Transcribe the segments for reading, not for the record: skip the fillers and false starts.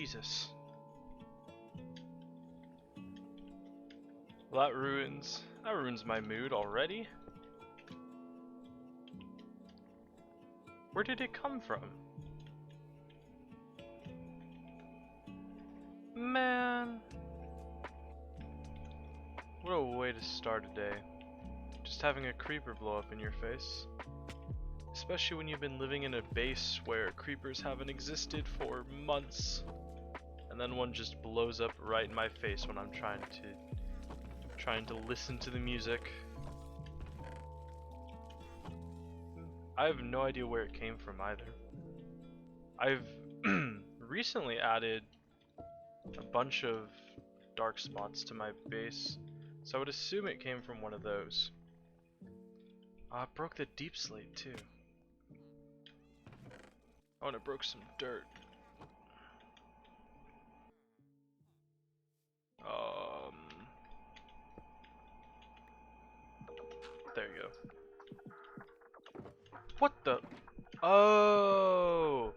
Jesus. Well, that ruins my mood already. Where did it come from? Man. What a way to start a day. Just having a creeper blow up in your face. Especially when you've been living in a base where creepers haven't existed for months. And then one just blows up right in my face when I'm trying to listen to the music. I have no idea where it came from either. I've recently added a bunch of dark spots to my base, so I would assume it came from one of those. I broke the deep slate too. Oh, and it broke some dirt. There you go. What the? Oh!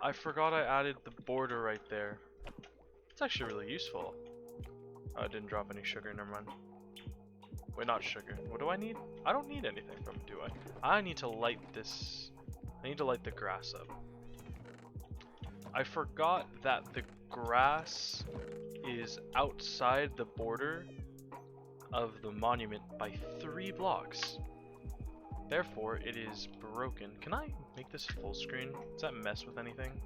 I forgot I added the border right there. It's actually really useful. Oh, I didn't drop any sugar, never mind. Wait, not sugar. What do I need? I don't need anything from it, do I? I need to light this. I need to light the grass up. I forgot that the grass is outside the border of the monument by 3 blocks. Therefore, it is broken. Can I make this full screen? Does that mess with anything?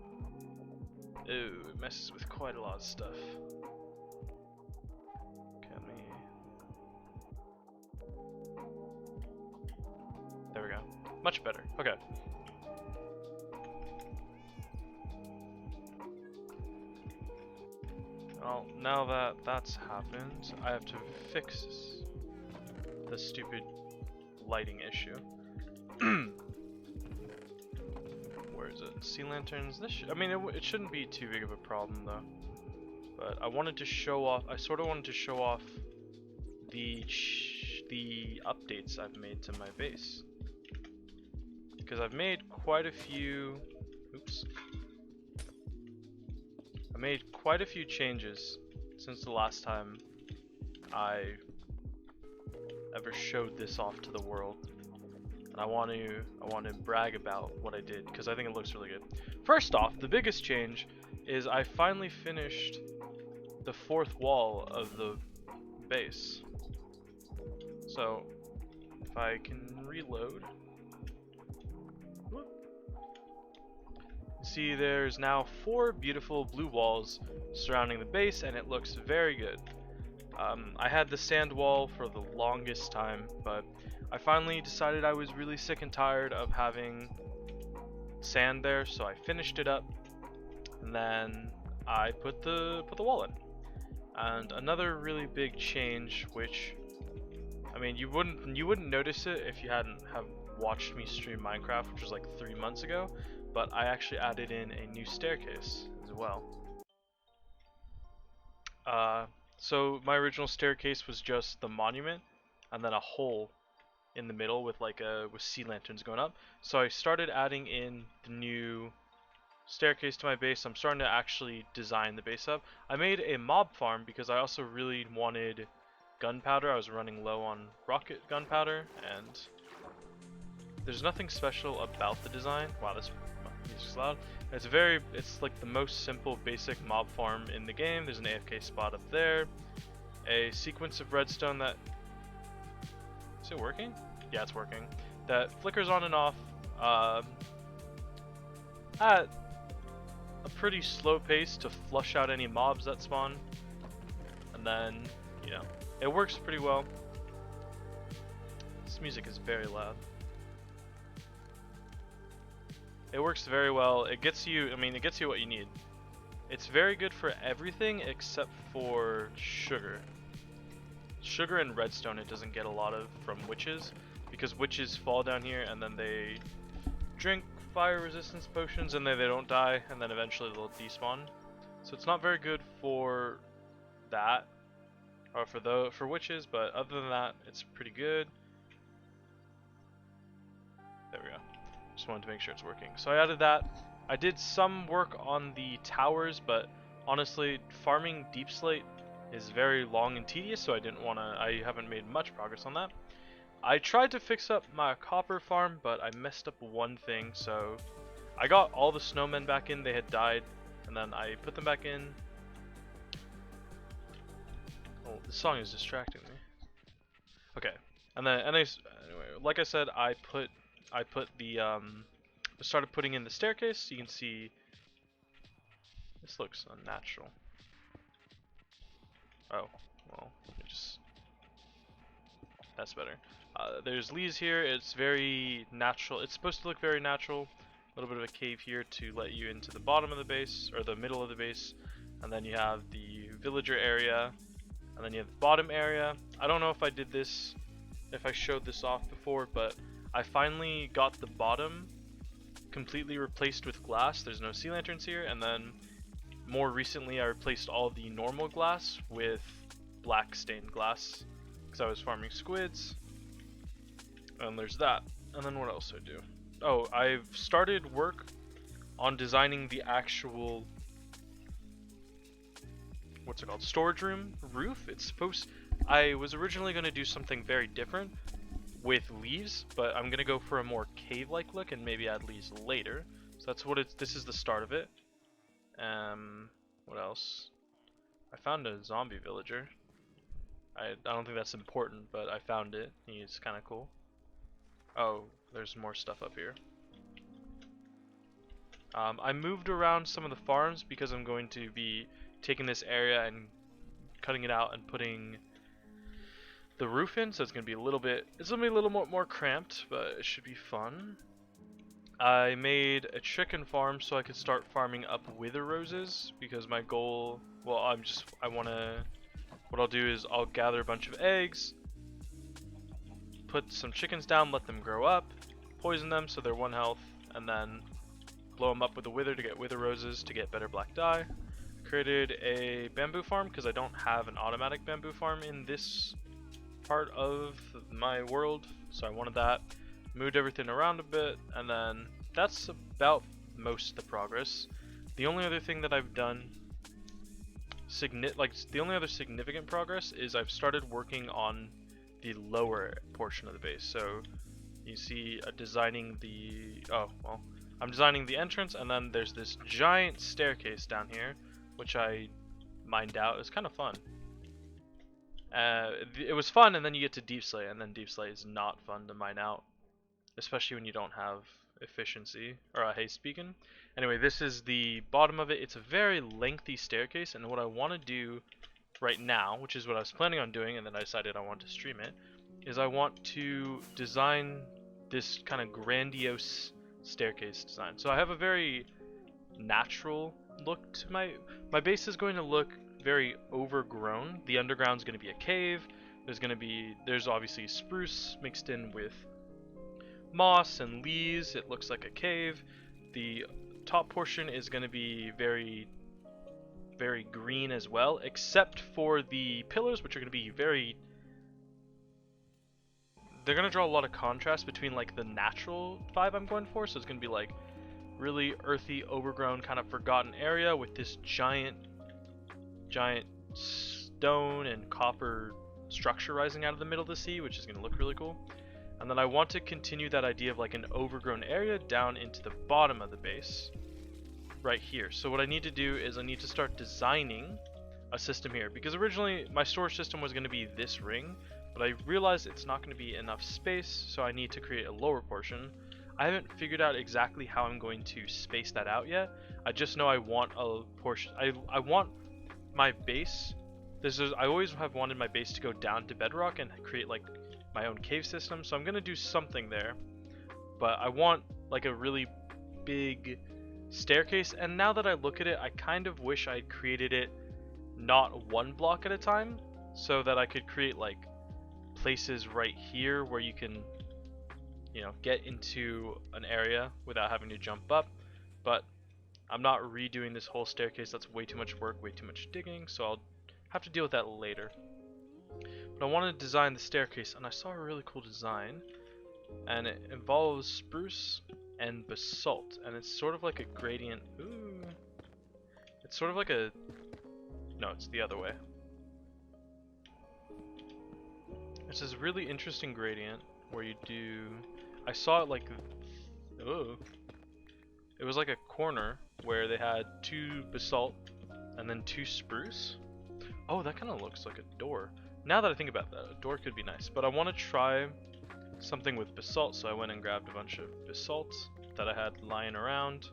Ooh, it messes with quite a lot of stuff. Can we... There we go. Much better. Okay. Well, now that that's happened, I have to fix the stupid lighting issue. Where is it? Sea lanterns. I mean, it shouldn't be too big of a problem though. But I wanted to show off. I sort of wanted to show off the updates I've made to my base, because I've made quite a few. Oops. I made quite a few changes since the last time I ever showed this off to the world. And I want to brag about what I did because I think it looks really good. First off, the biggest change is I finally finished the 4th wall of the base. So if I can reload, see there's now 4 beautiful blue walls surrounding the base, and it looks very good. I had the sand wall for the longest time, but I finally decided I was really sick and tired of having sand there, so I finished it up, and then I put the wall in. And another really big change, which I mean you wouldn't notice it if you hadn't have watched me stream Minecraft, which was like 3 months ago, but I actually added in a new staircase as well. So my original staircase was just the monument and then a hole in the middle with with sea lanterns going up. So I started adding in the new staircase to my base. I'm starting to actually design the base up. I made a mob farm because I also really wanted gunpowder. I was running low on rocket gunpowder, and there's nothing special about the design. Wow, this music's loud. It's like the most simple basic mob farm in the game. There's an AFK spot up there, a sequence of redstone that, is it working? Yeah, it's working. That flickers on and off at a pretty slow pace to flush out any mobs that spawn, and then, you know, it works pretty well. This music is very loud. It works very well. It gets you, I mean, it gets you what you need. It's very good for everything except for sugar. Sugar and redstone it doesn't get a lot of from witches, because witches fall down here and then they drink fire resistance potions and then they don't die, and then eventually they'll despawn. So it's not very good for that, or for witches, but other than that, it's pretty good. There we go. Just wanted to make sure it's working. So I added that. I did some work on the towers, but honestly, farming deep slate is very long and tedious, so I haven't made much progress on that. I tried to fix up my copper farm, but I messed up one thing, so I got all the snowmen back in, they had died, and then I put them back in. Oh, this song is distracting me. Okay, and then anyway, like I said, I started putting in the staircase. You can see this looks unnatural. Oh, well, let me just, that's better. There's leaves here. It's very natural. It's supposed to look very natural. A little bit of a cave here to let you into the bottom of the base, or the middle of the base. And then you have the villager area, and then you have the bottom area. I don't know if I did this, if I showed this off before, but I finally got the bottom completely replaced with glass. There's no sea lanterns here, and then more recently I replaced all the normal glass with black stained glass because I was farming squids. And there's that. And then what else I do? Oh, I've started work on designing the actual, what's it called, storage room roof. I was originally going to do something very different with leaves, but I'm going to go for a more cave-like look and maybe add leaves later. So that's what this is the start of it. What else? I found a zombie villager. I don't think that's important, but I found it. He's kind of cool. Oh, there's more stuff up here. I moved around some of the farms because I'm going to be taking this area and cutting it out and putting the roof in, so it's gonna be a little more cramped, but it should be fun. I made a chicken farm so I could start farming up wither roses because my goal, well, what I'll do is I'll gather a bunch of eggs, put some chickens down, let them grow up, poison them so they're 1 health, and then blow them up with a wither to get wither roses to get better black dye. Created a bamboo farm because I don't have an automatic bamboo farm in this part of my world, so I wanted that. Moved everything around a bit, and then that's about most of the progress. The only other thing that I've done, the only other significant progress is I've started working on the lower portion of the base. So you see designing the, I'm designing the entrance, and then there's this giant staircase down here, which I mined out. It's kind of fun. It was fun, and then you get to deep slate, and then deep slate is not fun to mine out, especially when you don't have efficiency or a haste beacon. Anyway, this is the bottom of it. It's a very lengthy staircase, and what I want to do right now, which is what I was planning on doing, and then I decided I want to stream it, is I want to design this kind of grandiose staircase design. So I have a very natural look to my base is going to look very overgrown. The underground's going to be a cave. There's obviously spruce mixed in with moss and leaves. It looks like a cave. The top portion is going to be very green as well, except for the pillars, which are going to be they're going to draw a lot of contrast between like the natural vibe I'm going for. So it's going to be like really earthy, overgrown, kind of forgotten area with this giant stone and copper structure rising out of the middle of the sea, which is going to look really cool. And then I want to continue that idea of like an overgrown area down into the bottom of the base right here. So what I need to do is I need to start designing a system here, because originally my storage system was going to be this ring, but I realized it's not going to be enough space, so I need to create a lower portion. I haven't figured out exactly how I'm going to space that out yet. I just know I want a portion. I want my base. I always have wanted my base to go down to bedrock and create like my own cave system. So I'm gonna do something there, but I want like a really big staircase. And now that I look at it, I kind of wish I'd created it not 1 block at a time, so that I could create like places right here where you can, get into an area without having to jump up. But I'm not redoing this whole staircase. That's way too much work, way too much digging, so I'll have to deal with that later. But I want to design the staircase, and I saw a really cool design, and it involves spruce and basalt, and it's sort of like a gradient. Ooh, It's sort of like a, no, it's the other way. It's this really interesting gradient where you do, I saw it like, oh, it was like a corner where they had 2 basalt and then 2 spruce. Oh, that kind of looks like a door. Now that I think about that, a door could be nice, but I want to try something with basalt, so I went and grabbed a bunch of basalt that I had lying around.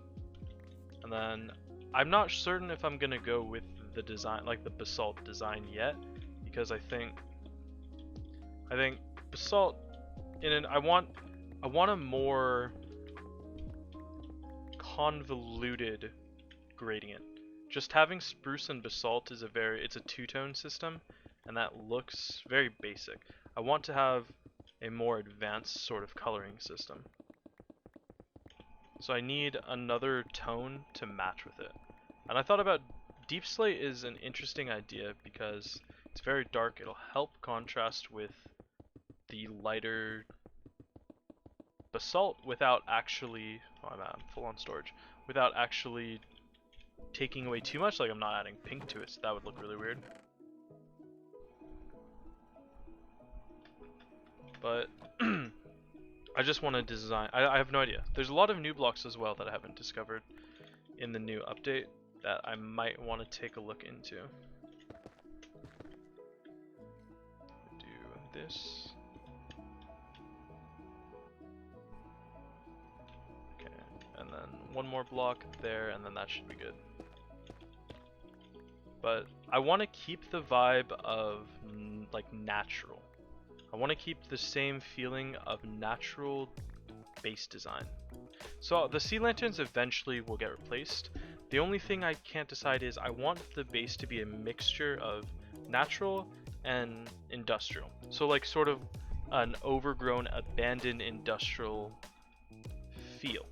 And then I'm not certain if I'm going to go with the design, like the basalt design yet, because I think basalt I want a more convoluted gradient. Just having spruce and basalt is it's a 2-tone system, and that looks very basic. I want to have a more advanced sort of coloring system. So I need another tone to match with it. And I thought about deep slate is an interesting idea because it's very dark. It'll help contrast with the lighter basalt without actually, oh, I'm full on storage, without actually taking away too much. Like I'm not adding pink to it, so that would look really weird. But I just want to design, I have no idea. There's a lot of new blocks as well that I haven't discovered in the new update that I might want to take a look into. Do this. Okay, and then one more block there, and then that should be good. But I want to keep the vibe of like natural. I want to keep the same feeling of natural base design. So the sea lanterns eventually will get replaced. The only thing I can't decide is I want the base to be a mixture of natural and industrial. So like sort of an overgrown, abandoned industrial feel.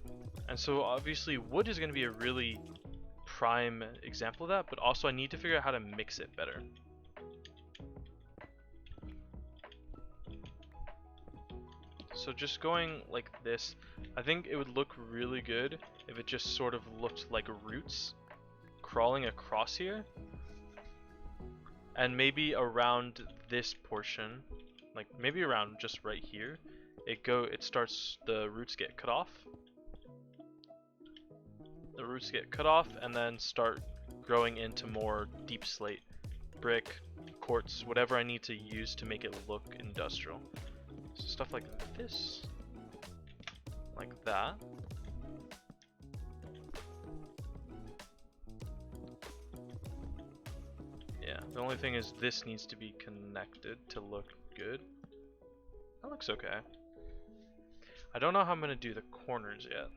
And so obviously wood is going to be a really prime example of that, but also I need to figure out how to mix it better. So just going like this, I think it would look really good if it just sort of looked like roots crawling across here. And maybe around this portion, like maybe around just right here, the roots get cut off. The roots get cut off and then start growing into more deep slate, brick, quartz, whatever I need to use to make it look industrial. So stuff like this, like that. Yeah, the only thing is this needs to be connected to look good. That looks okay. I don't know how I'm going to do the corners yet.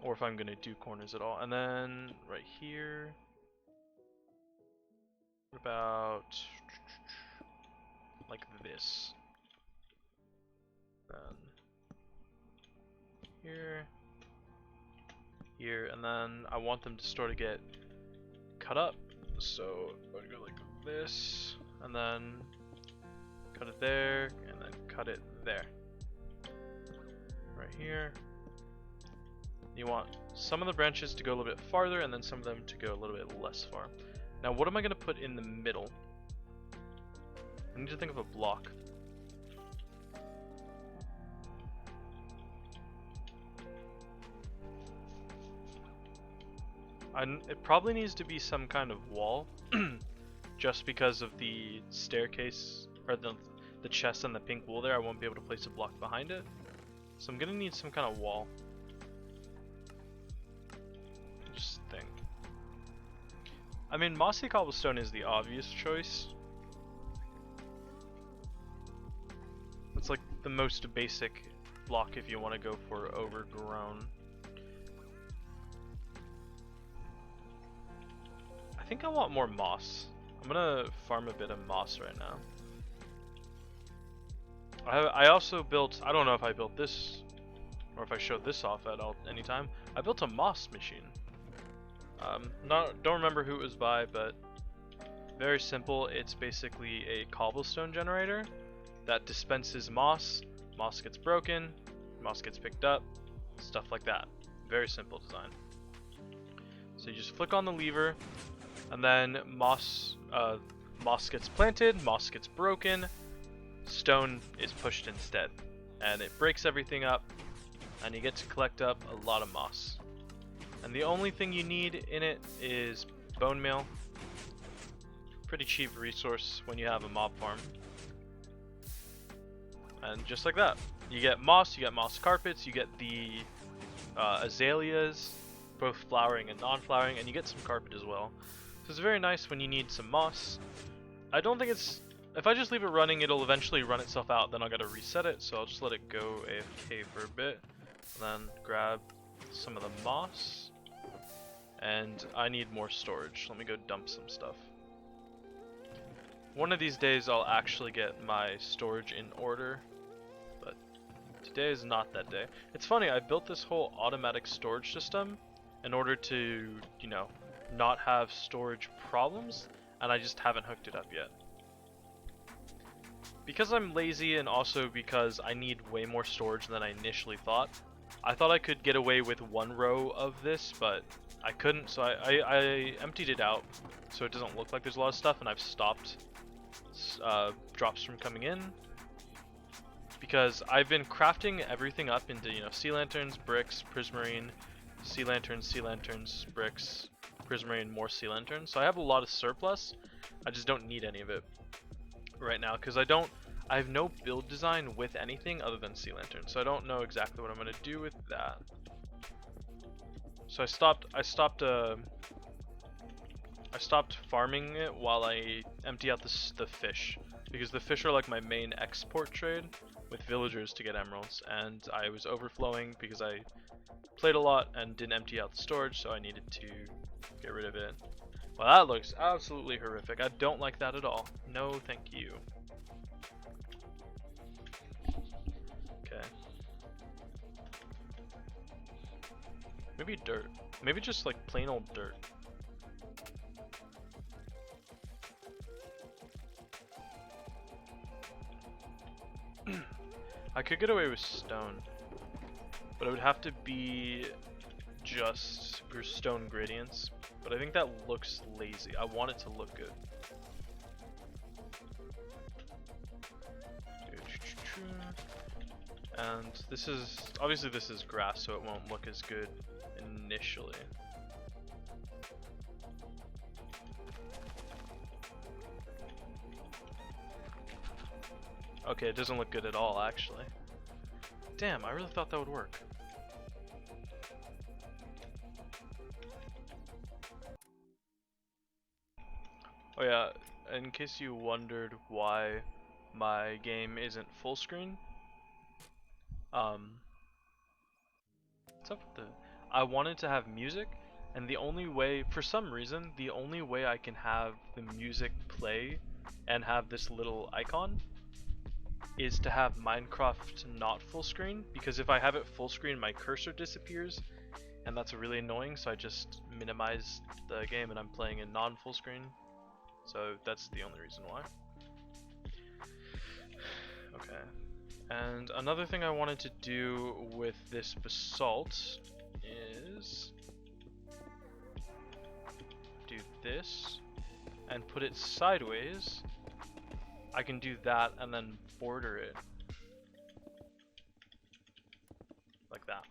Or if I'm going to do corners at all. And then right here, what about like this? Then here, and then I want them to sort of get cut up. So I'm going to go like this, and then cut it there, and then cut it there. Right here. You want some of the branches to go a little bit farther, and then some of them to go a little bit less far. Now what am I going to put in the middle? I need to think of a block. It probably needs to be some kind of wall, just because of the staircase, or the chest and the pink wool there. I won't be able to place a block behind it. So I'm going to need some kind of wall. Just think. I mean, mossy cobblestone is the obvious choice. It's like the most basic block if you want to go for overgrown. I think I want more moss. I'm gonna farm a bit of moss right now. I also built, I don't know if I built this or if I showed this off at any time. I built a moss machine. Don't remember who it was by, but very simple. It's basically a cobblestone generator that dispenses moss. Moss gets broken, moss gets picked up, stuff like that. Very simple design. So you just flick on the lever, and then moss gets planted, moss gets broken, stone is pushed instead, and it breaks everything up, and you get to collect up a lot of moss. And the only thing you need in it is bone meal. Pretty cheap resource when you have a mob farm. And just like that, you get moss carpets, you get the azaleas, both flowering and non-flowering, and you get some carpet as well. So it's very nice when you need some moss. I don't think it's... If I just leave it running, it'll eventually run itself out, then I'll gotta reset it, so I'll just let it go AFK for a bit. And then grab some of the moss. And I need more storage. Let me go dump some stuff. One of these days I'll actually get my storage in order, but today is not that day. It's funny, I built this whole automatic storage system in order to, you know, not have storage problems, and I just haven't hooked it up yet. Because I'm lazy, and also because I need way more storage than I initially thought, I thought I could get away with one row of this, but I couldn't, so I emptied it out so it doesn't look like there's a lot of stuff, and I've stopped drops from coming in, because I've been crafting everything up into, you know, sea lanterns, bricks, prismarine, sea lanterns, bricks, prismarine, more sea lanterns. So I have a lot of surplus. I just don't need any of it right now because I have no build design with anything other than sea lanterns. So I don't know exactly what I'm gonna do with that. So I stopped farming it while I empty out the fish, because the fish are like my main export trade with villagers to get emeralds, and I was overflowing because I played a lot and didn't empty out the storage, so I needed to get rid of it. Well, that looks absolutely horrific. I don't like that at all. No, thank you. Okay. Maybe dirt. Maybe just like plain old dirt. I could get away with stone, but it would have to be just stone gradients, but I think that looks lazy. I want it to look good. And this is, obviously this is grass, so it won't look as good initially. Okay, it doesn't look good at all, actually. Damn, I really thought that would work. Oh yeah, in case you wondered why my game isn't full screen, what's up with I wanted to have music, and the only way, for some reason, the only way I can have the music play and have this little icon is to have Minecraft not full screen, because if I have it full screen my cursor disappears, and that's really annoying, so I just minimize the game and I'm playing in non-full screen. So that's the only reason why. Okay. And another thing I wanted to do with this basalt is do this and put it sideways. I can do that and then border it like that.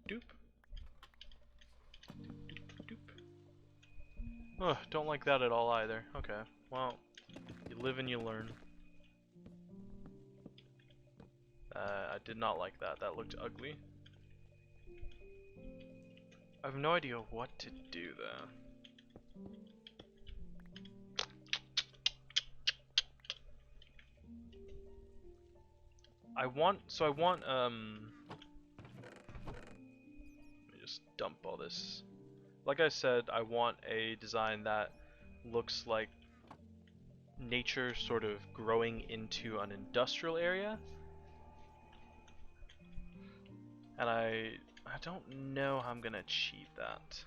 Doop. Doop. Ugh, don't like that at all either. Okay, well, you live and you learn. I did not like that. That looked ugly. I have no idea what to do there. I want, let me just dump all this. Like I said, I want a design that looks like nature sort of growing into an industrial area. And I don't know how I'm gonna achieve that.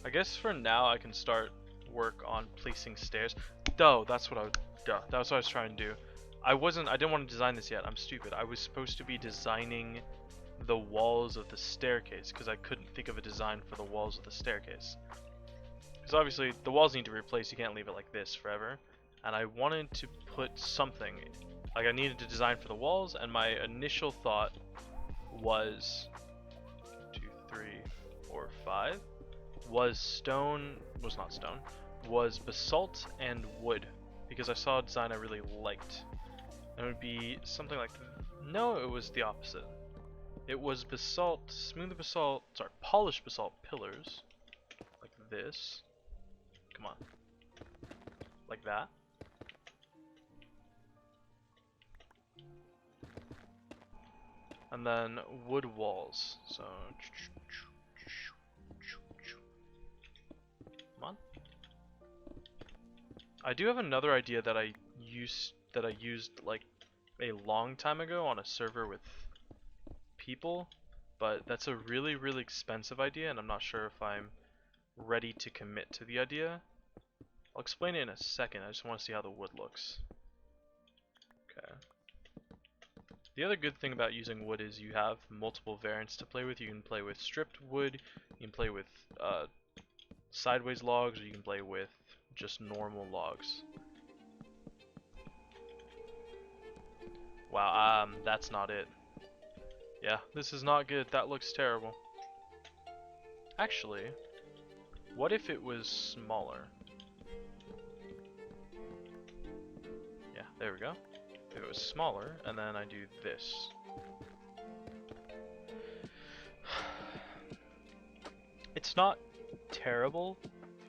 I guess for now I can start work on placing stairs. That's what I was trying to do. I didn't want to design this yet. I'm stupid. I was supposed to be designing the walls of the staircase because I couldn't think of a design for the walls of the staircase. Because obviously the walls need to be replaced, you can't leave it like this forever. And I wanted to put something, like I needed to design for the walls, and my initial thought was 2, 3, 4, 5 was not stone, was basalt and wood, because I saw a design I really liked. And it would be something like, no, it was the opposite. It was basalt, polished basalt pillars, like this. Come on. Like that. And then wood walls. So, come on. I do have another idea that I used like a long time ago on a server with people, but that's a really expensive idea, and I'm not sure if I'm ready to commit to the idea. I'll explain it in a second. I just want to see how the wood looks. Okay. The other good thing about using wood is you have multiple variants to play with. You can play with stripped wood, you can play with sideways logs, or you can play with just normal logs. Wow, that's not it. Yeah, this is not good. That looks terrible. Actually, what if it was smaller? Yeah, there we go. If it was smaller, and then I do this. It's not terrible,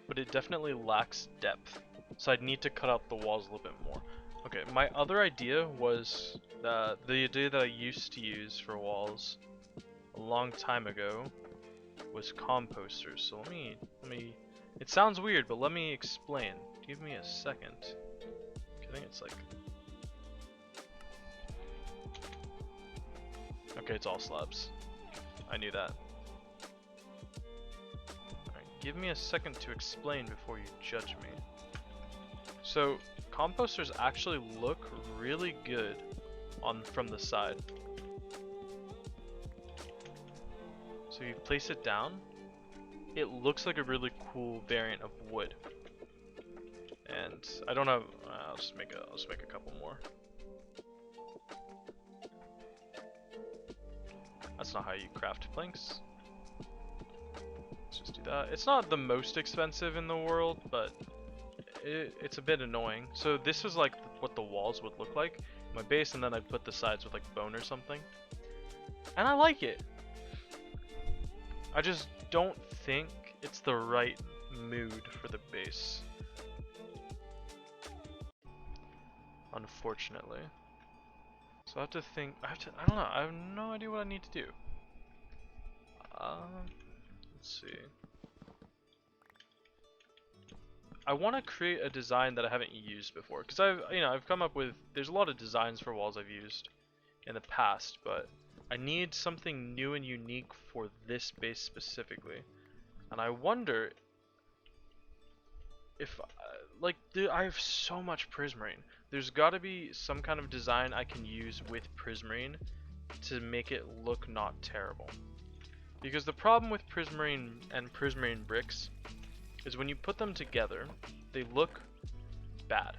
but it definitely lacks depth. So I'd need to cut out the walls a little bit more. Okay, my other idea was the idea that I used to use for walls a long time ago was composters. So let me it sounds weird, but let me explain. Give me a second. I think it's like, okay, it's all slabs. I knew that. Alright, give me a second to explain before you judge me. So, composters actually look really good from the side. So you place it down, it looks like a really cool variant of wood. And I don't have, I'll just make a couple more. That's not how you craft planks. Let's just do that. It's not the most expensive in the world, but it's a bit annoying. So this is like what the walls would look like, my base, and then I'd put the sides with like bone or something. And I like it. I just don't think it's the right mood for the base, unfortunately. So I have to think, I don't know, I have no idea what I need to do. Let's see. I want to create a design that I haven't used before, because I've come up with, there's a lot of designs for walls I've used in the past, but I need something new and unique for this base specifically. And I wonder if, I have so much prismarine. There's got to be some kind of design I can use with prismarine to make it look not terrible. Because the problem with prismarine and prismarine bricks is when you put them together, they look bad.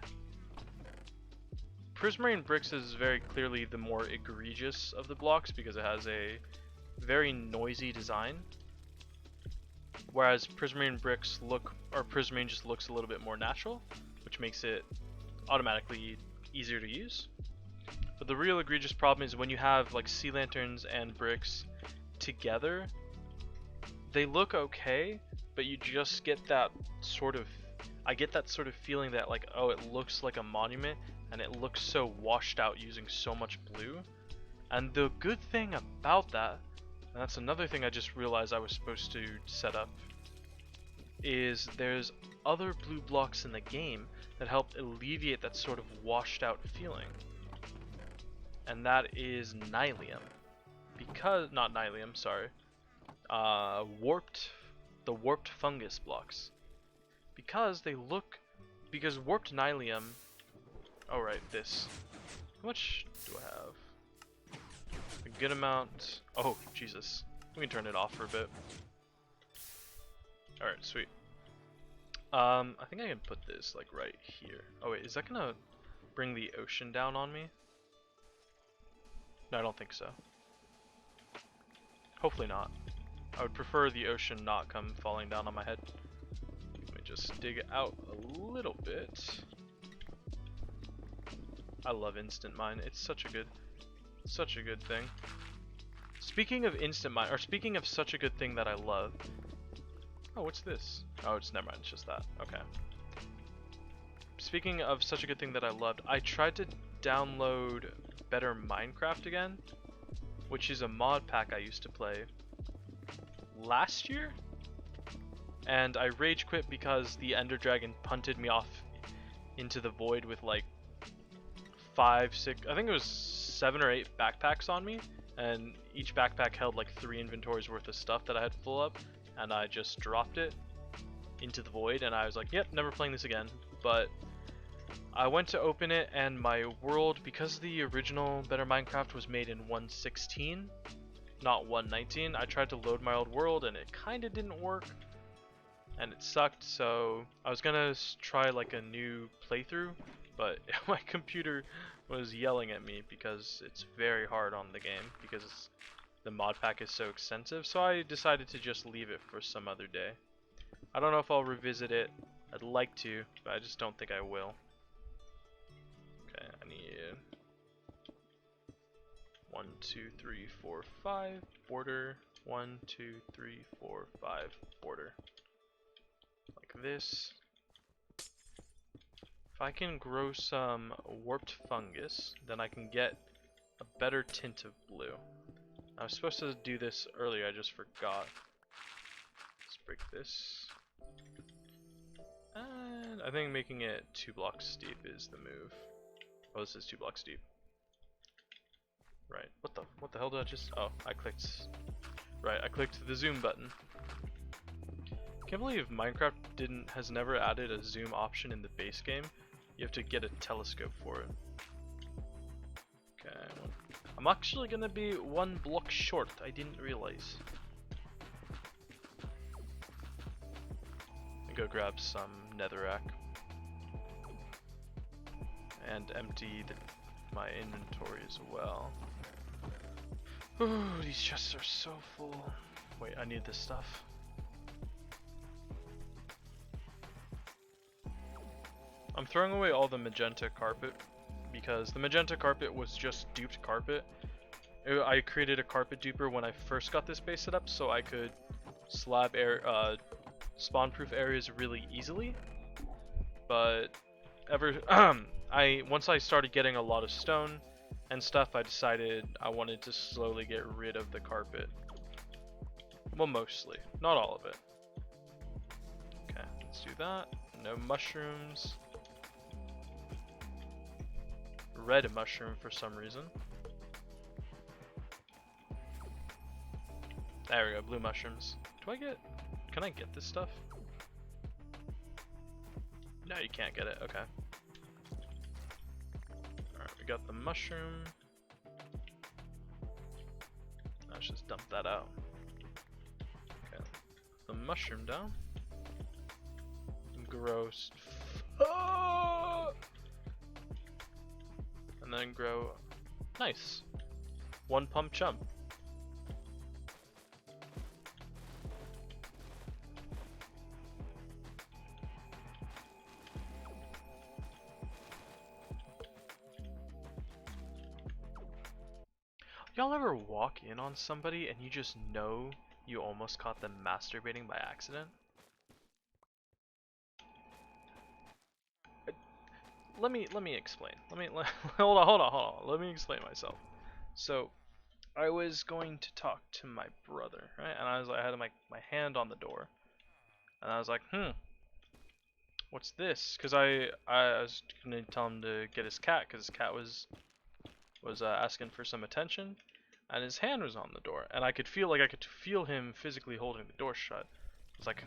Prismarine bricks is very clearly the more egregious of the blocks because it has a very noisy design. Whereas prismarine prismarine just looks a little bit more natural, which makes it automatically easier to use. But the real egregious problem is when you have like sea lanterns and bricks together, they look okay, but you just get that sort of, I get that sort of feeling that like, oh, it looks like a monument and it looks so washed out using so much blue. And the good thing about that, and that's another thing I just realized I was supposed to set up, is there's other blue blocks in the game that help alleviate that sort of washed out feeling. And that is nylium. Not nylium, sorry. The warped fungus blocks. Because warped nylium, oh right, this. How much do I have? good amount. Oh, Jesus. We can turn it off for a bit. Alright, sweet. I think I can put this like right here. Oh wait, is that gonna bring the ocean down on me? No, I don't think so. Hopefully not. I would prefer the ocean not come falling down on my head. Let me just dig it out a little bit. I love instant mine. It's such a good thing. Speaking of instant mine, or speaking of such a good thing that I love. Oh, what's this? Oh, it's never mind. It's just that. Okay. Speaking of such a good thing that I loved, I tried to download Better Minecraft again, which is a mod pack I used to play last year, and I rage quit because the Ender Dragon punted me off into the void with like 5, 6, I think it was 7 or 8 backpacks on me, and each backpack held like 3 inventories worth of stuff that I had full up, and I just dropped it into the void, and I was like, yep, never playing this again. But I went to open it, and my world, because the original Better Minecraft was made in 1.16, not 1.19, I tried to load my old world, and it kind of didn't work, and it sucked, so I was gonna try like a new playthrough, but my computer was yelling at me because it's very hard on the game, because the mod pack is so extensive, so I decided to just leave it for some other day. I don't know if I'll revisit it. I'd like to, but I just don't think I will. Okay, I need 1, 2, 3, 4, 5 border. 1, 2, 3, 4, 5 border. Like this. If I can grow some warped fungus, then I can get a better tint of blue. I was supposed to do this earlier, I just forgot. Let's break this. And I think making it 2 blocks steep is the move. Oh, this is 2 blocks deep. Right. What the hell did I just? Oh, I clicked. Right, I clicked the zoom button. Can't believe Minecraft has never added a zoom option in the base game. You have to get a telescope for it. Okay. I'm actually gonna be 1 block short. I didn't realize. Let me go grab some netherrack and empty my inventory as well. Ooh, these chests are so full. Wait, I need this stuff. I'm throwing away all the magenta carpet because the magenta carpet was just duped carpet. I created a carpet duper when I first got this base set up so I could slab spawn proof areas really easily. But once I started getting a lot of stone and stuff, I decided I wanted to slowly get rid of the carpet. Well, mostly, not all of it. Okay, let's do that. No mushrooms. Red mushroom for some reason. There we go, blue mushrooms. Can I get this stuff? No, you can't get it, okay. Alright, we got the mushroom. Let's just dump that out. Okay, the mushroom down. Gross. And then grow. Nice. 1 pump chump. Y'all ever walk in on somebody and you just know you almost caught them masturbating by accident? Let me explain. Hold on. Let me explain myself. So, I was going to talk to my brother, right? And I had my hand on the door, and I was like, what's this? Because I was gonna tell him to get his cat, because his cat was asking for some attention, and his hand was on the door, and I could feel him physically holding the door shut. I was like,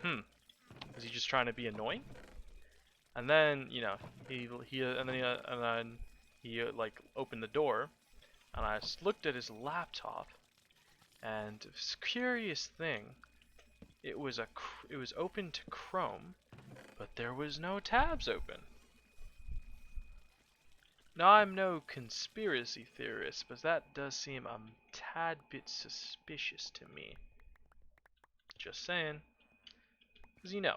is he just trying to be annoying? And then, you know, he like opened the door, and I looked at his laptop, and this curious thing, it was open to Chrome, but there was no tabs open. Now, I'm no conspiracy theorist, but that does seem a tad bit suspicious to me. Just saying. Because, you know,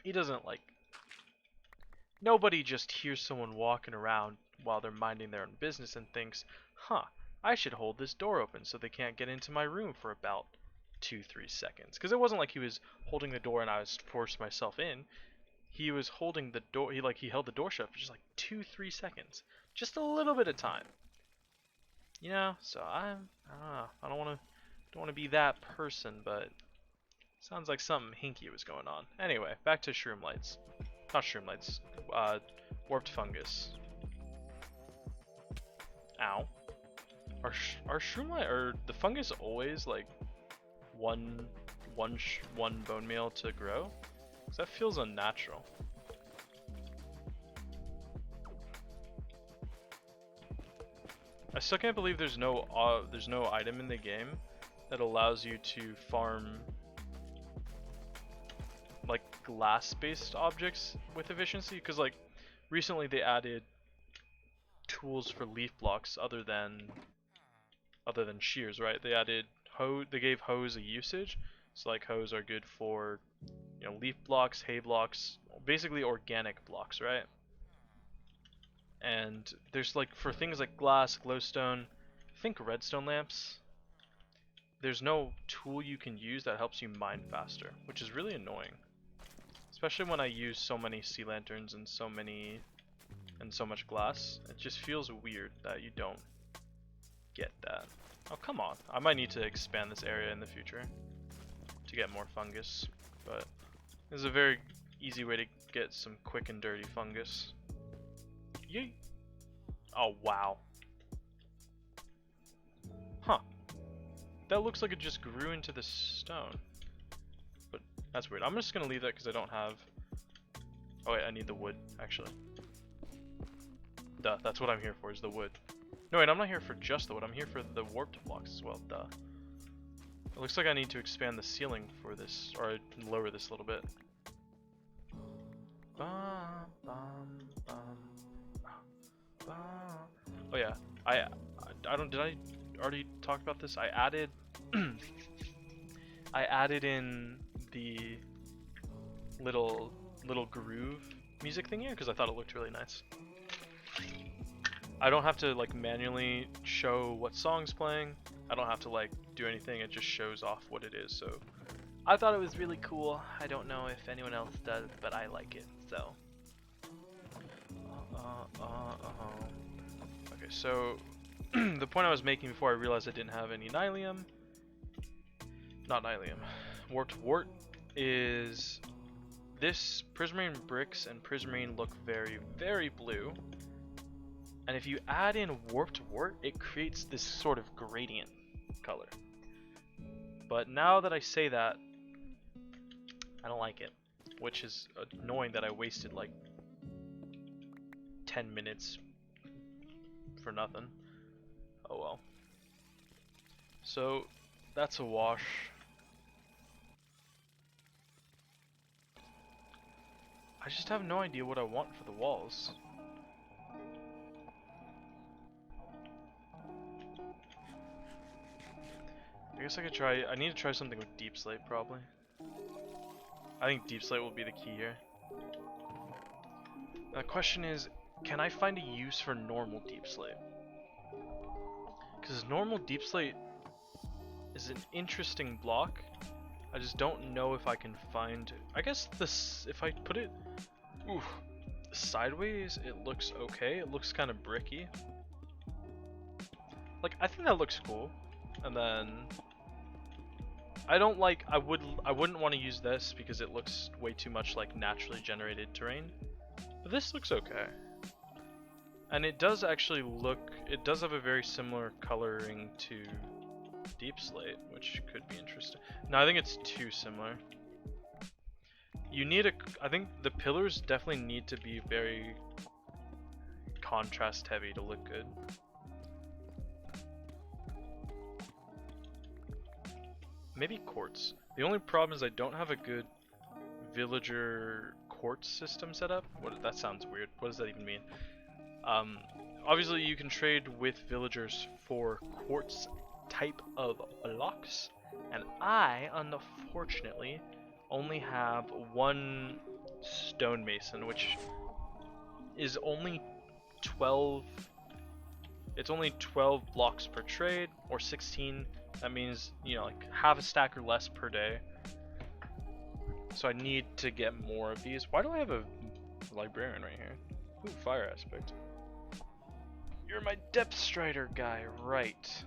he doesn't, like... Nobody just hears someone walking around while they're minding their own business and thinks, huh, I should hold this door open so they can't get into my room for about 2-3 seconds. Because it wasn't like he was holding the door and I was forced myself in. He was holding the door, he held the door shut for just like 2-3 seconds. Just a little bit of time. You know, so I don't want to be that person, but sounds like something hinky was going on. Anyway, back to shroom lights. Not shroom lights. Warped fungus. Ow. Are shroom light or the fungus always like one bone meal to grow? 'Cause that feels unnatural. I still can't believe there's no item in the game that allows you to farm like glass-based objects with efficiency. Because like recently they added tools for leaf blocks other than shears, right? They added they gave hoes a usage. So like hoes are good for, you know, leaf blocks, hay blocks, basically organic blocks, right? And there's like for things like glass, glowstone, think redstone lamps, there's no tool you can use that helps you mine faster, which is really annoying. Especially when I use so many sea lanterns and so much glass. It just feels weird that you don't get that. Oh, come on. I might need to expand this area in the future to get more fungus, but this is a very easy way to get some quick and dirty fungus. Yay! Oh, wow. Huh. That looks like it just grew into the stone. But that's weird. I'm just gonna leave that because I don't have... Oh wait, I need the wood, actually. Duh, that's what I'm here for, is the wood. No wait, I'm not here for just the wood, I'm here for the warped blocks as well, duh. It looks like I need to expand the ceiling for this, or lower this a little bit. Oh yeah, did I already talk about this? I added I added in the little groove music thing here because I thought it looked really nice. I don't have to like manually show what song's playing. I don't have to like do anything. It just shows off what it is. So I thought it was really cool. I don't know if anyone else does, but I like it. So okay, so the point I was making before I realized I didn't have any nylium. Not nylium. Warped wart is this prismarine bricks and prismarine look very, very blue. And if you add in warped wart, it creates this sort of gradient color. But now that I say that, I don't like it, which is annoying that I wasted like 10 minutes for nothing. Oh well. So that's a wash. I just have no idea what I want for the walls. I guess I could try, I need to try something with deep slate probably. I think deep slate will be the key here. The question is, can I find a use for normal deep slate? Because normal deep slate is an interesting block. I just don't know if I can find, I guess this, if I put it sideways, it looks okay. It looks kind of bricky. Like, I think that looks cool. And then I don't like, I wouldn't want to use this because it looks way too much like naturally generated terrain. But this looks okay. And it does actually look, it does have a very similar coloring to deep slate, which could be interesting. No, I think it's too similar. You need I think the pillars definitely need to be very contrast heavy to look good. maybe quartz. The only problem is I don't have a good villager quartz system set up. What, that sounds weird. What does that even mean? Obviously you can trade with villagers for quartz type of blocks, and I, unfortunately, only have one stonemason, which is only 12. It's only 12 blocks per trade, or 16. That means, you know, like half a stack or less per day. So I need to get more of these. Why do I have a librarian right here? Ooh, fire aspect. You're my depth strider guy, right?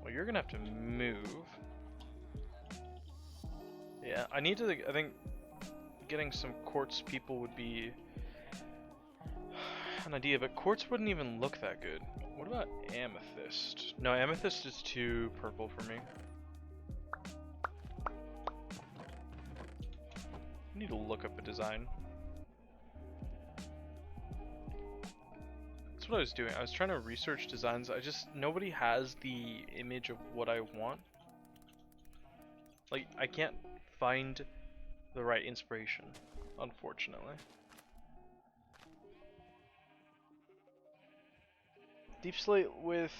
Well, you're gonna have to move. Yeah, I need to. I think getting some quartz people would be an idea, but quartz wouldn't even look that good. What about amethyst? No, amethyst is too purple for me. I need to look up a design. That's what I was doing. I was trying to research designs. Nobody has the image of what I want. Like, I can't find the right inspiration, unfortunately. Deep slate with...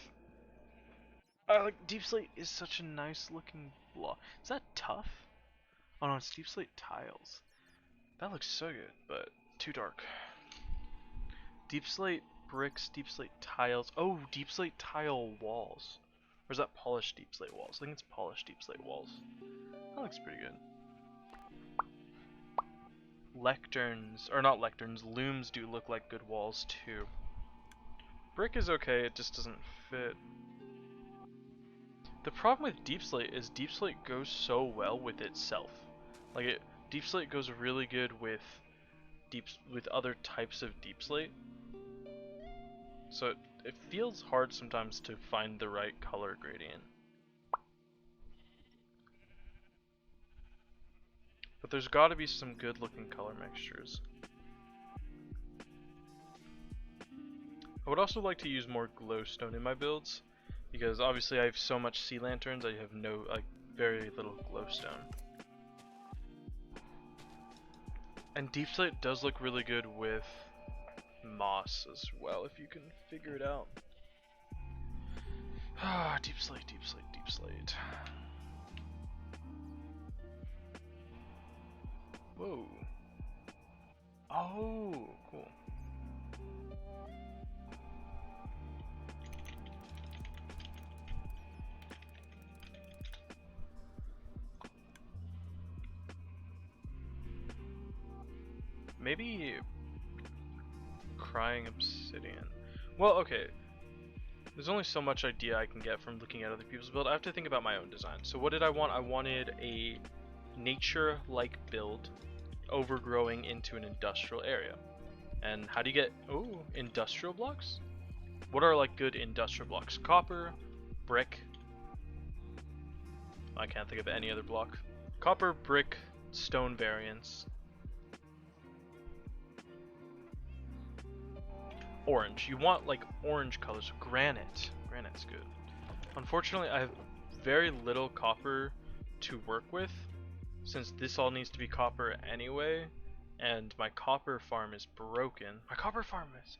deep slate is such a nice looking block. Is that tough? Oh no, it's deep slate tiles. That looks so good, but too dark. Deep slate bricks, deep slate tiles. Oh, deep slate tile walls. Or is that polished deep slate walls? I think it's polished deep slate walls. That looks pretty good. Lecterns, or not lecterns, looms do look like good walls too. Brick is okay, it just doesn't fit. The problem with deep slate is deep slate goes so well with itself. Like deep slate goes really good with other types of deep slate. So it feels hard sometimes to find the right color gradient. But there's got to be some good looking color mixtures. I would also like to use more glowstone in my builds, because obviously I have so much sea lanterns, I have very little glowstone. And deep slate does look really good with moss as well, if you can figure it out. Ah, deep slate, deep slate, deep slate. Whoa. Oh, cool. Maybe crying obsidian. Well, okay. There's only so much idea I can get from looking at other people's build. I have to think about my own design. So what did I want? I wanted a nature-like build overgrowing into an industrial area. And how do you get industrial blocks? What are like good industrial blocks? Copper, brick. I can't think of any other block. Copper, brick, stone variants. Orange. You want like orange colors. Granite. Granite's good. Unfortunately, I have very little copper to work with, since this all needs to be copper anyway, and my copper farm is broken. My copper farm is...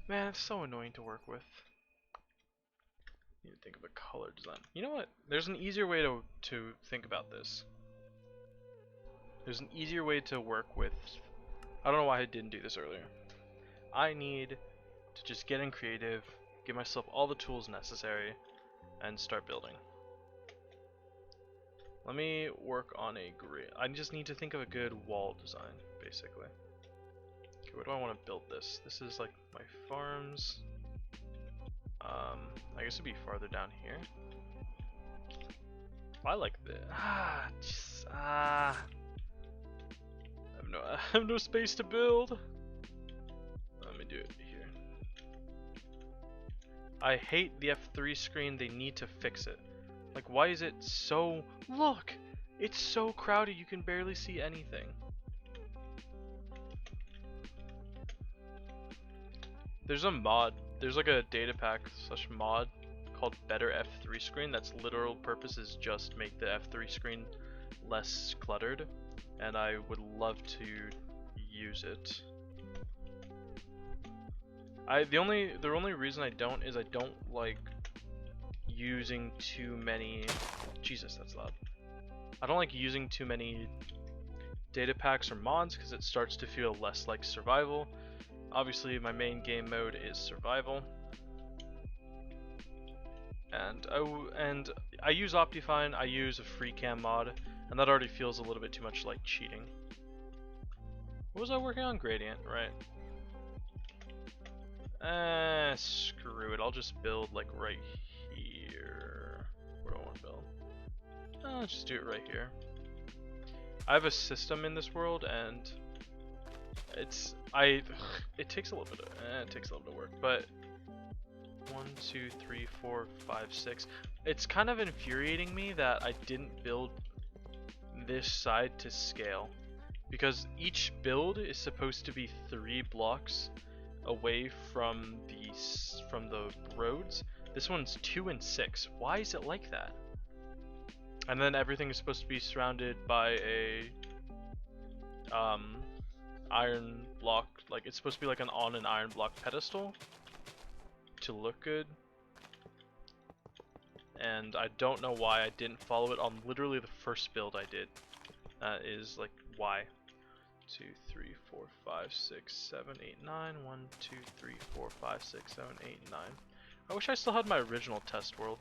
Man, it's so annoying to work with. I need to think of a color design. You know what? There's an easier way to think about this. There's an easier way to work with... I don't know why I didn't do this earlier. I need to just get in creative, give myself all the tools necessary, and start building. Let me work on a grid. I just need to think of a good wall design, basically. Okay, where do I want to build this? This is like my farms. I guess it'd be farther down here. I like this. I have no space to build. Let me do it here. I hate the F3 screen. They need to fix it. Like, why is it so... Look! It's so crowded you can barely see anything. There's a mod. There's like a data pack / mod called Better F3 Screen. That's literal purpose is just make the F3 screen less cluttered, and I would love to use it. The only reason I don't is I don't like using too many. Jesus, that's loud. I don't like using too many data packs or mods because it starts to feel less like survival. Obviously, my main game mode is survival, and I use Optifine. I use a free cam mod, and that already feels a little bit too much like cheating. What was I working on? Gradient, right? Screw it. I'll just build like right here. Where do I want to build? Let's just do it right here. I have a system in this world, and it takes a little bit of work, but 1, 2, 3, 4, 5, 6. It's kind of infuriating me that I didn't build this side to scale, because each build is supposed to be 3 blocks away from the roads. This one's 2 and 6. Why is it like that? And then everything is supposed to be surrounded by a iron block, like it's supposed to be like an iron block pedestal to look good. And I don't know why I didn't follow it on literally the first build I did. That is like why. 2, 3, 4, 5, 6, 7, 8, 9. 1, 2, 3, 4, 5, 6, 7, 8, 9. I wish I still had my original test world.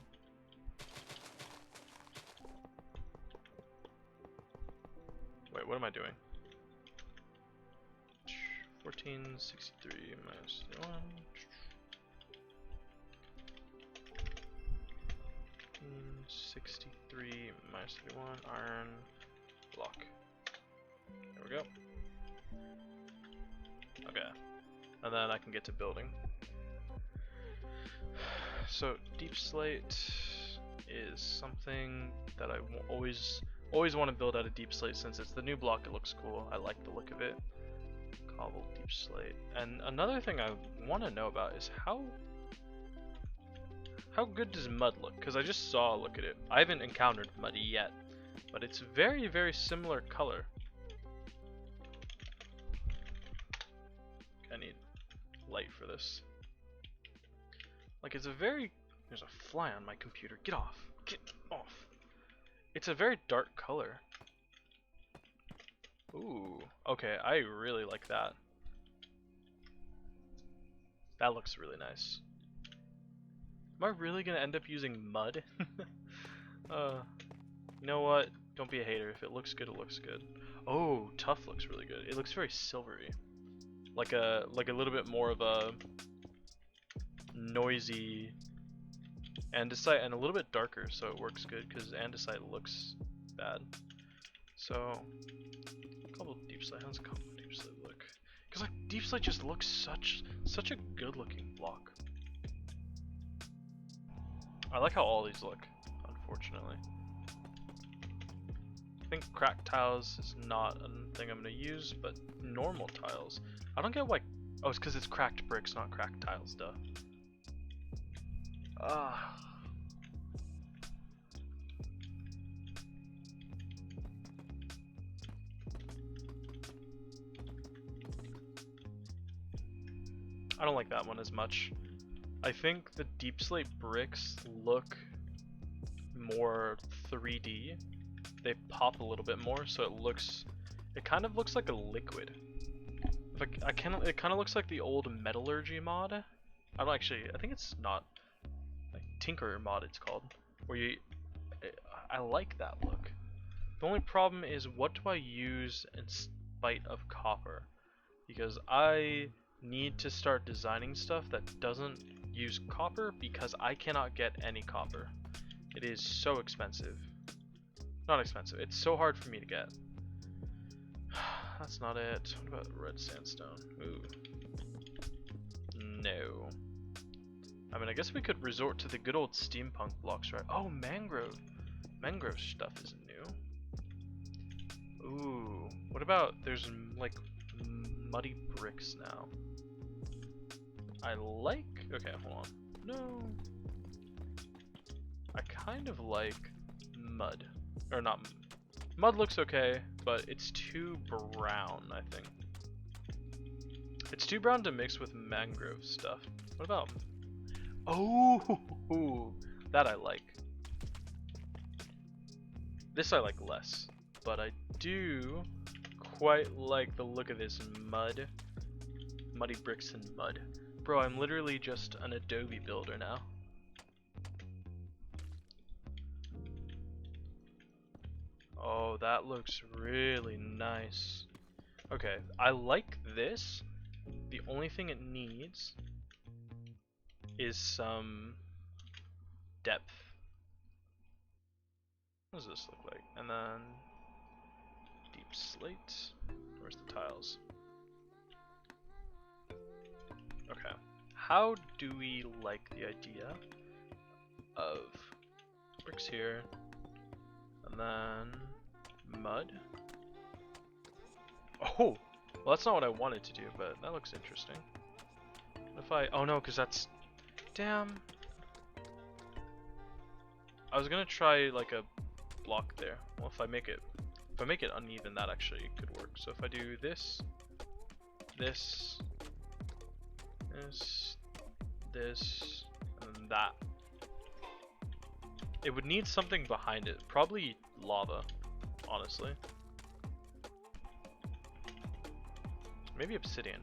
Wait, what am I doing? 1463 minus 1. 1463 minus 31 iron block. There we go. Okay. And then I can get to building. So deep slate is something that I always want to build out a deep slate since it's the new block. It looks cool. I like the look of it. Cobble deep slate. And another thing I want to know about is how good does mud look? Because I just saw a look at it. I haven't encountered muddy yet, but it's very, very similar color. I need light for this. Like it's a very, there's a fly on my computer. Get off. Get off. It's a very dark color. Ooh, okay, I really like that. That looks really nice. Am I really gonna end up using mud? You know what? Don't be a hater. If it looks good, it looks good. Oh, tough looks really good. It looks very silvery. Like a little bit more of a noisy andesite and a little bit darker, so it works good because andesite looks bad. So, couple deep slate. How's a couple deep slate look? Because like deep slate just looks such a good looking block. I like how all these look. Unfortunately, I think cracked tiles is not a thing I'm gonna use, but normal tiles. I don't get why. Oh, it's because it's cracked bricks, not cracked tiles. Duh. Ah. I don't like that one as much. I think the deep slate bricks look more 3D. They pop a little bit more, so it kind of looks like a liquid. It kind of looks like the old metallurgy mod. I think it's not like Tinkerer mod it's called, where I like that look. The only problem is what do I use in spite of copper? Because I need to start designing stuff that doesn't use copper because I cannot get any copper. It is so expensive. Not expensive, it's so hard for me to get. That's not it. What about red sandstone? Ooh. No. I mean, I guess we could resort to the good old steampunk blocks, right? Oh, mangrove. Mangrove stuff is new. Ooh. What about, there's like muddy bricks now. I like, okay, hold on. No. I kind of like mud. Or not. Mud looks okay, but it's too brown, I think. It's too brown to mix with mangrove stuff. What about... Oh, that I like. This I like less, but I do quite like the look of this mud. Muddy bricks and mud. Bro, I'm literally just an Adobe builder now. Oh, that looks really nice. Okay, I like this. The only thing it needs is some depth. What does this look like? And then deep slate. Where's the tiles? Okay. How do we like the idea of bricks here and then mud? Oh, well that's not what I wanted to do, but that looks interesting. What if I? Oh no, because that's damn. I was gonna try like a block there. Well, if I make it uneven, that actually could work. So if I do this, this, and then that, it would need something behind it. Probably lava, honestly. Maybe obsidian.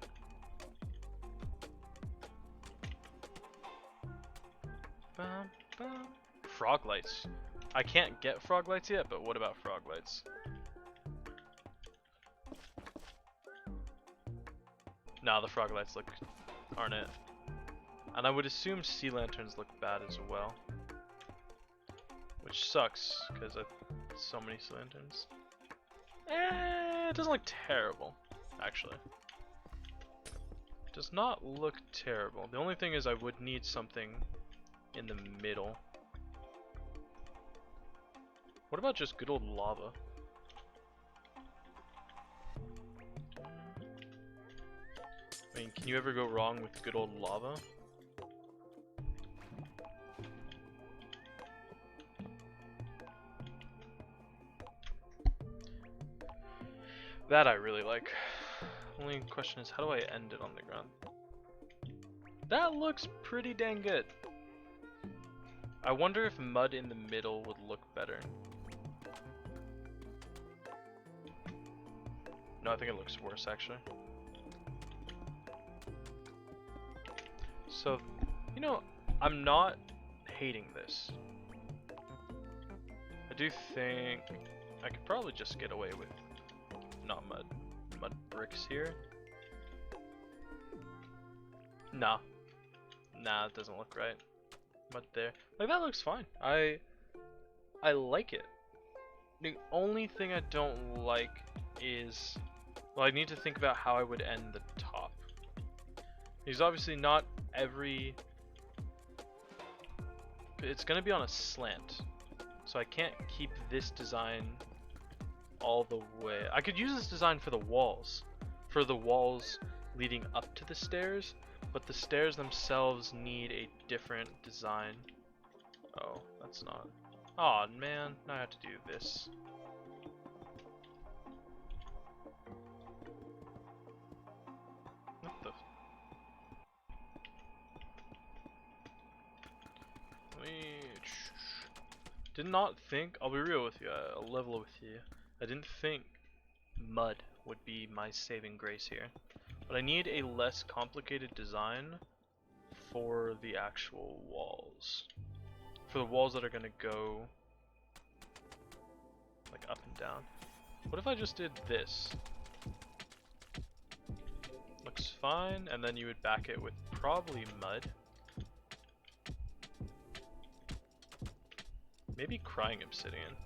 Bum, bum. Frog lights. I can't get frog lights yet, but what about frog lights? Nah, the frog lights aren't it. And I would assume sea lanterns look bad as well. Which sucks, because I have so many sea lanterns. It doesn't look terrible, actually. It does not look terrible. The only thing is I would need something in the middle. What about just good old lava? I mean, can you ever go wrong with good old lava? That I really like. Only question is, how do I end it on the ground? That looks pretty dang good. I wonder if mud in the middle would look better. No, I think it looks worse actually. So, you know, I'm not hating this. I do think I could probably just get away with not mud bricks here. Nah, it doesn't look right. Mud there, like that looks fine. I like it. The only thing I don't like is, well, I need to think about how I would end the top. Because obviously not every, it's gonna be on a slant, so I can't keep this design all the way. I could use this design for the walls leading up to the stairs, but the stairs themselves need a different design. Oh, that's not. Oh man, now I have to do this. What the? Did not think, I'll be real with you, I'll level with you. I didn't think mud would be my saving grace here. But I need a less complicated design for the actual walls. For the walls that are gonna go like up and down. What if I just did this? Looks fine, and then you would back it with probably mud. Maybe crying obsidian.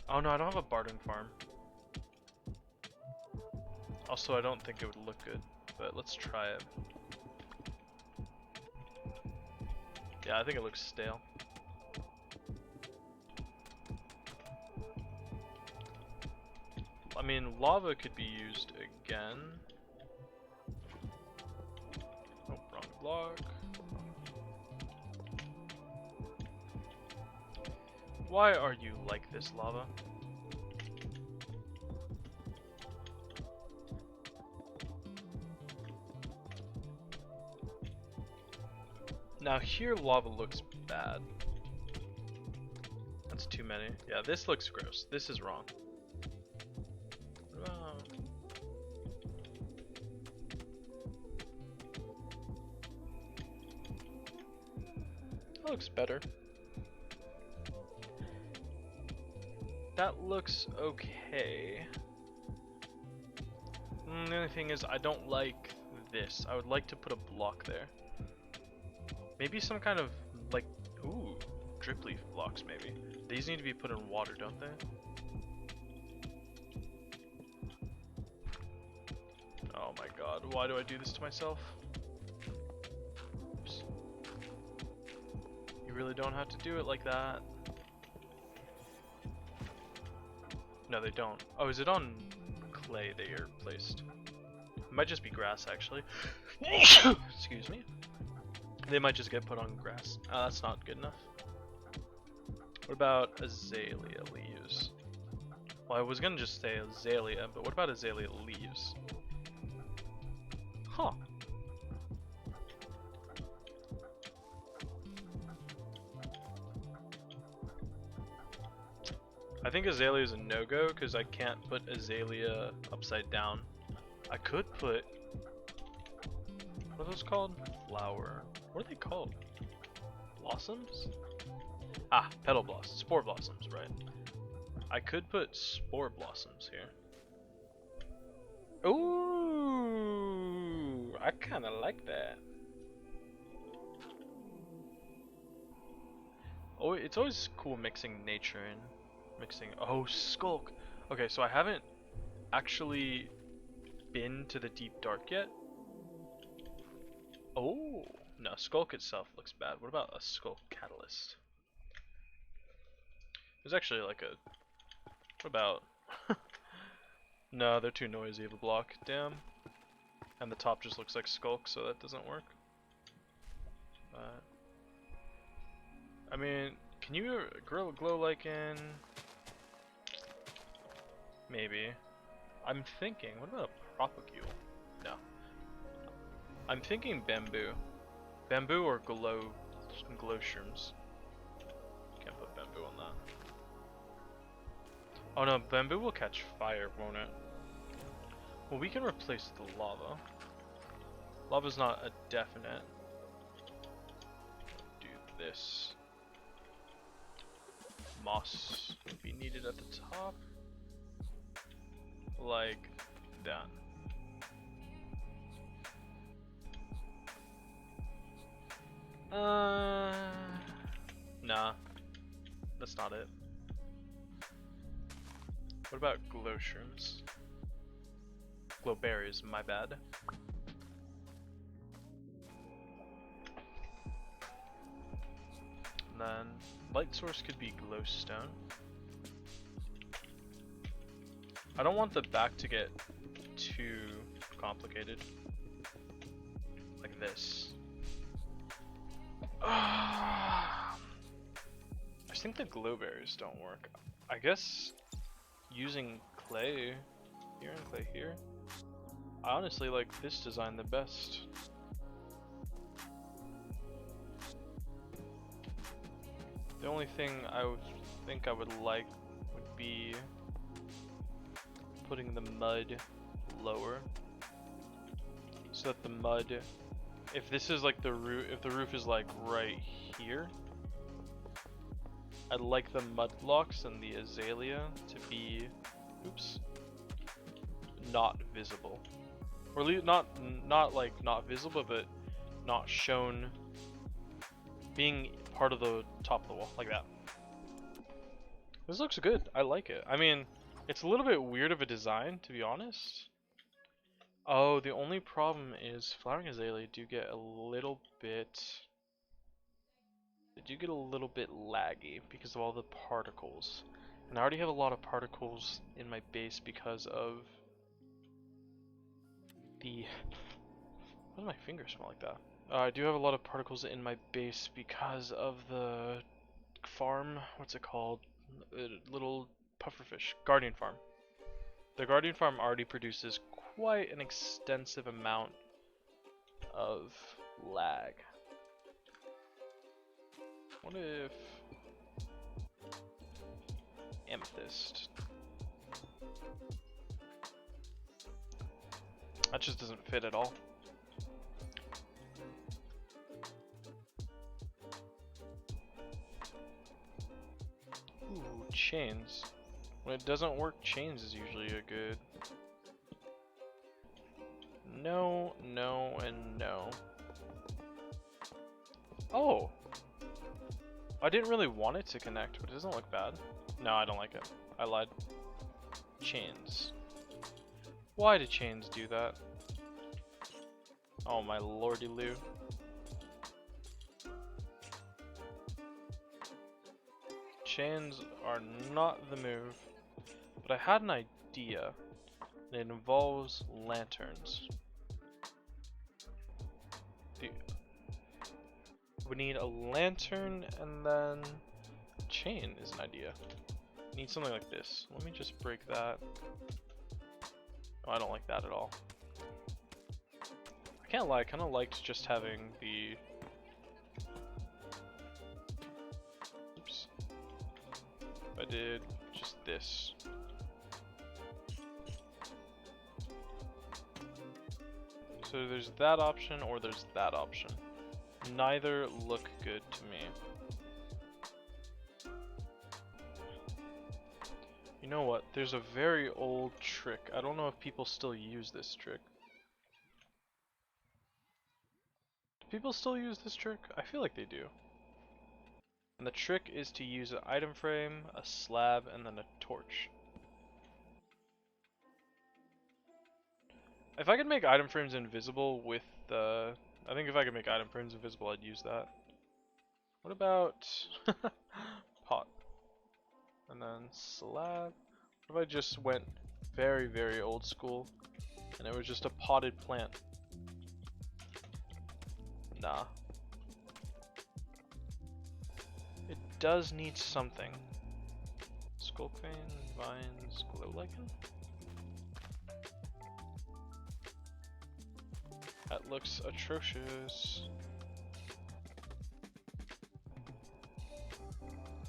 Oh no, I don't have a barden farm. Also, I don't think it would look good, but let's try it. Yeah, I think it looks stale. I mean, lava could be used again. Oh, wrong block. Why are you like this, lava? Now here lava looks bad. That's too many. Yeah, this looks gross. This is wrong. That looks better. That looks okay. The only thing is I don't like this. I would like to put a block there. Maybe some kind of like, ooh, drip leaf blocks maybe. These need to be put in water, don't they? Oh my god, why do I do this to myself? Oops. You really don't have to do it like that. No, they don't. Oh, is it on clay that you're placed? It might just be grass, actually. Excuse me. They might just get put on grass. That's not good enough. What about azalea leaves? Well, I was gonna just say azalea, but what about azalea leaves? Huh. I think azalea is a no-go because I can't put azalea upside down. I could put, what are those called? Flower. What are they called? Blossoms? Ah, petal blossoms. Spore blossoms, right. I could put spore blossoms here. Ooh, I kind of like that. Oh, it's always cool mixing nature and mixing. Oh, skulk. Okay, so I haven't actually been to the deep dark yet. Oh, no, skulk itself looks bad. What about a skulk catalyst? There's actually like a. What about? No, they're too noisy of a block. Damn. And the top just looks like skulk, so that doesn't work. I mean, can you grow a glow lichen? Maybe. I'm thinking, what about a propagule? No. I'm thinking bamboo. Bamboo or glow shrooms. Can't put bamboo on that. Oh no, bamboo will catch fire, won't it? Well, we can replace the lava. Lava's not a definite. Do this. Moss would be needed at the top. Like that. Nah. That's not it. What about glow shrooms? Glow berries, my bad. And then light source could be glowstone. I don't want the back to get too complicated. Like this. I think the glow berries don't work. I guess using clay here and clay here. I honestly like this design the best. The only thing I would think I would like would be putting the mud lower, so that the mud, if this is like the roof, if the roof is like right here, I'd like the mud blocks and the azalea to be, oops, not visible, or not visible, but not shown, being part of the top of the wall, like that. This looks good. I like it. I mean, it's a little bit weird of a design, to be honest. Oh, the only problem is flowering azalea do get a little bit. They do get a little bit laggy because of all the particles. And I already have a lot of particles in my base because of the. Why does my finger smell like that? I do have a lot of particles in my base because of the farm. What's it called? Little pufferfish. Guardian farm. The Guardian farm already produces quite an extensive amount of lag. What if amethyst? That just doesn't fit at all. Ooh, chains. When it doesn't work, chains is usually a good... No, no, and no. Oh! I didn't really want it to connect, but it doesn't look bad. No, I don't like it. I lied. Chains. Why do chains do that? Oh my lordy loo. Chains are not the move, but I had an idea, and it involves lanterns. We need a lantern and then a chain is an idea. Need something like this. Let me just break that. Oh, I don't like that at all. I can't lie, I kind of liked just having the... Oops. If I did just this. So there's that option or there's that option. Neither look good to me. You know what? There's a very old trick. I don't know if people still use this trick. Do people still use this trick? I feel like they do. And the trick is to use an item frame, a slab, and then a torch. If I could make item frames invisible with the... I think if I could make item frames invisible, I'd use that. What about pot? And then slab. What if I just went very, very old school and it was just a potted plant? Nah. It does need something. Skullcrane, vines, glow lichen? That looks atrocious.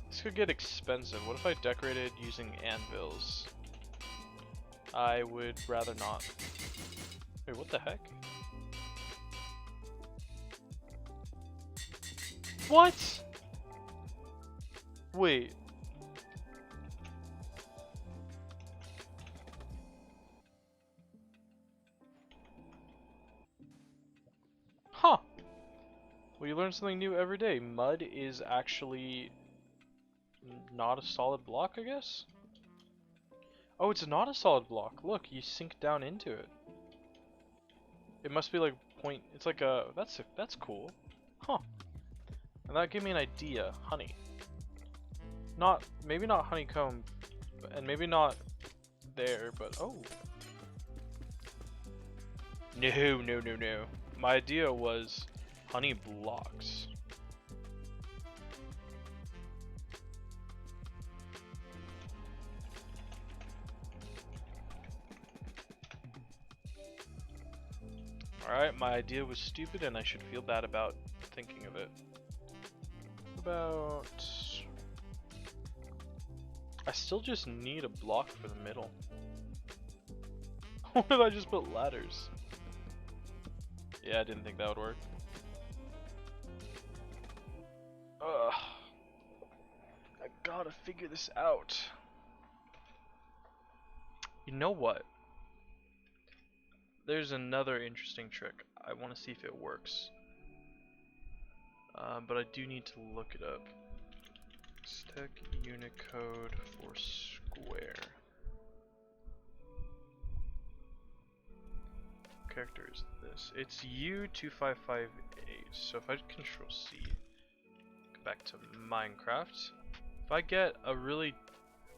This could get expensive. What if I decorated using anvils? I would rather not. Wait, what the heck? What? Wait. Huh. Well, you learn something new every day. Mud is actually not a solid block, I guess? Oh, it's not a solid block. Look, you sink down into it. It must be like point. It's like a. That's cool. Huh. And that gave me an idea. Honey. Not maybe not honeycomb, and maybe not there, but oh. No, no, no, no. My idea was honey blocks. Alright, my idea was stupid and I should feel bad about thinking of it. About... I still just need a block for the middle. What if I just put ladders? Yeah, I didn't think that would work. Ugh. I gotta figure this out. You know what? There's another interesting trick. I want to see if it works. But I do need to look it up. Stack Unicode for square. What character is this? It's U2558. So if I Control C, go back to Minecraft. If I get a really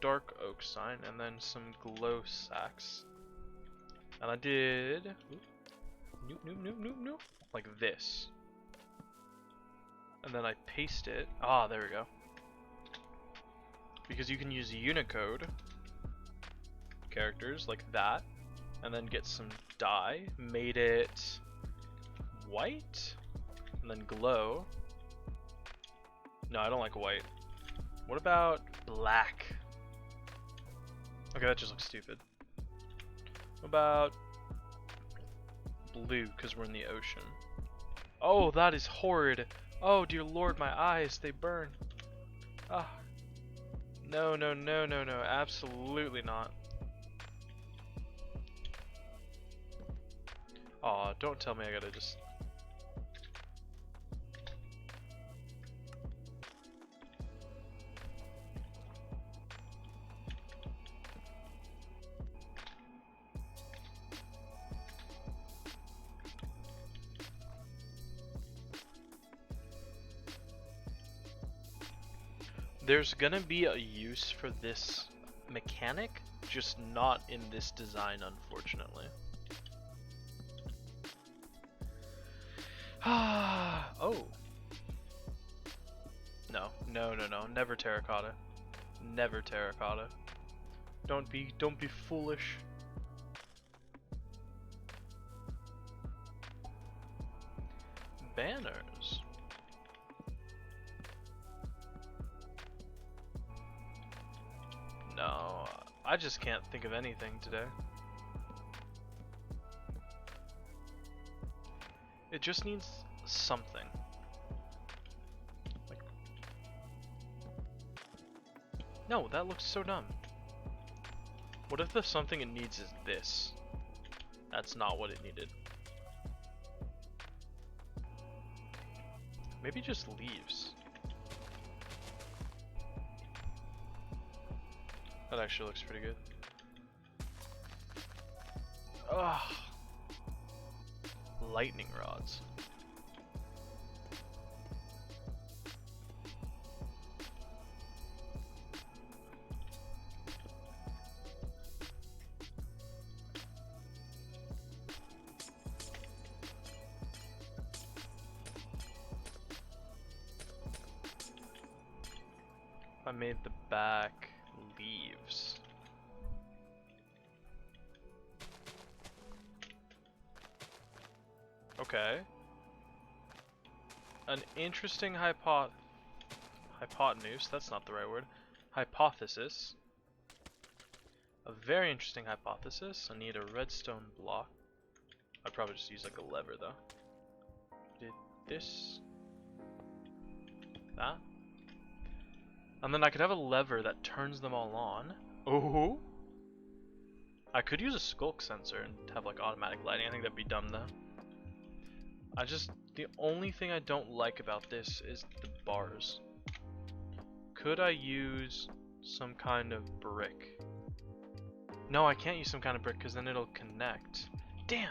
dark oak sign and then some glow sacks, and I did nope, like this, and then I paste it. Ah, there we go. because you can use Unicode characters like that, and then get some dye, made it white, and then glow. No, I don't like white. What about black? Okay, that just looks stupid. What about blue, because we're in the ocean? Oh, that is horrid. Oh, dear lord, my eyes, they burn. Ah. No, no, no, no, no, absolutely not. Aw, don't tell me I gotta just... There's gonna be a use for this mechanic, just not in this design, unfortunately. Oh. No, no, no, no, never terracotta. Never terracotta. Don't be foolish. Banners. No, I just can't think of anything today. It just needs something. Like, no, that looks so dumb. What if the something it needs is this? That's not what it needed. Maybe just leaves. That actually looks pretty good. Ugh. Lightning rods. I made the back leaves. Okay. An interesting hypotenuse, that's not the right word. Hypothesis. A very interesting hypothesis. I need a redstone block. I'd probably just use like a lever though. Did this. That. And then I could have a lever that turns them all on. Oh! I could use a skulk sensor and have like automatic lighting. I think that'd be dumb though. The only thing I don't like about this is the bars. Could I use some kind of brick? No, I can't use some kind of brick because then it'll connect. Damn!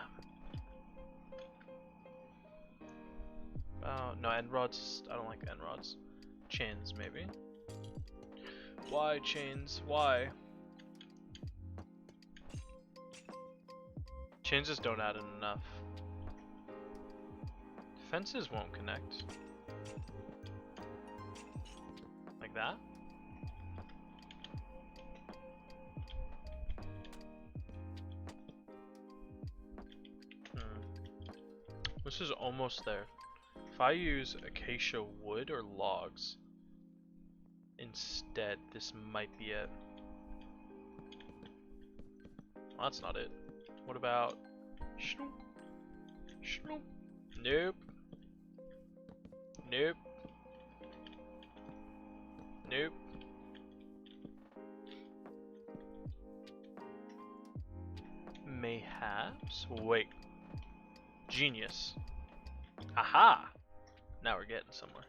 No, end rods. I don't like end rods. Chains, maybe. Why chains? Why? Chains just don't add in enough. Fences won't connect. Like that? This is almost there. If I use acacia wood or logs instead, this might be it. Well, that's not it. What about shnoop? Shnoop. Nope. Nope. Nope. Mayhaps? Wait. Genius. Aha! Now we're getting somewhere.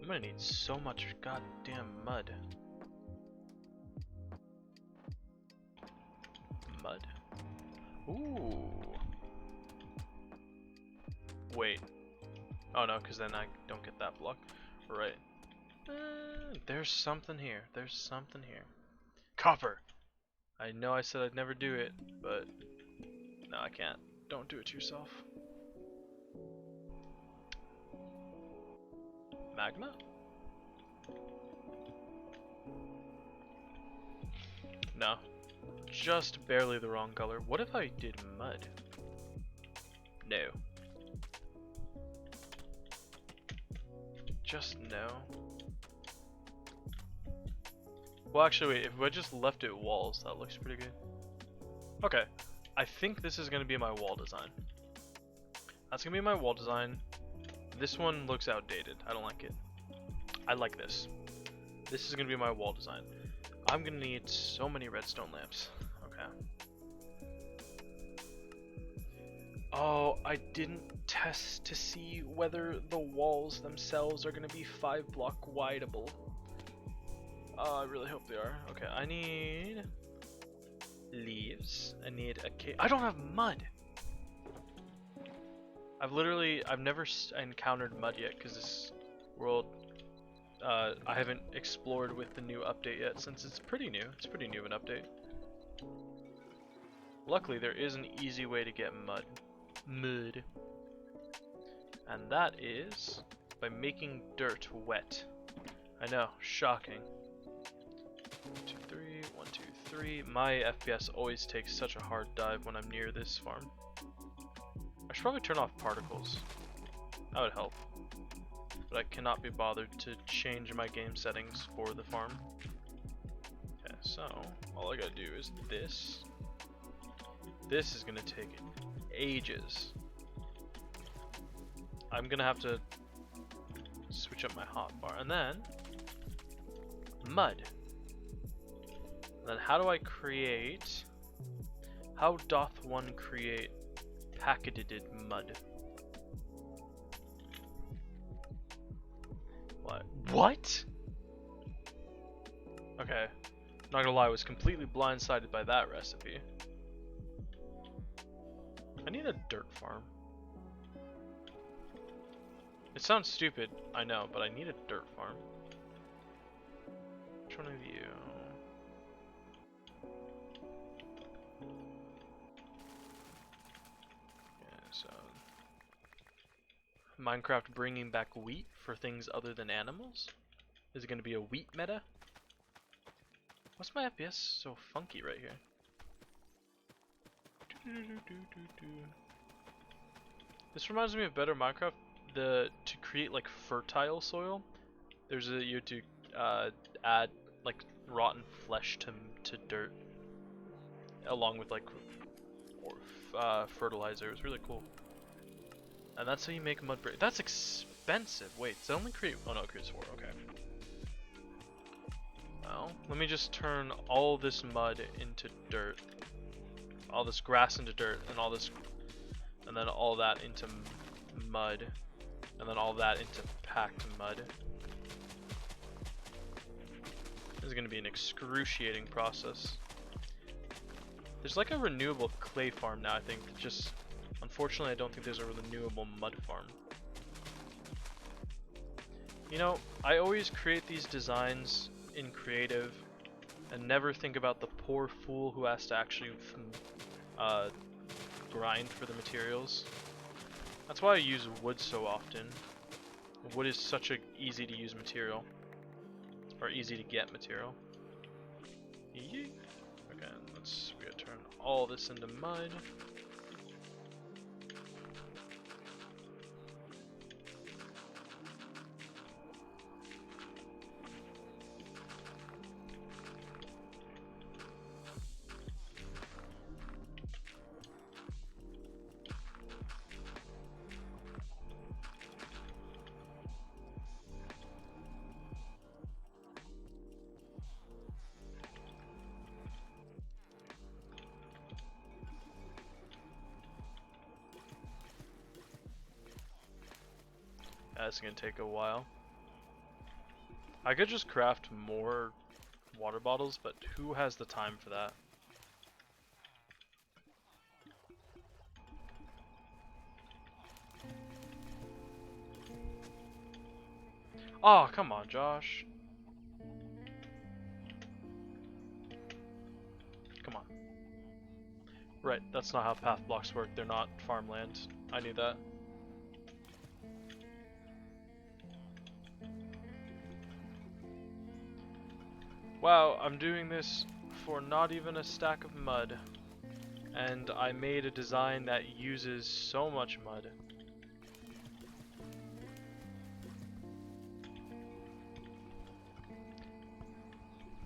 I'm gonna need so much goddamn mud. Mud. Ooh. Wait. Oh no, because then I don't get that block. Right. There's something here. There's something here. Copper! I know I said I'd never do it, but no, I can't. Don't do it to yourself. Magma? No. Just barely the wrong color. What if I did mud? No. Just no. Well, actually, wait. If I just left it walls, that looks pretty good. Okay. I think this is going to be my wall design. That's going to be my wall design. This one looks outdated. I don't like it. I like this. This is going to be my wall design. I'm going to need so many redstone lamps. Okay. Oh, I didn't test to see whether the walls themselves are going to be 5-block wideable. I really hope they are. Okay, I need leaves. I need a cave. I don't have mud. I've never encountered mud yet because this world I haven't explored with the new update yet, since it's pretty new. It's pretty new of an update. Luckily, there is an easy way to get mud. And that is by making dirt wet. I know, shocking. 1, 2, 3, 1, 2, 3. My FPS always takes such a hard dive when I'm near this farm. I should probably turn off particles. That would help. But I cannot be bothered to change my game settings for the farm. Okay, so all I gotta do is this. This is gonna take ages. I'm gonna have to switch up my hotbar, and then mud. And then how do I create? How doth one create packeted mud? What? Okay, not gonna lie, I was completely blindsided by that recipe. I need a dirt farm. It sounds stupid, I know, but I need a dirt farm. Which one of you? Yeah, so Minecraft bringing back wheat for things other than animals? Is it going to be a wheat meta? What's my FPS so funky right here? This reminds me of better Minecraft. To create like fertile soil, you have to add like rotten flesh to dirt, along with like fertilizer. It was really cool. And that's how you make mud brick. That's expensive. Wait, does it only create? Oh no, it creates 4. Okay. Well, let me just turn all this mud into dirt, all this grass into dirt, and and then all that into mud, and then all that into packed mud. This is going to be an excruciating process. There's like a renewable clay farm now, I think. Just unfortunately, I don't think there's a renewable mud farm. You know, I always create these designs in creative and never think about the poor fool who has to actually grind for the materials. That's why I use wood so often. Wood is such a easy to use material, or easy to get material. Okay, we're gonna turn all this into mud. That's gonna take a while. I could just craft more water bottles, but who has the time for that? Oh, come on, Josh. Come on. Right, that's not how path blocks work. They're not farmland. I knew that. Wow, I'm doing this for not even a stack of mud. And I made a design that uses so much mud.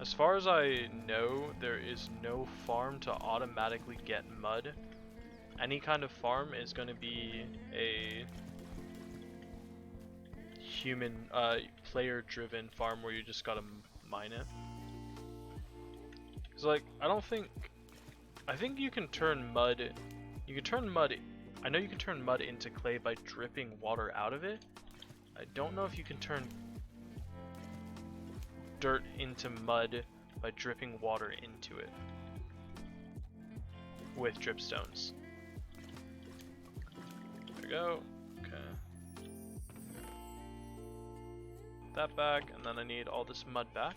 As far as I know, there is no farm to automatically get mud. Any kind of farm is going to be a human, player-driven farm where you just gotta mine it. Cause like, I think you can turn mud, I know you can turn mud into clay by dripping water out of it. I don't know if you can turn dirt into mud by dripping water into it with dripstones. There we go. Okay. That back, and then I need all this mud back.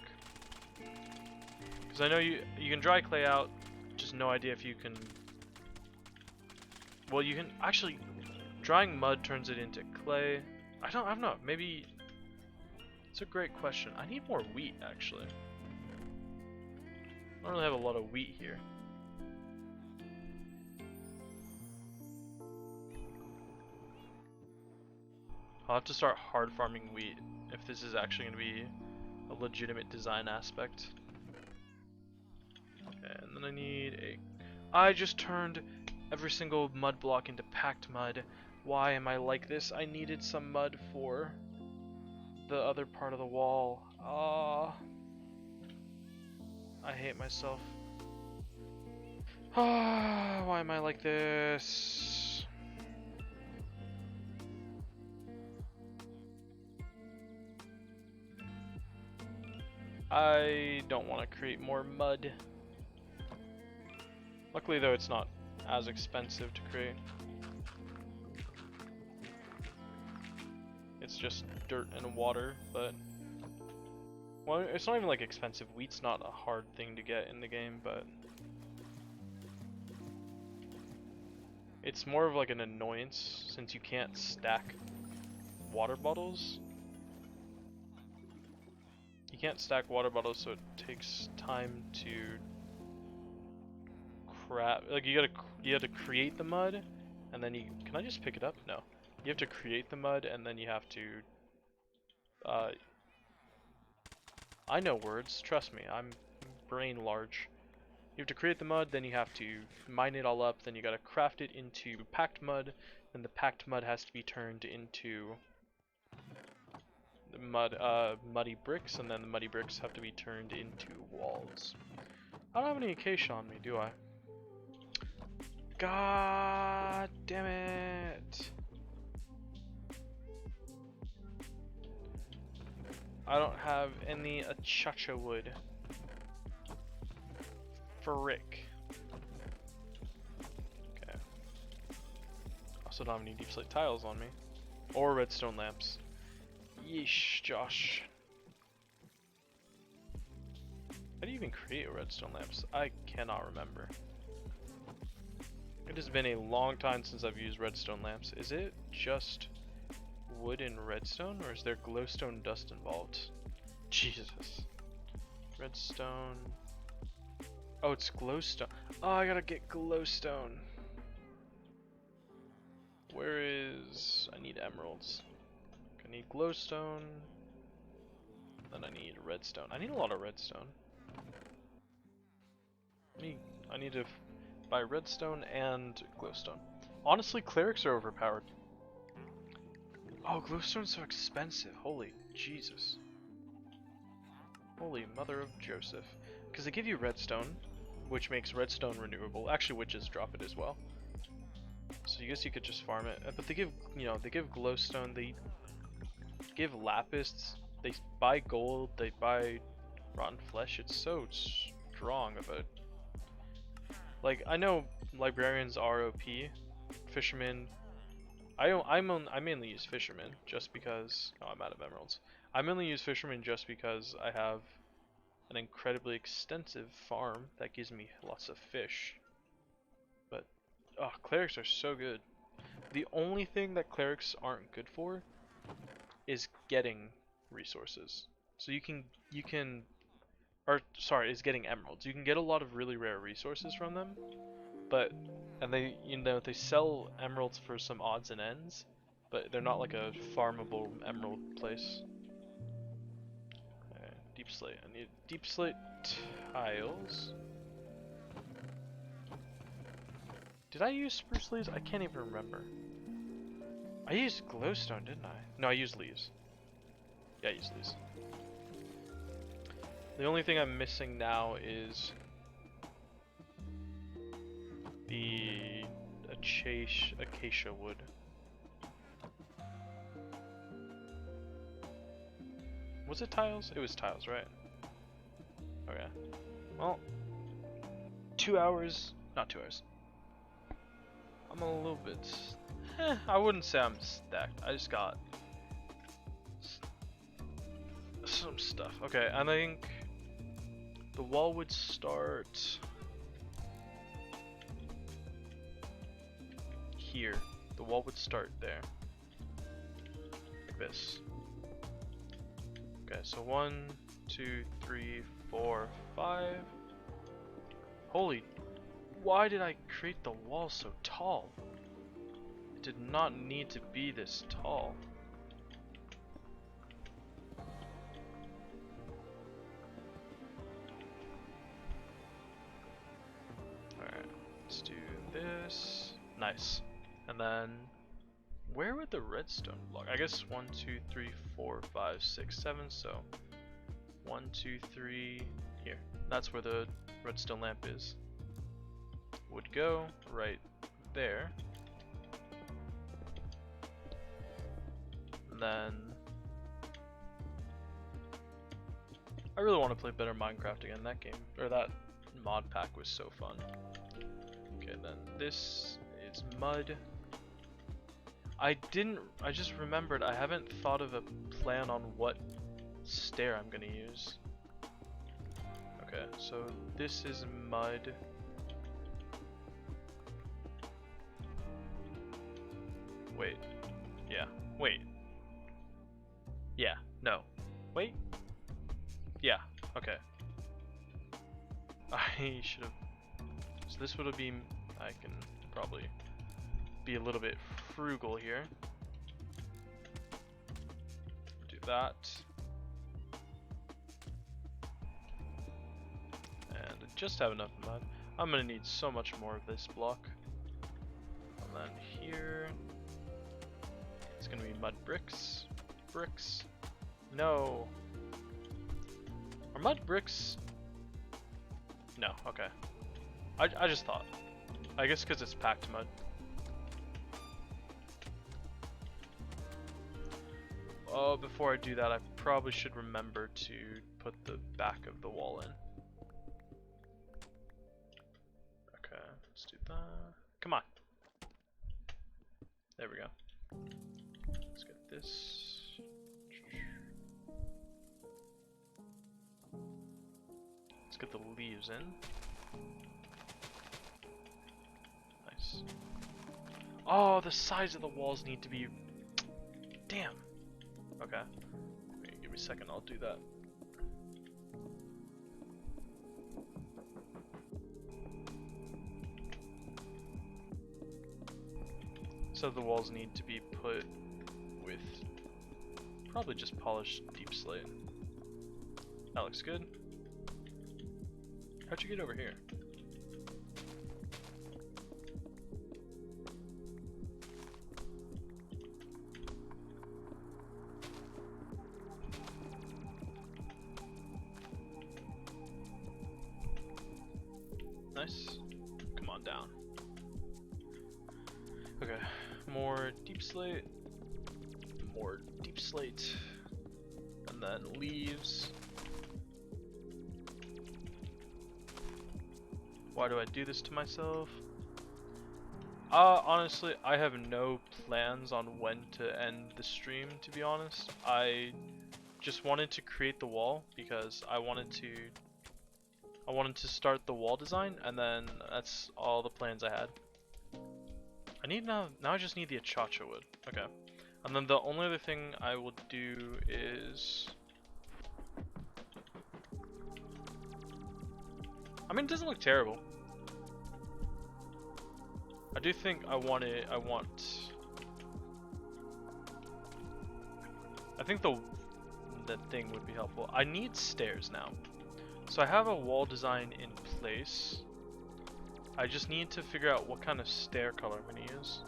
Because I know you can dry clay out, just no idea if you can. Well, you can actually. Drying mud turns it into clay. I don't know. Maybe. It's a great question. I need more wheat actually. I don't really have a lot of wheat here. I'll have to start hard farming wheat if this is actually going to be a legitimate design aspect. Okay, and then I need a. I just turned every single mud block into packed mud. Why am I like this? I needed some mud for the other part of the wall. Ah, I hate myself. Ah, why am I like this? I don't want to create more mud. Luckily though, it's not as expensive to create. It's just dirt and water, but well, it's not even like expensive. Wheat's not a hard thing to get in the game, but it's more of like an annoyance since you can't stack water bottles. You can't stack water bottles, so it takes time to like you have to create the mud, and then can I just pick it up? No. You have to create the mud, and then you have to I know words, trust me, I'm brain large. You have to create the mud, then you have to mine it all up, then you gotta craft it into packed mud, then the packed mud has to be turned into the muddy bricks, and then the muddy bricks have to be turned into walls. I don't have any acacia on me, do I? God damn it! I don't have any achacha wood. Frick. Okay. Also don't have any deep slate tiles on me. Or redstone lamps. Yeesh, Josh. How do you even create redstone lamps? I cannot remember. It has been a long time since I've used redstone lamps. Is it just wood and redstone, or is there glowstone dust involved? Jesus. Redstone. Oh, it's glowstone. Oh, I gotta get glowstone. Where is... I need emeralds. I need glowstone. Then I need redstone. I need a lot of redstone. I need to buy redstone and glowstone. Honestly, clerics are overpowered. Oh, glowstone's so expensive. Holy Jesus. Holy mother of Joseph. Because they give you redstone, which makes redstone renewable. Actually, witches drop it as well. So I guess you could just farm it. But they give, they give glowstone, they give lapis, they buy gold, they buy rotten flesh. It's so strong of a... Like, I know librarians are OP, fishermen... I mainly use fishermen just because... Oh, I'm out of emeralds. I mainly use fishermen just because I have an incredibly extensive farm that gives me lots of fish. But, oh, clerics are so good. The only thing that clerics aren't good for is getting resources. So you can or sorry, is getting emeralds. You can get a lot of really rare resources from them, but and they they sell emeralds for some odds and ends, but they're not like a farmable emerald place. Deep slate. I need deep slate tiles. Did I use spruce leaves? I can't even remember. I used glowstone, didn't I? No, I used leaves. Yeah, I used leaves. The only thing I'm missing now is the acacia wood. Was it tiles? It was tiles, right? Okay. Well, 2 hours. Not 2 hours. I'm a little bit. I wouldn't say I'm stacked. I just got some stuff. Okay, I think the wall would start here. The wall would start there. Like this. Okay, so 1, 2, 3, 4, 5. Holy, why did I create the wall so tall? It did not need to be this tall. Alright, let's do this. Nice. And then, where would the redstone block? I guess 1, 2, 3, 4, 5, 6, 7. So 1, 2, 3. Here. That's where the redstone lamp is. Would go right there. And then I really want to play better Minecraft again. That game or that mod pack was so fun. Okay, then this is mud. I just remembered I haven't thought of a plan on what stair I'm gonna use. Okay, so this is mud. Wait. Yeah. Wait. Yeah. No. Wait. Yeah. Okay. I should have. So this would have been. I can probably be a little bit frugal here. Do that. And I just have enough mud. I'm gonna need so much more of this block. And then here. It's gonna be mud bricks. Bricks. No. Are mud bricks? No, okay. I just thought. I guess because it's packed mud. Oh, before I do that, I probably should remember to put the back of the wall in. Okay, let's do that. Come on. There we go. Let's get this. Let's get the leaves in. Nice. Oh, the sides of the walls need to be... Damn. Okay. Give me a second, I'll do that. So the walls need to be put with probably just polished deep slate. That looks good. How'd you get over here? Nice. Come on down. Okay, more deep slate, and then leaves. Why do I do this to myself? Honestly, I have no plans on when to end the stream, to be honest. I just wanted to create the wall because I wanted to start the wall design, and then that's all the plans I had. I need now I just need the achacha wood. Okay. And then the only other thing I will do is I mean, it doesn't look terrible. I do think I think the thing would be helpful. I need stairs now. So I have a wall design in place. I just need to figure out what kind of stair color I'm gonna use.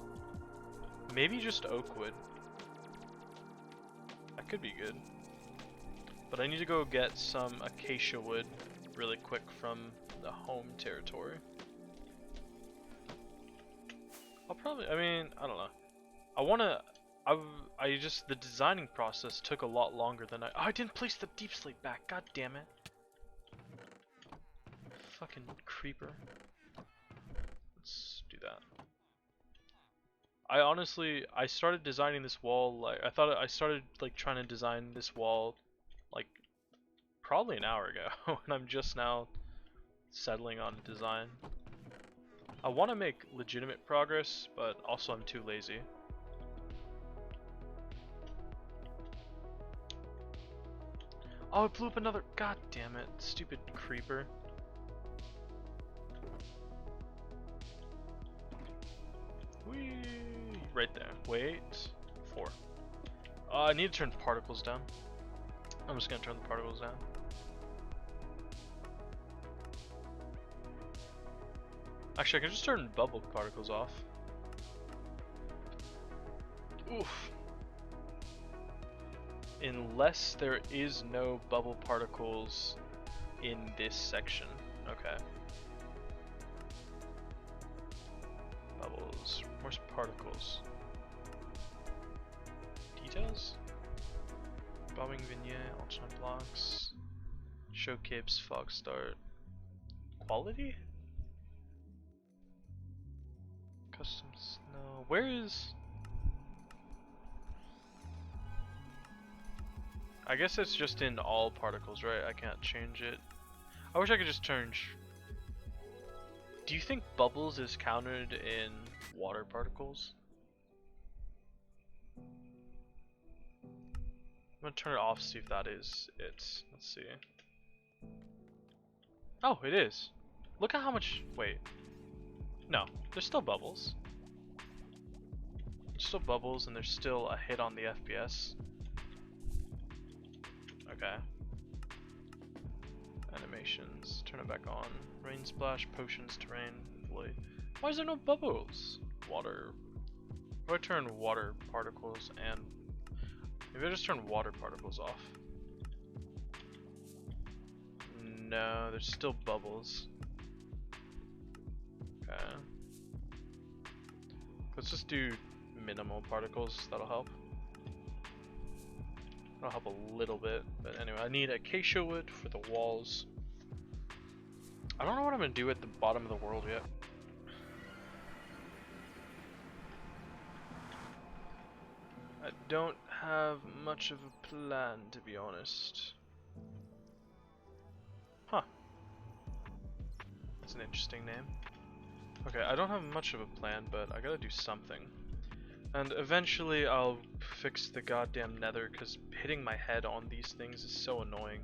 Maybe just oak wood. That could be good. But I need to go get some acacia wood really quick from the home territory. I'll probably, I mean, I don't know. The designing process took a lot longer than I didn't place the deep slate back, god damn it. Fucking creeper. Let's do that. I started designing this wall, like, I started, like, trying to design this wall, like, probably an hour ago, and I'm just now settling on design. I want to make legitimate progress, but also I'm too lazy. Oh, it blew up another. God damn it, stupid creeper. Whee! Right there. Wait. 4. I need to turn particles down. I'm just gonna turn the particles down. Actually, I can just turn bubble particles off. Oof. Unless there is no bubble particles in this section. Okay. Bubbles. Where's particles? Details? Bombing vignette, alternate blocks. Show capes, fog start. Quality? Custom snow. Where is... I guess it's just in all particles, right? I can't change it. I wish I could just turn... Do you think bubbles is counted in water particles? I'm gonna turn it off, see if that is it. Let's see. Oh, it is. Look at how much... Wait. No, there's still bubbles. There's still bubbles and there's still a hit on the FPS. Okay. Animations, turn it back on. Rain splash, potions, terrain, void. Why is there no bubbles? Water. What do I turn water particles and... Maybe I just turn water particles off. No, there's still bubbles. Okay. Let's just do minimal particles, that'll help. That'll help a little bit, but anyway, I need acacia wood for the walls. I don't know what I'm gonna do at the bottom of the world yet. I don't have much of a plan, to be honest. Huh. That's an interesting name. Okay, I don't have much of a plan, but I gotta do something. And eventually I'll fix the goddamn nether, because hitting my head on these things is so annoying.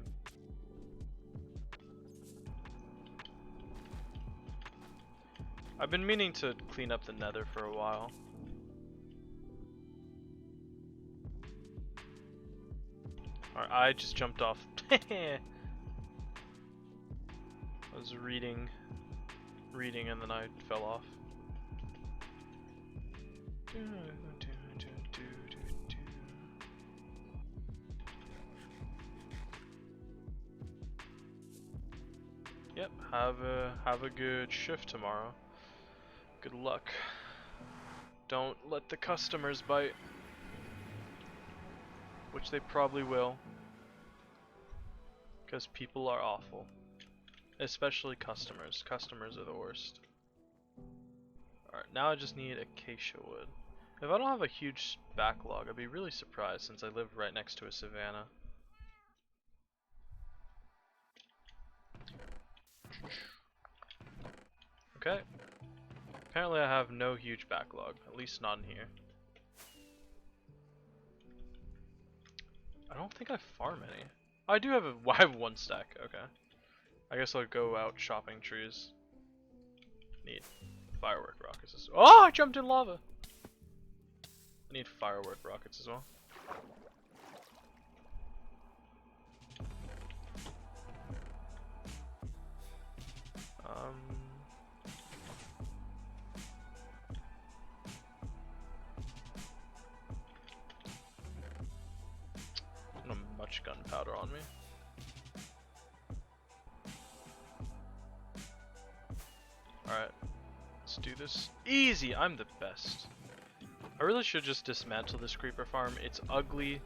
I've been meaning to clean up the nether for a while. Alright, I just jumped off. I was reading and then I fell off. Yep, have a good shift tomorrow. Good luck. Don't let the customers bite. Which they probably will. Because people are awful. Especially customers. Customers are the worst. Alright, now I just need acacia wood. If I don't have a huge backlog, I'd be really surprised since I live right next to a savanna. Okay. Apparently I have no huge backlog, at least not in here. I don't think I farm any. I do have I have 1 stack, okay. I guess I'll go out shopping trees. Need firework rockets as well. Oh, I jumped in lava! I need firework rockets as well. Not much gunpowder on me. Alright, let's do this. Easy! I'm the best. I really should just dismantle this creeper farm. It's ugly.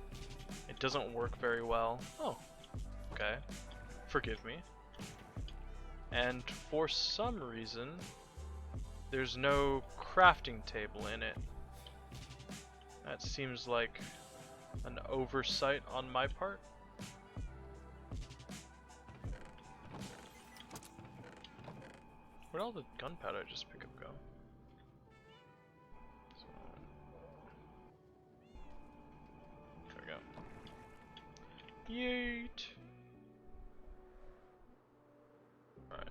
It doesn't work very well. Oh, okay. Forgive me. And for some reason, there's no crafting table in it. That seems like an oversight on my part. Where'd all the gunpowder I just pick up go? So, there we go. Yeet! Alright,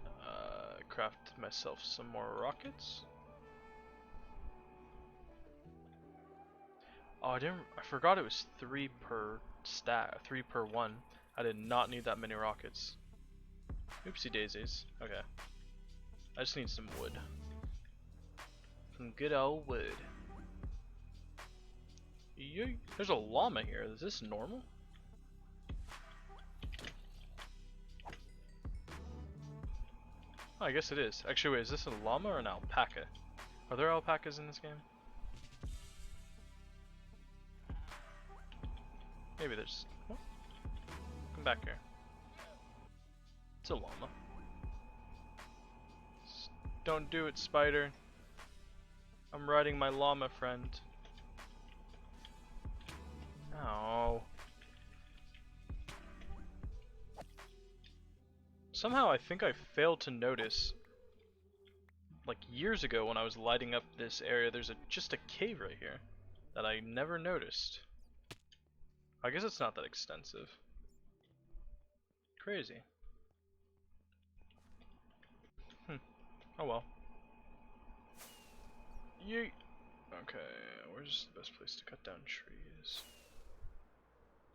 craft myself some more rockets. Oh, I forgot it was 3 per stack, 3 per one. I did not need that many rockets. Oopsie daisies. Okay. I just need some wood. Some good old wood. Yay. There's a llama here. Is this normal? Oh, I guess it is. Actually, wait, is this a llama or an alpaca? Are there alpacas in this game? Maybe there's... What? Come back here. It's a llama. Don't do it, spider. I'm riding my llama friend. Oh. Somehow I think I failed to notice, like years ago when I was lighting up this area, there's just a cave right here that I never noticed. I guess it's not that extensive. Crazy. Oh well. Yeet. Okay, where's the best place to cut down trees?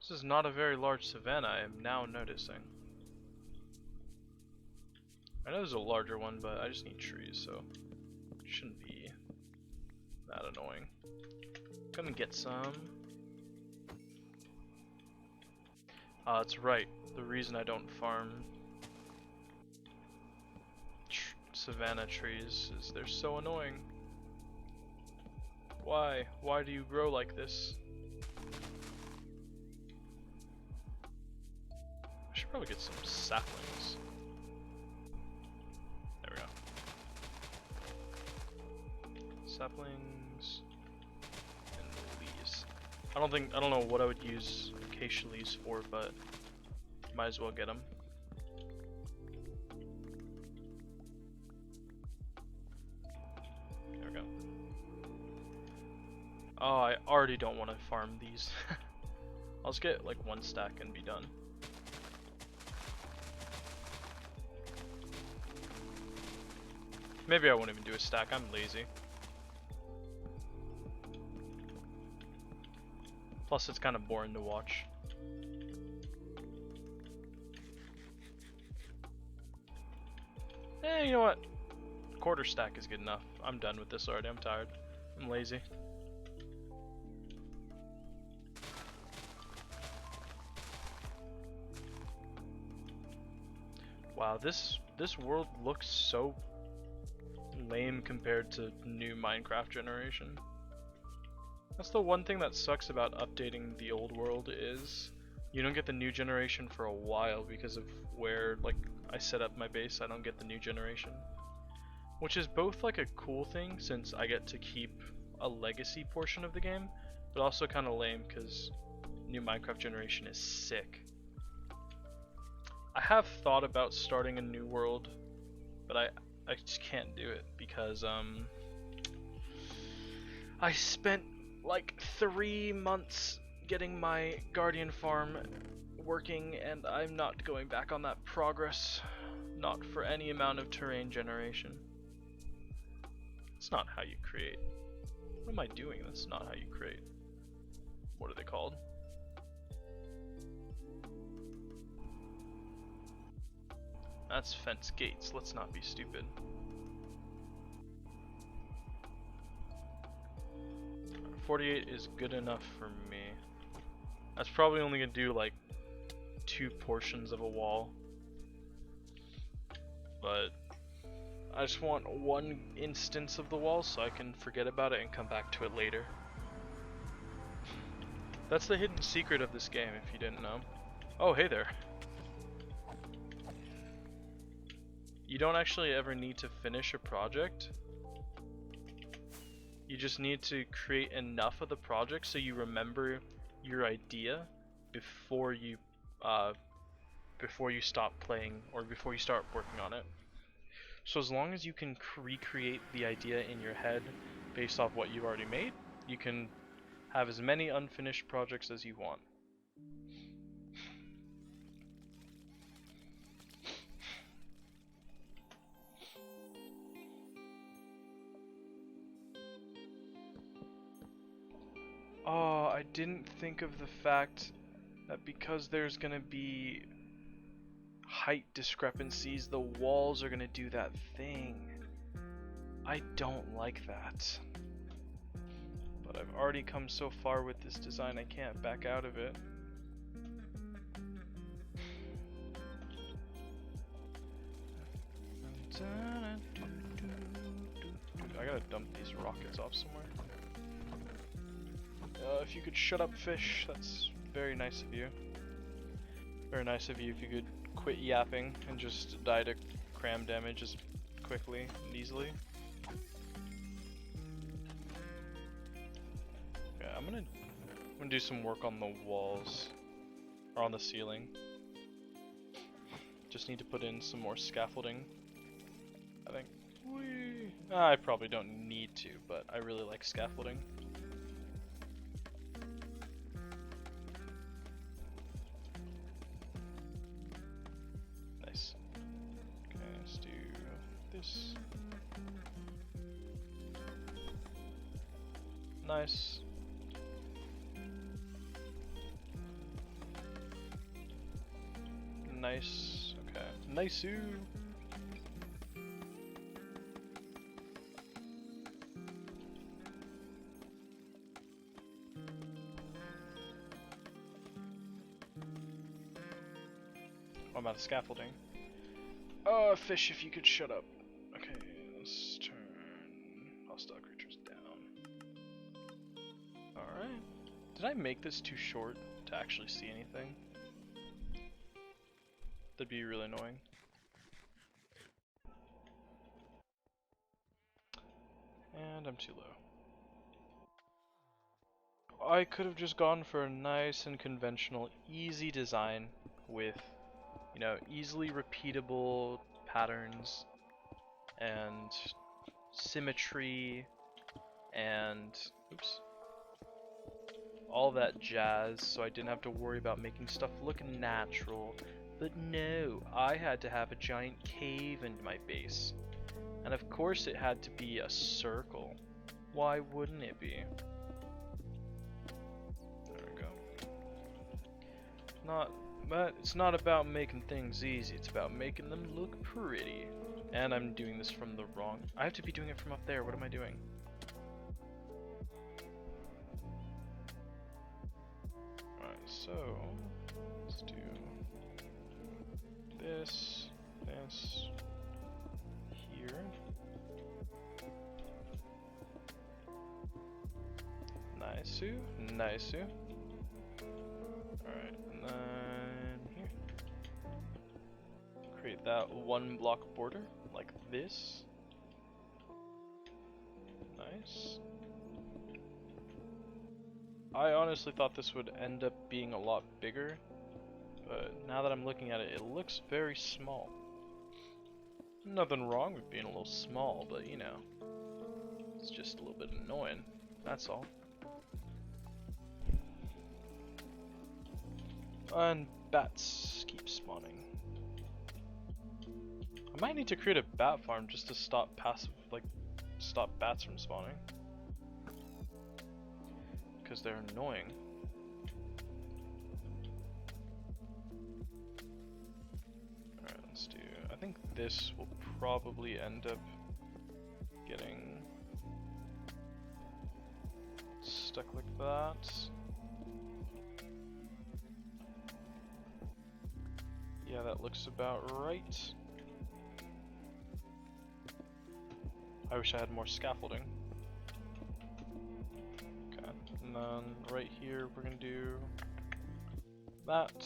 This is not a very large savanna, I am now noticing. I know there's a larger one, but I just need trees, so it shouldn't be that annoying. Come and get some. That's right. The reason I don't farm savanna trees is they're so annoying. Why? Why do you grow like this? I should probably get some saplings. There we go. Saplings and leaves. I don't know what I would use acacia leaves for, but might as well get them. There we go. Oh, I already don't want to farm these. I'll just get like 1 stack and be done. Maybe I won't even do a stack, I'm lazy. Plus it's kind of boring to watch. Eh, you know what? 1/4 stack is good enough. I'm done with this already, I'm tired. I'm lazy. Wow, this world looks so lame compared to new Minecraft generation. That's the one thing that sucks about updating the old world is you don't get the new generation for a while because of where like I set up my base. I don't get the new generation, which is both like a cool thing since I get to keep a legacy portion of the game, but also kind of lame because new Minecraft generation is sick. I have thought about starting a new world, but I just can't do it because I spent like 3 months getting my Guardian farm working and I'm not going back on that progress. Not for any amount of terrain generation. It's not how you create. What am I doing? That's not how you create. What are they called? That's fence gates. Let's not be stupid. .48 is good enough for me. That's probably only gonna do like 2 portions of a wall. But I just want one instance of the wall so I can forget about it and come back to it later. That's the hidden secret of this game, if you didn't know. Oh, hey there. You don't actually ever need to finish a project. You just need to create enough of the project so you remember your idea before you stop playing or before you start working on it. So as long as you can recreate the idea in your head based off what you've already made, you can have as many unfinished projects as you want. Oh, I didn't think of the fact that because there's gonna be height discrepancies, the walls are gonna do that thing. I don't like that. But I've already come so far with this design, I can't back out of it. I gotta dump these rockets off somewhere. If you could shut up, fish, that's very nice of you. Very nice of you if you could quit yapping and just die to cram damage as quickly and easily. Okay, I'm gonna do some work on the walls, or on the ceiling. Just need to put in some more scaffolding, I think. I probably don't need to, but I really like scaffolding. Nice. Okay, let's do this. Nice. Nice. Okay. Nice-oo. I'm out of scaffolding. Fish, if you could shut up. Okay, let's turn hostile creatures down. Alright. Did I make this too short to actually see anything? That'd be really annoying. And I'm too low. I could have just gone for a nice and conventional, easy design with, you know, easily repeatable patterns and symmetry and oops, all that jazz, so I didn't have to worry about making stuff look natural. But no, I had to have a giant cave in my base, and of course it had to be a circle. Why wouldn't it be? There we go. But it's not about making things easy, it's about making them look pretty. And I'm doing this from the wrong... I have to be doing it from up there, what am I doing? Alright, so... let's do... this, here. Nice-oo, nice-oo. Alright, and then here. Create that 1 block border, like this. Nice. I honestly thought this would end up being a lot bigger, but now that I'm looking at it, it looks very small. Nothing wrong with being a little small, but you know, it's just a little bit annoying, that's all. And bats keep spawning. might need to create a bat farm just to stop stop bats from spawning. Because they're annoying. Alright, let's do... I think this will probably end up getting stuck like that. Yeah, that looks about right. I wish I had more scaffolding. Okay, and then right here we're gonna do that.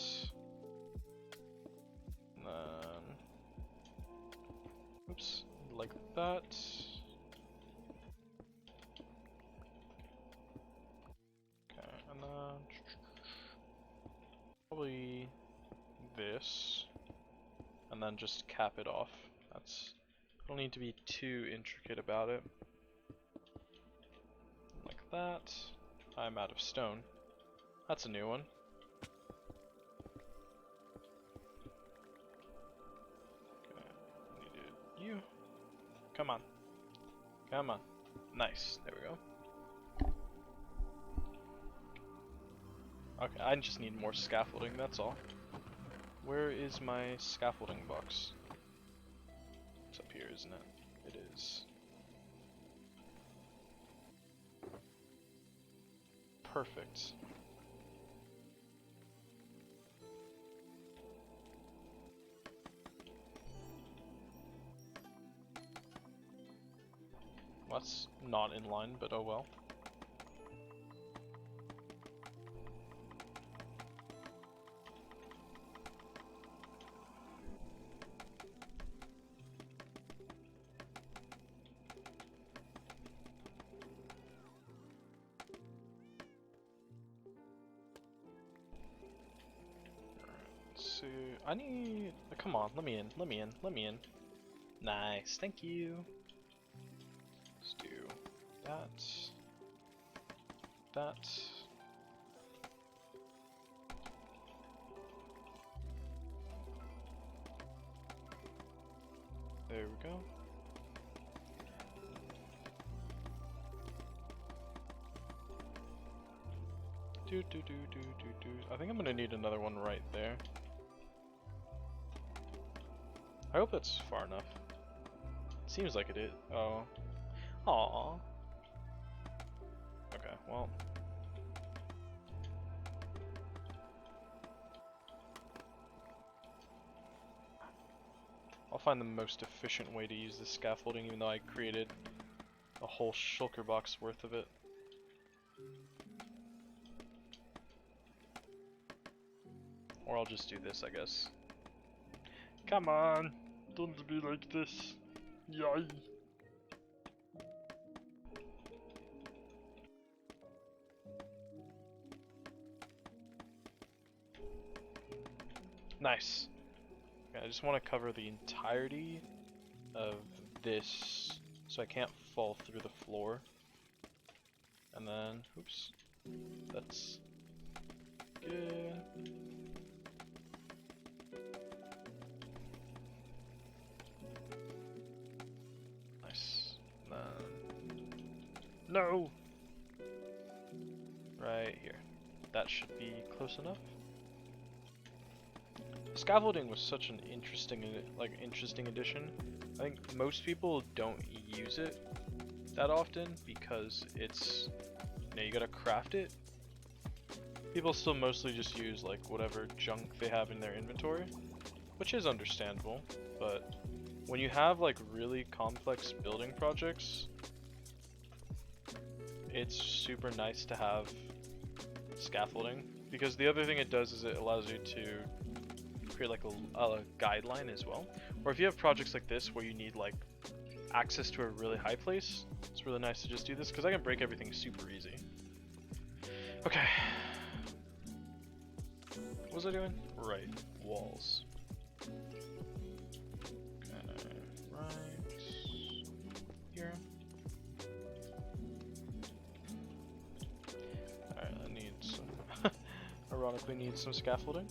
And then, oops, like that. Okay, and then probably this, and then just cap it off. That's, don't need to be too intricate about it. Like that. I'm out of stone. That's a new one. Okay, needed you. Come on. Come on. Nice. There we go. Okay, I just need more scaffolding, that's all. Where is my scaffolding box? It's up here, isn't it? It is. Perfect. That's not in line, but oh well. So I need. Come on, let me in. Let me in. Let me in. Nice, thank you. Let's do that. That. There we go. I think I'm gonna need another one right there. I hope that's far enough. Seems like it is. Oh. Aww. Okay, well. I'll find the most efficient way to use this scaffolding, even though I created a whole shulker box worth of it. Or I'll just do this, I guess. Come on! Don't be like this. Yay! Nice. Okay, I just want to cover the entirety of this so I can't fall through the floor. And then, oops. That's good. No! Right here. That should be close enough. Scaffolding was such an interesting addition. I think most people don't use it that often because it's, you know, you gotta craft it. People still mostly just use like whatever junk they have in their inventory, which is understandable, but when you have like really complex building projects, it's super nice to have scaffolding, because the other thing it does is it allows you to create like a guideline as well. Or if you have projects like this where you need like access to a really high place, it's really nice to just do this because I can break everything super easy. Okay. What was I doing? Right, walls. Okay, right here. Ironically needs some scaffolding.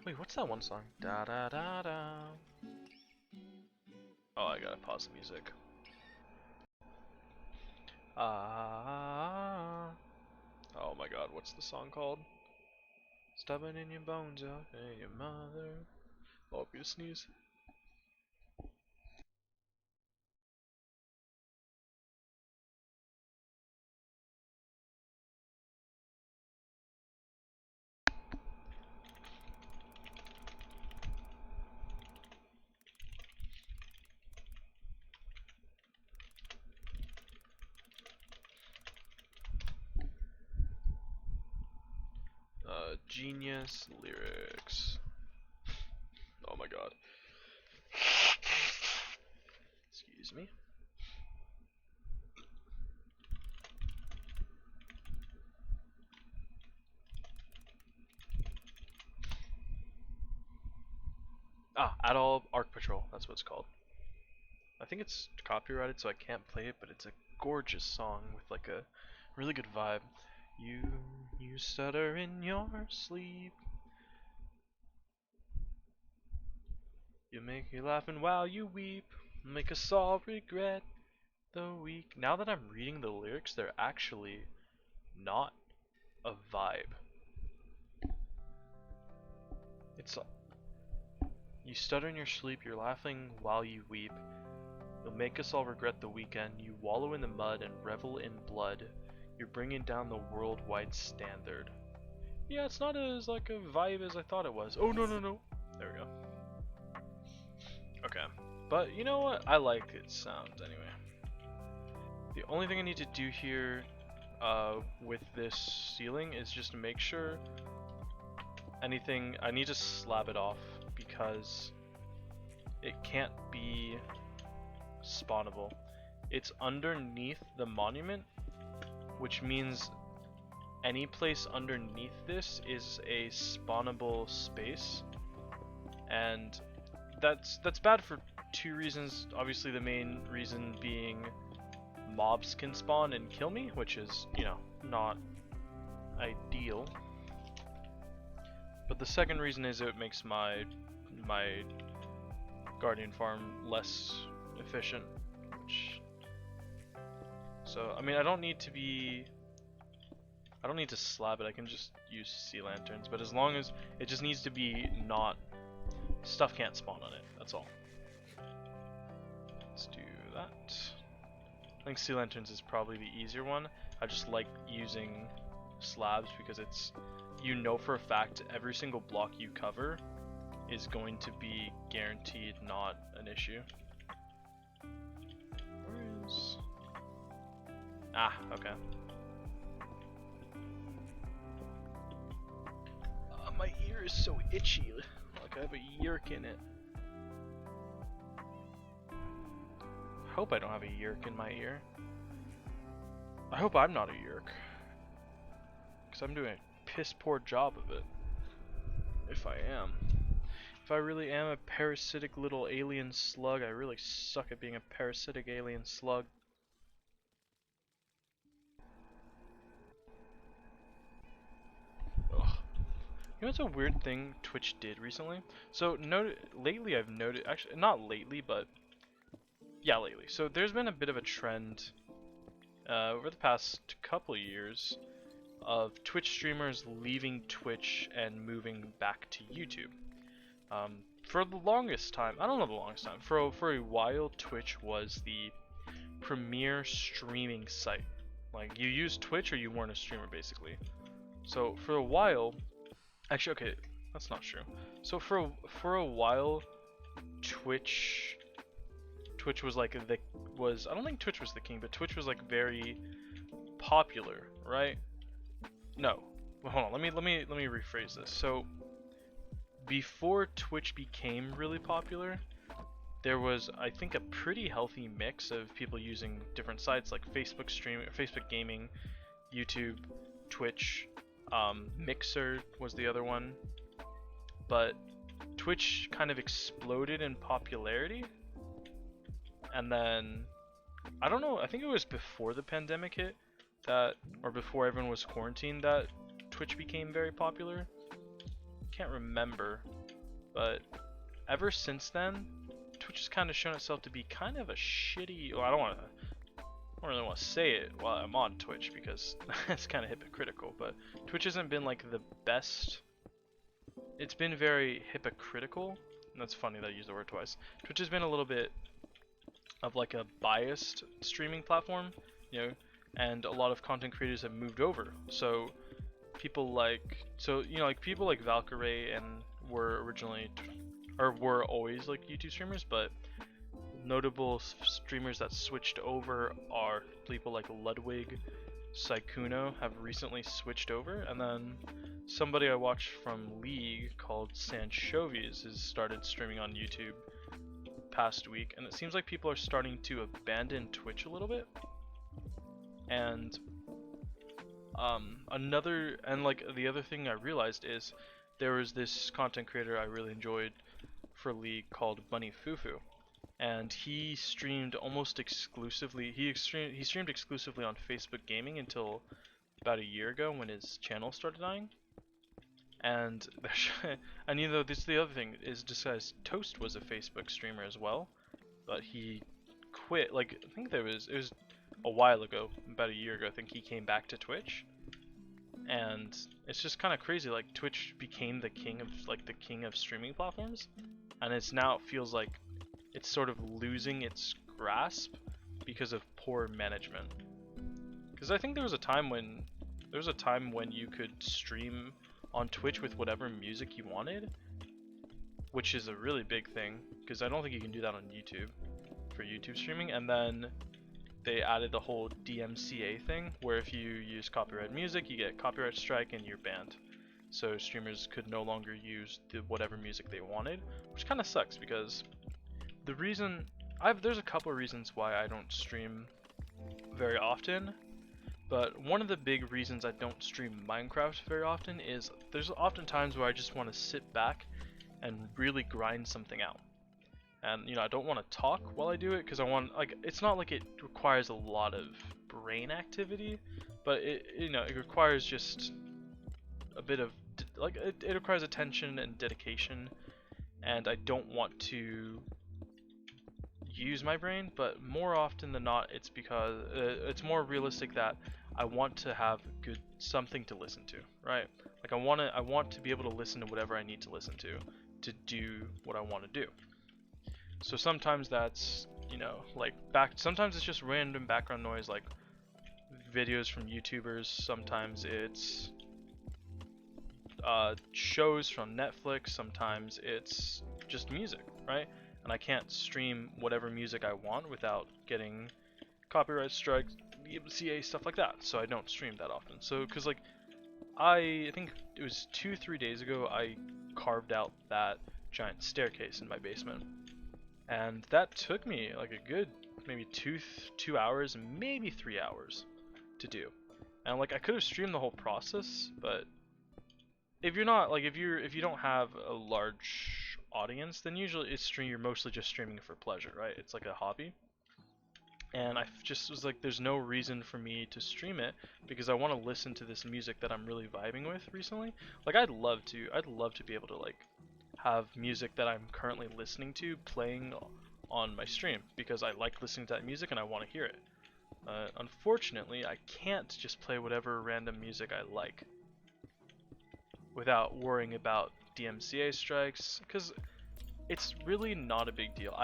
Wait, what's that one song? Da da da da. Oh, I gotta pause the music. Ah. Oh my god, what's the song called? Stubborn in your bones, and your mother. Oh, you sneeze. Genius lyrics. Oh my god. Excuse me. Ah, Adol Arc Patrol. That's what it's called. I think it's copyrighted, so I can't play it, but it's a gorgeous song with like a really good vibe. You, you stutter in your sleep. You make me laugh and while you weep, make us all regret the week. Now that I'm reading the lyrics, they're actually not a vibe. It's you stutter in your sleep, you're laughing while you weep. You'll make us all regret the weekend. You wallow in the mud and revel in blood. You're bringing down the worldwide standard. Yeah, it's not as like a vibe as I thought it was. Oh no no no. There we go. Okay. But you know what? I like its sounds anyway. The only thing I need to do here with this ceiling is just to make sure I need to slab it off because it can't be spawnable. It's underneath the monument, which means any place underneath this is a spawnable space, and that's bad for two reasons. Obviously the main reason being mobs can spawn and kill me, which is, you know, not ideal. But the second reason is it makes my guardian farm less efficient, which, so I mean I don't need to slab it, I can just use sea lanterns, but as long as it just needs to be not, stuff can't spawn on it, that's all. Let's do that. I think sea lanterns is probably the easier one. I just like using slabs because it's, you know for a fact every single block you cover is going to be guaranteed not an issue. Where is... Ah, okay. My ear is so itchy, like I have a yerk in it. I hope I don't have a yerk in my ear. I hope I'm not a yerk, because I'm doing a piss poor job of it. If I am. If I really am a parasitic little alien slug, I really suck at being a parasitic alien slug. Ugh. You know what's a weird thing Twitch did recently? So lately I've noticed, actually not lately, but yeah, lately. So there's been a bit of a trend over the past couple of years of Twitch streamers leaving Twitch and moving back to YouTube. For the longest time, I don't know the longest time, for a while Twitch was the premier streaming site. Like, you used Twitch or you weren't a streamer basically. So for a while, actually okay, that's not true. So for a while, Twitch was like I don't think Twitch was the king, but Twitch was like very popular, right? No. Well, hold on, let me rephrase this. So before Twitch became really popular, there was, I think, a pretty healthy mix of people using different sites like Facebook streaming, Facebook gaming, YouTube, Twitch, Mixer was the other one. But Twitch kind of exploded in popularity, and then I don't know, I think it was before the pandemic hit that, or before everyone was quarantined, that Twitch became very popular. Can't remember, but ever since then, Twitch has kind of shown itself to be kind of a shitty. Well, I don't really want to say it while I'm on Twitch because it's kind of hypocritical. But Twitch hasn't been like the best. It's been very hypocritical. And that's funny that I used the word twice. Twitch has been a little bit of like a biased streaming platform, you know, and a lot of content creators have moved over. So people like, like people like Valkyrae and were originally, or were always like YouTube streamers, but notable streamers that switched over are people like Ludwig, Saikuno have recently switched over, and then somebody I watched from League called Sanchovies has started streaming on YouTube past week, and it seems like people are starting to abandon Twitch a little bit. And the other thing I realized is there was this content creator I really enjoyed for League called Bunny Fufu, and he streamed almost exclusively. He streamed exclusively on Facebook Gaming until about a year ago when his channel started dying. And this is the other thing is just as Toast was a Facebook streamer as well, but he quit. Like I think it was a while ago, about a year ago. I think he came back to Twitch, and it's just kind of crazy. Like Twitch became the king of streaming platforms, and it feels like it's sort of losing its grasp because of poor management. Because I think there was a time when you could stream on Twitch with whatever music you wanted, which is a really big thing because I don't think you can do that on YouTube for YouTube streaming. And then they added the whole DMCA thing where if you use copyright music you get copyright strike and you're banned, so streamers could no longer use whatever music they wanted, which kind of sucks. Because there's a couple of reasons why I don't stream very often. But one of the big reasons I don't stream Minecraft very often is there's often times where I just want to sit back and really grind something out. And I don't want to talk while I do it because it's not like it requires a lot of brain activity, but it requires just a bit of it requires attention and dedication, and I don't want to use my brain. But more often than not, it's because it's more realistic that I want to have something to listen to, right? Like I want to be able to listen to whatever I need to listen to do what I want to do. So sometimes that's sometimes it's just random background noise like videos from YouTubers, sometimes it's shows from Netflix, sometimes it's just music, right? And I can't stream whatever music I want without getting copyright strikes, DMCA, stuff like that, so I don't stream that often. So because I think it was 2-3 days ago I carved out that giant staircase in my basement, and that took me like a good maybe 2 hours, maybe 3 hours to do. And I could have streamed the whole process, but if you're not if you don't have a large audience, then usually you're mostly just streaming for pleasure, right? It's like a hobby. And I just was like, there's no reason for me to stream it because I want to listen to this music that I'm really vibing with recently. I'd love to be able to have music that I'm currently listening to playing on my stream because I like listening to that music and I want to hear it. Unfortunately, I can't just play whatever random music I like without worrying about DMCA strikes, because it's really not a big deal.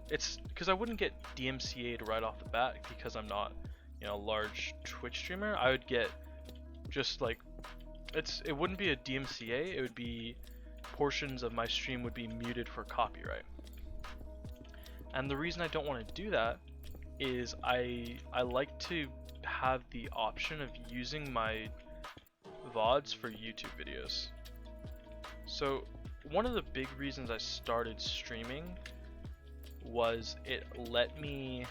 Because I wouldn't get DMCA'd right off the bat because I'm not, a large Twitch streamer. I would get just it wouldn't be a DMCA, it would be portions of my stream would be muted for copyright. And the reason I don't want to do that is I like to have the option of using my VODs for YouTube videos. So one of the big reasons I started streaming was it let me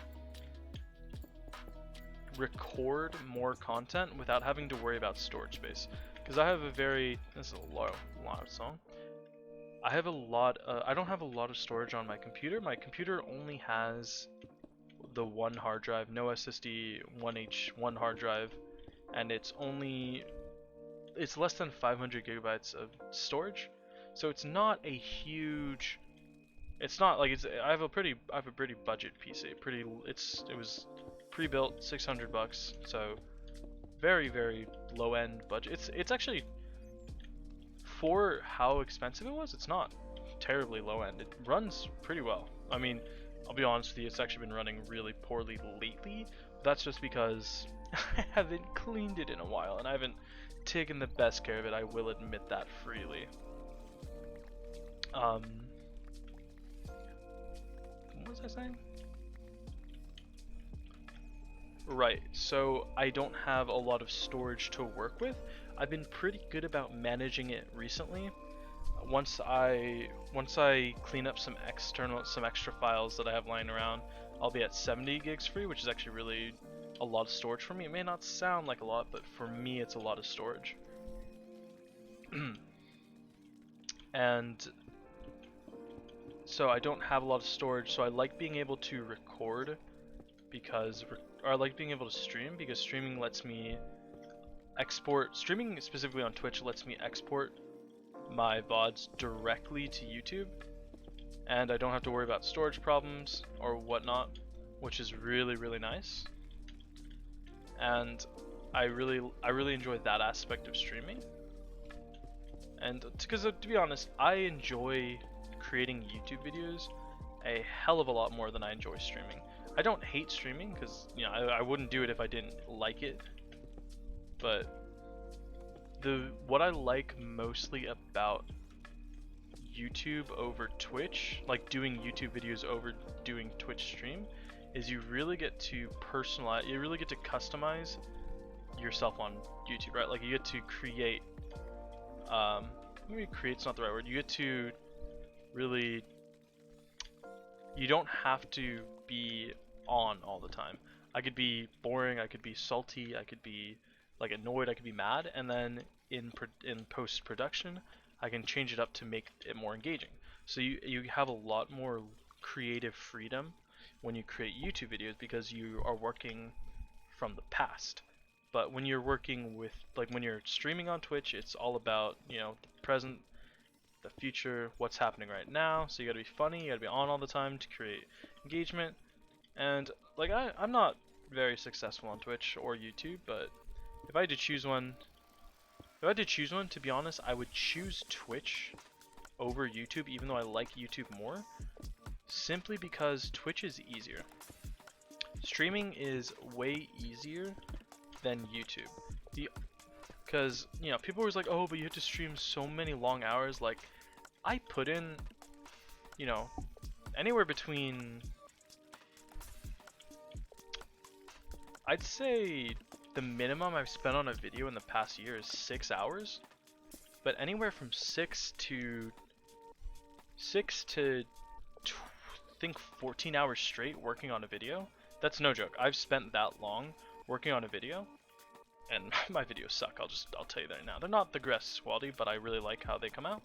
record more content without having to worry about storage space. Because I have this is a loud song. I don't have a lot of storage on my computer. My computer only has the one hard drive, no SSD, one hard drive, and it's only it's less than 500 gigabytes of storage, so it's not a huge. It's not like it's. I have a pretty budget PC. It was pre-built, $600, so very low end budget. It's actually, for how expensive it was, it's not terribly low end. It runs pretty well. I mean, I'll be honest with you, it's actually been running really poorly lately. That's just because I haven't cleaned it in a while and I haven't taken the best care of it. I will admit that freely. What was I saying? Right, so I don't have a lot of storage to work with. I've been pretty good about managing it recently. Once I clean up some extra files that I have lying around, I'll be at 70 gigs free, which is actually really a lot of storage for me. It may not sound like a lot, but for me it's a lot of storage. And so I don't have a lot of storage, so I like being able to record or I like being able to stream because streaming lets me export. Streaming specifically on Twitch lets me export my VODs directly to YouTube, and I don't have to worry about storage problems or whatnot, which is really nice. And I really enjoy that aspect of streaming. And because to be honest, I enjoy creating YouTube videos a hell of a lot more than I enjoy streaming. I don't hate streaming because, you know, I wouldn't do it if I didn't like it. But what I like mostly about YouTube over Twitch, like doing YouTube videos over doing Twitch stream, is you really get to personalize, you really get to customize yourself on YouTube, right? Like you get to create, maybe create's not the right word, you get to really, you don't have to be on all the time. I could be boring, I could be salty, I could be like annoyed, I could be mad, and then in post-production I can change it up to make it more engaging. So you have a lot more creative freedom when you create YouTube videos because you are working from the past. But when you're working with, like when you're streaming on Twitch, it's all about, you know, the present, the future, what's happening right now. So you gotta be funny, you gotta be on all the time to create engagement. And like I'm not very successful on Twitch or YouTube, but if I had to choose one, to be honest, I would choose Twitch over YouTube, even though I like YouTube more, simply because Twitch is easier. Streaming is way easier than YouTube. Because, you know, people are always like, oh, but you have to stream so many long hours. Like, I put in, you know, anywhere between, I'd say the minimum I've spent on a video in the past year is 6 hours, but anywhere from 6 to I think 14 hours straight working on a video. That's no joke. I've spent that long working on a video, and my videos suck. I'll tell you that now. They're not the greatest quality, but I really like how they come out.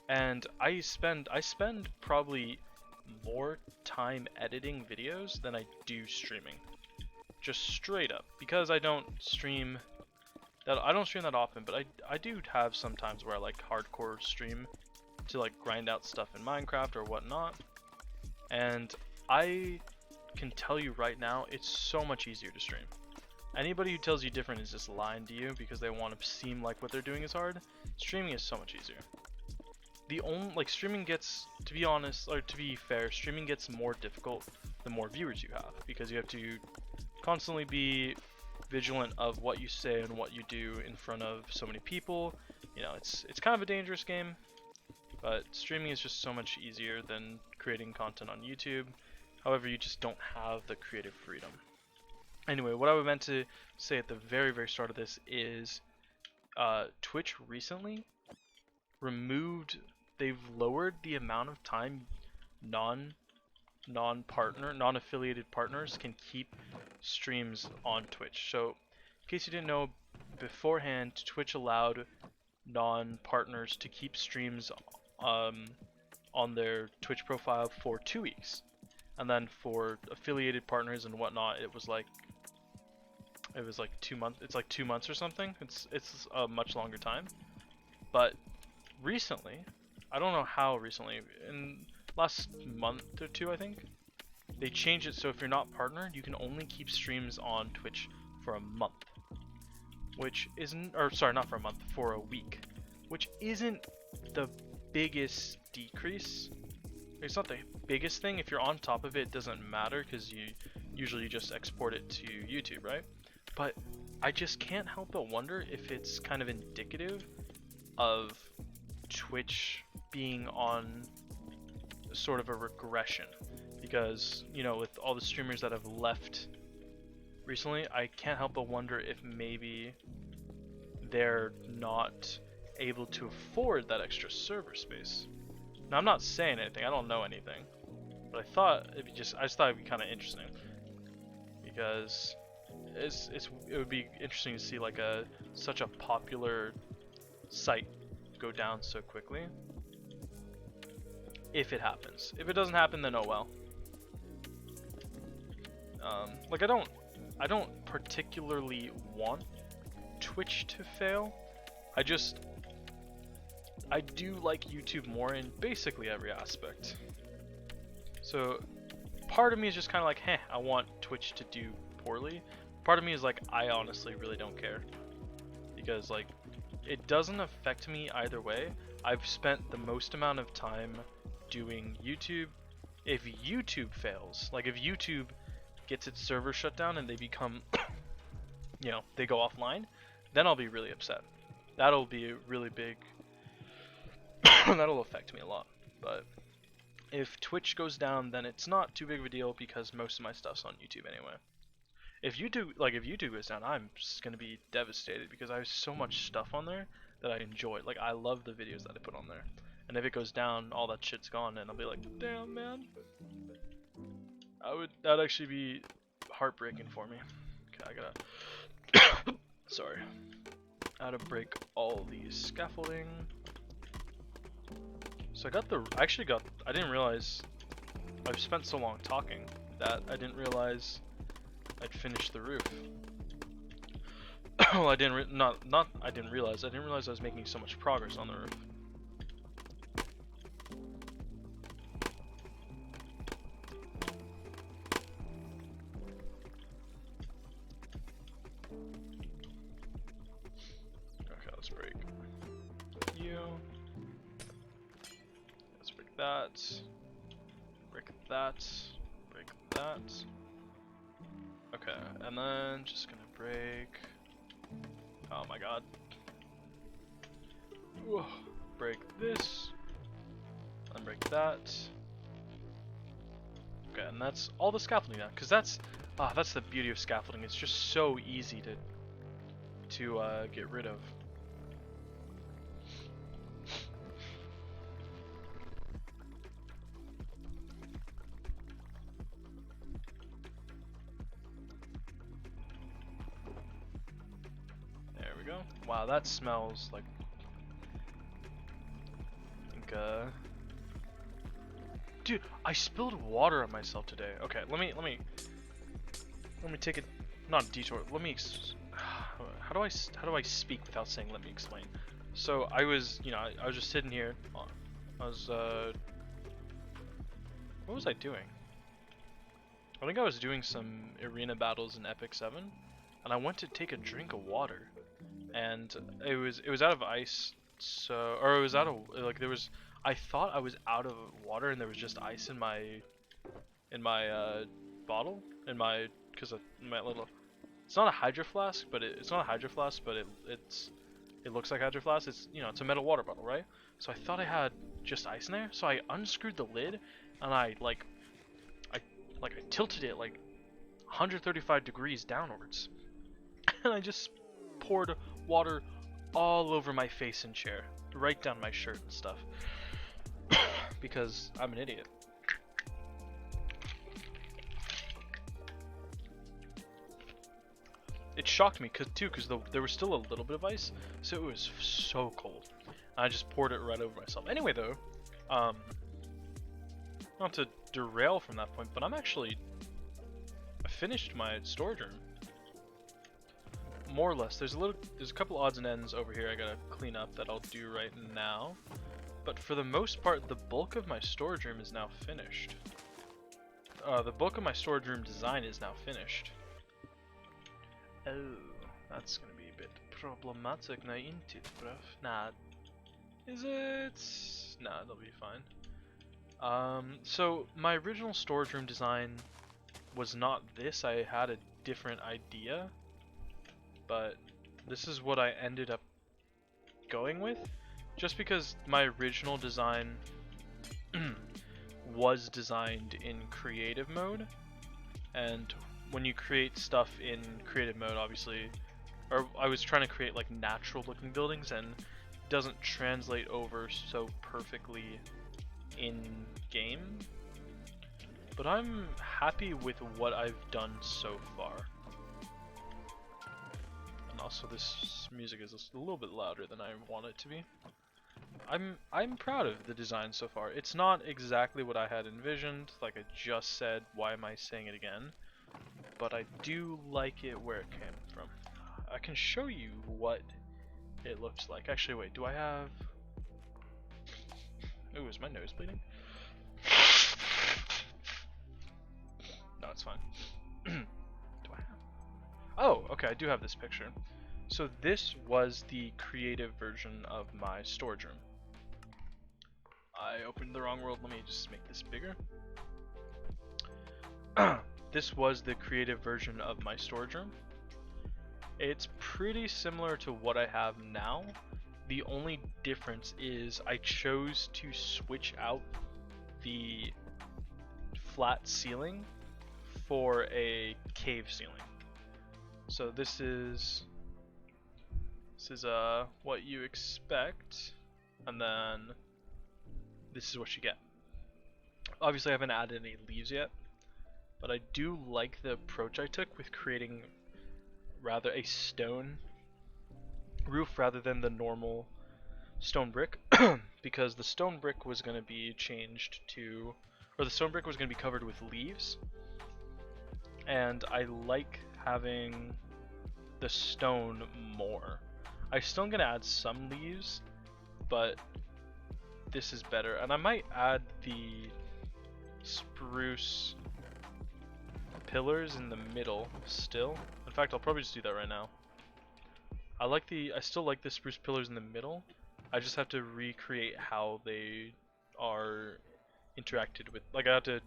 And I spend probably more time editing videos than I do streaming. Just straight up, because I don't stream that often, but I do have some times where I like hardcore stream to like grind out stuff in Minecraft or whatnot, and I can tell you right now, it's so much easier to stream. Anybody who tells you different is just lying to you because they want to seem like what they're doing is hard. Streaming is so much easier. Streaming gets, to be honest, or to be fair, streaming gets more difficult the more viewers you have, because you have to constantly be vigilant of what you say and what you do in front of so many people. You know, it's kind of a dangerous game, but streaming is just so much easier than creating content on YouTube. However, you just don't have the creative freedom. Anyway, what I meant to say at the very start of this is Twitch recently they've lowered the amount of time non-affiliated partners can keep streams on Twitch. So, in case you didn't know, beforehand, Twitch allowed non-partners to keep streams on their Twitch profile for 2 weeks, and then for affiliated partners and whatnot, it was like It was like 2 months. It's like 2 months or something. It's a much longer time. But recently, I don't know how recently, in last month or two, I think, they changed it so if you're not partnered, you can only keep streams on Twitch for a month. Which isn't, or sorry, not for a month, for a week. Which isn't the biggest decrease. It's not the biggest thing. If you're on top of it, it doesn't matter because you usually just export it to YouTube, right? But I just can't help but wonder if it's kind of indicative of Twitch being on sort of a regression. Because, you know, with all the streamers that have left recently, I can't help but wonder if maybe they're not able to afford that extra server space. Now, I'm not saying anything, I don't know anything, but I just thought it'd be kind of interesting because it would be interesting to see like such a popular site go down so quickly. If it happens. If it doesn't happen, then oh well. Like I don't particularly want Twitch to fail. I do like YouTube more in basically every aspect. So part of me is just kind of like, heh, I want Twitch to do poorly. Part of me is like, I honestly really don't care. Because like, it doesn't affect me either way. I've spent the most amount of time doing YouTube. If YouTube fails, like if YouTube gets its server shut down and they become, you know, they go offline, then I'll be really upset. That'll be a really big, that'll affect me a lot. But if Twitch goes down, then it's not too big of a deal because most of my stuff's on YouTube anyway. If YouTube goes down, I'm just gonna be devastated because I have so much stuff on there that I enjoy. Like I love the videos that I put on there. And if it goes down, all that shit's gone and I'll be like, damn man. That'd actually be heartbreaking for me. Okay, I gotta sorry. I gotta break all these scaffolding. So I didn't realize I've spent so long talking that I didn't realize I'd finished the roof. Well, I didn't realize I was making so much progress on the roof. Okay, let's break you. Let's break that. Break that. Break that. Okay, and then just gonna break. Oh my god. Whoa. Break this. And break that. Okay, and that's all the scaffolding now, because that's the beauty of scaffolding. It's just so easy to get rid of. There we go. Wow, that smells like dude, I spilled water on myself today. Okay, let me take a not a detour. How do I speak without saying let me explain? So I was just sitting here. I was what was I doing? I think I was doing some arena battles in Epic 7, and I went to take a drink of water, and it was out of ice. So, or it was out of like I thought I was out of water and there was just ice in my bottle because my little, it's not a hydro flask, but it looks like hydro flask. It's it's a metal water bottle, right? So I thought I had just ice in there, so I unscrewed the lid and I tilted it like 135 degrees downwards, and I just poured water all over my face and chair, right down my shirt and stuff, because I'm an idiot. It shocked me because there was still a little bit of ice, so it was so cold. I just poured it right over myself. Anyway, though, not to derail from that point, but I finished my storage room. more or less. There's a couple odds and ends over here I gotta clean up that I'll do right now. But for the most part, the bulk of my storage room is now finished. The bulk of my storage room design is now finished. Oh, that's gonna be a bit problematic now, ain't it, bruv? Nah, is it? Nah, it'll be fine. So my original storage room design was not this. I had a different idea, but this is what I ended up going with, just because my original design was designed in creative mode, and when you create stuff in creative mode, obviously, or I was trying to create like natural looking buildings, and it doesn't translate over so perfectly in game, but I'm happy with what I've done so far. And also this music is a little bit louder than I want it to be. I'm proud of the design so far. It's not exactly what I had envisioned, like I just said. Why am I saying it again? But I do like it where it came from. I can show you what it looks like. Actually, wait, do I have... Ooh, is my nose bleeding? No, it's fine. Do I have... Oh, okay, I do have this picture. So this was the creative version of my storage room. I opened the wrong world. Let me just make this bigger. This was the creative version of my storage room. It's pretty similar to what I have now. The only difference is I chose to switch out the flat ceiling for a cave ceiling. So this is what you expect, and then this is what you get. Obviously I haven't added any leaves yet, but I do like the approach I took with creating rather a stone roof rather than the normal stone brick, because the stone brick was going to be changed to, or the stone brick was going to be covered with leaves, and I like having the stone more. I'm still going to add some leaves, but this is better, and I might add the spruce pillars in the middle still. In fact, I'll probably just do that right now. I still like the spruce pillars in the middle. I just have to recreate how they are interacted with. Like, I have to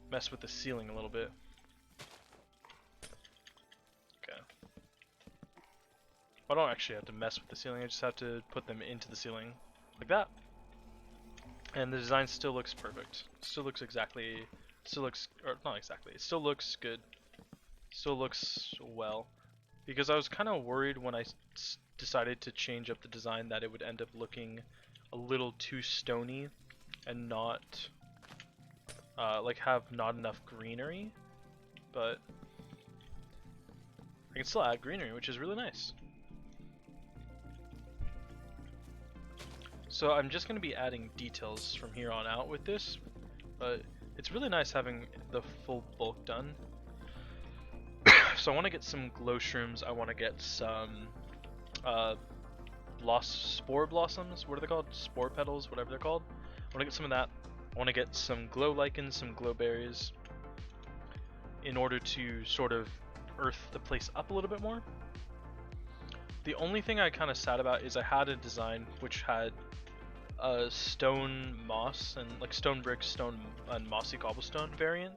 mess with the ceiling a little bit. Okay. I don't actually have to mess with the ceiling. I just have to put them into the ceiling like that. And the design still looks perfect. Still looks exactly, or not exactly, it still looks good. Still looks well. Because I was kind of worried when I decided to change up the design that it would end up looking a little too stony and not, like have not enough greenery. But I can still add greenery, which is really nice. So I'm just going to be adding details from here on out with this, but it's really nice having the full bulk done. So I want to get some glow shrooms, I want to get some lost spore blossoms, what are they called? Spore petals, whatever they're called. I want to get some of that. I want to get some glow lichens, some glow berries, in order to sort of earth the place up a little bit more. The only thing I kind of sad about is I had a design which had stone moss and like stone brick, stone and mossy cobblestone variant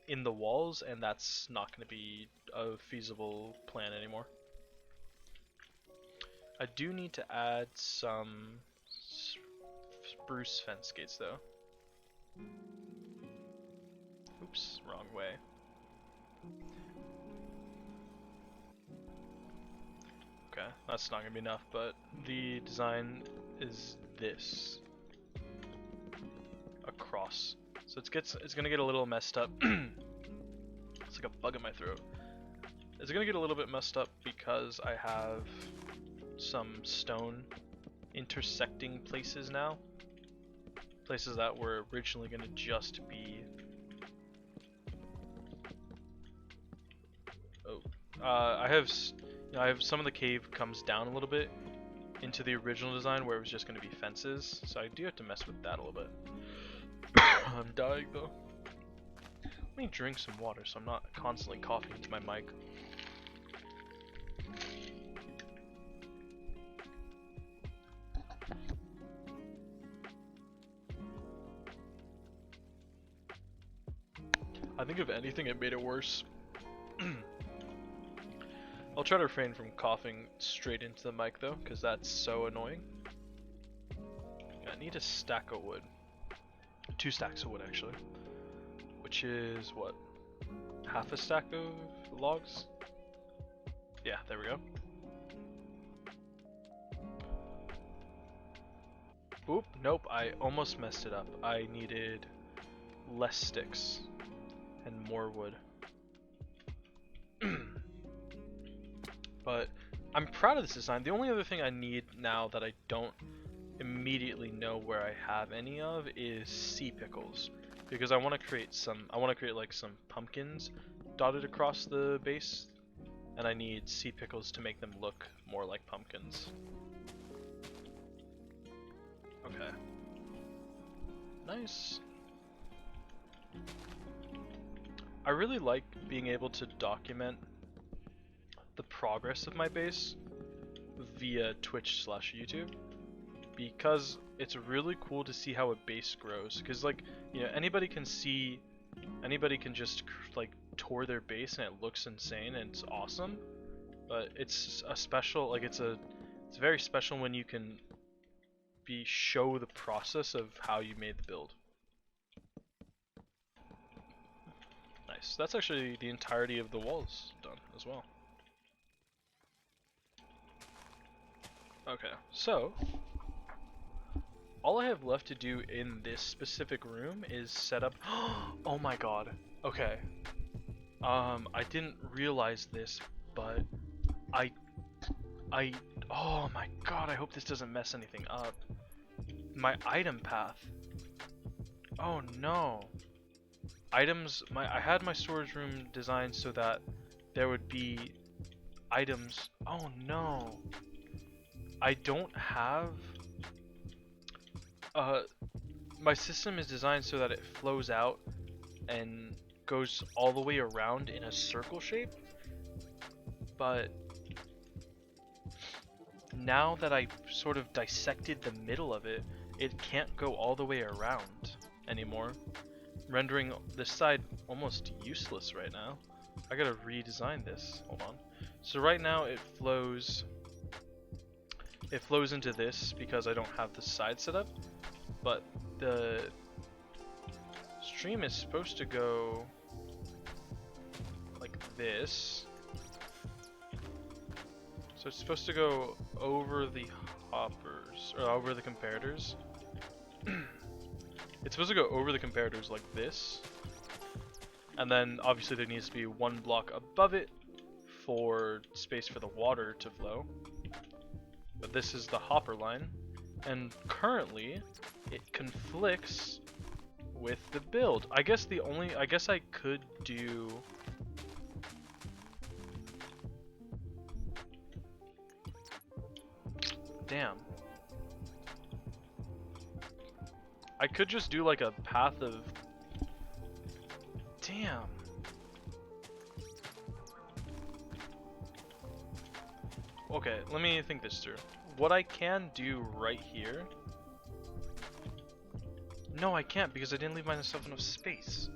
in the walls, and that's not going to be a feasible plan anymore. I do need to add some spruce fence gates though. Oops, wrong way. Okay, that's not going to be enough, but the design is this across. So it's gonna get a little messed up. It's like a bug in my throat. It's gonna get a little bit messed up because I have some stone intersecting places now. Places that were originally gonna just be... I have I have some of the cave comes down a little bit into the original design where it was just going to be fences, so I do have to mess with that a little bit. I'm dying though. Let me drink some water so I'm not constantly coughing into my mic. I think if anything it made it worse. I'll try to refrain from coughing straight into the mic though, because that's so annoying. I need a stack of wood. 2 stacks of wood actually. Which is what? Half a stack of logs? Yeah, there we go. Oop, nope, I almost messed it up. I needed less sticks and more wood. But I'm proud of this design. The only other thing I need now that I don't immediately know where I have any of is sea pickles, because I want to create like some pumpkins dotted across the base, and I need sea pickles to make them look more like pumpkins. Okay. Nice. I really like being able to document the progress of my base via Twitch/YouTube, because it's really cool to see how a base grows. Because, like, you know, anybody can just like tour their base and it looks insane and it's awesome, but it's a special, like, it's very special when you can show the process of how you made the build. Nice. That's actually the entirety of the walls done as well. Okay, so all I have left to do in this specific room is set up. Oh my god. Okay. I didn't realize this, but oh my god, I hope this doesn't mess anything up. My item path. Oh no. Items, I had my storage room designed so that there would be items. Oh no. I don't have my system is designed so that it flows out and goes all the way around in a circle shape, but now that I sort of dissected the middle of it, it can't go all the way around anymore, rendering this side almost useless right now. I gotta redesign this. Hold on. So right now it flows into this because I don't have the side set up, but the stream is supposed to go like this. So it's supposed to go over the hoppers, or over the comparators. It's supposed to go over the comparators like this. And then obviously there needs to be one block above it for space for the water to flow. But this is the hopper line, and currently it conflicts with the build. I guess I could do damn. I could just do like a path of damn. Okay, let me think this through. What I can do right here... No, I can't because I didn't leave myself enough space.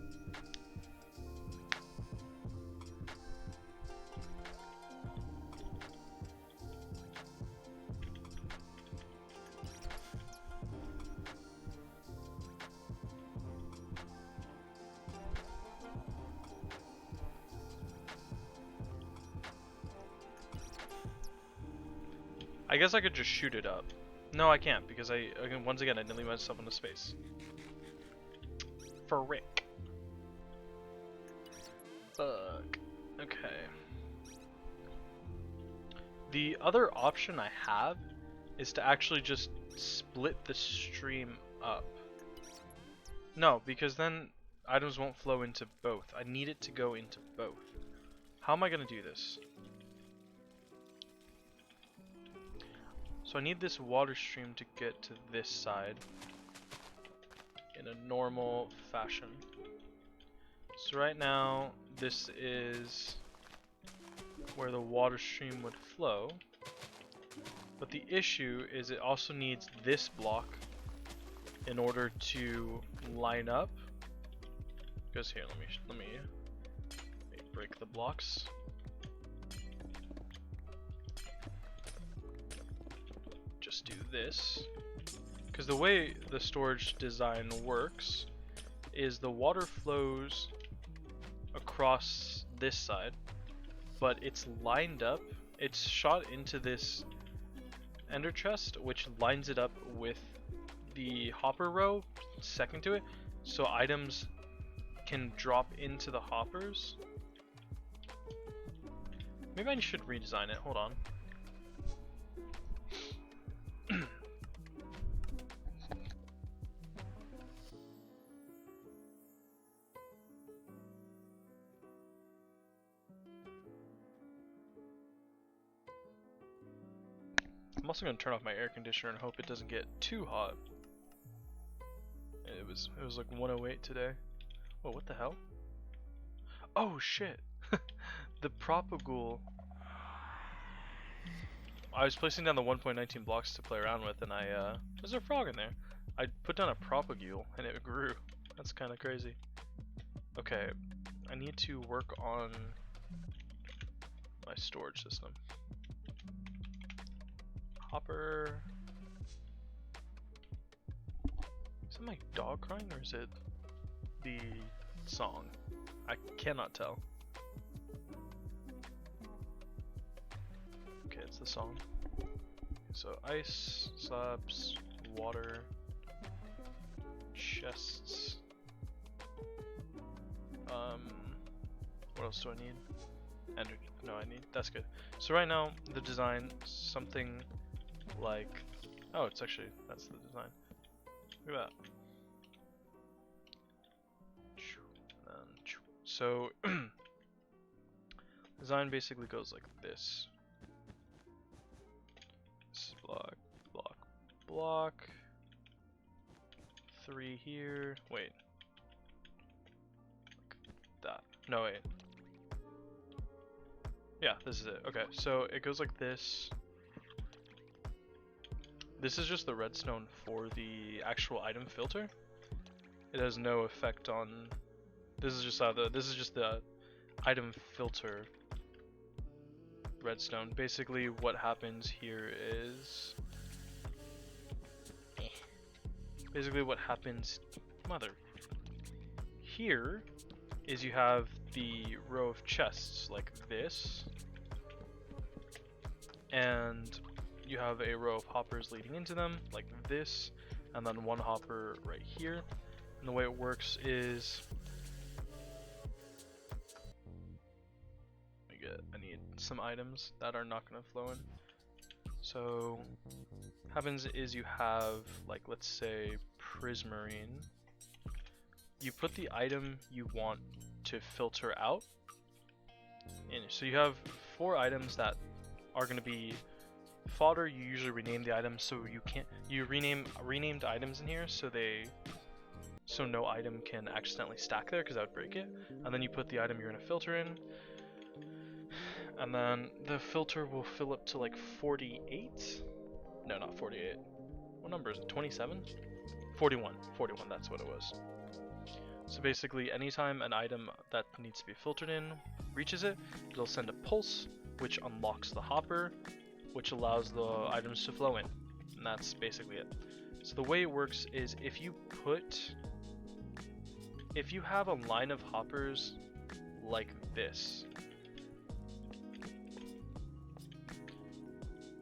I guess I could just shoot it up. No, I can't because once again I didn't leave myself enough space. Frick. Fuck. Okay. The other option I have is to actually just split the stream up. No, because then items won't flow into both. I need it to go into both. How am I gonna do this? So I need this water stream to get to this side in a normal fashion. So right now, this is where the water stream would flow. But the issue is it also needs this block in order to line up. Because here, let me break the blocks. Just do this. Because the way the storage design works is the water flows across this side, but it's lined up, it's shot into this ender chest, which lines it up with the hopper row second to it, so items can drop into the hoppers. Maybe I should redesign it, hold on. I'm also going to turn off my air conditioner and hope it doesn't get too hot. It was like 108 today. Oh, what the hell? Oh shit! The propagule. I was placing down the 1.19 blocks to play around with, and there's a frog in there. I put down a propagule and it grew. That's kind of crazy. Okay, I need to work on my storage system. Hopper. Is it my dog crying or is it the song? I cannot tell. Okay, it's the song. So ice, slabs, water, chests. What else do I need? Energy. No, I need. That's good. So right now the design something like, oh, it's actually, that's the design. Look at that. So design basically goes like this. This block, block, block. 3 here. Wait. Like that. No, wait. Yeah, this is it. Okay, so it goes like this. This is just the redstone for the actual item filter. It has no effect on. This is just the item filter redstone. Basically, what happens here is. Basically, what happens. Mother. Here is you have the row of chests like this, and you have a row of hoppers leading into them like this, and then one hopper right here. And the way it works is I need some items that are not going to flow in. So happens is you have, like, let's say prismarine. You put the item you want to filter out in. So you have 4 items that are going to be fodder. You usually rename the items, so you renamed items in here so no item can accidentally stack there because that would break it. And then you put the item you're going to filter in, and then the filter will fill up to like 48. No, not 48. What number is it? 27? 41. 41, that's what it was. So basically, anytime an item that needs to be filtered in reaches it, it'll send a pulse, which unlocks the hopper, which allows the items to flow in. And that's basically it. So the way it works is if you have a line of hoppers like this.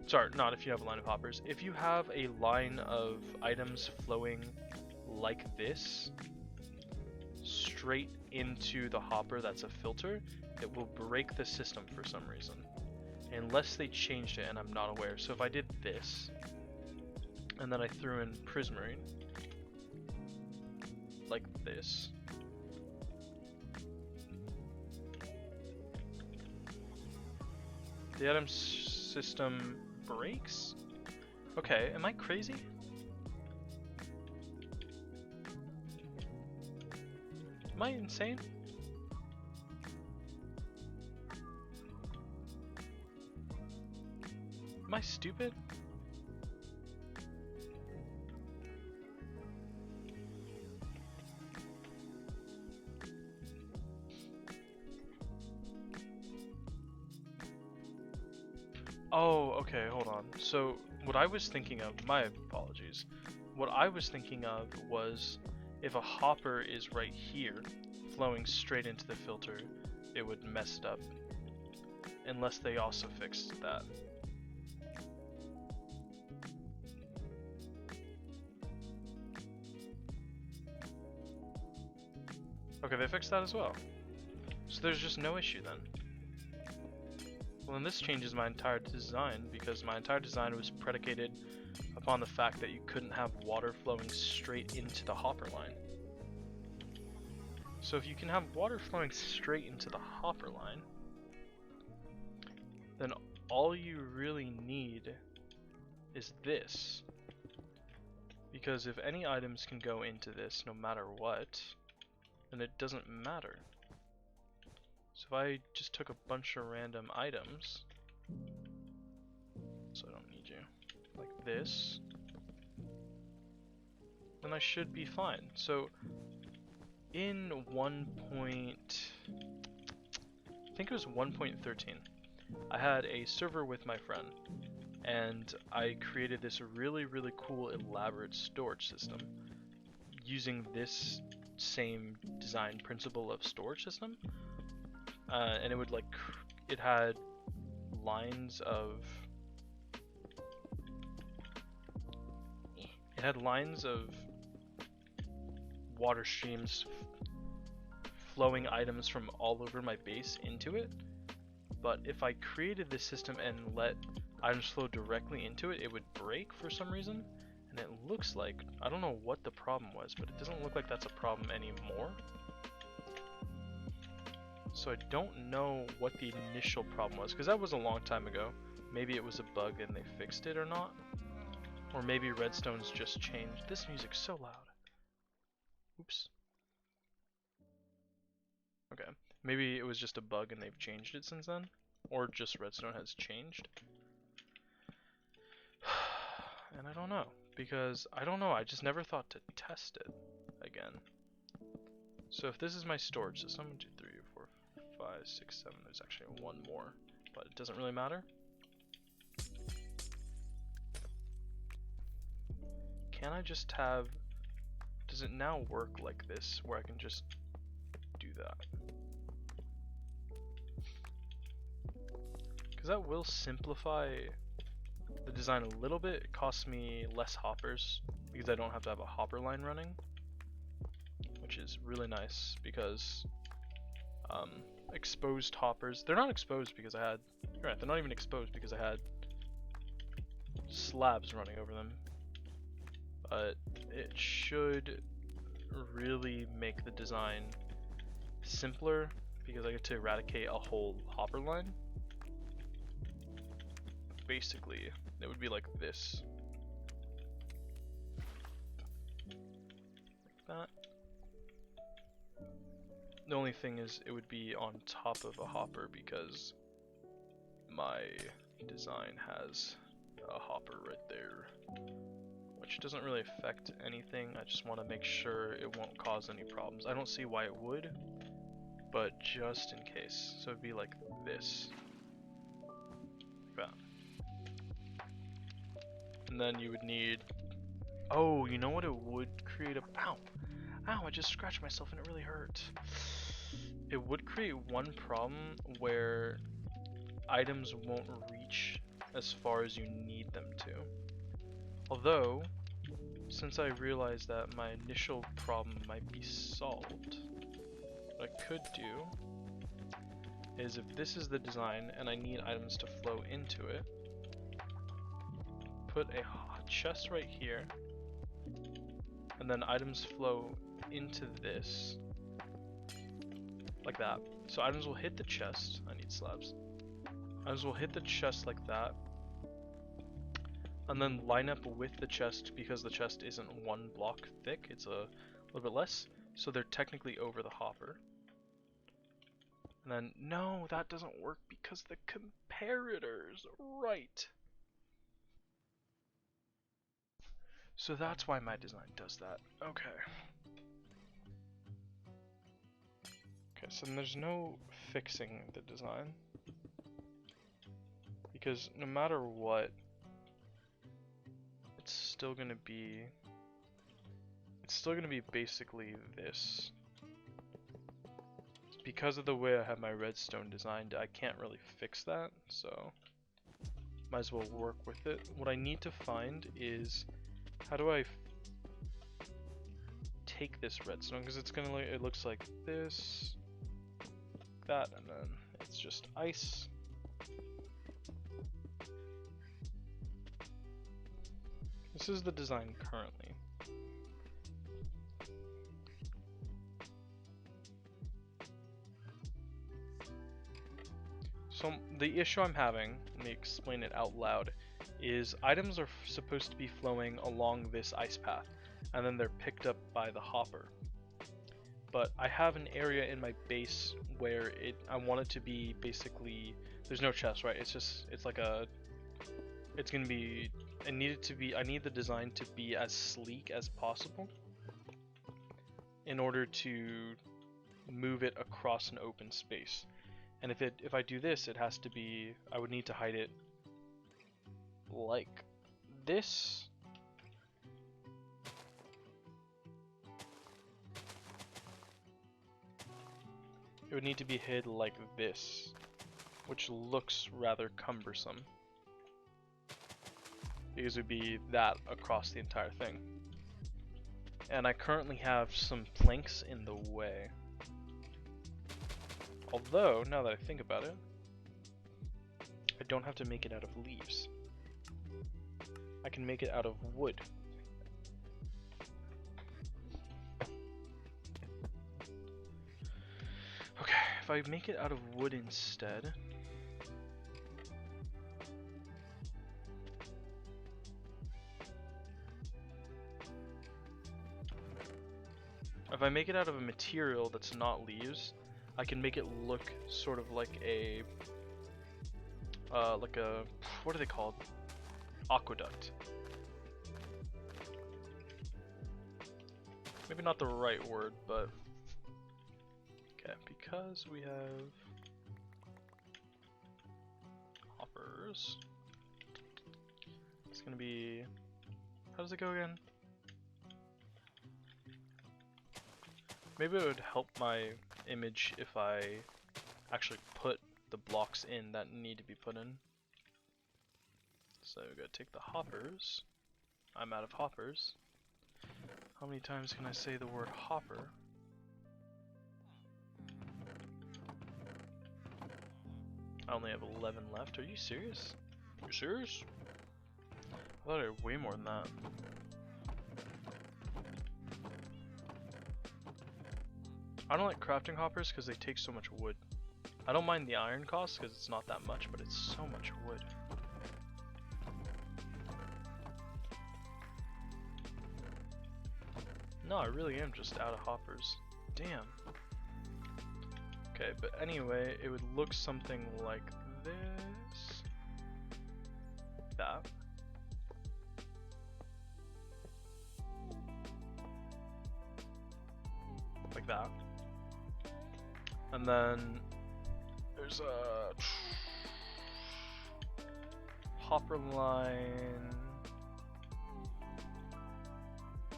Sorry, not if you have a line of hoppers. If you have a line of items flowing like this, straight into the hopper that's a filter, it will break the system for some reason. Unless they changed it and I'm not aware. So if I did this, and then I threw in prismarine, like this, the item system breaks, Okay, am I crazy? Am I insane? Am I stupid? Oh, okay, hold on. So, what I was thinking of, my apologies. What I was thinking of was if a hopper is right here, flowing straight into the filter, it would mess it up. Unless they also fixed that. Okay, they fixed that as well. So there's just no issue then. Well, then this changes my entire design, because my entire design was predicated upon the fact that you couldn't have water flowing straight into the hopper line. So if you can have water flowing straight into the hopper line, then all you really need is this. Because if any items can go into this no matter what, then it doesn't matter. So if I just took a bunch of random items, so I don't need you, like this, then I should be fine. So in I think it was 1.13, I had a server with my friend, and I created this really cool elaborate storage system using this same design principle of storage system. And it would it had lines of water streams flowing items from all over my base into it. But if I created this system and let items flow directly into it, it would break for some reason. And it looks like, I don't know what the problem was, but it doesn't look like that's a problem anymore. So I don't know what the initial problem was, because that was a long time ago. Maybe it was a bug and they fixed it or not. Or maybe redstone's just changed. This music's so loud. Oops. Okay. Maybe it was just a bug and they've changed it since then. Or just redstone has changed. And I don't know. Because, I don't know, I just never thought to test it again. So if this is my storage system, 1, 2, 3, 4, 5, 6, 7, there's actually one more, but it doesn't really matter. Can I just have, does it now work like this, where I can just do that? Because that will simplify the design a little bit. It costs me less hoppers, because I don't have to have a hopper line running, which is really nice, because exposed hoppers, they're not exposed because I had, right, they're not even exposed because I had slabs running over them, but it should really make the design simpler because I get to eradicate a whole hopper line. Basically, it would be like this. Like that. The only thing is it would be on top of a hopper because my design has a hopper right there, which doesn't really affect anything. I just want to make sure it won't cause any problems. I don't see why it would, but just in case. So it'd be like this. Like that. And then you would need, oh, you know what it would create a, ow, I just scratched myself and it really hurt. It would create one problem where items won't reach as far as you need them to. Although, since I realized that my initial problem might be solved, what I could do is if this is the design and I need items to flow into it, put a chest right here, and then items flow into this, like that. So items will hit the chest, I need slabs. Items will hit the chest like that, and then line up with the chest because the chest isn't 1 block thick, it's a little bit less, so they're technically over the hopper. And then, no, that doesn't work because the comparators, right. So that's why my design does that. Okay. Okay, so there's no fixing the design. Because no matter what, it's still gonna be basically this. Because of the way I have my redstone designed, I can't really fix that, so might as well work with it. What I need to find is how do I take this redstone, because it's gonna it looks like this, that, and then it's just ice. This is the design currently. So the issue I'm having, let me explain it out loud, is items are supposed to be flowing along this ice path, and then they're picked up by the hopper. But I have an area in my base where I want it to be basically, there's no chest, right? It's like it's gonna be, I need the design to be as sleek as possible in order to move it across an open space. And if I do this, it has to be, I would need to hide it like this. It would need to be hid like this, which looks rather cumbersome, because it would be that across the entire thing. And I currently have some planks in the way. Although, now that I think about it, I don't have to make it out of leaves. I can make it out of wood. Okay, if I make it out of wood instead, if I make it out of a material that's not leaves, I can make it look sort of like a what are they called? Aqueduct. Maybe not the right word, but okay, because we have hoppers, it's gonna be, how does it go again? Maybe it would help my image if I actually put the blocks in that need to be put in. So we gotta take the hoppers. I'm out of hoppers. How many times can I say the word hopper? I only have 11 left. Are you serious? You serious? I thought I had way more than that. I don't like crafting hoppers because they take so much wood. I don't mind the iron cost because it's not that much, but it's so much wood. No, I really am just out of hoppers. Damn. Okay, but anyway, it would look something like this. That. Like that. And then there's a hopper line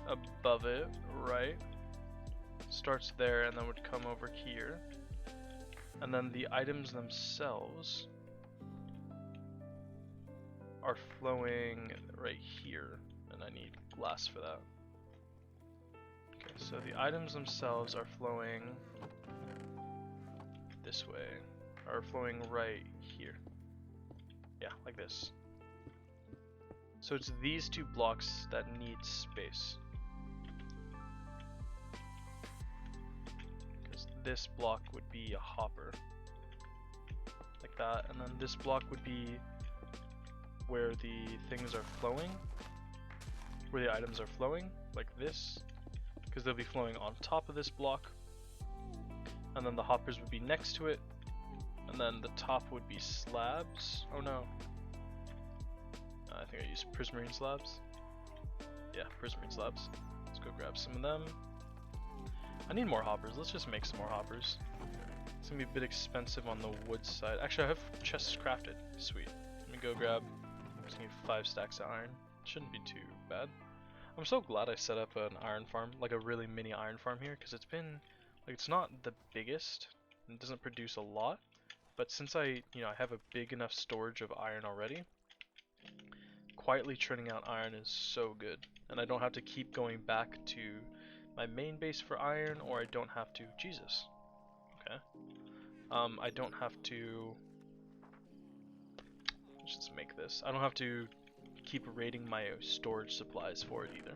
above it, right? Starts there and then would come over here. And then the items themselves are flowing right here, and I need glass for that. Okay, so the items themselves are flowing this way, are flowing right here. Yeah, like this. So it's these two blocks that need space. Because this block would be a hopper. Like that, and then this block would be where the things are flowing, where the items are flowing, like this, because they'll be flowing on top of this block, and then the hoppers would be next to it, and then the top would be slabs. Oh no. I think I used prismarine slabs. Yeah, prismarine slabs. Let's go grab some of them. I need more hoppers. Let's just make some more hoppers. It's gonna be a bit expensive on the wood side. Actually, I have chests crafted. Sweet. Let me go grab. Just need 5 stacks of iron. Shouldn't be too bad. I'm so glad I set up an iron farm, like a really mini iron farm here, because it's been like it's not the biggest. And it doesn't produce a lot, but since I have a big enough storage of iron already, quietly churning out iron is so good, and I don't have to keep going back to my main base for iron, or I don't have to. Jesus. Okay. I don't have to. Let's just make this. I don't have to keep raiding my storage supplies for it either.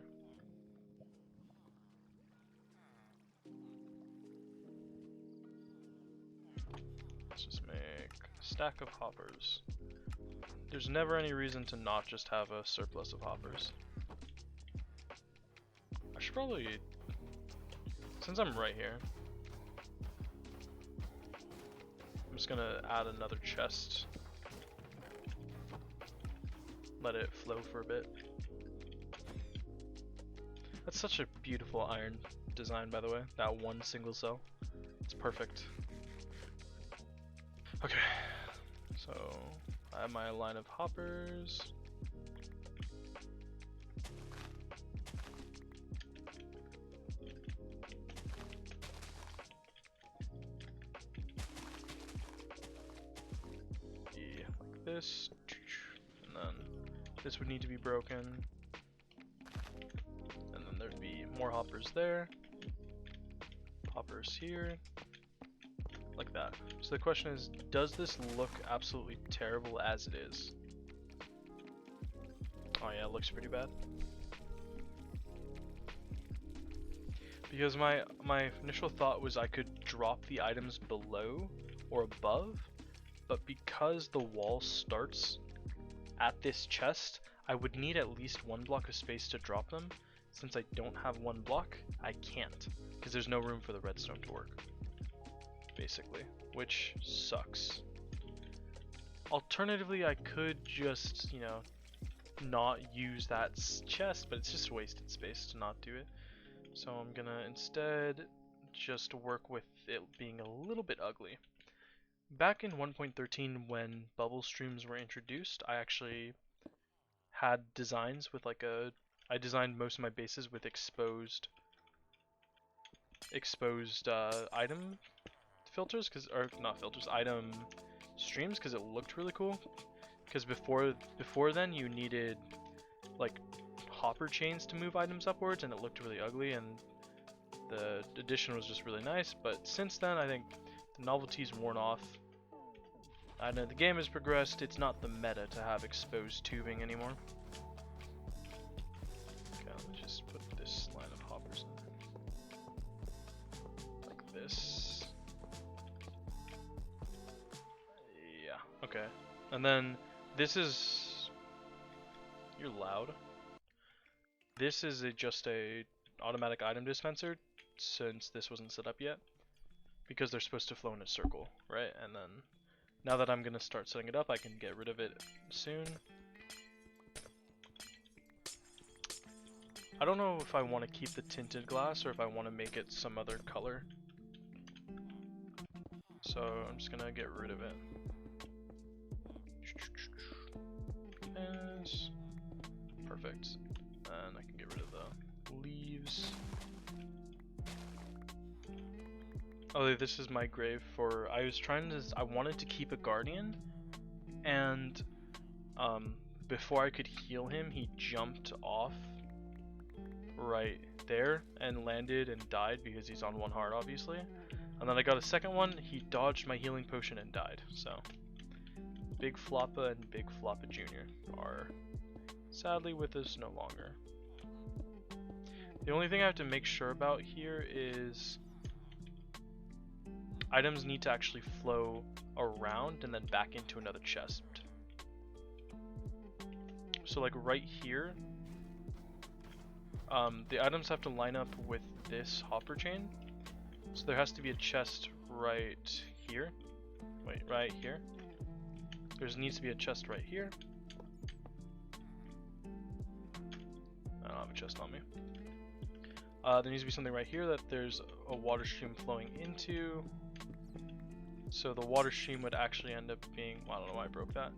Let's just make a stack of hoppers. There's never any reason to not just have a surplus of hoppers. I should probably, since I'm right here, I'm just gonna add another chest. Let it flow for a bit. That's such a beautiful iron design, by the way. That one single cell. It's perfect. Okay, so I have my line of hoppers. Yeah, like this. And then this would need to be broken. And then there'd be more hoppers there. Hoppers here. Like that. So the question is, does this look absolutely terrible as it is? Oh yeah, it looks pretty bad. Because my initial thought was I could drop the items below or above, but because the wall starts at this chest, I would need at least 1 block of space to drop them. Since I don't have 1 block, I can't, because there's no room for the redstone to work. Basically, which sucks. Alternatively, I could just, not use that chest, but it's just wasted space to not do it. So I'm gonna instead just work with it being a little bit ugly. Back in 1.13, when bubble streams were introduced, I actually had designs with I designed most of my bases with exposed item filters, or not filters, item streams, because it looked really cool. Because before then you needed like hopper chains to move items upwards, and it looked really ugly, and the addition was just really nice. But since then, I think the novelty's worn off. I know the game has progressed. It's not the meta to have exposed tubing anymore. Okay, let me just put this line of hoppers in like this. Yeah, okay. And then this is, you're loud. This is just a automatic item dispenser, since this wasn't set up yet, because they're supposed to flow in a circle, right? And then now that I'm gonna start setting it up, I can get rid of it soon. I don't know if I want to keep the tinted glass or if I want to make it some other color. So I'm just gonna get rid of it. Yes. Perfect. And I can get rid of the leaves. Oh, this is my grave for, I wanted to keep a guardian, and before I could heal him, he jumped off right there and landed and died because he's on 1 heart, obviously. And then I got a second one, he dodged my healing potion and died. So Big Floppa and Big Floppa Jr. are sadly with us no longer. The only thing I have to make sure about here is items need to actually flow around and then back into another chest. So like right here, the items have to line up with this hopper chain. So there has to be a chest right here. Wait, right here. There needs to be a chest right here. I don't have a chest on me. There needs to be something right here that there's a water stream flowing into. So the water stream would actually end up being, well, I don't know why I broke that,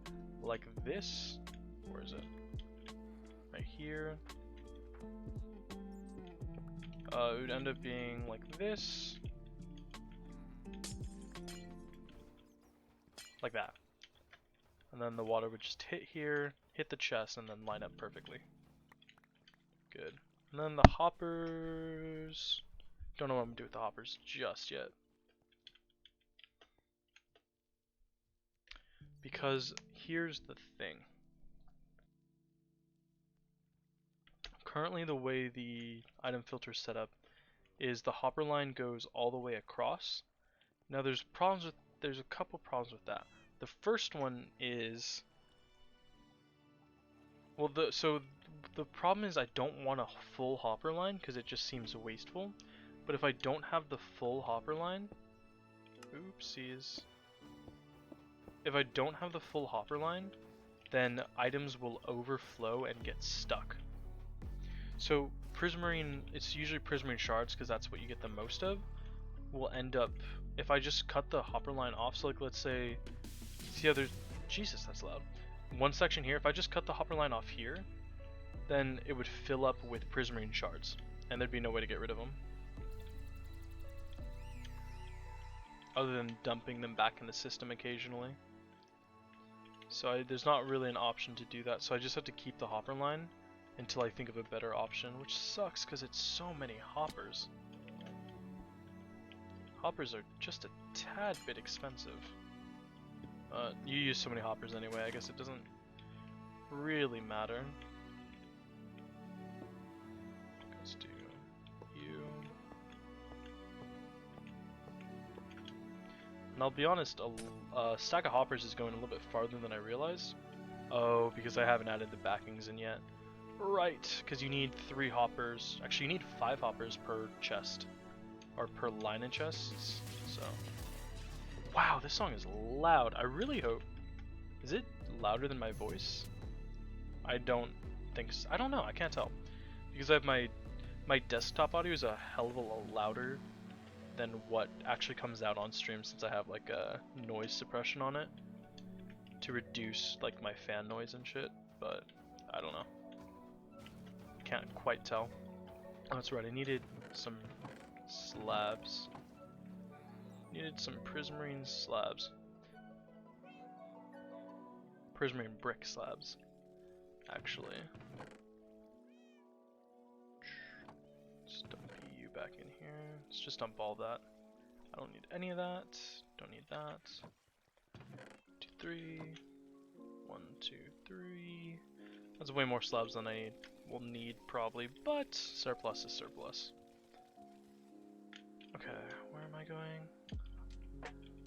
like this. Where is it? Right here. It would end up being like this. Like that. And then the water would just hit here, hit the chest, and then line up perfectly. Good. And then the hoppers... Don't know what I'm gonna do with the hoppers just yet. Because here's the thing. Currently the way the item filter is set up is the hopper line goes all the way across. Now there's a couple problems with that. The first one is, well, the problem is I don't want a full hopper line because it just seems wasteful. But if I don't have the full hopper line, oopsies. If I don't have the full hopper line, then items will overflow and get stuck. So prismarine, it's usually prismarine shards because that's what you get the most of, will end up, if I just cut the hopper line off, so like let's say, see how there's, Jesus that's loud, one section here, if I just cut the hopper line off here, then it would fill up with prismarine shards, and there'd be no way to get rid of them. Other than dumping them back in the system occasionally. So there's not really an option to do that, so I just have to keep the hopper line until I think of a better option, which sucks because it's so many hoppers. Hoppers are just a tad bit expensive. You use so many hoppers anyway, I guess it doesn't really matter. Let's do you. And I'll be honest, a stack of hoppers is going a little bit farther than I realized. Oh, because I haven't added the backings in yet. Right, because you need 3 hoppers. Actually, you need 5 hoppers per chest. Or per line of chests, so. Wow, this song is loud. I really hope. Is it louder than my voice? I don't think so. I don't know, I can't tell. Because I have my desktop audio is a hell of a lot louder than what actually comes out on stream since I have like a noise suppression on it to reduce like my fan noise and shit, but I don't know. Can't quite tell. Oh, that's right, I needed some slabs. Needed some prismarine slabs. Prismarine brick slabs, actually. Let's dump you back in here. Let's just dump all that. I don't need any of that. Don't need that. 2, 3. 1, 2, 3. That's way more slabs than I will need probably, but surplus is surplus. Okay, where am I going?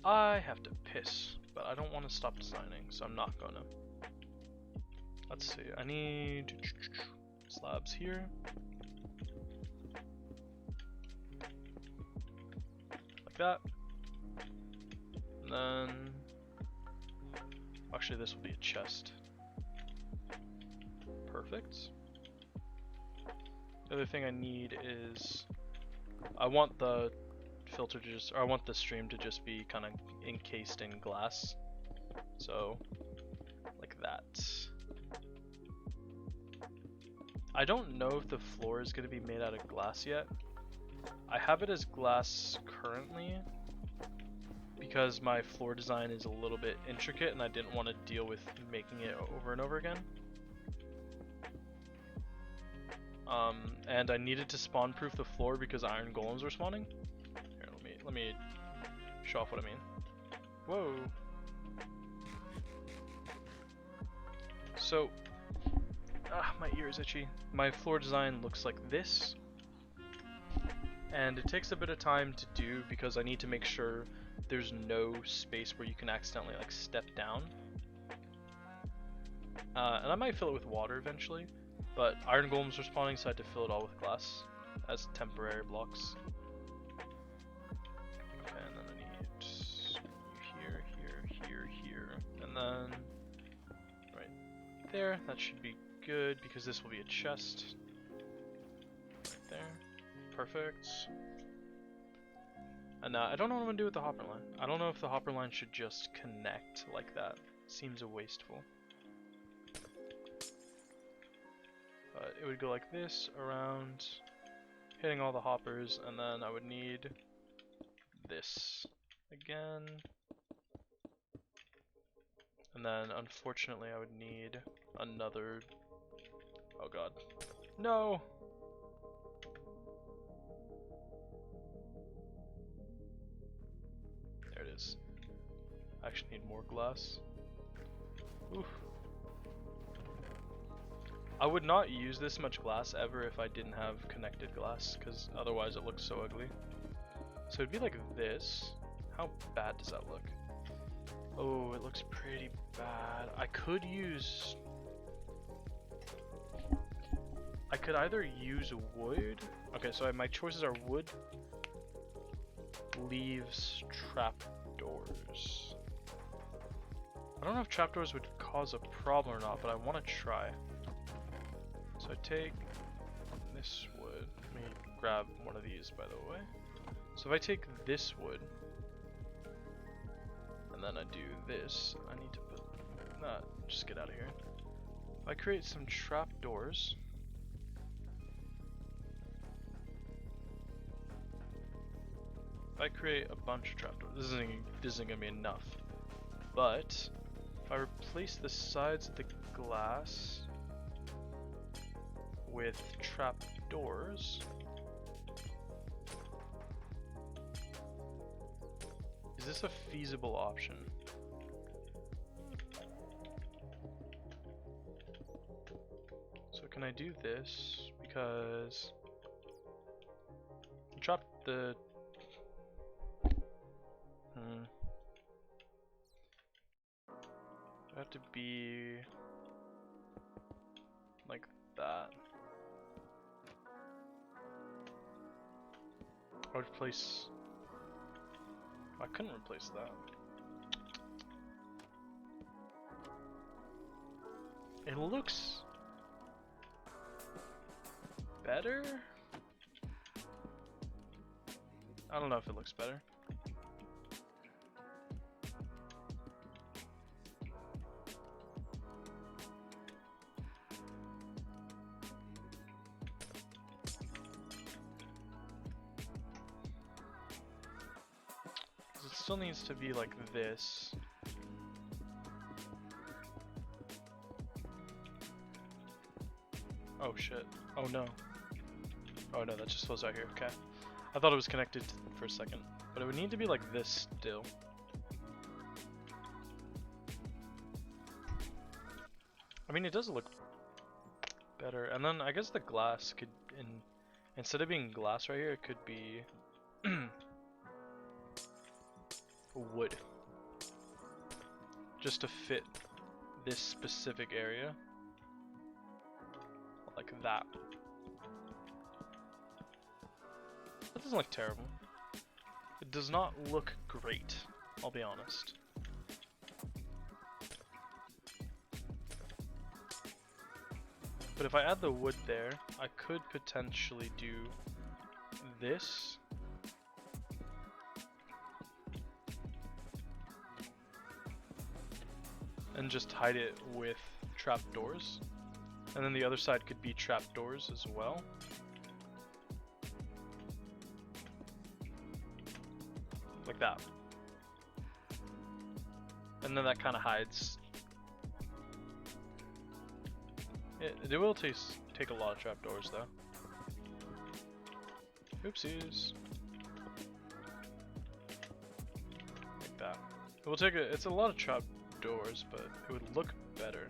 I have to piss, but I don't want to stop designing, so I'm not gonna. Let's see, I need slabs here. Like that. And then, actually this will be a chest. Perfect. The other thing I need is, I want the filter to just, or I want the stream to just be kind of encased in glass. So, like that. I don't know if the floor is going to be made out of glass yet. I have it as glass currently because my floor design is a little bit intricate and I didn't want to deal with making it over and over again. And I needed to spawn proof the floor because iron golems were spawning. Here, let me show off what I mean. Whoa. So, my ear is itchy. My floor design looks like this, and it takes a bit of time to do because I need to make sure there's no space where you can accidentally like step down. And I might fill it with water eventually, but iron golems are spawning, so I had to fill it all with glass as temporary blocks. Okay, and then I need here, here, here, here, and then right there. That should be good because this will be a chest. Right there. Perfect. And I don't know what I'm gonna do with the hopper line. I don't know if the hopper line should just connect like that. Seems wasteful. But it would go like this around, hitting all the hoppers, and then I would need this again. And then unfortunately I would need another. Oh god. No! There it is. I actually need more glass. Oof. I would not use this much glass ever if I didn't have connected glass, because otherwise it looks so ugly. So it'd be like this. How bad does that look? Oh, it looks pretty bad. I could either use wood. Okay, so my choices are wood, leaves, trapdoors. I don't know if trapdoors would cause a problem or not, but I want to try. So I take this wood. Let me grab one of these, by the way. So if I take this wood, and then I do this, I need to put that. Just get out of here. If I create some trapdoors. If I create a bunch of trapdoors, this isn't gonna be enough. But if I replace the sides of the glass with trapdoors, is this a feasible option? So can I do this? Because drop the do I have to be like that? I would replace. I couldn't replace that. It looks better? I don't know if it looks better. It still needs to be like this. Oh shit. Oh no. Oh no, that just flows out here. Okay. I thought it was connected for a second. But it would need to be like this still. I mean, it does look better. And then I guess the glass could, instead of being glass right here, it could be wood. Just to fit this specific area. Like that. That doesn't look terrible. It does not look great, I'll be honest. But if I add the wood there, I could potentially do this. And just hide it with trapdoors. And then the other side could be trapdoors as well. Like that. And then that kind of hides. It will take a lot of trapdoors though. Oopsies. Like that. It will take it's a lot of trapdoors, but it would look better.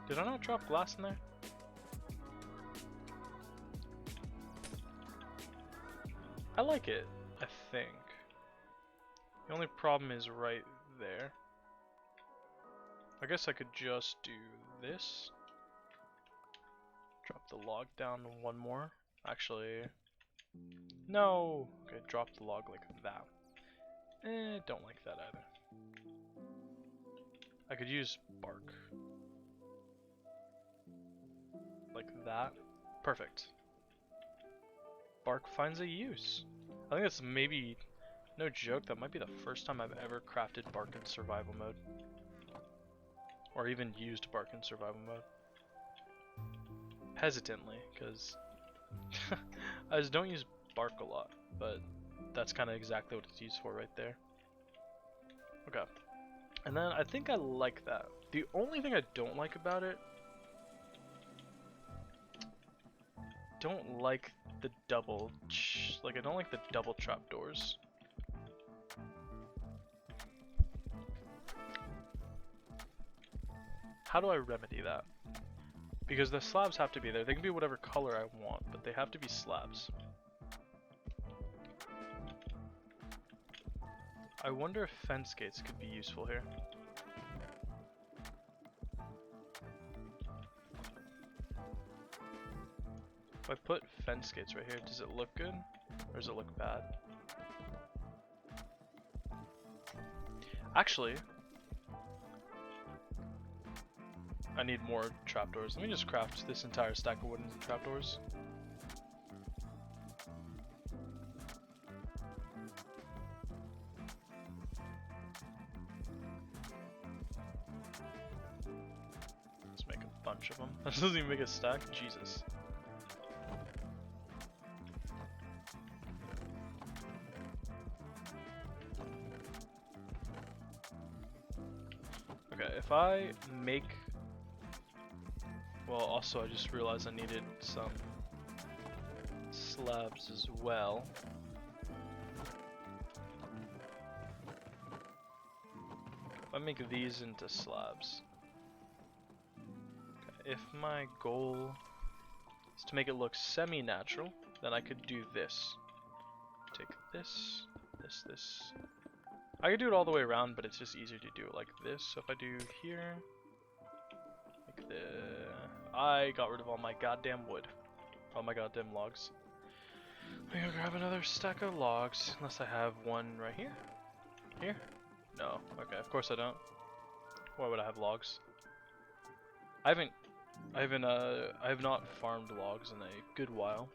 Did I not drop glass in there? I like it, I think. The only problem is right there. I guess I could just do this. Drop the log down one more. Actually, no. Okay, drop the log like that. Don't like that either. I could use bark. Like that. Perfect. Bark finds a use. I think that's maybe, no joke, that might be the first time I've ever crafted bark in survival mode. Or even used bark in survival mode. Hesitantly, because I just don't use bark a lot, but that's kind of exactly what it's used for right there. Okay. And then I think I like that. The only thing I don't like about it, don't like the double, I don't like the double trapdoors. How do I remedy that? Because the slabs have to be there. They can be whatever color I want, but they have to be slabs. I wonder if fence gates could be useful here. If I put fence gates right here, does it look good? Or does it look bad? Actually, I need more trapdoors. Let me just craft this entire stack of wooden trapdoors. Let's make a bunch of them. That doesn't even make a stack? Jesus. Okay, if I make... Well, also I just realized I needed some slabs as well. If I make these into slabs. Okay, if my goal is to make it look semi-natural, then I could do this. Take this, this. I could do it all the way around, but it's just easier to do it like this. So if I do here, like this, I got rid of all my goddamn wood, all my goddamn logs. I'm gonna grab another stack of logs, unless I have one right here. Here? No. Okay, of course I don't. Why would I have logs? I have not farmed logs in a good while.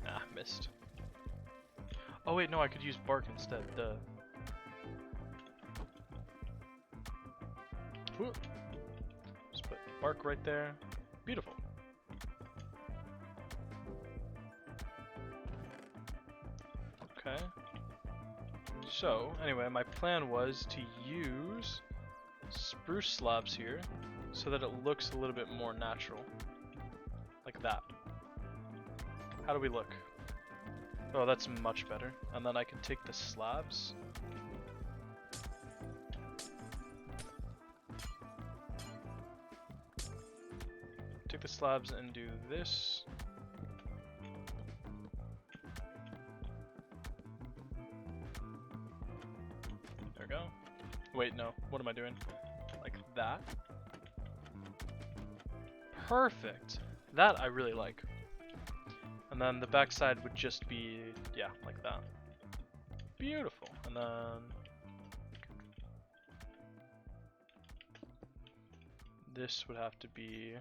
Ah, missed. Oh wait, no, I could use bark instead, duh. Whoop. Just put bark right there. Beautiful. Okay. So, anyway, my plan was to use spruce slabs here so that it looks a little bit more natural. Like that. How do we look? Oh, that's much better. And then I can take the slabs. Take the slabs and do this. There we go. Wait, no. What am I doing? Like that. Perfect. That I really like. And then the backside would just be, yeah, like that. Beautiful. And then this would have to be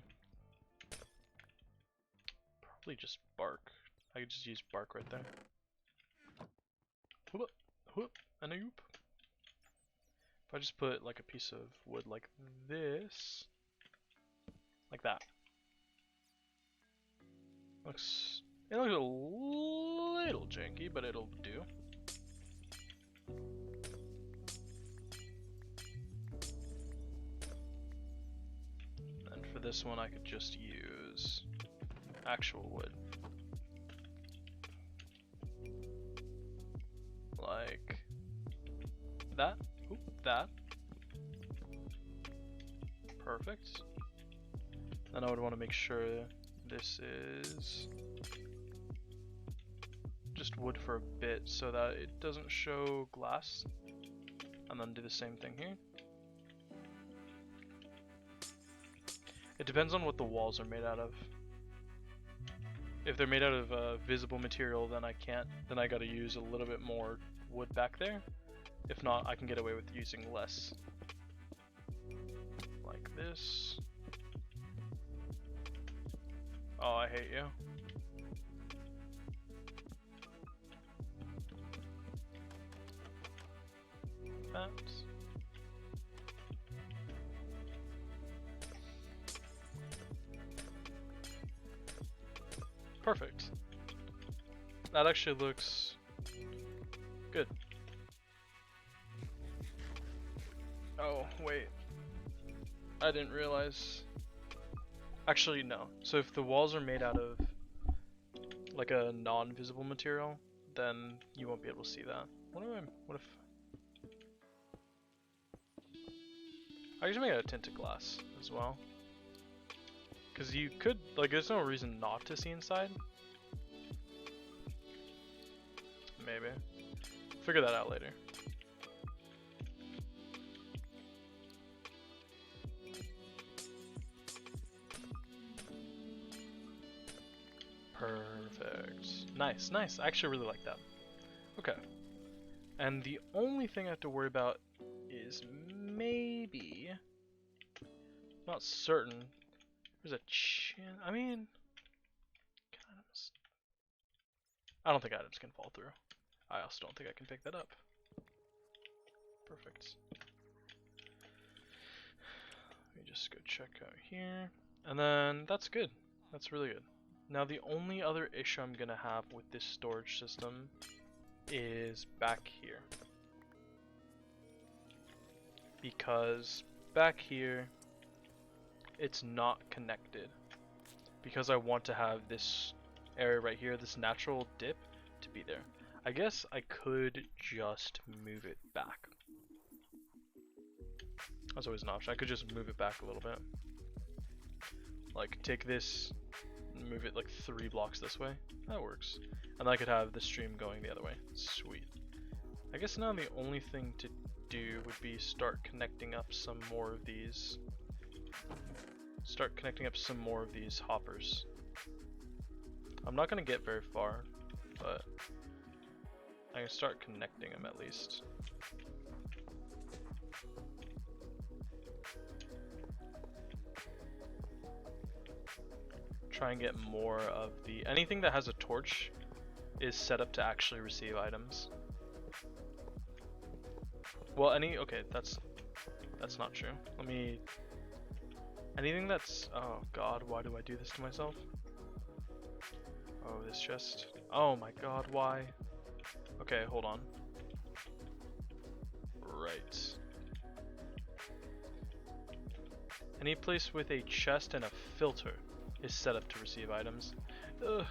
probably just bark. I could just use bark right there. Whoop, whoop, and a whoop. If I just put like a piece of wood like this, like that. It looks a little janky, but it'll do. And for this one, I could just use actual wood. Like that. Oop, that. Perfect. Then I would want to make sure this is just wood for a bit so that it doesn't show glass. and then do the same thing here. It depends on what the walls are made out of. If they're made out of visible material, then I can't. Then I gotta use a little bit more wood back there. If not, I can get away with using less. Like this. Oh, I hate you. That. Perfect. That actually looks good. Oh, wait. I didn't realize. Actually, no. So if the walls are made out of like a non-visible material, then you won't be able to see that. What if I can make it a tinted glass as well? Because you could, like, there's no reason not to see inside. Maybe. Figure that out later. Perfect. Nice, nice. I actually really like that. Okay. And the only thing I have to worry about is maybe, not certain, there's a I mean, I don't think items can fall through. I also don't think I can pick that up. Perfect. Let me just go check out here. And then that's good. That's really good. Now the only other issue I'm gonna have with this storage system is back here. Because back here, it's not connected. Because I want to have this area right here, this natural dip, to be there. I guess I could just move it back. That's always an option. I could just move it back a little bit. Like, take this, move it like 3 blocks this way. That works. And I could have the stream going the other way. Sweet. I guess now the only thing to do would be start connecting up some more of these. Start connecting up some more of these hoppers. I'm not going to get very far, but I can start connecting them at least. Try and get more of the, anything that has a torch is set up to actually receive items. Well, okay, that's not true. Let me, anything that's, oh god, why do I do this to myself? Oh, this chest. Oh my god, why? Okay, hold on. Right. Any place with a chest and a filter is set up to receive items. Ugh.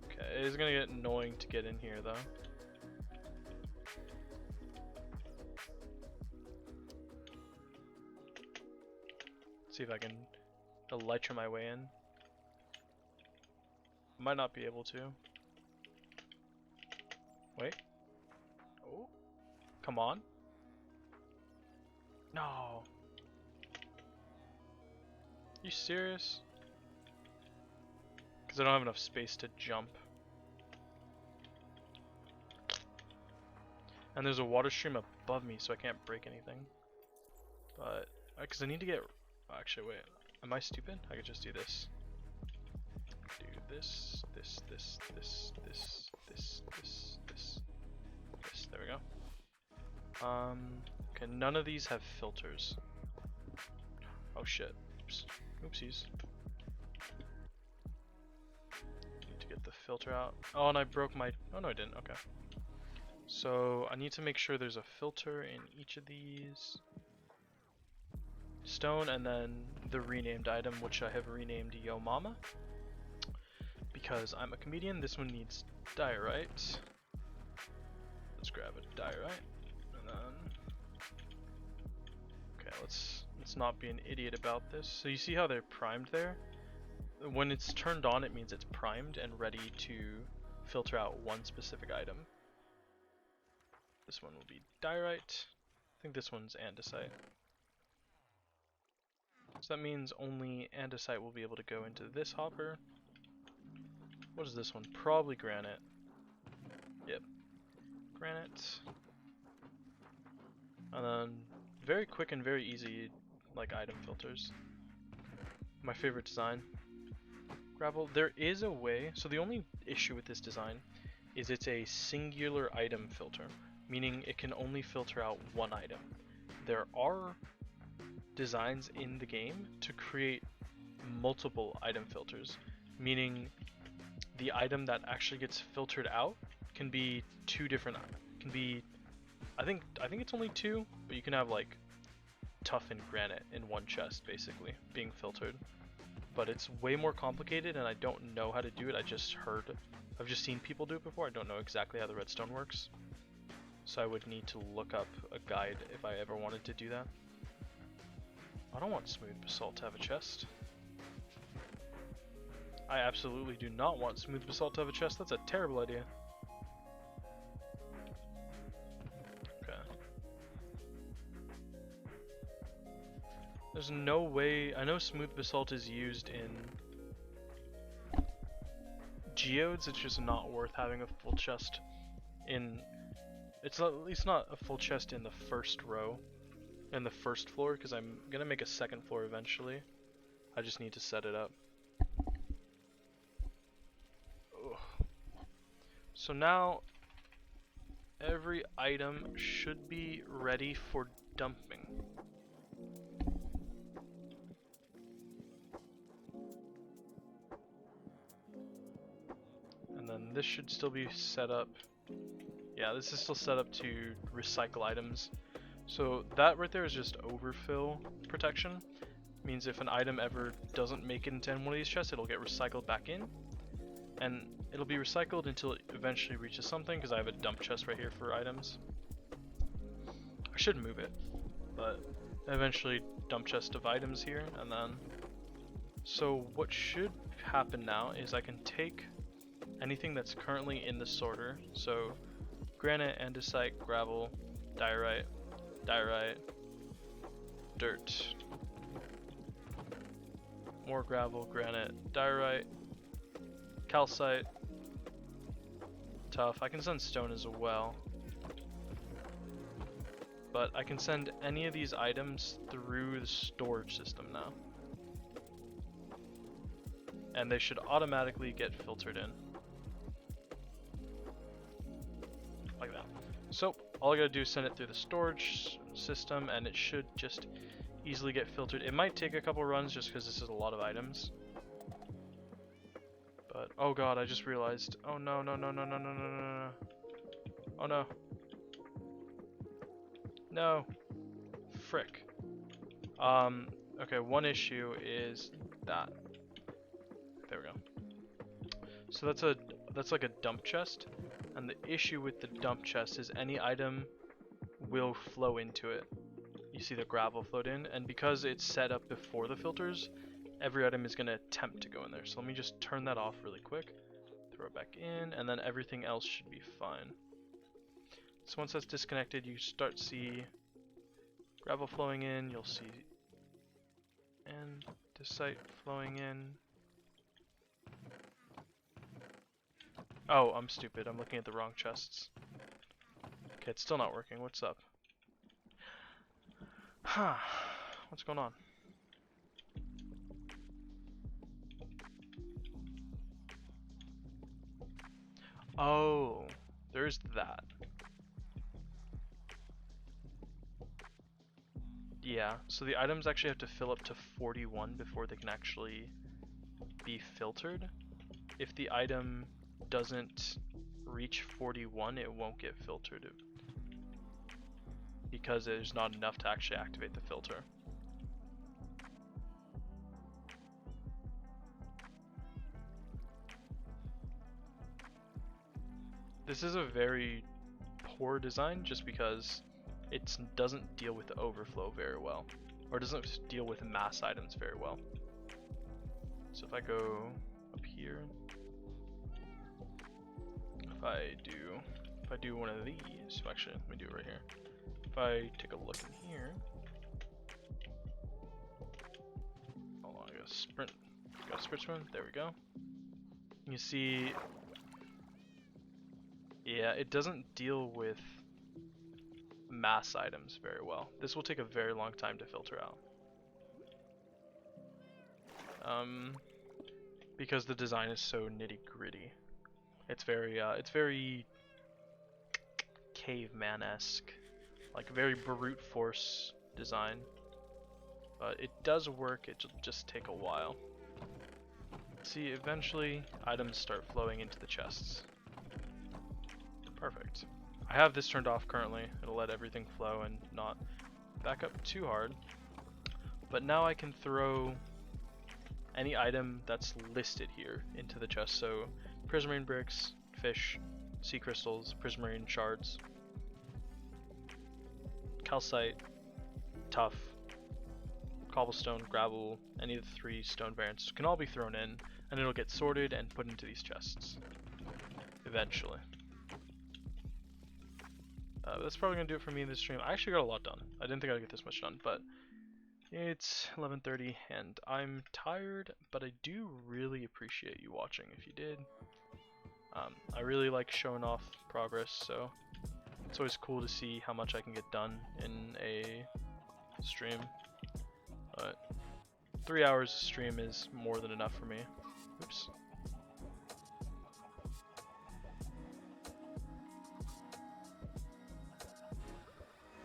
Okay, it is gonna get annoying to get in here though. See if I can elytra my way in. Might not be able to. Wait. Oh. Come on. No. You serious? Because I don't have enough space to jump. And there's a water stream above me, so I can't break anything. But, because I need to get, actually wait, am I stupid? I could just do this. Do this, this, this, this, this, this, this, this, this, there we go. Okay, none of these have filters. Oh shit, oops, oopsies. Need to get the filter out. Oh, and I broke my, oh no I didn't, okay. So I need to make sure there's a filter in each of these. Stone, and then the renamed item, which I have renamed Yo Mama. Because I'm a comedian, this one needs diorite. Let's grab a diorite. And then, okay, let's not be an idiot about this. So you see how they're primed there? When it's turned on, it means it's primed and ready to filter out one specific item. This one will be diorite. I think this one's andesite. So that means only andesite will be able to go into this hopper. What is this one? Probably granite. Yep. Granite. And then very quick and very easy like item filters. My favorite design. Gravel. There is a way, so the only issue with this design is it's a singular item filter, meaning it can only filter out one item. There are designs in the game to create multiple item filters, meaning the item that actually gets filtered out can be two different, can be, I think it's only two, but you can have like tough and granite in one chest basically being filtered. But it's way more complicated and I don't know how to do it. I've just seen people do it before. I don't know exactly how the redstone works. So I would need to look up a guide if I ever wanted to do that. I don't want smooth basalt to have a chest. I absolutely do not want smooth basalt to have a chest. That's a terrible idea. Okay. There's no way. I know smooth basalt is used in geodes. It's just not worth having a full chest in. It's at least not a full chest in the first row, in the first floor, because I'm gonna make a second floor eventually. I just need to set it up. Ugh. So now every item should be ready for dumping. And then this should still be set up. Yeah, this is still set up to recycle items. So that right there is just overfill protection. Means if an item ever doesn't make it into one of these chests, it'll get recycled back in. And it'll be recycled until it eventually reaches something, because I have a dump chest right here for items. I should move it, but eventually dump chest of items here, and then... So what should happen now is I can take anything that's currently in the sorter, so granite, andesite, gravel, diorite, dirt, more gravel, granite, diorite, calcite, tough. I can send stone as well, but I can send any of these items through the storage system now, and they should automatically get filtered in. Like that. So all I gotta do is send it through the storage system and it should just easily get filtered. It might take a couple runs just because this is a lot of items. But oh god, I just realized. Oh no. Oh no. No. Frick. Okay, one issue is that. There we go. So that's like a dump chest. And the issue with the dump chest is any item will flow into it. You see the gravel flowed in, and because it's set up before the filters, every item is going to attempt to go in there. So let me just turn that off really quick, throw it back in, and then everything else should be fine. So once that's disconnected, you start to see gravel flowing in, you'll see andesite flowing in. Oh, I'm stupid. I'm looking at the wrong chests. Okay, it's still not working. What's up? Huh. What's going on? Oh, there's that. Yeah, so the items actually have to fill up to 41 before they can actually be filtered. If the item doesn't reach 41, it won't get filtered because there's not enough to actually activate the filter. This is a very poor design just because it doesn't deal with the overflow very well, or doesn't deal with mass items very well. So if I go up here, if I do if I do one of these, actually, let me do it right here. If I take a look in here, hold on, I gotta sprint, there we go. You see, yeah, it doesn't deal with mass items very well. This will take a very long time to filter out. Because the design is so nitty-gritty. It's very caveman-esque, like very brute force design. But it does work, it'll just take a while. See, eventually items start flowing into the chests. Perfect. I have this turned off currently. It'll let everything flow and not back up too hard. But now I can throw any item that's listed here into the chest. So prismarine bricks, fish, sea crystals, prismarine shards, calcite, tuff, cobblestone, gravel, any of the 3 stone variants can all be thrown in, and it'll get sorted and put into these chests eventually. That's probably gonna do it for me in this stream. I actually got a lot done. I didn't think I'd get this much done, but it's 11:30 and I'm tired, but I do really appreciate you watching if you did. I really like showing off progress, so it's always cool to see how much I can get done in a stream. But 3 hours stream is more than enough for me. Oops.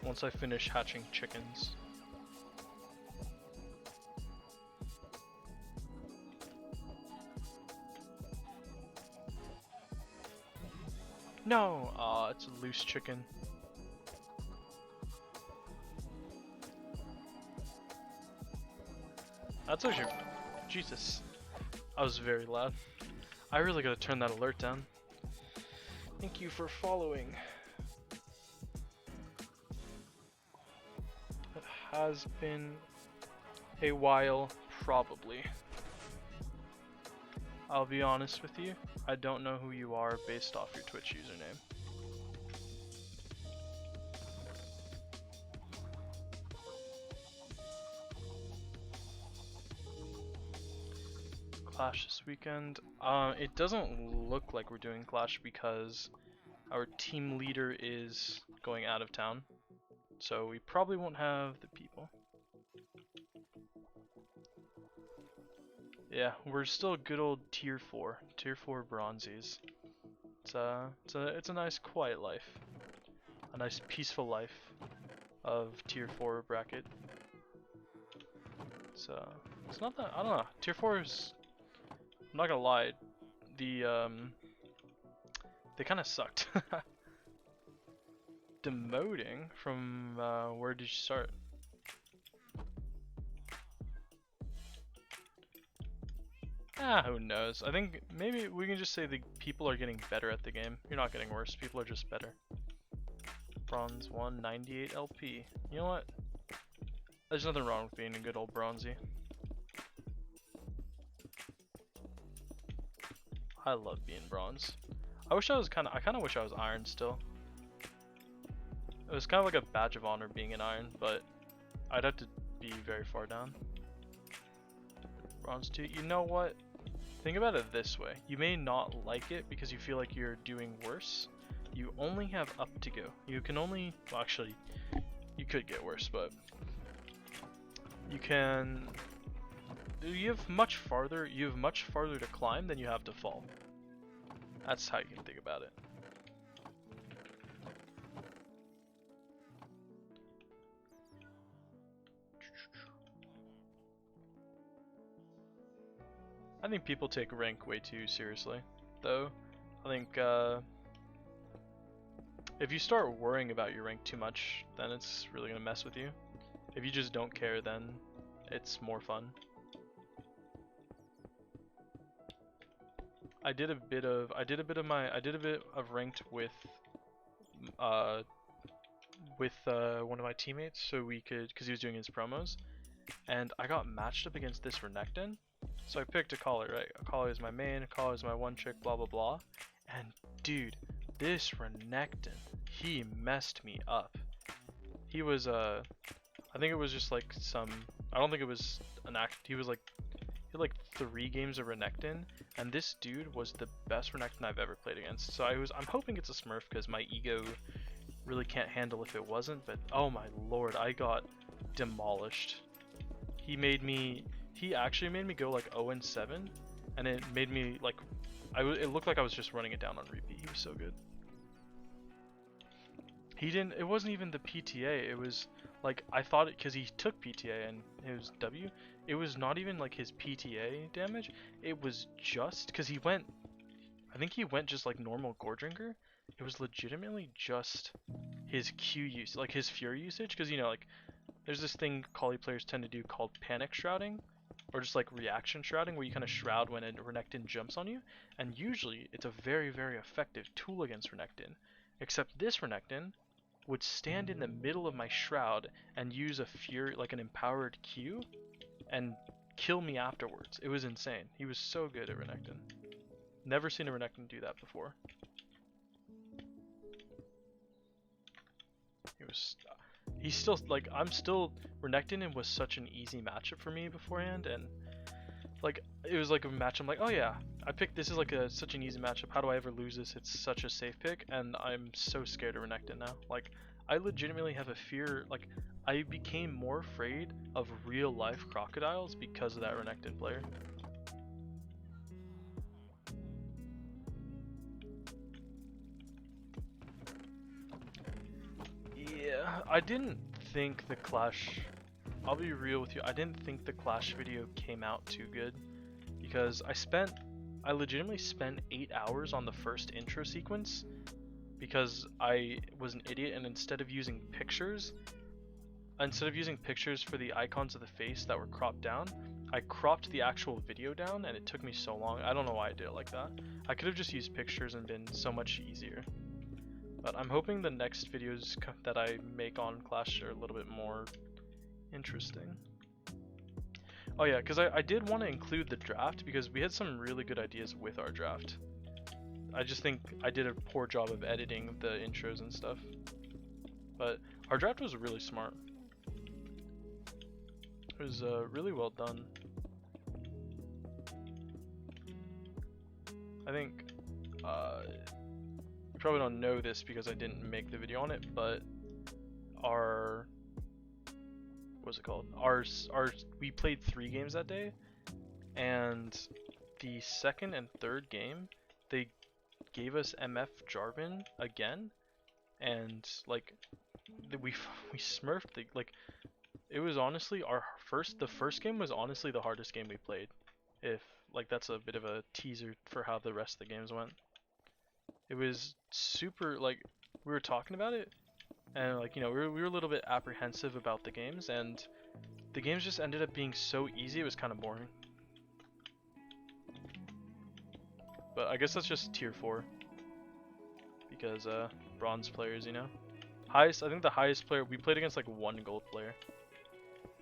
Once I finish hatching chickens. No! Aw, it's a loose chicken. That's actually... Jesus. I was very loud. I really gotta turn that alert down. Thank you for following. It has been a while, probably. I'll be honest with you, I don't know who you are based off your Twitch username. Clash this weekend? It doesn't look like we're doing Clash because our team leader is going out of town. So we probably won't have the people. Yeah, we're still good old tier 4 bronzies. It's a nice quiet life. A nice peaceful life of tier 4 bracket. So it's not that, I don't know, tier 4 is, I'm not gonna lie, they kinda sucked. Demoting from where did you start? Who knows? I think maybe we can just say the people are getting better at the game. You're not getting worse, people are just better. Bronze 1, 98 LP. You know what? There's nothing wrong with being a good old bronzy. I love being bronze. I kinda wish I was iron still. It was kind of like a badge of honor being an iron, but I'd have to be very far down. Bronze 2, you know what? Think about it this way. You may not like it because you feel like you're doing worse. You only have up to go. You can only, well actually, you could get worse, but you have much farther to climb than you have to fall. That's how you can think about it. I think people take rank way too seriously, though. I think if you start worrying about your rank too much, then it's really gonna mess with you. If you just don't care, then it's more fun. I did a bit of ranked with one of my teammates, so we could, because he was doing his promos, and I got matched up against this Renekton. So I picked a caller, right? A caller is my main, a caller is my one chick, blah blah blah. And dude, this Renekton, he messed me up. He was I think it was just like some, I don't think it was an act, he was like, he had like 3 games of Renekton, and this dude was the best Renekton I've ever played against. So I'm hoping it's a Smurf because my ego really can't handle if it wasn't, but oh my lord, I got demolished. He actually made me go like 0-7, and it made me like, it looked like I was just running it down on repeat. He was so good. It wasn't even the PTA, it was like, I thought it, because he took PTA and it was W, it was not even like his PTA damage, it was just, because I think he went just like normal Gore Drinker, it was legitimately just his Q use, like his Fury usage, because you know, like, there's this thing Kali players tend to do called panic shrouding, or just like reaction shrouding, where you kind of shroud when a Renekton jumps on you, and usually it's a very, very effective tool against Renekton, except this Renekton would stand in the middle of my shroud and use a Fury, like an empowered Q, and kill me afterwards. It was insane. He was so good at Renekton. Never seen a Renekton do that before. He's still, like, Renekton was such an easy matchup for me beforehand, and like, it was like a match, I'm like, oh yeah, I picked, this is like such an easy matchup, how do I ever lose this, it's such a safe pick, and I'm so scared of Renekton now. Like, I legitimately have a fear, like, I became more afraid of real life crocodiles because of that Renekton player. Yeah, I didn't think the Clash, I'll be real with you, I didn't think the Clash video came out too good, because I legitimately spent 8 hours on the first intro sequence, because I was an idiot, and instead of using pictures for the icons of the face that were cropped down, I cropped the actual video down, and it took me so long. I don't know why I did it like that. I could have just used pictures and been so much easier. But I'm hoping the next videos that I make on Clash are a little bit more interesting. Oh yeah, because I did want to include the draft, because we had some really good ideas with our draft. I just think I did a poor job of editing the intros and stuff. But our draft was really smart. It was really well done. I think you probably don't know this because I didn't make the video on it, but what's it called? We played 3 games that day, and the second and third game they gave us MF Jarvan again, and like we smurfed the, like, it was honestly the first game was honestly the hardest game we played. If like that's a bit of a teaser for how the rest of the games went. It was super, like, we were talking about it, and like, you know, we were a little bit apprehensive about the games, and the games just ended up being so easy it was kind of boring. But I guess that's just tier 4, because bronze players, you know. I think the highest player we played against, like, 1 gold player.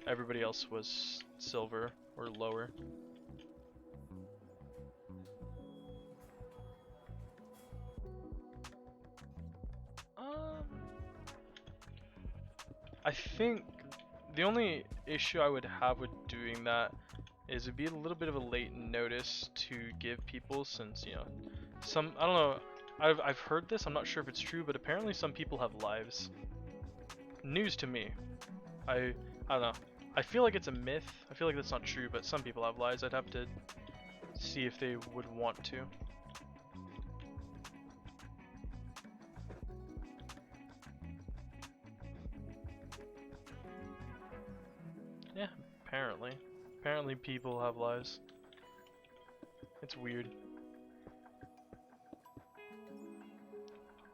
Everybody else was silver or lower. I think the only issue I would have with doing that is it'd be a little bit of a late notice to give people, since, you know, I don't know, I've heard this, I'm not sure if it's true, but apparently some people have lives. News to me. I don't know. I feel like it's a myth. I feel like that's not true, but some people have lives. I'd have to see if they would want to. Yeah, apparently. Apparently people have lives. It's weird.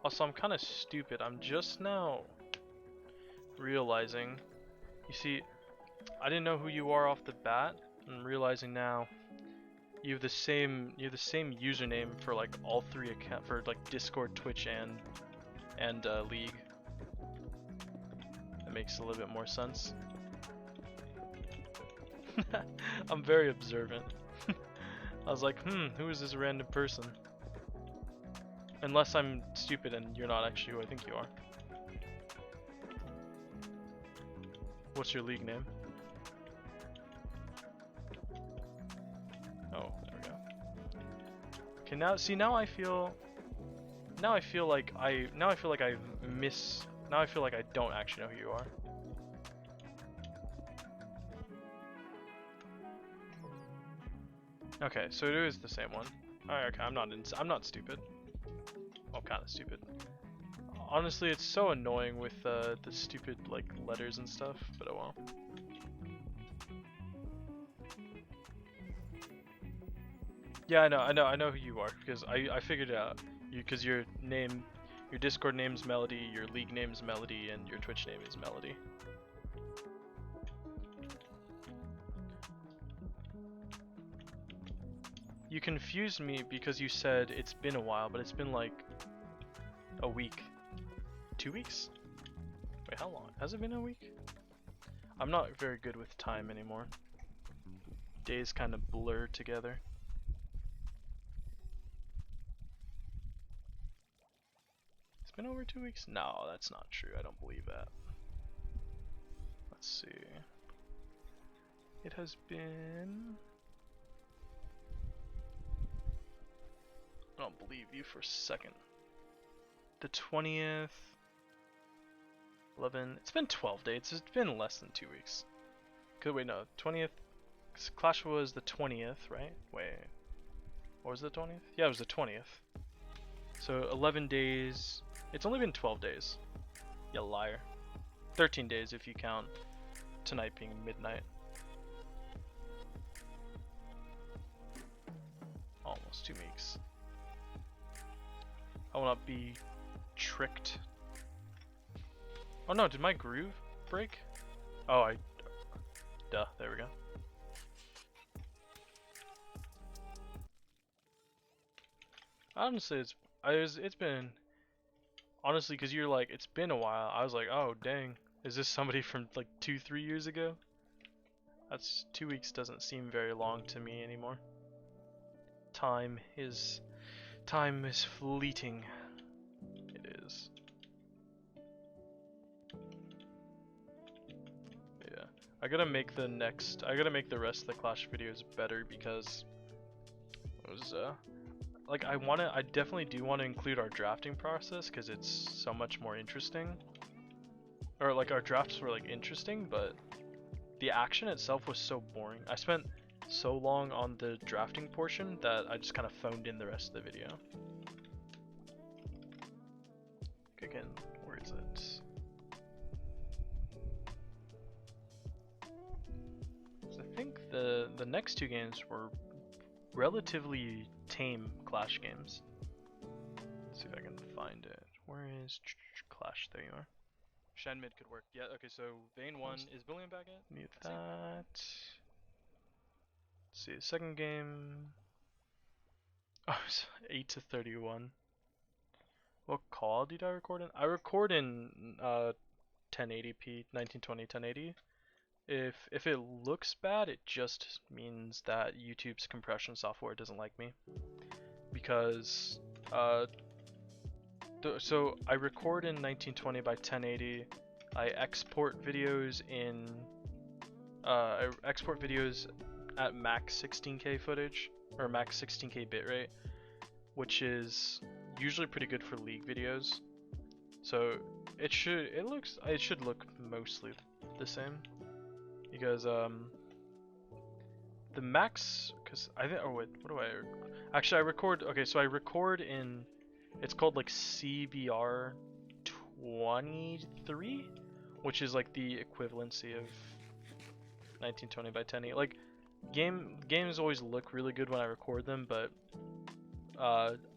Also, I'm kind of stupid. I'm just now realizing. You see, I didn't know who you are off the bat. I'm realizing now you have the same username for like all 3 accounts, for like Discord, Twitch, and League. That makes a little bit more sense. I'm very observant. I was like, who is this random person? Unless I'm stupid and you're not actually who I think you are. What's your league name? Oh, there we go. Okay, now see now I feel like I don't actually know who you are. Okay, so it is the same one. Alright, okay, I'm not stupid. I'm kind of stupid. Honestly, it's so annoying with the stupid like letters and stuff, but oh well. Yeah, I know who you are because I figured it out. Because your Discord name's Melody, your league name's Melody, and your Twitch name is Melody. You confused me because you said it's been a while, but it's been like a week. 2 weeks? Wait, how long? Has it been a week? I'm not very good with time anymore. Days kind of blur together. It's been over 2 weeks? No, that's not true. I don't believe that. Let's see. It has been... I don't believe you for a second. The 20th... 11... It's been 12 days. It's been less than 2 weeks. Wait, no. 20th... Clash was the 20th, right? Wait. What was the 20th? Yeah, it was the 20th. So 11 days... It's only been 12 days. You liar. 13 days if you count tonight being midnight. Almost 2 weeks. I will not be tricked. Oh no, did my groove break? Oh, duh, there we go. Honestly, it's been, honestly, because you're like, it's been a while, I was like, oh dang, is this somebody from like 2-3 years ago? That's 2 weeks doesn't seem very long to me anymore. Time is fleeting. It is. Yeah. I gotta make the rest of the Clash videos better because it was like I definitely do want to include our drafting process because it's so much more interesting. Or like our drafts were like interesting, but the action itself was so boring. I spent so long on the drafting portion that I just kind of phoned in the rest of the video. Again, where is it? So I think the next 2 games were relatively tame Clash games. Let's see if I can find it. Where is Clash? There you are. Shen mid could work. Yeah, okay, so Vayne 1 is Billion back at? Mute that. Let's see, the second game. Oh, it's 8-31. What call did I record in? I record in 1080p, 1920 1080. If it looks bad, it just means that YouTube's compression software doesn't like me. Because so I record in 1920 by 1080. I export videos at max 16K footage or max 16K bitrate, which is usually pretty good for League videos. So it should look mostly the same because the max, because I think, oh wait, what do I actually I record, okay, so I record in, it's called like CBR 23, which is like the equivalency of 1920 by 1080. Like games always look really good when I record them, but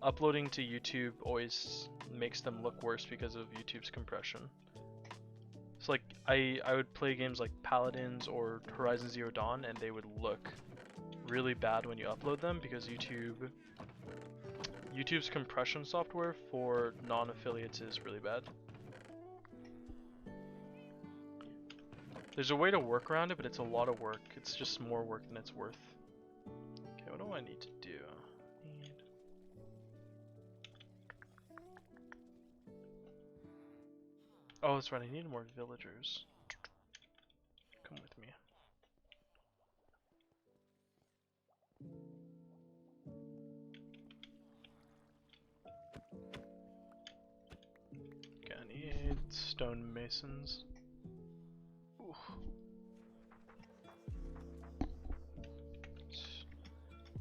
uploading to YouTube always makes them look worse because of YouTube's compression. So like I would play games like Paladins or Horizon Zero Dawn and they would look really bad when you upload them because YouTube's compression software for non-affiliates is really bad. There's a way to work around it, but it's a lot of work. It's just more work than it's worth. Okay, what do I need to do? Oh, that's right, I need more villagers. Come with me. Okay, I need stone masons. Ooh.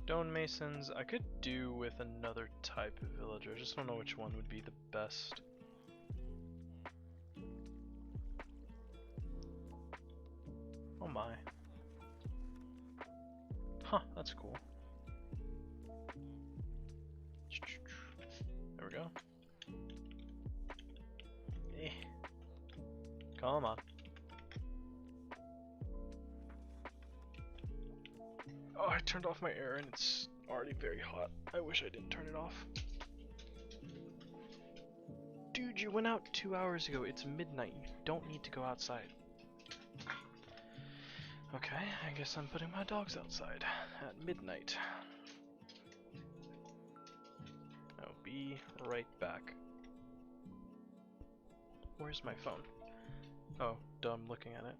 Stone masons, I could do with another type of villager, I just don't know which one would be the best. Oh my. Huh, that's cool. There we go. Eh. Come on. Oh, I turned off my air and it's already very hot. I wish I didn't turn it off. Dude, you went out 2 hours ago. It's midnight. You don't need to go outside. Okay, I guess I'm putting my dogs outside at midnight. I'll be right back. Where's my phone? Oh, dumb looking at it.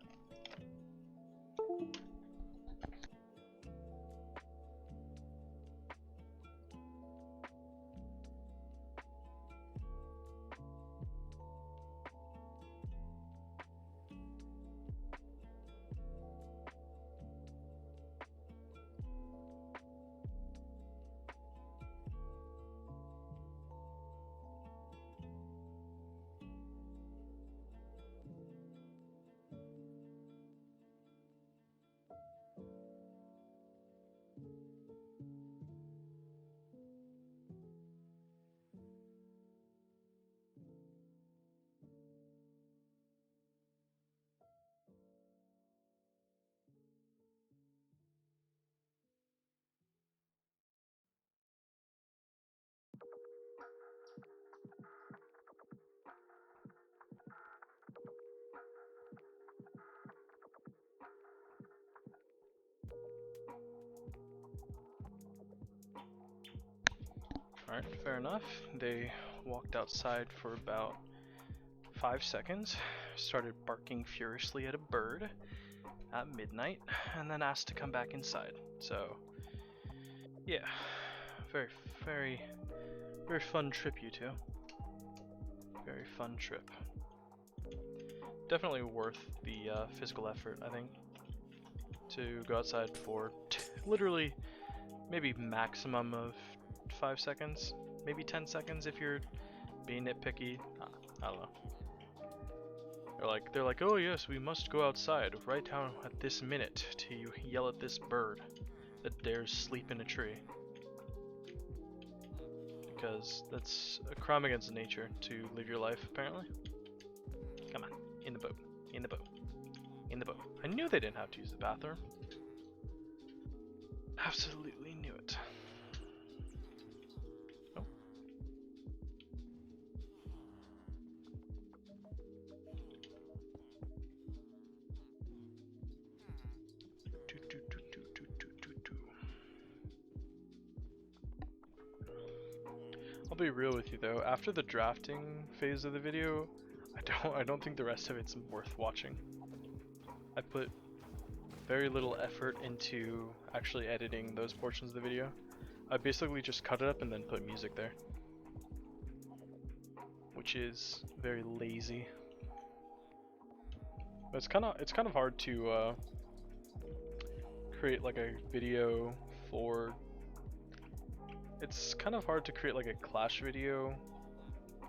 Alright, fair enough. They walked outside for about 5 seconds, started barking furiously at a bird at midnight, and then asked to come back inside. So, yeah, very, very, very fun trip, you two. Very fun trip. Definitely worth the physical effort, I think, to go outside for literally maybe maximum of 5 seconds, maybe 10 seconds if you're being nitpicky. I don't know. They're like, oh yes, we must go outside right now at this minute to yell at this bird that dares sleep in a tree. Because that's a crime against nature to live your life, apparently. Come on, in the boat, in the boat, in the boat. I knew they didn't have to use the bathroom. Absolutely knew it. Oh. I'll be real with you though, after the drafting phase of the video, I don't think the rest of it's worth watching. I put very little effort into actually editing those portions of the video. I basically just cut it up and then put music there, which is very lazy. But it's kind of hard to create like a video for. It's kind of hard to create like a Clash video.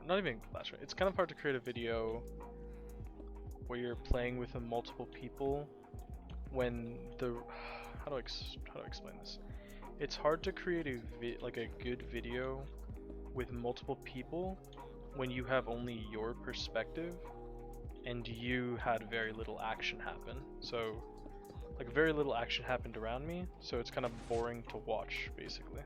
Not even Clash. It's kind of hard to create a video where you're playing with multiple people when the how do I explain this? It's hard to create a good video with multiple people when you have only your perspective and you had very little action happen. So like very little action happened around me, so it's kind of boring to watch basically.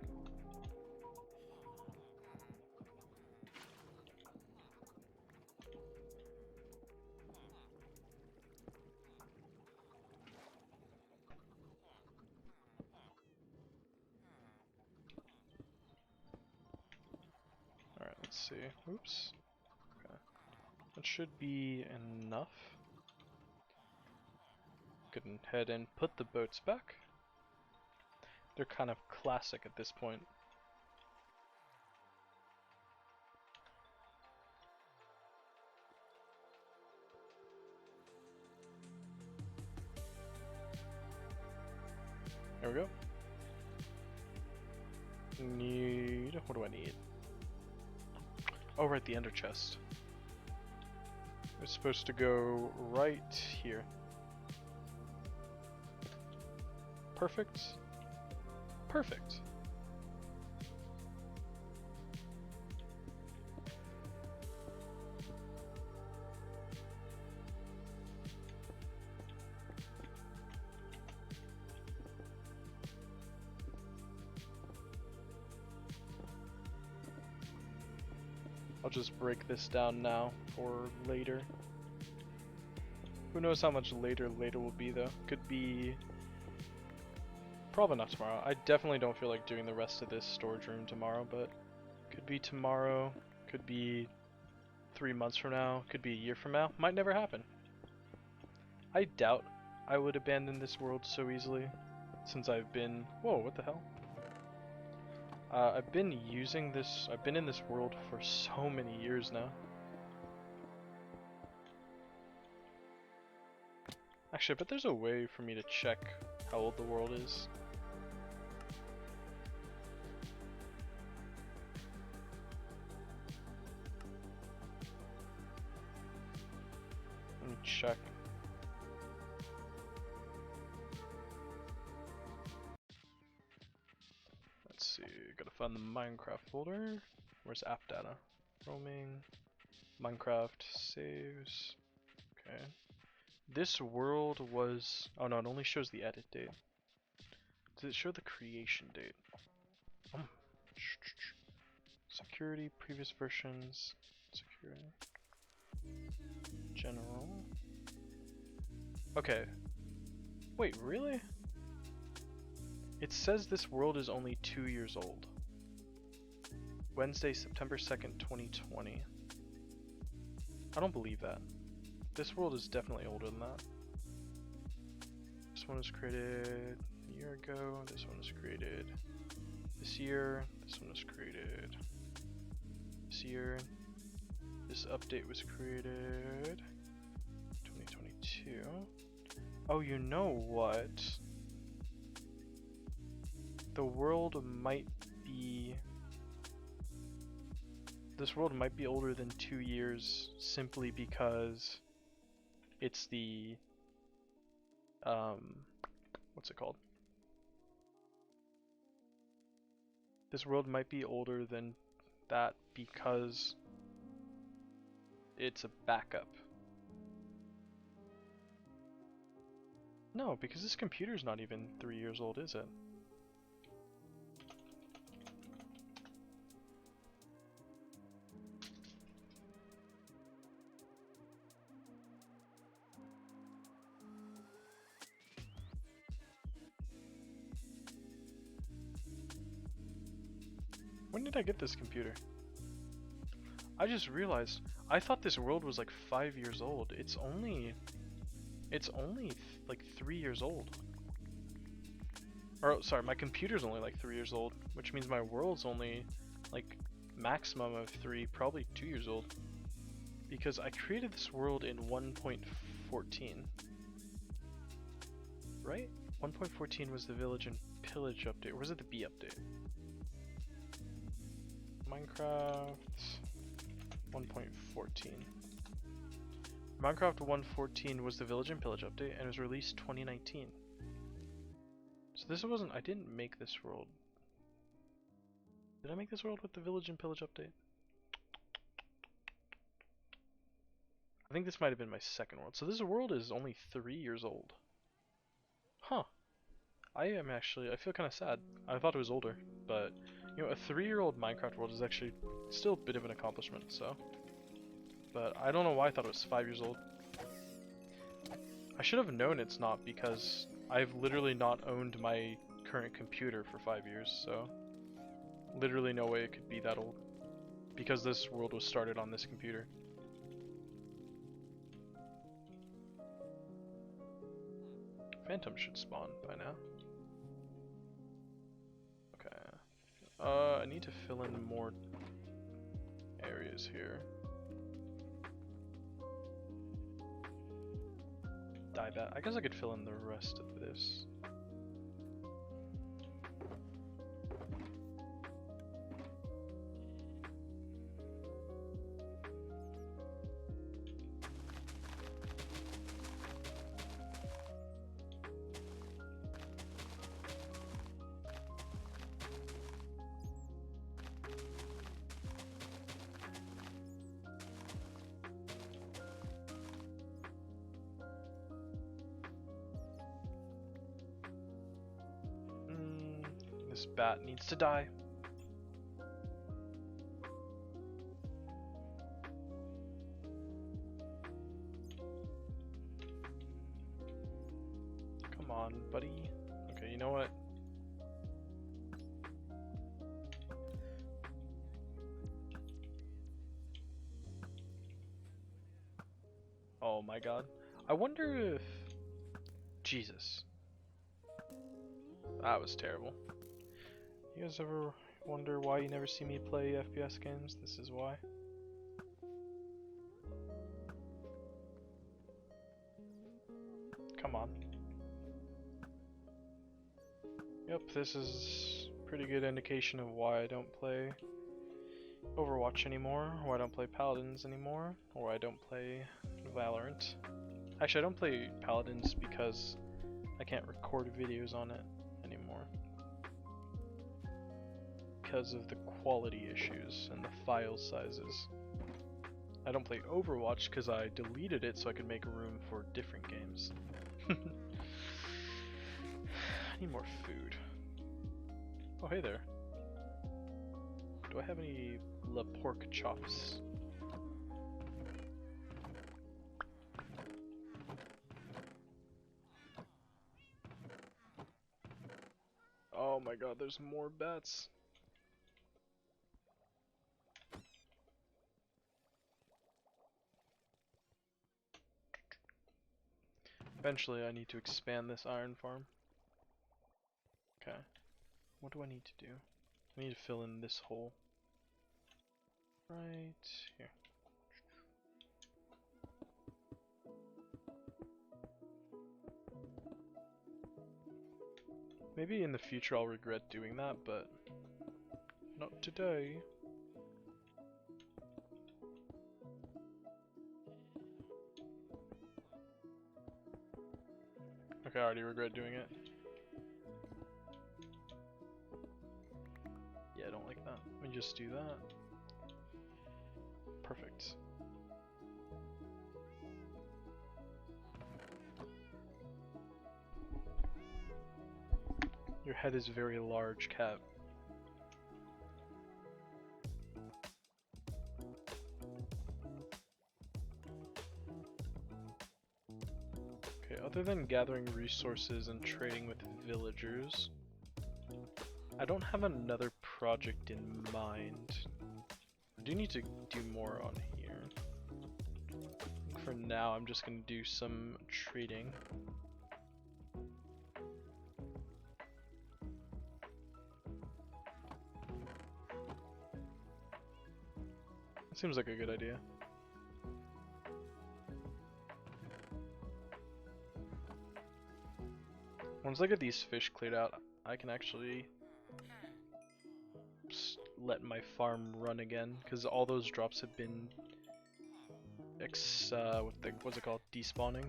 Alright, let's see. Oops. Okay. That should be enough. Go ahead and put the boats back. They're kind of classic at this point. There we go. What do I need? Oh, right, the ender chest. It's supposed to go right here. Perfect. Perfect. I'll just break this down now for later. Who knows how much later will be though. Could be... probably not tomorrow. I definitely don't feel like doing the rest of this storage room tomorrow, but could be tomorrow, could be 3 months from now, could be a year from now. Might never happen. I doubt I would abandon this world so easily, since I've been... whoa, what the hell? I've been in this world for so many years now. Actually, I bet there's a way for me to check how old the world is. Let me check. Let's see, gotta find the Minecraft folder. Where's app data? Roaming, Minecraft, saves. Okay. This world was... oh no, it only shows the edit date. Does it show the creation date? Security, previous versions, security, general. Okay. Wait, really? It says this world is only 2 years old. Wednesday, September 2nd, 2020. I don't believe that. This world is definitely older than that. This one was created a year ago. This one was created this year. This one was created this year. This update was created 2022. Oh, you know what? The world might be... this world might be older than 2 years simply because it's the... what's it called? This world might be older than that because it's a backup. No, because this computer's not even 3 years old, is it? When did I get this computer? I just realized, I thought this world was like 5 years old. It's only like 3 years old. Or sorry, my computer's only like 3 years old, which means my world's only like maximum of 3, probably 2 years old. Because I created this world in 1.14. Right? 1.14 was the village and pillage update, or was it the B update? Minecraft 1.14. Minecraft 1.14 was the village and pillage update and was released 2019. So this wasn't, I didn't make this world. Did I make this world with the village and pillage update? I think this might have been my second world. So this world is only 3 years old. Huh. I feel kind of sad. I thought it was older, but you know, a 3-year-old Minecraft world is actually still a bit of an accomplishment, so. But I don't know why I thought it was 5 years old. I should have known it's not because I've literally not owned my current computer for 5 years, so literally no way it could be that old. Because this world was started on this computer. Phantom should spawn by now. Okay. I need to fill in more areas here. Die bat. I guess I could fill in the rest of this. This bat needs to die. Come on, buddy. Okay, you know what? Oh my god. I wonder if... Jesus. That was terrible. You guys ever wonder why you never see me play FPS games? This is why. Come on. Yep, this is a pretty good indication of why I don't play Overwatch anymore, or why I don't play Paladins anymore, or why I don't play Valorant. Actually, I don't play Paladins because I can't record videos on it anymore. Because of the quality issues and the file sizes. I don't play Overwatch because I deleted it so I could make room for different games. I need more food. Oh, hey there. Do I have any pork chops? Oh my god, there's more bats. Eventually I need to expand this iron farm. Okay. What do I need to do? I need to fill in this hole. Right here. Maybe in the future I'll regret doing that, but not today. Okay, I already regret doing it. Yeah, I don't like that. Let me just do that. Perfect. Your head is very large, cat. Okay, other than gathering resources and trading with villagers, I don't have another project in mind. I do need to do more on here. For now, I'm just gonna do some trading. Seems like a good idea. Once I get these fish cleared out, I can actually let my farm run again, because all those drops have been what's it called? Despawning.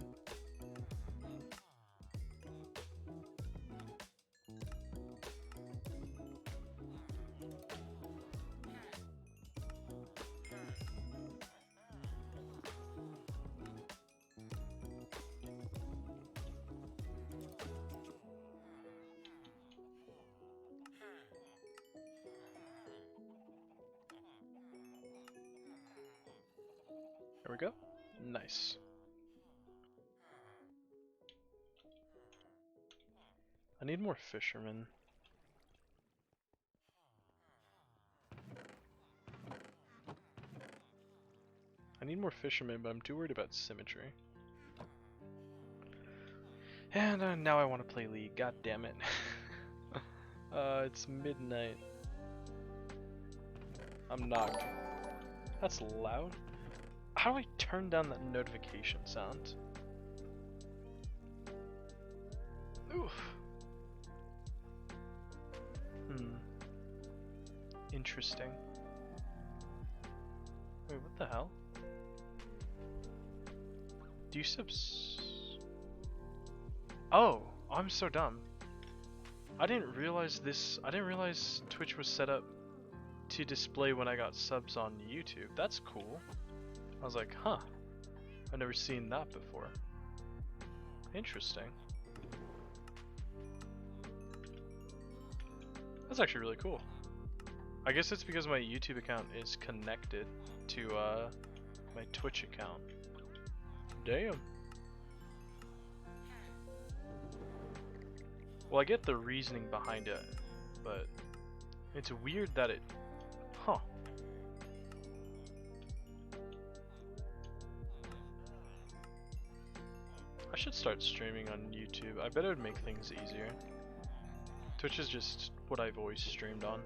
There we go. Nice. I need more fishermen. I need more fishermen, but I'm too worried about symmetry. And now I want to play League. God damn it. It's midnight. I'm not. That's loud. How do I turn down that notification sound? Oof. Interesting. Wait, what the hell? Do you Oh, I'm so dumb. I didn't realize Twitch was set up to display when I got subs on YouTube. That's cool. I was like, huh. I've never seen that before. Interesting. That's actually really cool. I guess it's because my YouTube account is connected to my Twitch account. Damn. Well, I get the reasoning behind it, but it's weird that it... Huh. I should start streaming on YouTube. I bet it would make things easier. Twitch is just what I've always streamed on.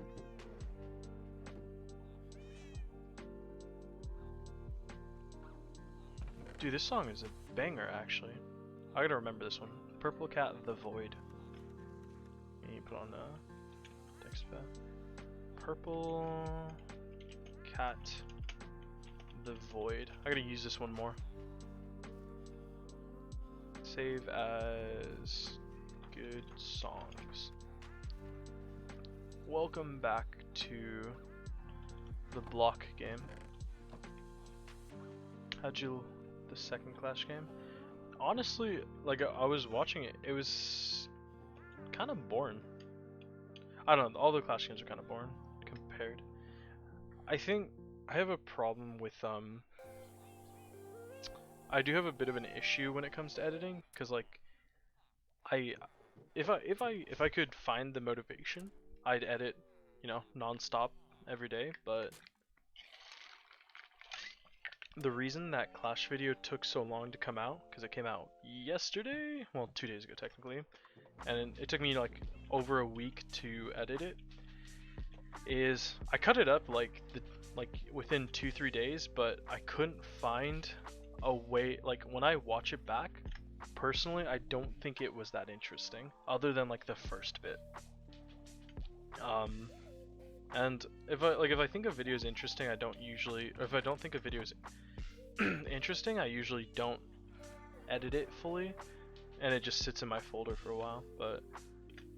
Dude, this song is a banger, actually. I gotta remember this one. Purple Cat, The Void. And you put on text pad. Purple Cat, The Void. I gotta use this one more. Save as good songs. Welcome back to the block game. How'd you the second Clash game? Honestly, like I was watching it, it was kind of boring. I don't know, all the Clash games are kind of boring compared. I think I have a problem with I do have a bit of an issue when it comes to editing, because like if I could find the motivation, I'd edit, you know, non-stop every day, but the reason that Clash video took so long to come out, because it came out yesterday, well 2 days ago technically, and it took me like over a week to edit it, is I cut it up like within 2-3 days, but I couldn't find a way, like when I watch it back, personally I don't think it was that interesting, other than like the first bit. And if I think a video is interesting, I don't usually, or if I don't think a video is interesting, I usually don't edit it fully, and it just sits in my folder for a while. But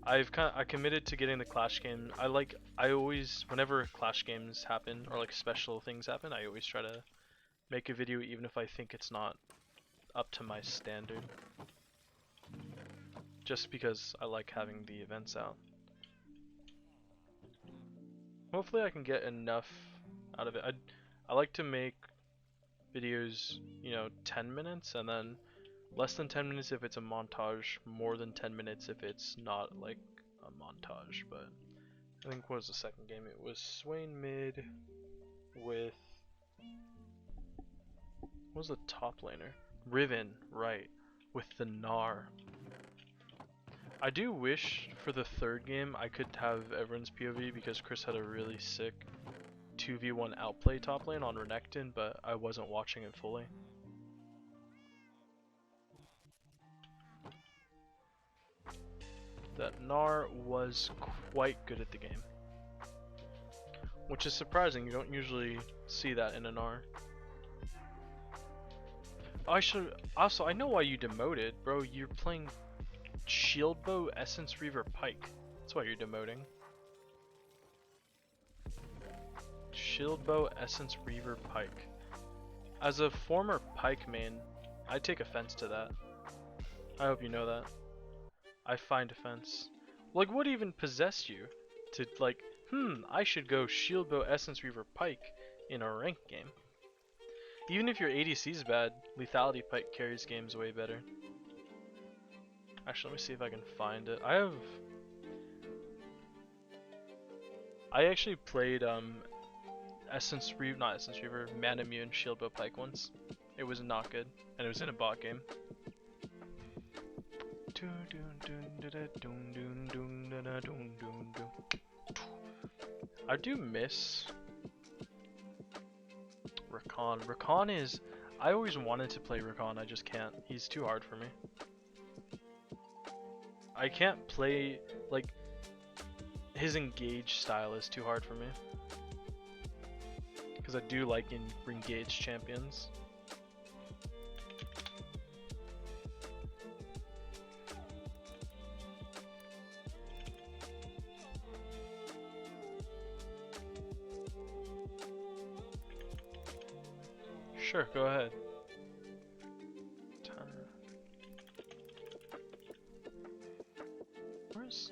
I committed to getting the Clash game. I always, whenever Clash games happen or like special things happen, I always try to make a video even if I think it's not up to my standard. Just because I like having the events out. Hopefully I can get enough out of it. I like to make videos, you know, 10 minutes, and then less than 10 minutes if it's a montage, more than 10 minutes if it's not like a montage. But I think, what was the second game? It was Swain mid with, what was the top laner? Riven, right, with the Gnar. I do wish for the third game I could have everyone's POV, because Chris had a really sick 2v1 outplay top lane on Renekton, but I wasn't watching it fully. That Gnar was quite good at the game, which is surprising. You don't usually see that in a Gnar. I know why you demoted, bro. You're playing Shieldbow Essence Reaver Pike. That's why you're demoting. Shieldbow Essence Reaver Pike. As a former Pike main, I take offense to that. I hope you know that. I find offense. Like, what even possessed you to like, I should go Shieldbow Essence Reaver Pike in a ranked game? Even if your ADC's bad, Lethality Pike carries games way better. Actually, let me see if I can find it. I actually played not Essence Reaver, Manamune Shieldbow Pike once. It was not good, and it was in a bot game. I do miss Rakan. Rakan is... I always wanted to play Rakan, I just can't. He's too hard for me. I can't play, like, his engage style is too hard for me. Because I do like engaged champions. Sure, go ahead. Where's...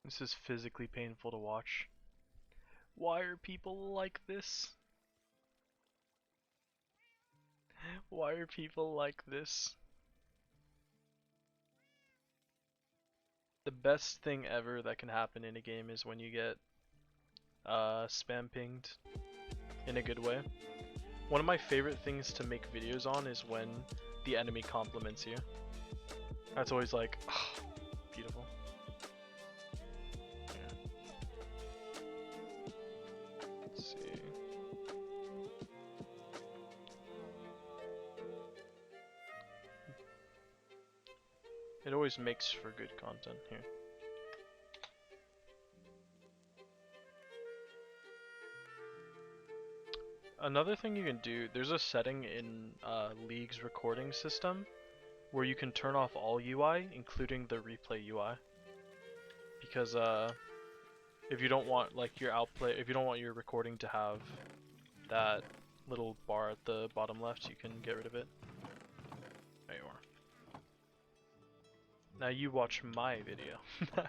This is physically painful to watch. Why are people like this? Why are people like this? The best thing ever that can happen in a game is when you get spam pinged in a good way. One of my favorite things to make videos on is when the enemy compliments you. That's always like, oh, beautiful. Let's see. It always makes for good content here. Another thing you can do, there's a setting in League's recording system where you can turn off all UI, including the replay UI. Because if you don't want like your outplay, if you don't want your recording to have that little bar at the bottom left, you can get rid of it. There you are. Now you watch my video. A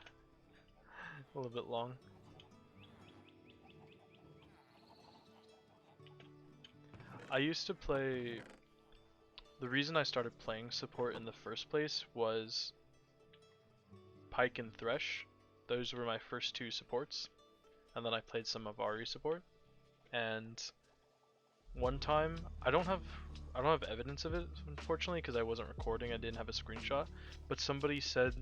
little bit long. I used to play... The reason I started playing support in the first place was Pyke and Thresh. Those were my first two supports. And then I played some of Ahri support. And one time, I don't have evidence of it, unfortunately, because I wasn't recording, I didn't have a screenshot. But somebody said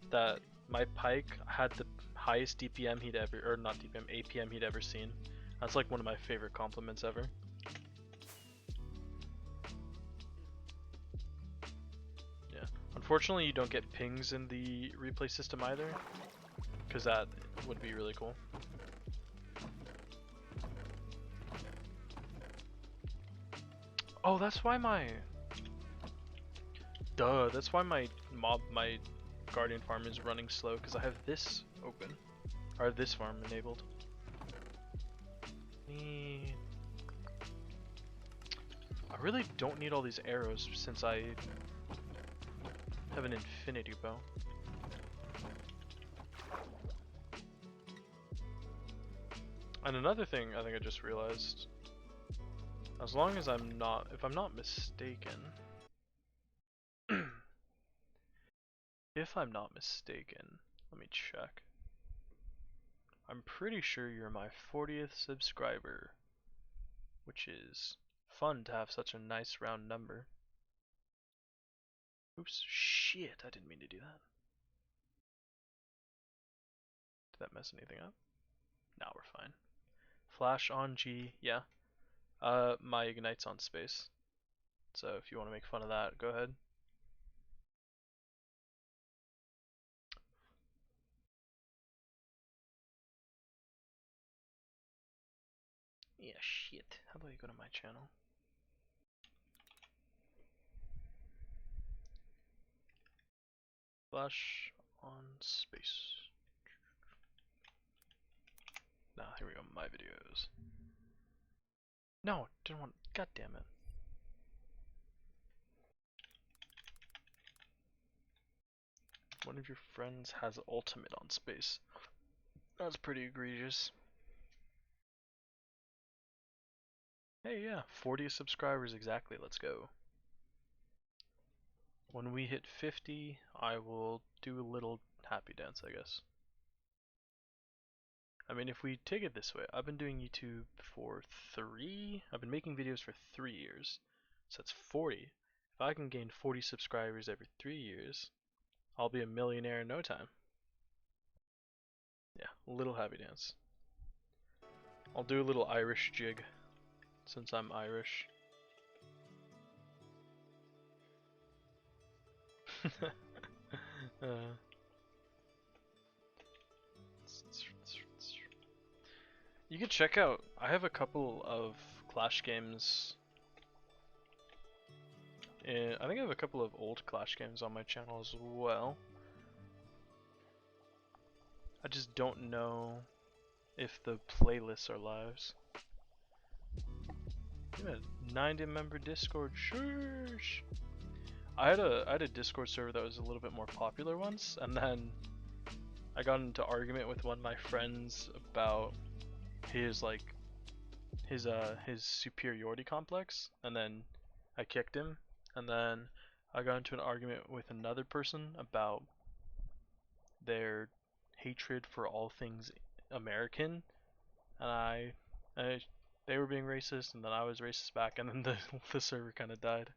that my Pyke had the highest DPM he'd ever, or not DPM, APM he'd ever seen. That's like one of my favorite compliments ever. Unfortunately, you don't get pings in the replay system either, because that would be really cool. Oh, that's why my... Duh, that's why my Guardian farm is running slow, because I have this open. Or this farm enabled. I really don't need all these arrows, since I have an infinity bow. And another thing I think I just realized, as long as I'm not, if I'm not mistaken, if I'm not mistaken, let me check. I'm pretty sure you're my 40th subscriber, which is fun to have such a nice round number. Oops, shit, I didn't mean to do that. Did that mess anything up? No, we're fine. Flash on G, yeah. My Ignite's on space. So if you want to make fun of that, go ahead. Yeah, shit. How about you go to my channel? Flash on space. Here we go, my videos. No, didn't want, god damn it. One of your friends has ultimate on space. That's pretty egregious. Hey, yeah, 40 subscribers exactly, let's go. When we hit 50, I will do a little happy dance, I guess. I mean, if we take it this way, I've been doing YouTube for I've been making videos for 3 years. So that's 40. If I can gain 40 subscribers every 3 years, I'll be a millionaire in no time. Yeah, a little happy dance. I'll do a little Irish jig, since I'm Irish. You can check out, I have a couple of Clash games. I think I have a couple of old Clash games on my channel as well. I just don't know if the playlists are lives. You had a 90-member Discord, shush. I had a Discord server that was a little bit more popular once, and then I got into argument with one of my friends about his his superiority complex, and then I kicked him, and then I got into an argument with another person about their hatred for all things American, and they were being racist, and then I was racist back, and then the server kind of died.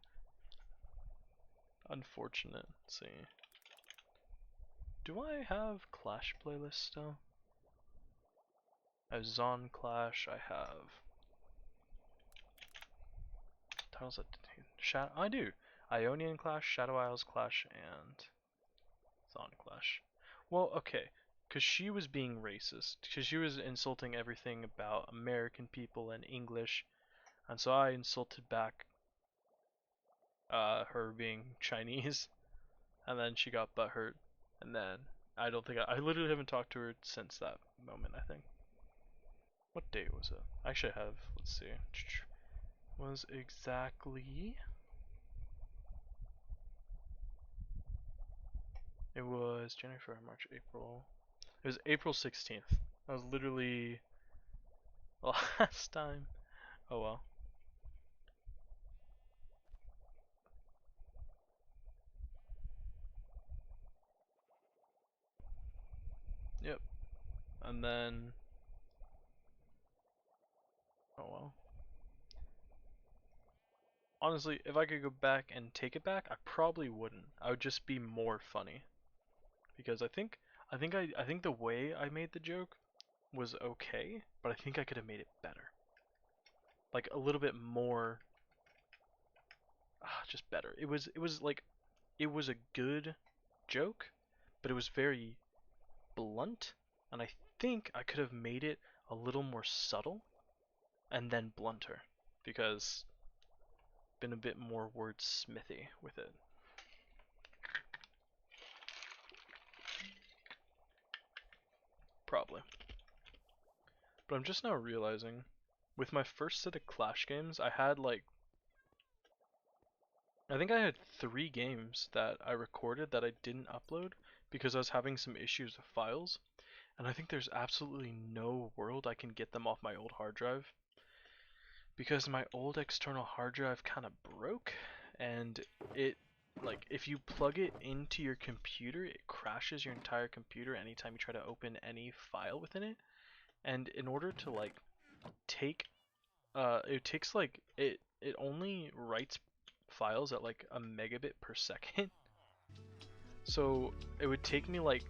Unfortunate. Let's see. Do I have Clash playlist still? I have Zon Clash. I have titles that Shadow. I do. Ionian Clash, Shadow Isles Clash, and Zon Clash. Well, okay, because she was being racist, because she was insulting everything about American people and English, and so I insulted back her being Chinese, and then she got butthurt, and then I don't think I literally haven't talked to her since that moment, I think. What date was it? Actually, I have, let's see, was exactly, it was January, February, March, April, it was April 16th. That was literally last time. Oh well. Yep. And then, oh well. Honestly, if I could go back and take it back, I probably wouldn't. I would just be more funny. Because I think the way I made the joke was okay, but I think I could have made it better. Like a little bit more, just better. It was a good joke, but it was very blunt, and I think I could have made it a little more subtle and then blunter, because been a bit more wordsmithy with it. Probably. But I'm just now realizing, with my first set of Clash games, I had I think I had 3 games that I recorded that I didn't upload because I was having some issues with files, and I think there's absolutely no world I can get them off my old hard drive because my old external hard drive kind of broke, and it if you plug it into your computer, it crashes your entire computer anytime you try to open any file within it. And in order to take it takes it only writes files at like a megabit per second. So it would take me like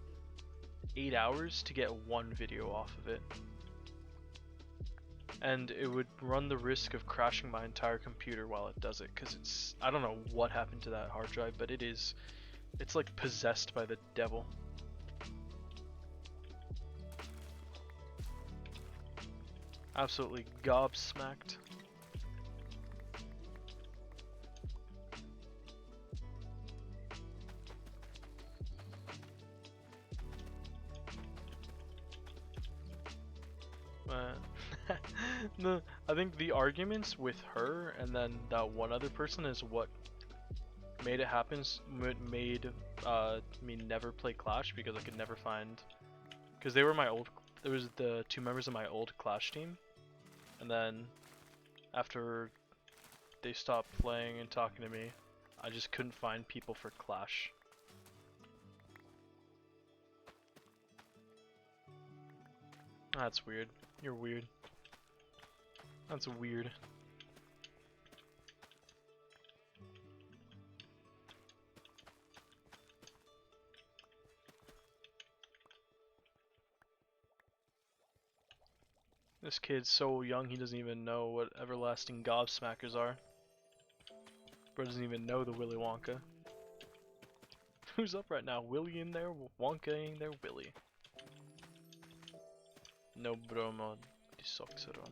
8 hours to get one video off of it, and it would run the risk of crashing my entire computer while it does it, because I don't know what happened to that hard drive, but it's like possessed by the devil. Absolutely gobsmacked. No, I think the arguments with her and then that one other person is what made it happen. Made me never play Clash because I could never find. Because they were my old. There was the two members of my old Clash team, and then after they stopped playing and talking to me, I just couldn't find people for Clash. That's weird. You're weird. That's weird. This kid's so young he doesn't even know what everlasting gobsmackers are. Bro doesn't even know the Willy Wonka. Who's up right now? Willy in there? Wonka in there? Willy. No bromo di soxeron.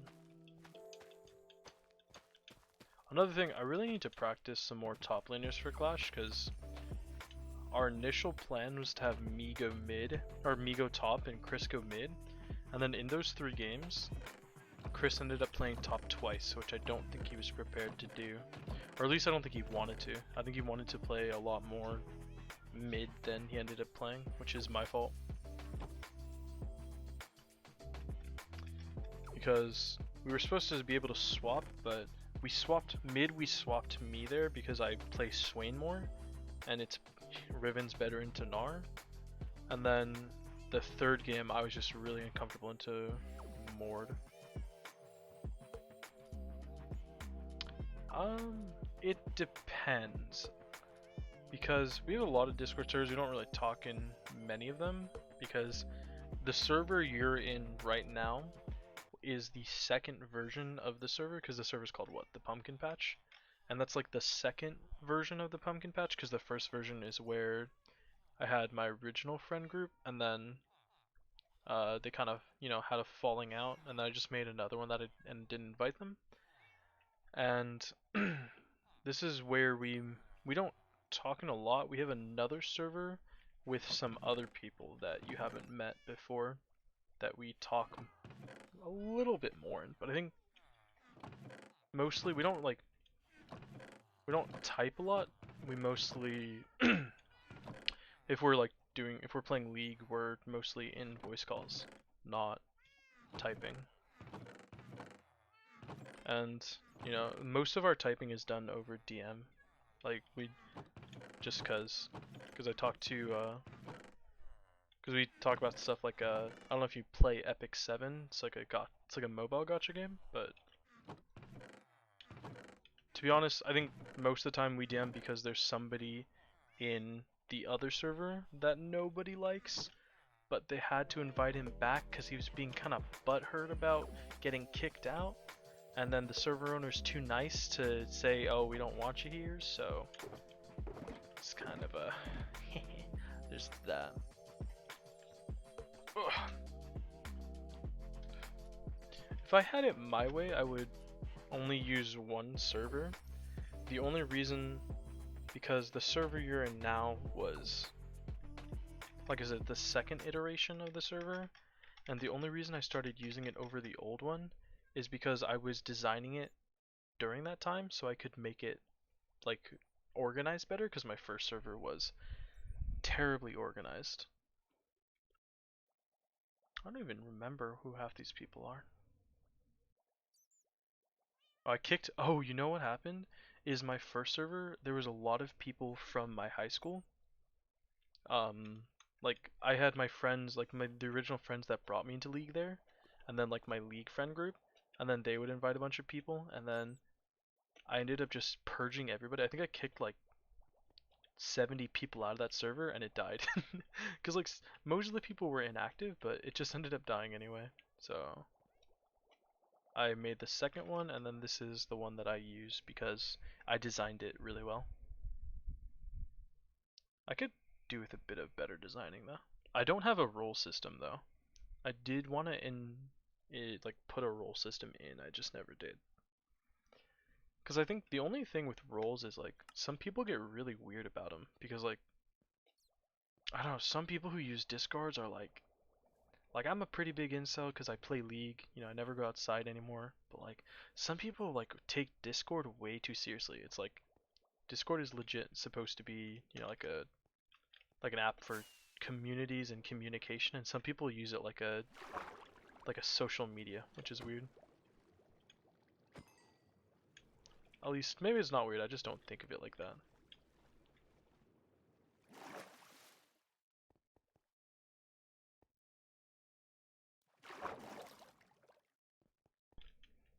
Another thing, I really need to practice some more top laners for Clash, because our initial plan was to have me go mid, or me go top and Chris go mid, and then in those 3 games, Chris ended up playing top twice, which I don't think he was prepared to do. Or at least I don't think he wanted to. I think he wanted to play a lot more mid than he ended up playing, which is my fault. Because we were supposed to be able to swap, but we swapped mid, we swapped me there because I play Swain more, and it's Riven's better into Gnar. And then the 3rd game, I was just really uncomfortable into Mord. It depends. Because we have a lot of Discord servers, we don't really talk in many of them, because the server you're in right now is the 2nd version of the server, because the server's called what? The Pumpkin Patch? And that's like the 2nd version of the Pumpkin Patch, because the 1st version is where I had my original friend group, and then they kind of, you know, had a falling out, and then I just made another one and didn't invite them. And this is where we don't talk in a lot. We have another server with some other people that you haven't met before that we talk a little bit more in, but I think mostly we don't type a lot. We mostly if we're playing League, we're mostly in voice calls, not typing. And you know, most of our typing is done over DM. Like just cause I talk to because we talk about stuff like I don't know if you play Epic 7. It's like a mobile gacha game, but to be honest, I think most of the time we DM because there's somebody in the other server that nobody likes, but they had to invite him back because he was being kind of butthurt about getting kicked out, and then the server owner's too nice to say, oh, we don't want you here, so it's kind of a there's that. Ugh. If I had it my way, I would only use one server. The only reason, because the server you're in now was, like I said, the 2nd iteration of the server, and the only reason I started using it over the old one is because I was designing it during that time so I could make it like organized better, because my first server was terribly organized. I don't even remember who half these people are. Oh, you know what happened? Is my first server, there was a lot of people from my high school. Like I had my friends, like the original friends that brought me into League there, and then like my League friend group, and then they would invite a bunch of people, and then I ended up just purging everybody. I think I kicked like 70 people out of that server, and it died. Because like most of the people were inactive, but it just ended up dying anyway. So I made the 2nd one, and then this is the one that I use because I designed it really well. I could do with a bit of better designing though. I don't have a role system though. I did want to like put a role system in, I just never did. Because I think the only thing with roles is like some people get really weird about them, because like I don't know, some people who use discards are like like I'm a pretty big incel because I play League. You know, I never go outside anymore. But like some people like take Discord way too seriously. It's like Discord is legit supposed to be, you know, like an app for communities and communication, and some people use it like a social media, which is weird. At least maybe it's not weird. I just don't think of it like that.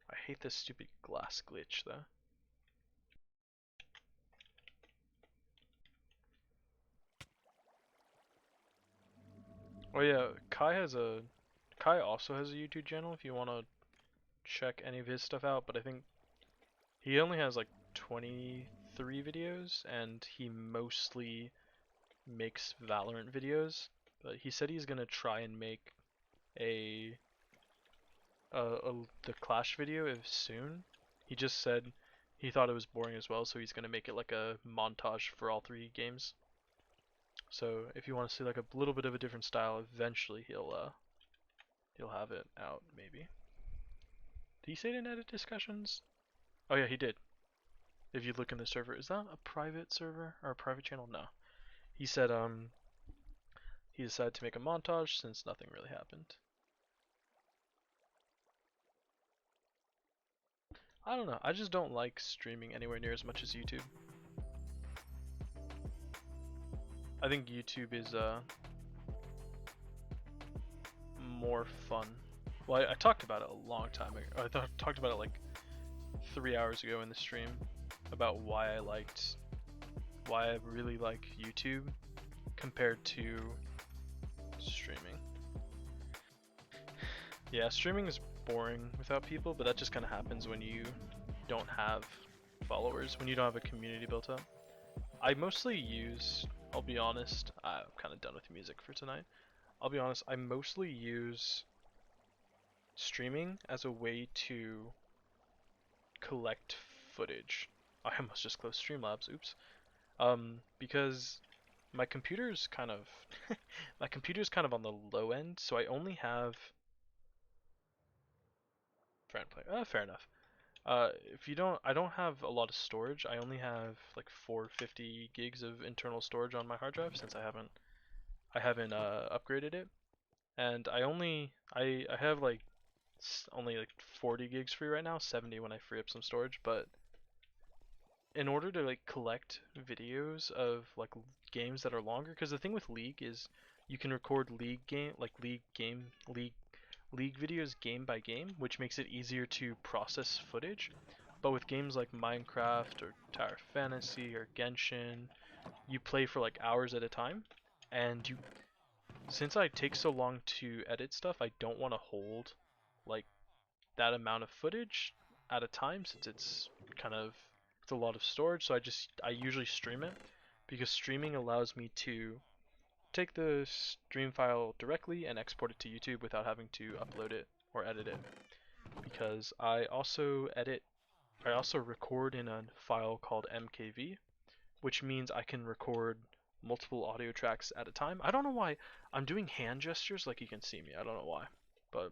I hate this stupid glass glitch though. Oh yeah, Kai also has a YouTube channel if you want to check any of his stuff out, but I think he only has like 23 videos and he mostly makes Valorant videos. But he said he's gonna try and make a, the Clash video if soon. He just said he thought it was boring as well, so he's gonna make it like a montage for all three games. So if you want to see like a little bit of a different style, eventually he'll have it out maybe. Did he say he didn't edit discussions? Oh yeah, he did. If you look in the server, is that a private server or a private channel? No. He said he decided to make a montage since nothing really happened. I don't know. I just don't like streaming anywhere near as much as YouTube. I think YouTube is more fun. Well, I talked about it a long time ago. I talked about it like 3 hours ago in the stream about why I really like YouTube compared to streaming. Yeah, streaming is boring without people, but that just kind of happens when you don't have followers, when you don't have a community built up. I mostly use, I'll be honest, I'm kind of done with music for tonight. I'll be honest, I mostly use streaming as a way to collect footage. I almost just closed Streamlabs, oops. Because my computer's kind of my computer's kind of on the low end, so I only have fair enough. If you don't, I don't have a lot of storage. I only have like 450 gigs of internal storage on my hard drive since I haven't upgraded it, and I have like only like 40 gigs free right now, 70 when I free up some storage. But in order to like collect videos of like games that are longer, because the thing with League is you can record league videos game by game, which makes it easier to process footage. But with games like Minecraft or Tower Fantasy or Genshin, you play for like hours at a time, and since I take so long to edit stuff, I don't want to hold like that amount of footage at a time since it's a lot of storage. So I usually stream it because streaming allows me to take the stream file directly and export it to YouTube without having to upload it or edit it. Because I also record in a file called MKV, which means I can record multiple audio tracks at a time. I don't know why I'm doing hand gestures like you can see me. I don't know why, but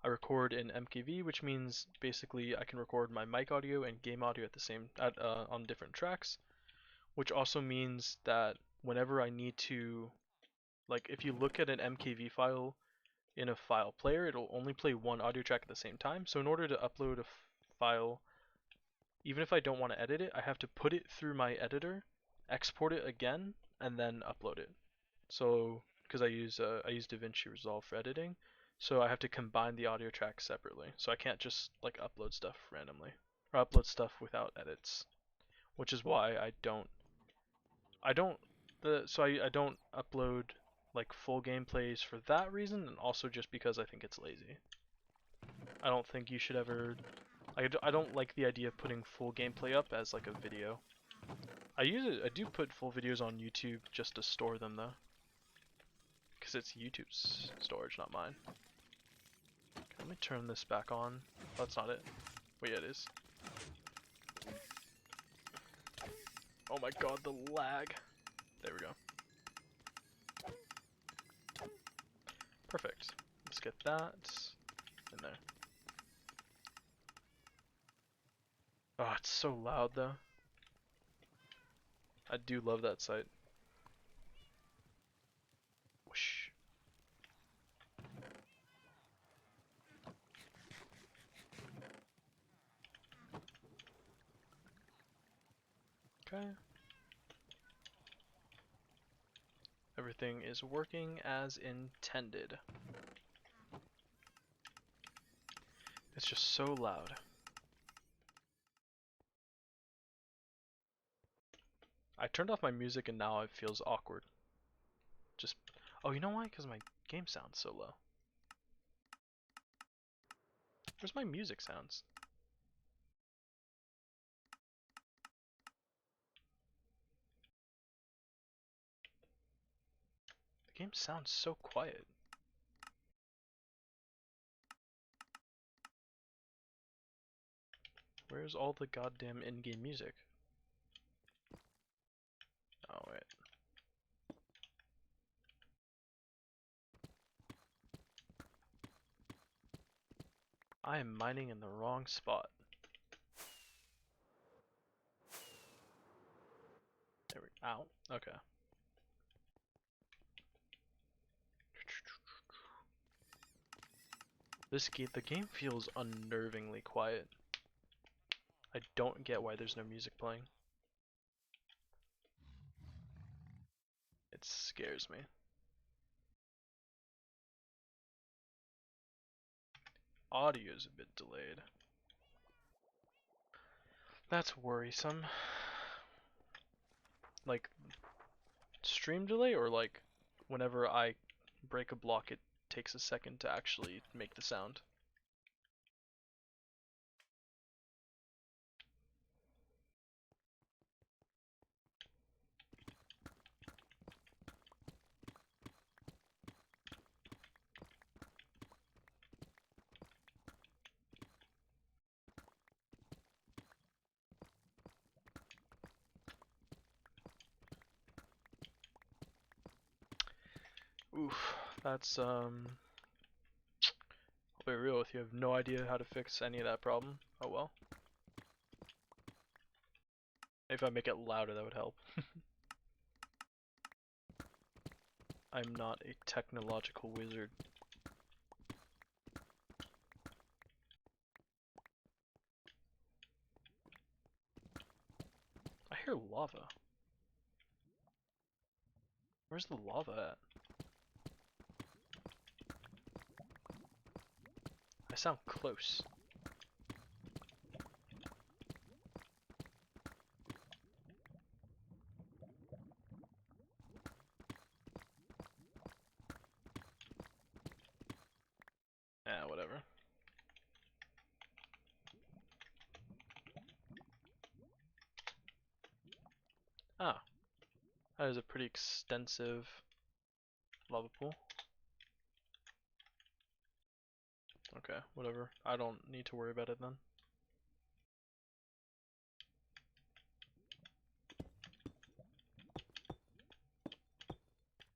I record in MKV, which means basically I can record my mic audio and game audio at the same on different tracks, which also means that whenever I need to, like if you look at an MKV file in a file player, it'll only play one audio track at the same time. So in order to upload a file, even if I don't want to edit it, I have to put it through my editor, export it again, and then upload it. So because I use DaVinci Resolve for editing, so I have to combine the audio tracks separately. So I can't just like upload stuff randomly or upload stuff without edits, which is why I don't I don't upload like full gameplays for that reason, and also just because I think it's lazy. I don't think you should ever. I don't like the idea of putting full gameplay up as like a video. I do put full videos on YouTube just to store them though, because it's YouTube's storage, not mine. Okay, let me turn this back on. Oh, that's not it. Wait, yeah, it is. Oh my god, the lag. There we go. Perfect. Let's get that in there. Oh, it's so loud though. I do love that site. Whoosh. Okay. Everything is working as intended. It's just so loud. I turned off my music and now it feels awkward. Just, oh, you know why? Because my game sounds so low. Where's my music sounds? The game sounds so quiet. Where's all the goddamn in-game music? Oh, wait. I am mining in the wrong spot. There we go. Ow. Okay. The game feels unnervingly quiet. I don't get why there's no music playing. It scares me. Audio's a bit delayed. That's worrisome. Like, stream delay or like whenever I break a block it takes a second to actually make the sound? Oof, that's I'll be real with you, I have no idea how to fix any of that problem. Oh well. If I make it louder that would help. I'm not a technological wizard. I hear lava. Where's the lava at? I sound close. Whatever. Ah, that is a pretty extensive lava pool. Okay, whatever. I don't need to worry about it then.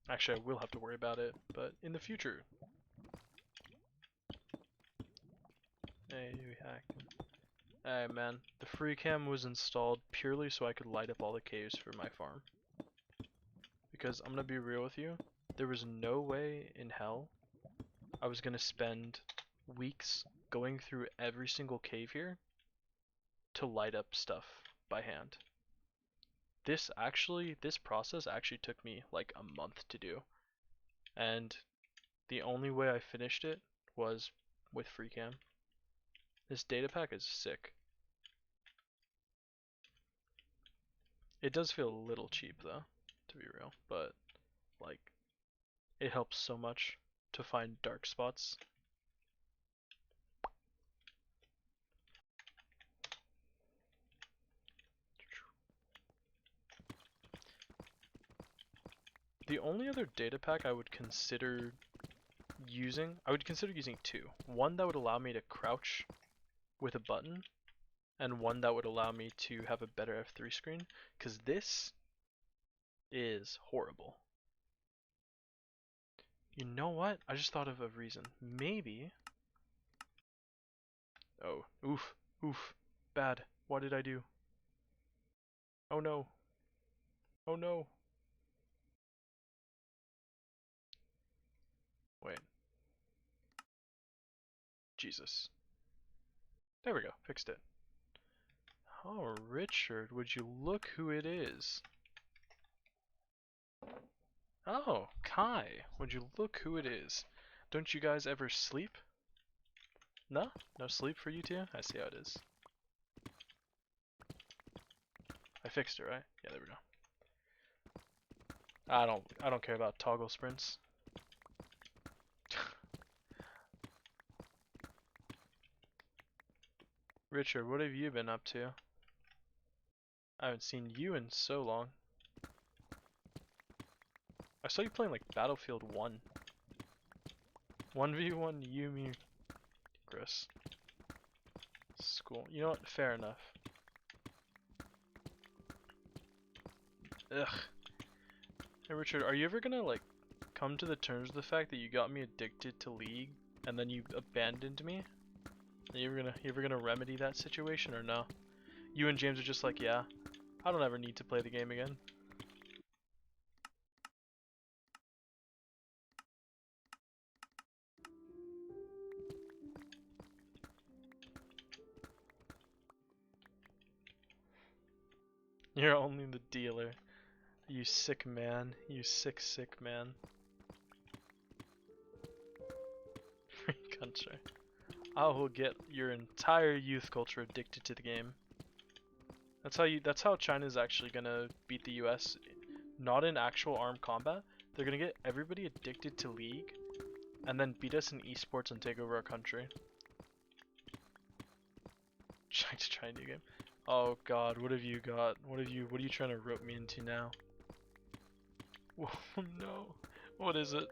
Actually, I will have to worry about it, but in the future. Hey, you hacked. Hey man, the free cam was installed purely so I could light up all the caves for my farm. Because I'm gonna be real with you, there was no way in hell I was gonna spend weeks going through every single cave here to light up stuff by hand. This process actually took me like a month to do. And the only way I finished it was with free cam. This data pack is sick. It does feel a little cheap though, to be real, but like it helps so much to find dark spots. The only other data pack I would consider using two. One that would allow me to crouch with a button, and one that would allow me to have a better F3 screen, because this is horrible. You know what? I just thought of a reason. Maybe. Oh, oof, oof, bad. What did I do? Oh no. Oh no. Wait. Jesus. There we go. Fixed it. Oh, Richard, would you look who it is? Oh, Kai, would you look who it is? Don't you guys ever sleep? No? No sleep for you two? I see how it is. I fixed it, right? Yeah, there we go. I don't care about toggle sprints. Richard, what have you been up to? I haven't seen you in so long. I saw you playing like Battlefield 1. 1v1 you, me, Chris. School. You know what? Fair enough. Ugh. Hey Richard, are you ever gonna like come to the terms with the fact that you got me addicted to League and then you abandoned me? Are you ever gonna remedy that situation or no? You and James are just like, yeah, I don't ever need to play the game again. You're only the dealer. You sick man. You sick, sick man. Free country. I will get your entire youth culture addicted to the game. That's how China's actually gonna beat the US. Not in actual armed combat. They're gonna get everybody addicted to League and then beat us in esports and take over our country. Trying to try a new game. Oh god, what have you got? What are you trying to rope me into now? Whoa, no. What is it?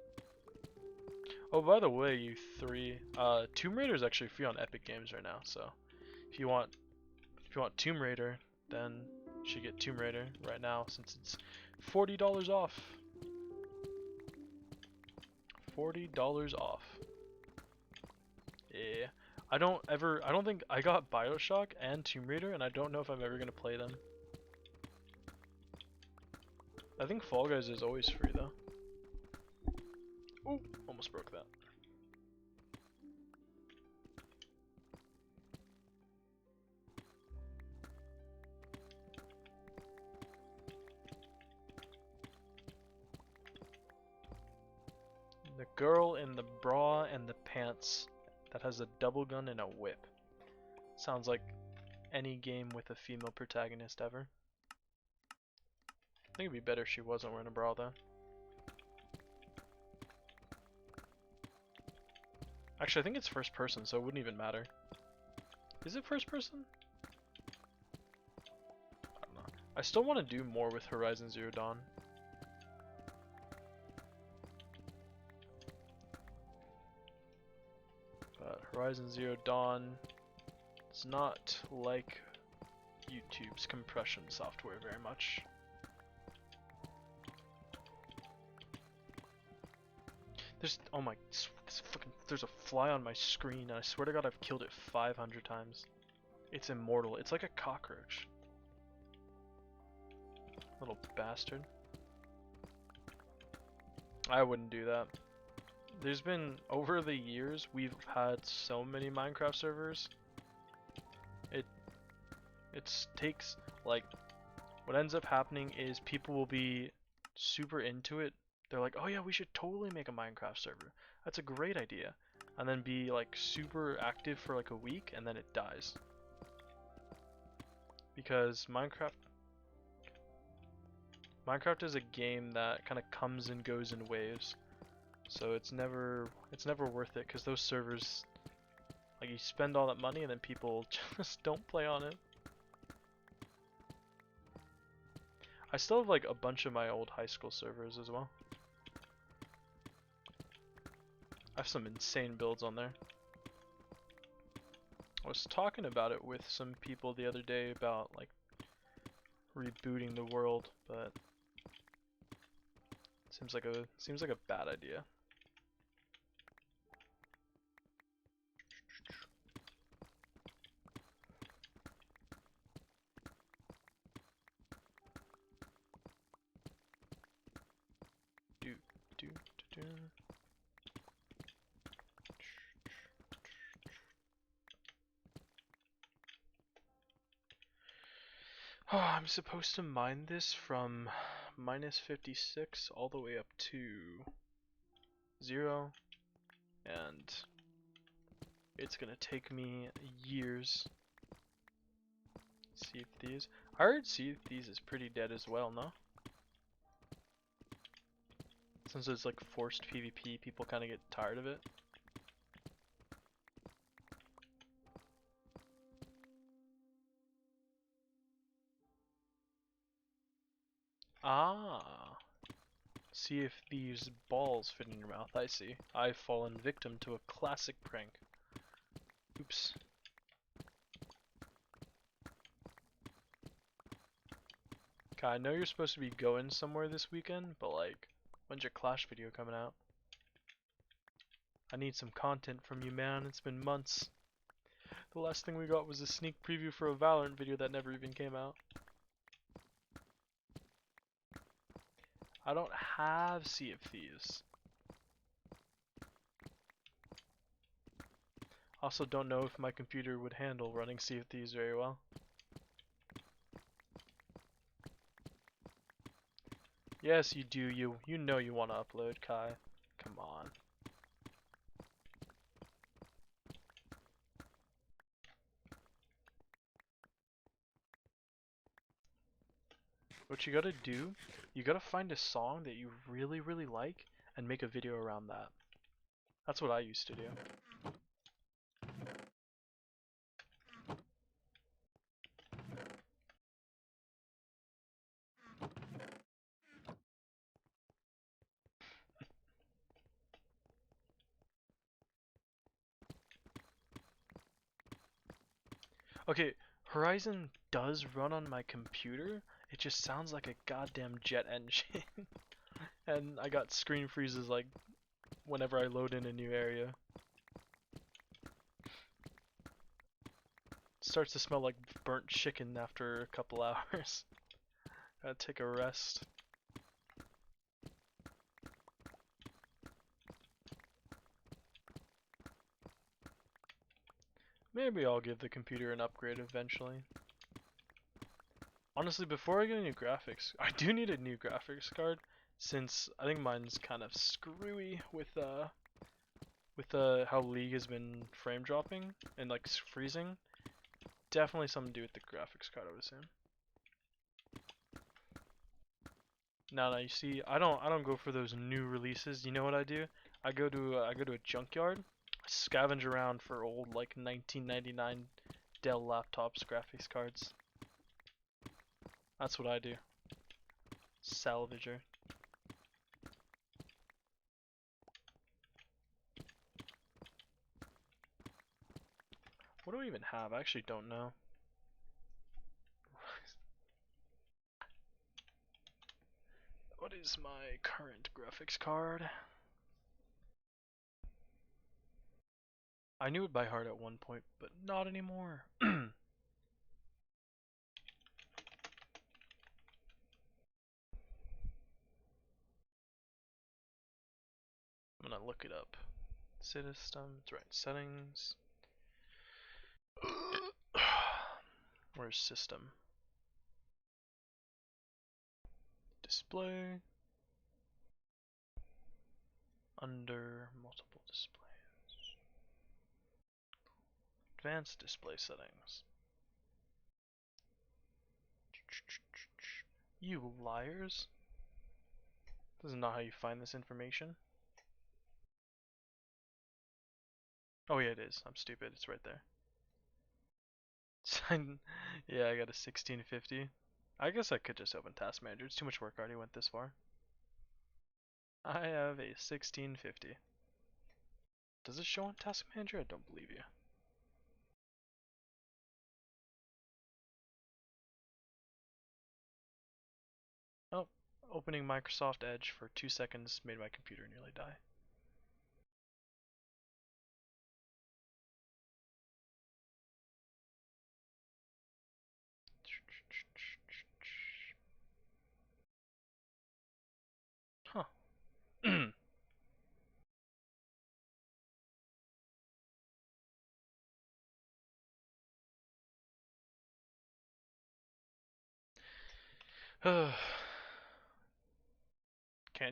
Oh, by the way, you three, Tomb Raider is actually free on Epic Games right now, so if you want Tomb Raider, then you should get Tomb Raider right now since it's $40 off. $40 off. Yeah. I don't think I got BioShock and Tomb Raider, and I don't know if I'm ever gonna play them. I think Fall Guys is always free though. Ooh, almost broke that. The girl in the bra and the pants that has a double gun and a whip. Sounds like any game with a female protagonist ever. I think it'd be better if she wasn't wearing a bra though. Actually, I think it's first person, so it wouldn't even matter. Is it first person? I don't know. I still want to do more with Horizon Zero Dawn. But Horizon Zero Dawn is not like YouTube's compression software very much. Oh my, there's a fly on my screen and I swear to god I've killed it 500 times. It's immortal. It's like a cockroach. Little bastard. I wouldn't do that. There's been, over the years, we've had so many Minecraft servers. It takes, like, what ends up happening is people will be super into it. They're like, oh yeah, we should totally make a Minecraft server. That's a great idea. And then be like super active for like a week and then it dies. Because Minecraft is a game that kind of comes and goes in waves. So it's never worth it because those servers, like, you spend all that money and then people just don't play on it. I still have like a bunch of my old high school servers as well. I have some insane builds on there. I was talking about it with some people the other day about like rebooting the world, but seems like a bad idea. Oh, I'm supposed to mine this from minus 56 all the way up to 0, and it's gonna take me years. See if these. I heard see if these is pretty dead as well, no? Since it's like forced PvP, people kind of get tired of it. Ah. See if these balls fit in your mouth. I see. I've fallen victim to a classic prank. Oops. Okay, I know you're supposed to be going somewhere this weekend, but like, when's your Clash video coming out? I need some content from you, man. It's been months. The last thing we got was a sneak preview for a Valorant video that never even came out. I don't have Sea of Thieves. Also don't know if my computer would handle running Sea of Thieves very well. Yes, you do. You know you want to upload, Kai. Come on. What you gotta do, you gotta find a song that you really, really like and make a video around that. That's what I used to do. Okay, Horizon does run on my computer, it just sounds like a goddamn jet engine. And I got screen freezes like whenever I load in a new area. It starts to smell like burnt chicken after a couple hours. Gotta take a rest. Maybe I'll give the computer an upgrade eventually. Honestly, before I get a new graphics, I do need a new graphics card since I think mine's kind of screwy with how League has been frame dropping and like freezing. Definitely something to do with the graphics card, I would assume. No, you see, I don't go for those new releases. You know what I do? I go to a junkyard, scavenge around for old like 1999 Dell laptops graphics cards. That's what I do. Salvager. What do I even have? I actually don't know. What is my current graphics card? I knew it by heart at one point, but not anymore. I'm gonna look it up. System, right, settings. Where's system? Display. Under multiple displays. Advanced display settings. You liars. This is not how you find this information. Oh yeah, it is. I'm stupid. It's right there. Yeah, I got a 1650. I guess I could just open Task Manager. It's too much work. I already went this far. I have a 1650. Does it show on Task Manager? I don't believe you. Oh, opening Microsoft Edge for 2 seconds made my computer nearly die. Huh. Can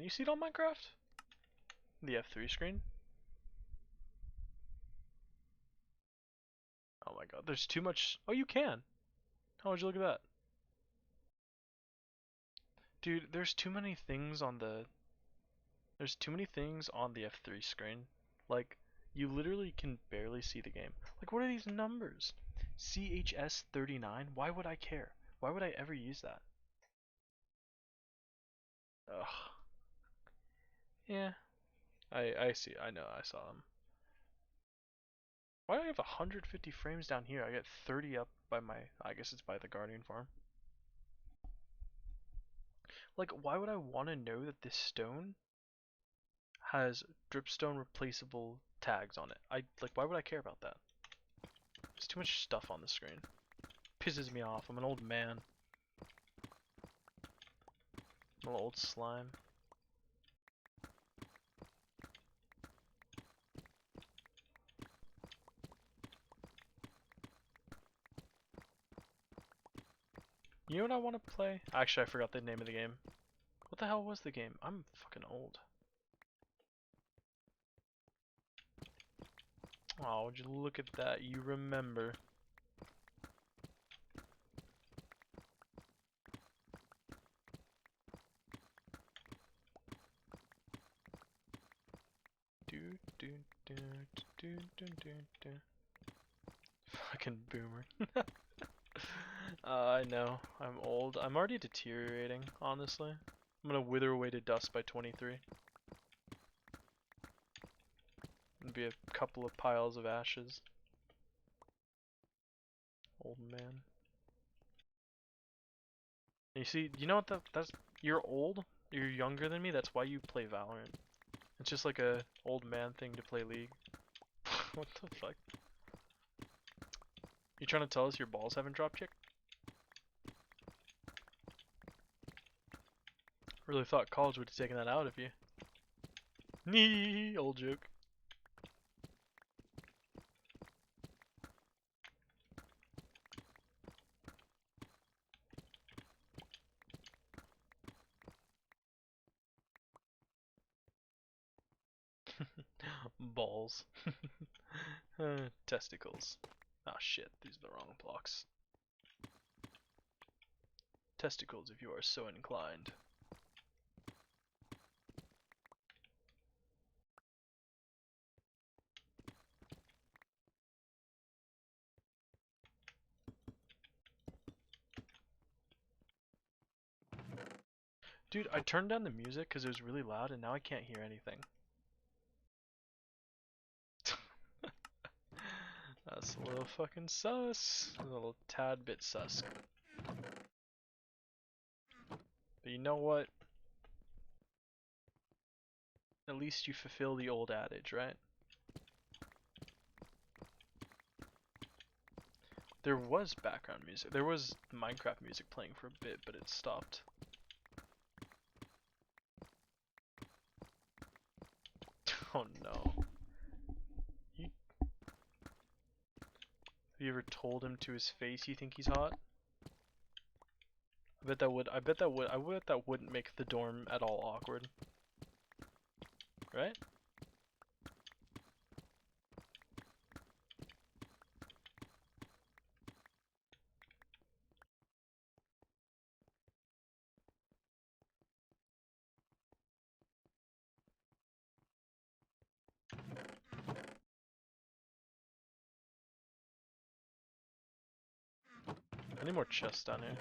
you see it on Minecraft? The F3 screen? Oh my god, there's too much. Oh, you can. How would you look at that? Dude, there's too many things on the F3 screen. Like, you literally can barely see the game. Like, what are these numbers? CHS39? Why would I care? Why would I ever use that? Ugh. Yeah. I see. I know. I saw them. Why do I have 150 frames down here? I get 30 up by my. I guess it's by the Guardian farm. Like, why would I want to know that this stone has dripstone replaceable tags on it? Why would I care about that? There's too much stuff on the screen. Pisses me off. I'm an old man. I'm an old slime. You know what I want to play? Actually, I forgot the name of the game. What the hell was the game? I'm fucking old. Oh, would you look at that? You remember. Do do do do do do do. Fucking boomer. I know. I'm old. I'm already deteriorating, honestly. I'm gonna wither away to dust by 23. It'll be a couple of piles of ashes. Old man. You see, you know what that's you're old, you're younger than me, that's why you play Valorant. It's just like a old man thing to play League. What the fuck? You trying to tell us your balls haven't dropped yet? Really thought college would have taken that out of you. Nee, old joke. Balls. Testicles. Ah shit, these are the wrong blocks. Testicles if you are so inclined. Dude, I turned down the music because it was really loud and now I can't hear anything. That's a little fucking sus. A little tad bit sus. But you know what? At least you fulfill the old adage, right? There was background music. There was Minecraft music playing for a bit, but it stopped. Oh no. Have you ever told him to his face you think he's hot? I bet that wouldn't make the dorm at all awkward. Right? I need more chests down here.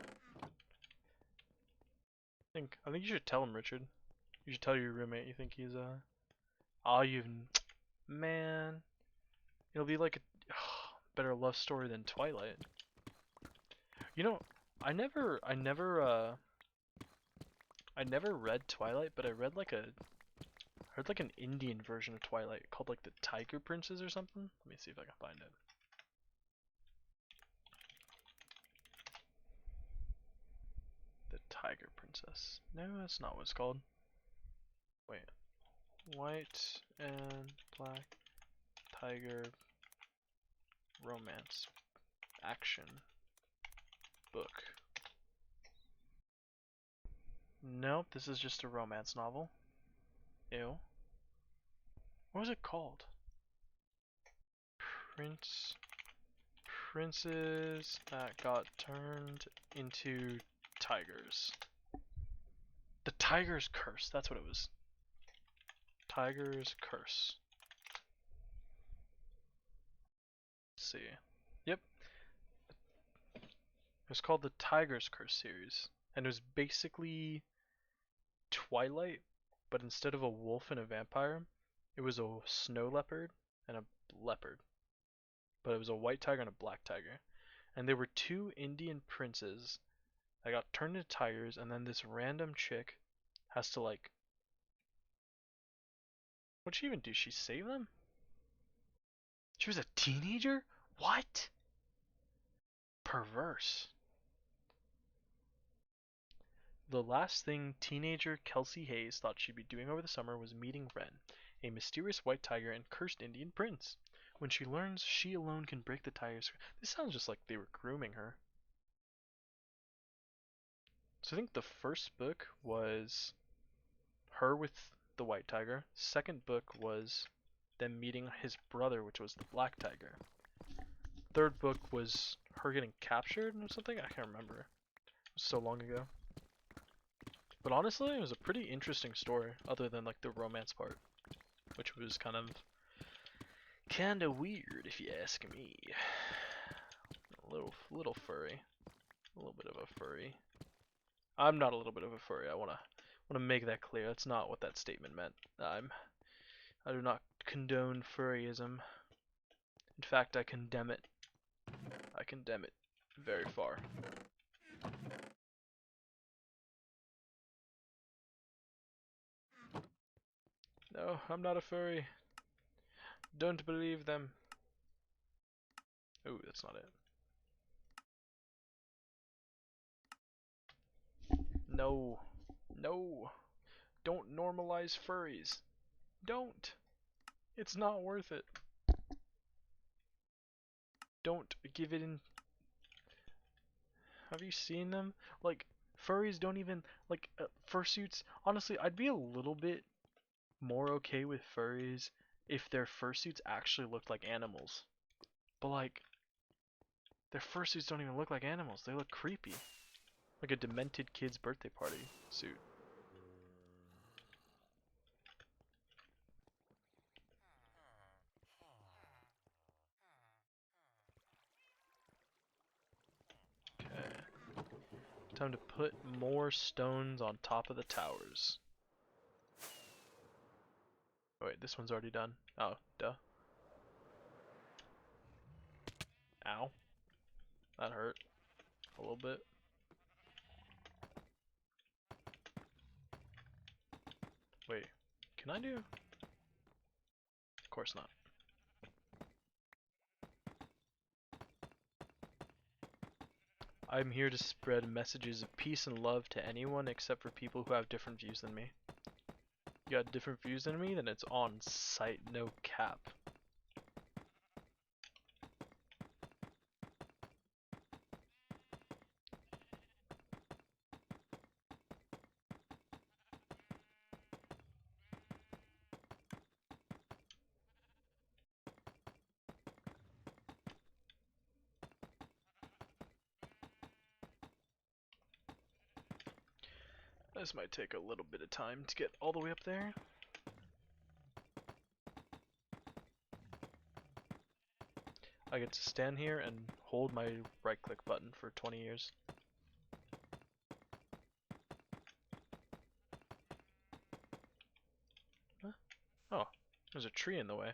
I think you should tell him, Richard. You should tell your roommate you think he's oh, man. It'll be like a better love story than Twilight. You know, I never read Twilight, but I heard like an Indian version of Twilight called like the Tiger Princess or something. Let me see if I can find it. The Tiger Princess. No, that's not what it's called. Wait. White and Black Tiger Romance Action Book. Nope, this is just a romance novel. Ew. What was it called? Princes that got turned into tigers. The Tiger's Curse, that's what it was. Tiger's Curse. Let's see. Yep. It was called the Tiger's Curse series. And it was basically Twilight, but instead of a wolf and a vampire, it was a snow leopard and a leopard. But it was a white tiger and a black tiger. And there were two Indian princes that got turned into tigers, and then this random chick has to like, what'd she even do? She save them? She was a teenager? What? Perverse. The last thing teenager Kelsey Hayes thought she'd be doing over the summer was meeting Ren, a mysterious white tiger and cursed Indian prince. When she learns she alone can break the tiger's... This sounds just like they were grooming her. So I think the first book was her with the white tiger. Second book was them meeting his brother, which was the black tiger. Third book was her getting captured or something? I can't remember. It was so long ago. But honestly, it was a pretty interesting story, other than like the romance part, which was kinda weird if you ask me. A little furry. A little bit of a furry. I'm not a little bit of a furry. I wanna make that clear. That's not what that statement meant. I do not condone furryism. In fact, I condemn it. I condemn it very far. No, I'm not a furry. Don't believe them. Ooh, that's not it. No. No. Don't normalize furries. Don't. It's not worth it. Don't give it in. Have you seen them? Like, furries don't even, like, fursuits. Honestly, I'd be a little bit more okay with furries if their fursuits actually looked like animals. But, like, their fursuits don't even look like animals. They look creepy. Like a demented kid's birthday party suit. Okay. Time to put more stones on top of the towers. Oh, wait, this one's already done. Oh, duh. Ow. That hurt. A little bit. Wait, can I do? Of course not. I'm here to spread messages of peace and love to anyone except for people who have different views than me. You got different views than me, then it's on site, no cap. This might take a little bit of time to get all the way up there. I get to stand here and hold my right click button for 20 years. Huh? Oh, there's a tree in the way.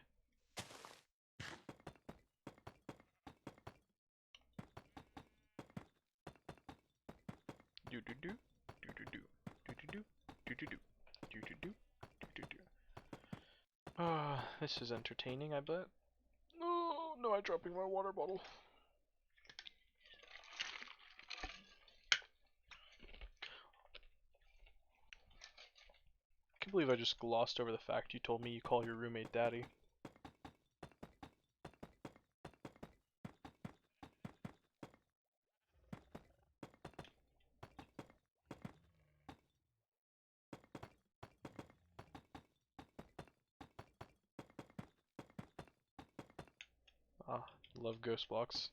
Do do do do do do do do do do do do do do do do. Ah, this is entertaining, I bet. Oh no, I'm dropping my water bottle. I can't believe I just glossed over the fact you told me you call your roommate daddy. Love ghost blocks.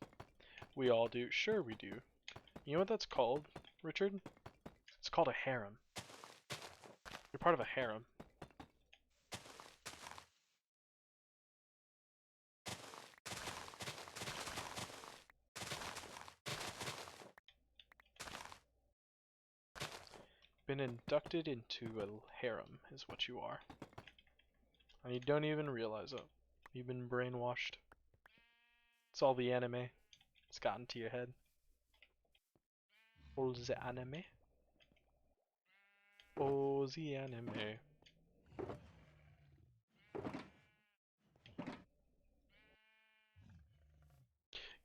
We all do. Sure we do. You know what that's called, Richard? It's called a harem. You're part of a harem. Been inducted into a harem is what you are. And you don't even realize it. You've been brainwashed. It's all the anime. It's gotten to your head. All the anime. Oh, the anime.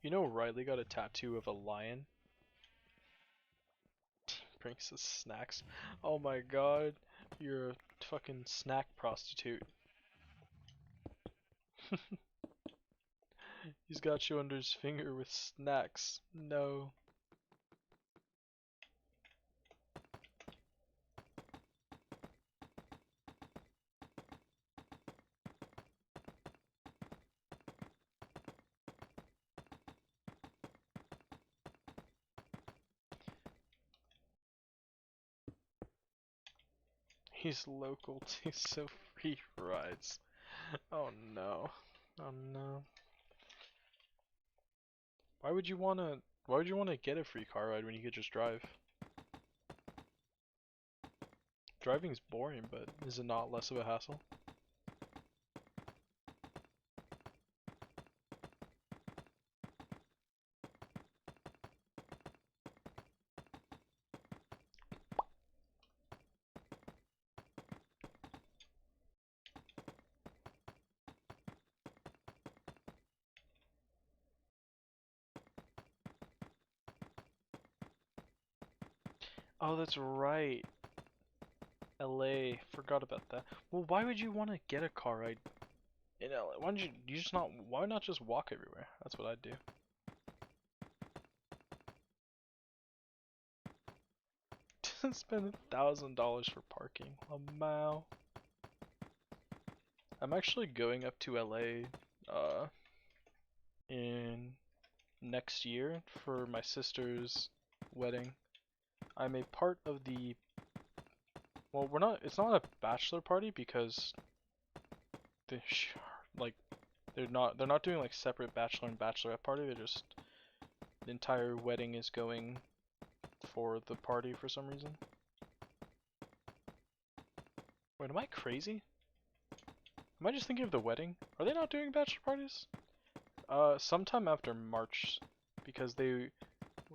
You know Riley got a tattoo of a lion? Brings us snacks. Oh my god, you're a fucking snack prostitute. He's got you under his finger with snacks. No. He's local too, so free rides. Oh no. Oh no. Why would you wanna get a free car ride when you could just drive? Driving's boring, but is it not less of a hassle? Oh, that's right. LA, forgot about that. Well, why would you want to get a car ride in LA? Why don't you just not, why not just walk everywhere? That's what I'd do. Spend $1,000 for parking. Wow. I'm actually going up to LA in next year for my sister's wedding. I'm a part of the, well, it's not a bachelor party because they like they're not doing like separate bachelor and bachelorette party. They're just, the entire wedding is going for the party for some reason. Wait, am I crazy? Am I just thinking of the wedding? Are they not doing bachelor parties? Sometime after March, because they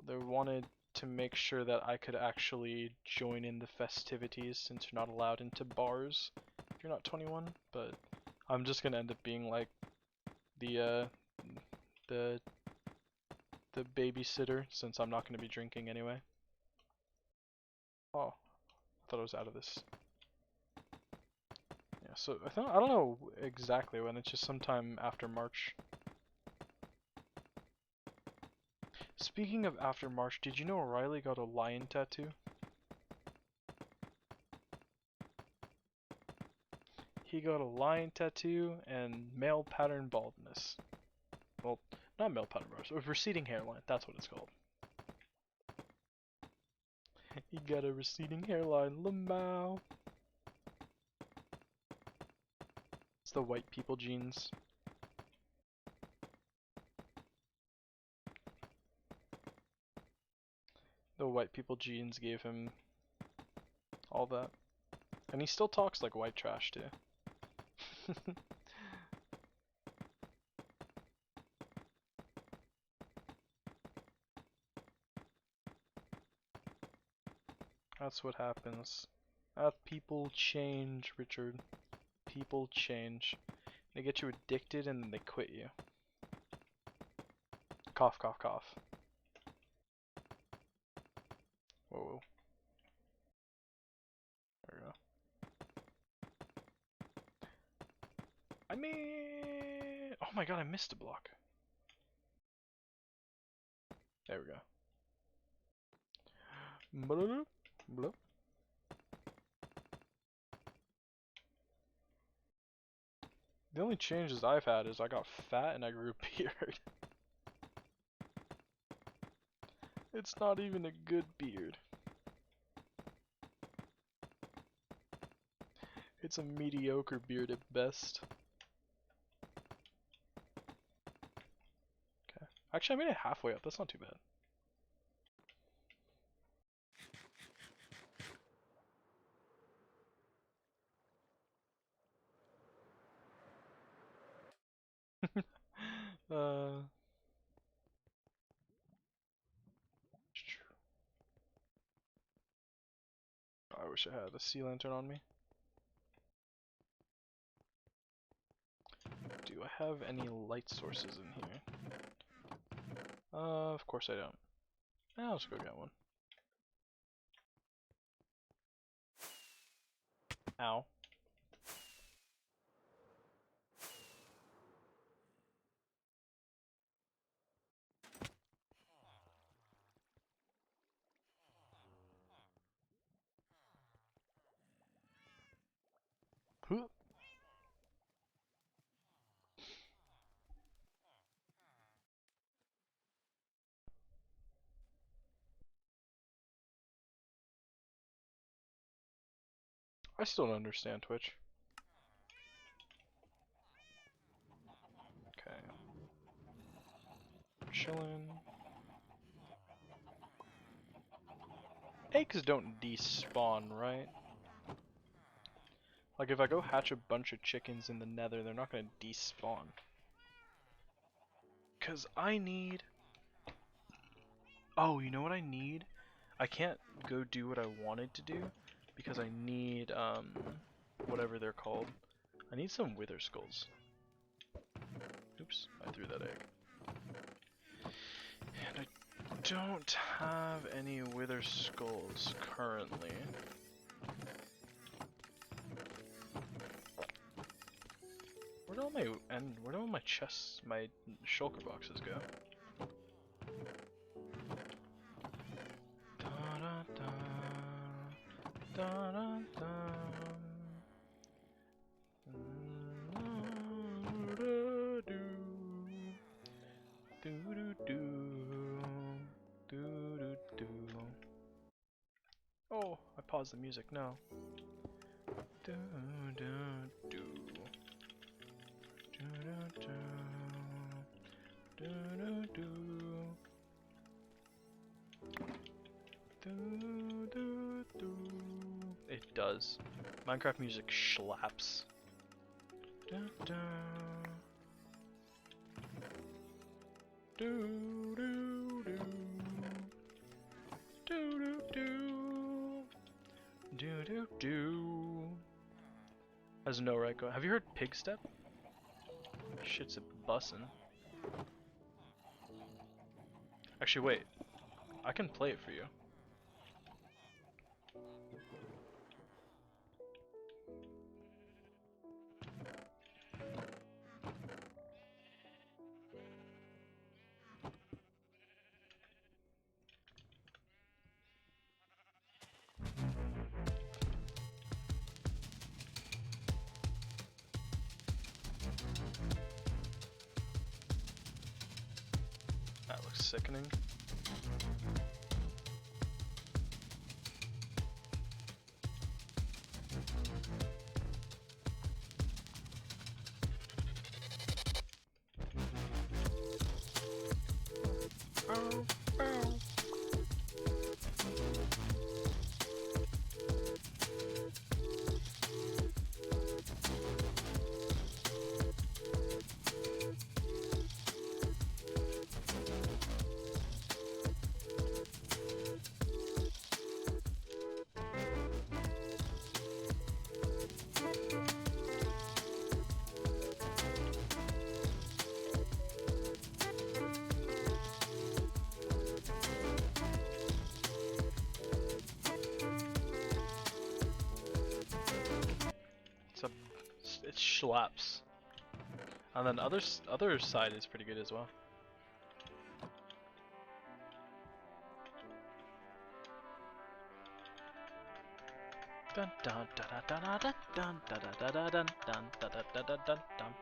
wanted to make sure that I could actually join in the festivities since you're not allowed into bars if you're not 21. But I'm just gonna end up being like the the babysitter since I'm not gonna be drinking anyway. Oh, I thought I was out of this. Yeah, so I don't know exactly when. It's just sometime after March. Speaking of after March, did you know Riley got a lion tattoo? He got a lion tattoo and male pattern baldness. Well, not male pattern baldness, receding hairline. That's what it's called. He got a receding hairline. Lamau. It's the white people genes. The white people genes gave him all that. And he still talks like white trash too. That's what happens. People change, Richard. People change. They get you addicted and then they quit you. Cough, cough, cough. Whoa, whoa. There we go. Oh my god, I missed a block. There we go. Bloop, bloop. The only changes I've had is I got fat and I grew a beard. It's not even a good beard. It's a mediocre beard at best. Okay. Actually, I made it halfway up. That's not too bad. uh, I wish I had a sea lantern on me. Do I have any light sources in here? Of course I don't. I'll just go get one. Ow. Huh. I still don't understand Twitch. Okay. Chillin'. Eggs don't despawn, right? Like if I go hatch a bunch of chickens in the nether, they're not gonna despawn. Cause I need... Oh, you know what I need? I can't go do what I wanted to do because I need, whatever they're called. I need some wither skulls. Oops, I threw that egg. And I don't have any wither skulls currently. Where do all my chests, my shulker boxes go? Oh, I paused the music. No. It does. Minecraft music slaps. Has no right go. Have you heard Pig Step? Shit's a bussin'. Actually, wait. I can play it for you. That looks sickening. It slaps. And then other side is pretty good as well. Dun dun dun dun dun dun dun dun dun dun dun dun dun dun dun dun dun.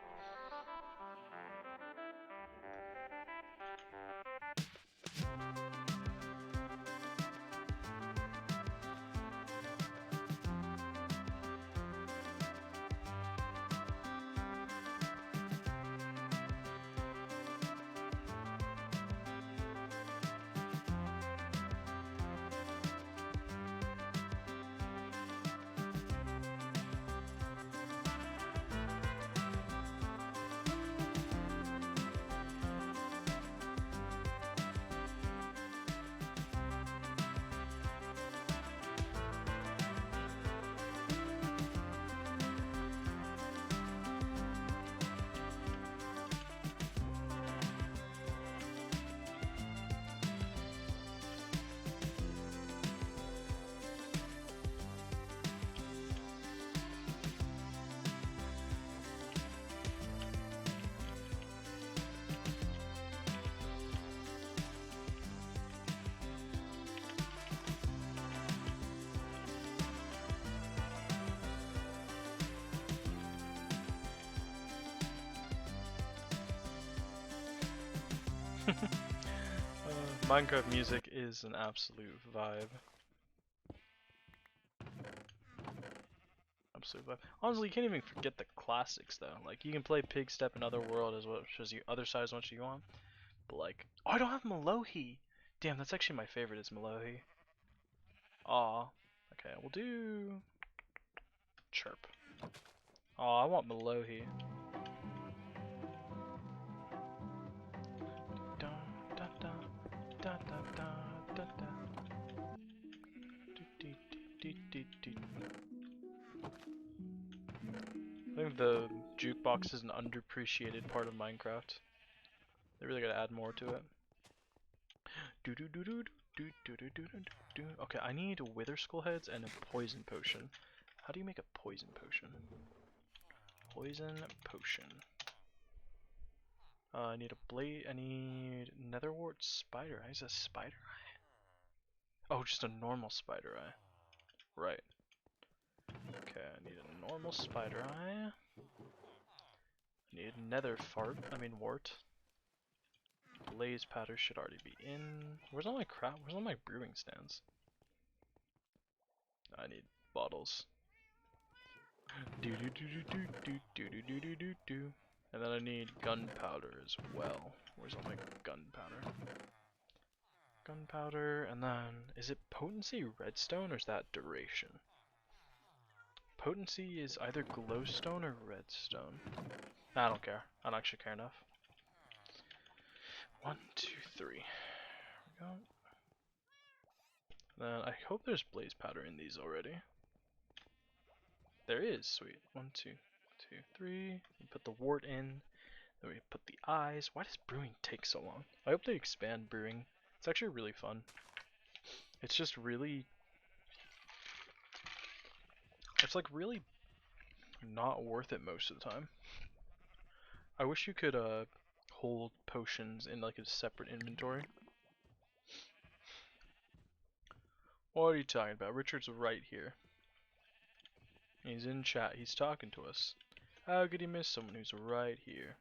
Minecraft music is an absolute vibe. Absolute vibe. Honestly, you can't even forget the classics though. Like you can play Pig Step and Otherworld as well as you other side as much as you want. But like, oh, I don't have Melohi. Damn, that's actually my favorite is Melohi. Aw. Okay, we'll do Chirp. Aw, I want Melohi. Dun, dun, dun, dun, dun, dun, dun, dun. Do, do, do, do, do. I think the jukebox is an underappreciated part of Minecraft. They really gotta add more to it. Do do do do do do do do do do. Okay, I need wither skull heads and a poison potion. How do you make a poison potion? Poison potion. I need a blade. I need netherwort spider eye. Is a spider eye? Oh, just a normal spider eye. Right. Okay, I need a normal spider eye. I need nether fart. I mean wart. Blaze powder should already be in. Where's all my crap? Where's all my brewing stands? I need bottles. Do do do do do do do do do do do. And then I need gunpowder as well. Where's all my gunpowder? Gunpowder, and then is it potency redstone or is that duration? Potency is either glowstone or redstone. I don't care. I don't actually care enough. 1, 2, 3. There we go. Then I hope there's blaze powder in these already. There is, sweet. 1, 2, 2, 3. We put the wart in. Then we put the eyes. Why does brewing take so long? I hope they expand brewing. It's actually really fun. It's just really... It's like really not worth it most of the time. I wish you could hold potions in like a separate inventory. What are you talking about? Richard's right here. He's in chat. He's talking to us. How could he miss someone who's right here?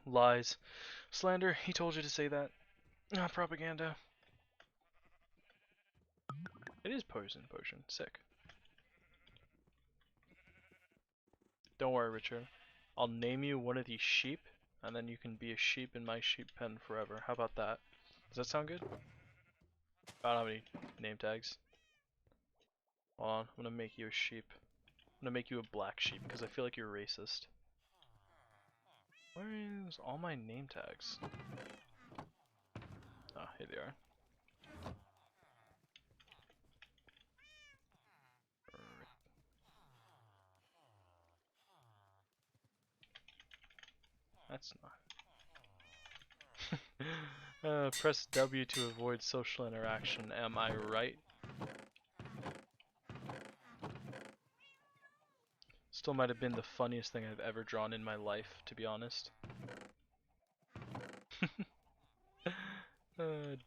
Lies. Slander, he told you to say that. Ah, propaganda. It is poison potion. Sick. Don't worry, Richard. I'll name you one of these sheep, and then you can be a sheep in my sheep pen forever. How about that? Does that sound good? I don't have any name tags. Hold on, I'm gonna make you a sheep. I'm gonna make you a black sheep because I feel like you're racist. Where is all my name tags? Ah, here they are. That's not. Press W to avoid social interaction. Am I right? Still might have been the funniest thing I've ever drawn in my life, to be honest.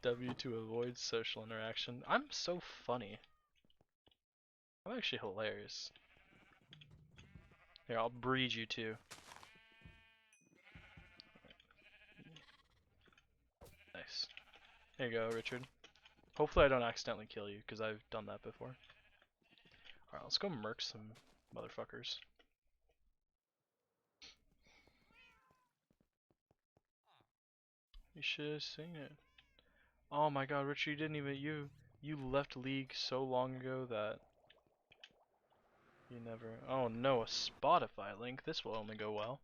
W to avoid social interaction. I'm so funny. I'm actually hilarious. Here, I'll breed you too. Nice. There you go, Richard. Hopefully I don't accidentally kill you, because I've done that before. Alright, let's go murk some motherfuckers. You should have seen it. Oh my god, Richard, you didn't even you left League so long ago that you never. Oh no, a Spotify link. This will only go well.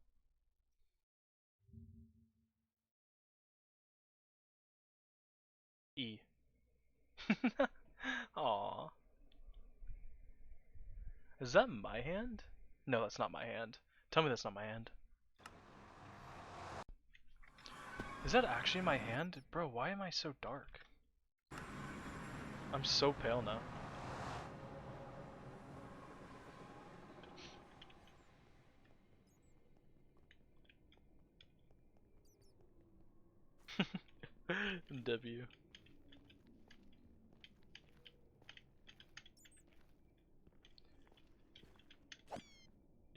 E. Aw. Is that my hand? No, that's not my hand. Tell me that's not my hand. Is that actually my hand? Bro, why am I so dark? I'm so pale now. W.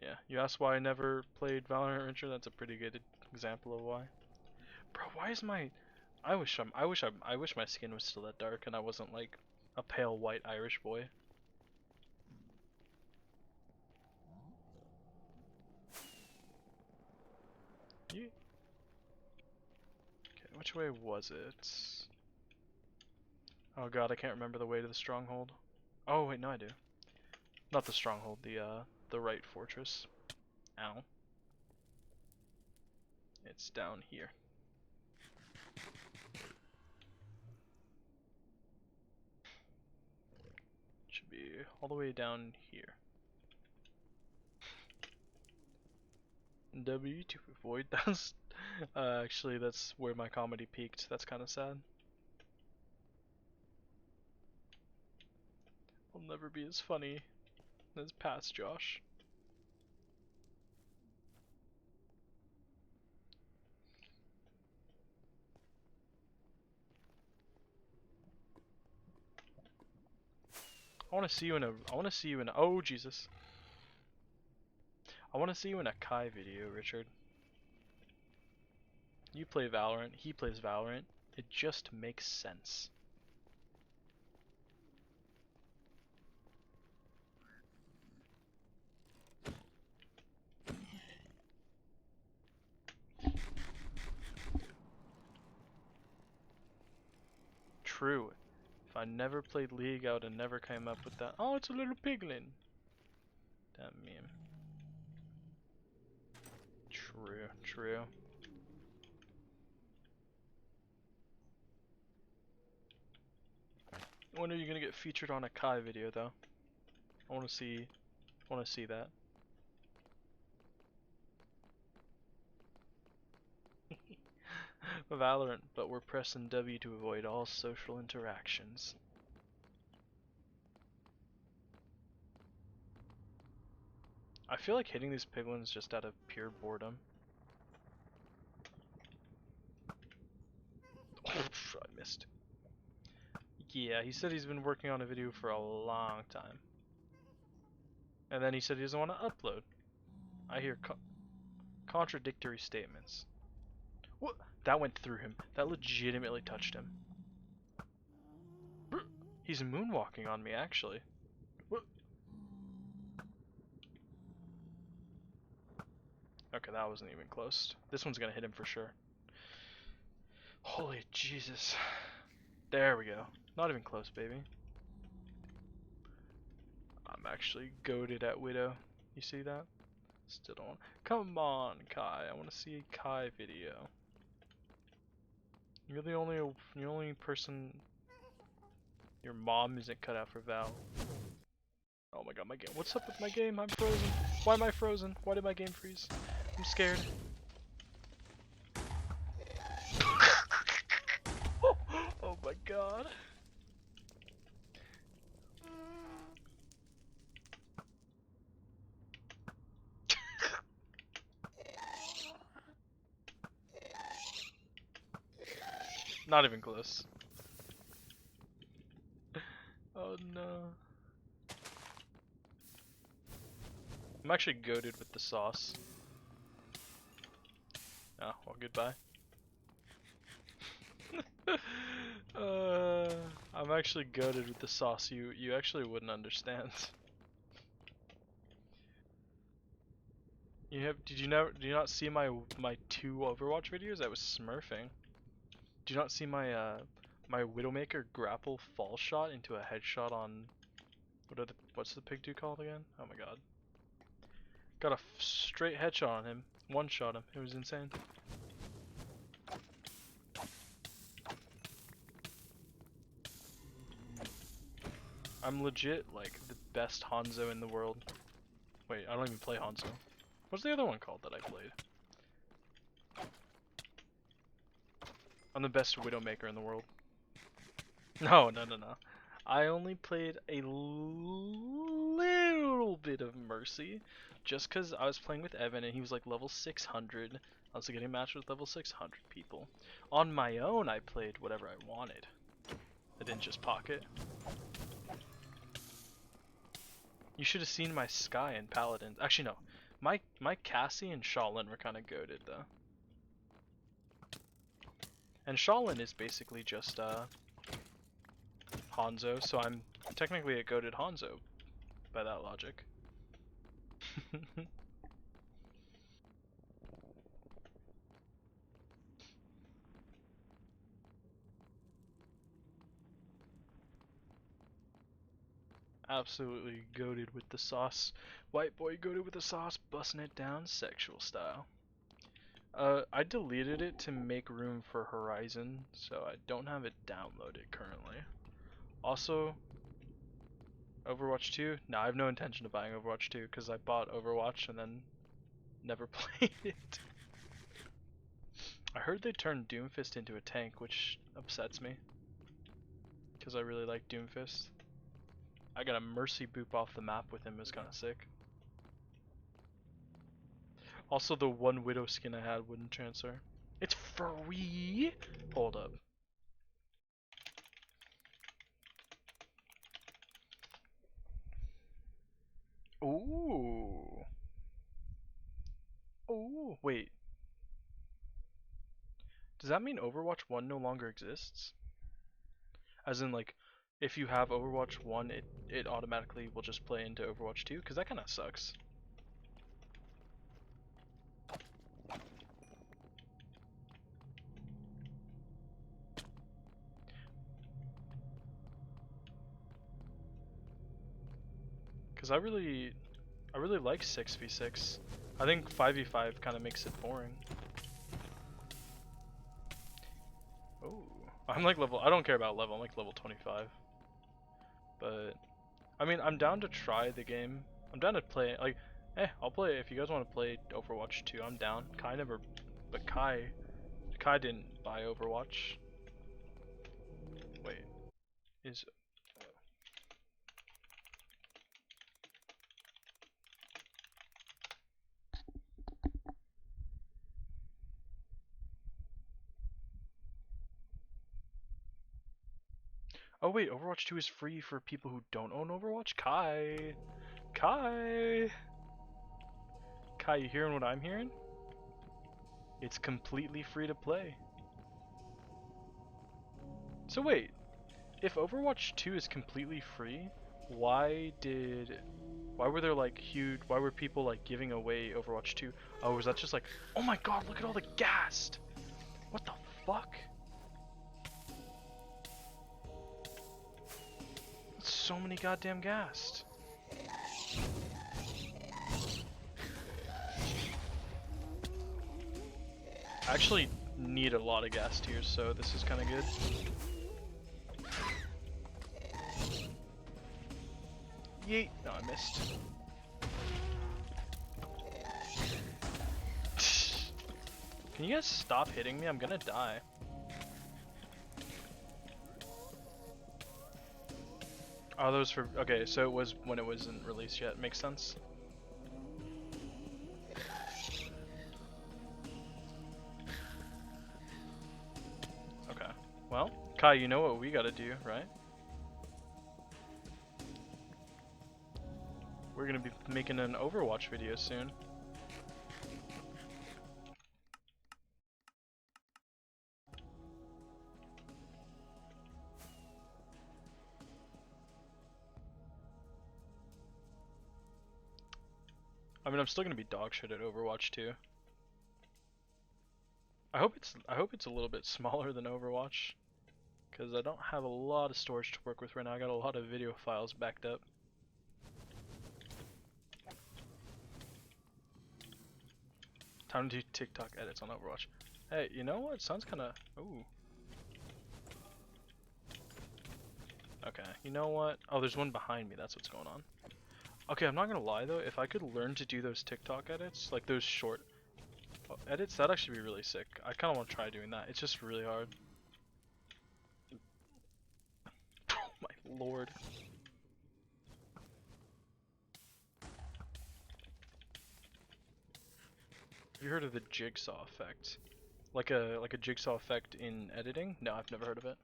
Yeah, you asked why I never played Valorant, Richard? That's a pretty good example of why. Bro, why is my I wish my skin was still that dark and I wasn't like a pale white Irish boy. You... Okay, which way was it? Oh god, I can't remember the way to the stronghold. Oh wait, no I do. Not the stronghold, the right fortress. Ow. It's down here. Should be all the way down here. W to avoid those. Actually, that's where my comedy peaked. That's kind of sad. I'll never be as funny as past Josh. I want to see you in a. I want to see you in. Oh Jesus! I want to see you in a Kai video, Richard. You play Valorant. He plays Valorant. It just makes sense. True. If I never played League, I would have never came up with that. Oh, it's a little piglin. That meme. True. True. When are you gonna get featured on a Kai video, though? I want to see. I want to see that. Valorant, but we're pressing W to avoid all social interactions. I feel like hitting these piglins just out of pure boredom. Oh, I missed. Yeah, he said he's been working on a video for a long time. And then he said he doesn't want to upload. I hear contradictory statements. What? That went through him. That legitimately touched him. He's moonwalking on me, actually. What? Okay, that wasn't even close. This one's gonna hit him for sure. Holy Jesus. There we go. Not even close, baby. I'm actually goated at Widow. You see that? Still don't. Come on, Kai. I want to see a Kai video. You're the only person. Your mom isn't cut out for Val. Oh my god, my game. What's up with my game? I'm frozen. Why am I frozen? Why did my game freeze? I'm scared. Oh my god. Not even close. Oh no. I'm actually goated with the sauce. Oh, well, goodbye. I'm actually goated with the sauce. You actually wouldn't understand. Did you not see my 2 Overwatch videos? I was smurfing. Do you not see my Widowmaker grapple fall shot into a headshot on what's the pig dude called again? Oh my god. Got a straight headshot on him. One shot him. It was insane. I'm legit like the best Hanzo in the world. Wait, I don't even play Hanzo. What's the other one called that I played? I'm the best Widowmaker in the world. No. I only played a little bit of Mercy, just because I was playing with Evan and he was like level 600. I was getting matched with level 600 people. On my own, I played whatever I wanted. I didn't just pocket. You should have seen my Sky and Paladins. Actually, no. My Cassie and Shaolin were kind of goated though. And Shaolin is basically just Hanzo, so I'm technically a goated Hanzo by that logic. Absolutely goated with the sauce. White boy goated with the sauce, busting it down sexual style. I deleted it to make room for Horizon, so I don't have it downloaded currently. Also, Overwatch 2? No, I have no intention of buying Overwatch 2 because I bought Overwatch and then never played it. I heard they turned Doomfist into a tank, which upsets me because I really like Doomfist. I got a mercy boop off the map with him, is kind of sick. Also, the one Widow skin I had wouldn't transfer. It's free! Hold up. Ooh. Ooh. Wait. Does that mean Overwatch 1 no longer exists? As in, like, if you have Overwatch 1, it automatically will just play into Overwatch 2? Because that kind of sucks. Because I really like 6v6. I think 5v5 kind of makes it boring. Oh, I'm like level, I don't care about level, I'm like level 25. But, I mean, I'm down to try the game. I'm down to play, like, I'll play, if you guys want to play Overwatch 2, I'm down. Kai never, but Kai didn't buy Overwatch. Wait, is... Oh wait, Overwatch 2 is free for people who don't own Overwatch? Kai! Kai! Kai, you hearing what I'm hearing? It's completely free to play. So wait, if Overwatch 2 is completely free, why were there like why were people like giving away Overwatch 2? Oh, was that just like, oh my god, look at all the ghast! What the fuck? That's so many goddamn ghast. I actually need a lot of gas tiers, so this is kind of good. Yeet! No, I missed. Can you guys stop hitting me? I'm gonna die. Oh, those for... Okay, so it was when it wasn't released yet. Makes sense. Okay. Well, Kai, you know what we gotta do, right? We're gonna be making an Overwatch video soon. I mean, I'm still gonna be dog shit at Overwatch too. I hope it's a little bit smaller than Overwatch, because I don't have a lot of storage to work with right now. I got a lot of video files backed up. Time to do TikTok edits on Overwatch. Hey, you know what? Sounds kind of. Ooh. Okay. You know what? Oh, there's one behind me. That's what's going on. Okay, I'm not gonna lie though. If I could learn to do those TikTok edits, like those short edits, that'd actually be really sick. I kind of want to try doing that. It's just really hard. Oh my lord. Have you heard of the jigsaw effect? Like a jigsaw effect in editing? No, I've never heard of it.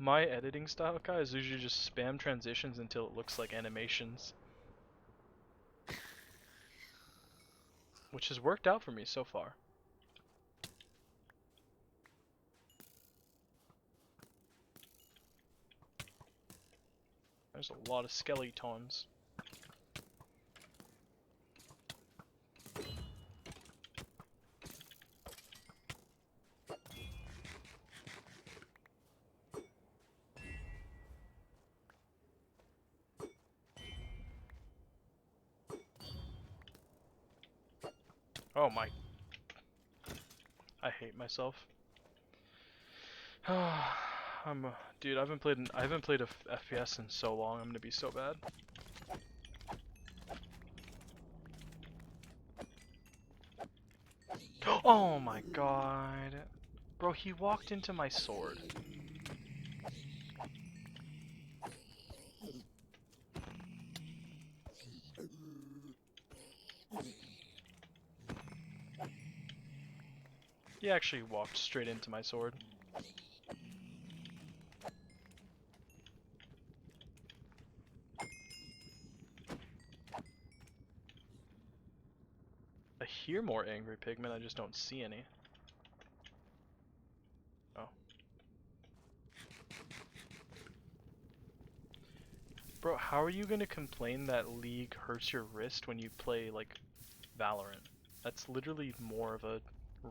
My editing style, guys, is usually just spam transitions until it looks like animations. Which has worked out for me so far. There's a lot of skeletons. Oh my. I hate myself. Dude, I haven't played a FPS in so long. I'm gonna be so bad. Oh my god. Bro, he walked into my sword. He actually walked straight into my sword. I hear more angry pigmen, I just don't see any. Oh. Bro, how are you gonna complain that League hurts your wrist when you play, like, Valorant? That's literally more of a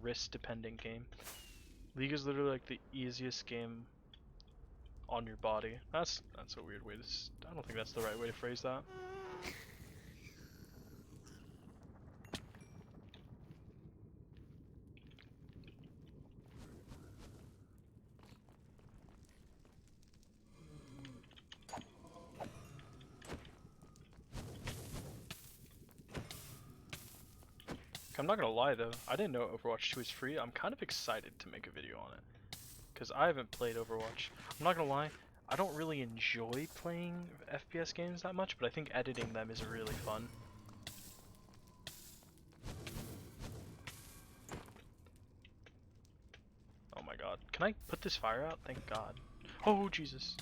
wrist-dependent game. League is literally, like, the easiest game on your body. That's a weird way to... I don't think that's the right way to phrase that. I'm not gonna lie though, I didn't know Overwatch 2 is free. I'm kind of excited to make a video on it, because I haven't played Overwatch. I'm not gonna lie, I don't really enjoy playing FPS games that much, but I think editing them is really fun. Oh my god. Can I put this fire out? Thank god. Oh Jesus.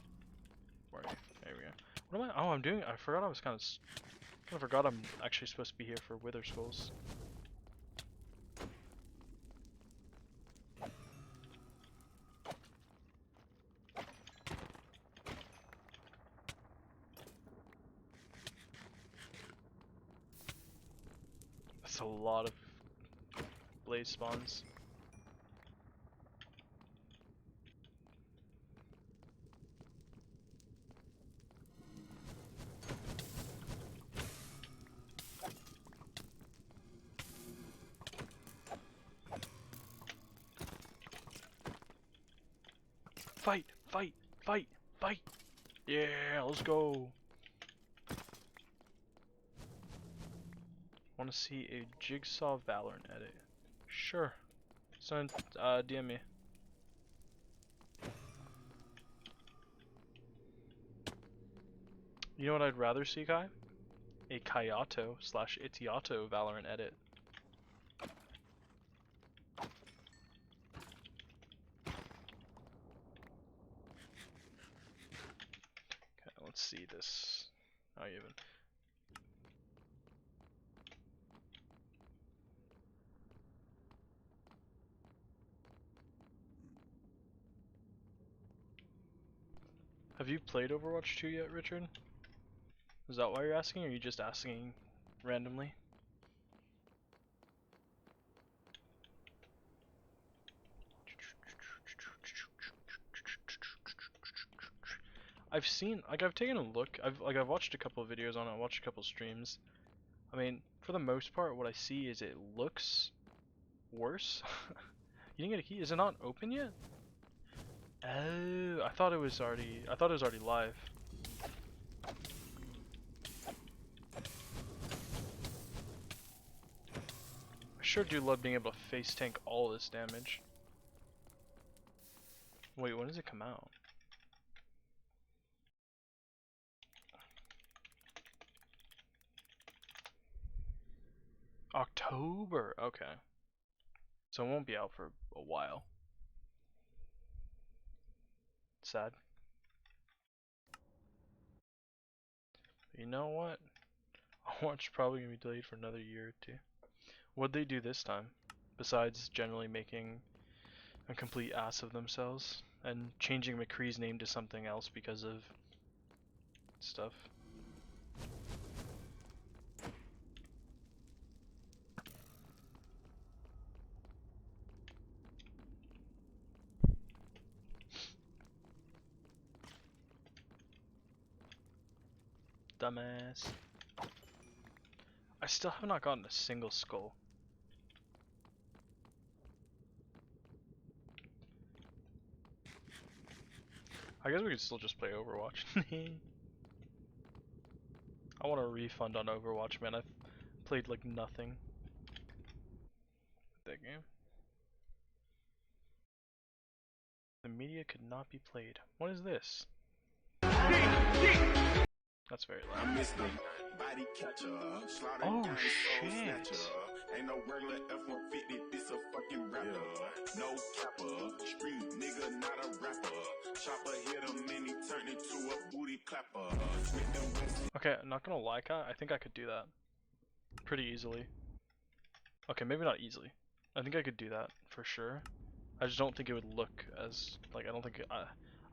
Where are you? There we go. What am I? Oh, I'm doing... I forgot I was kind of forgot I'm actually supposed to be here for Wither Skulls. That's a lot of blaze spawns. Fight! Fight! Fight! Fight! Yeah, let's go! Want to see a Jigsaw Valorant edit? Sure. Send, DM me. You know what I'd rather see, Kai? A Kayato / Itiato Valorant edit. this. Not even. Have you played Overwatch 2 yet, Richard? Is that why you're asking, or are you just asking randomly? I've seen, like, I've taken a look. I've watched a couple of videos on it. I watched a couple of streams. I mean, for the most part, what I see is it looks worse. You didn't get a key? Is it not open yet? Oh, I thought it was already live. I sure do love being able to face tank all this damage. Wait, when does it come out? October. Okay. So it won't be out for a while. Sad. But you know what? Overwatch probably gonna be delayed for another year or two. What'd they do this time? Besides generally making a complete ass of themselves and changing McCree's name to something else because of stuff. Dumbass. I still have not gotten a single skull. I guess we could still just play Overwatch. I want a refund on Overwatch, man. I've played like nothing with that game. The media could not be played. What is this? That's very loud. Oh shit! Ain't no regular F-150, this a fucking rapper. No capper, street nigga, not a rapper. Chopper hit him and he turned into a booty clapper. Okay, I'm not gonna lie, Kai, I think I could do that pretty easily. Okay, maybe not easily. I think I could do that for sure. I just don't think it would look as like I don't think I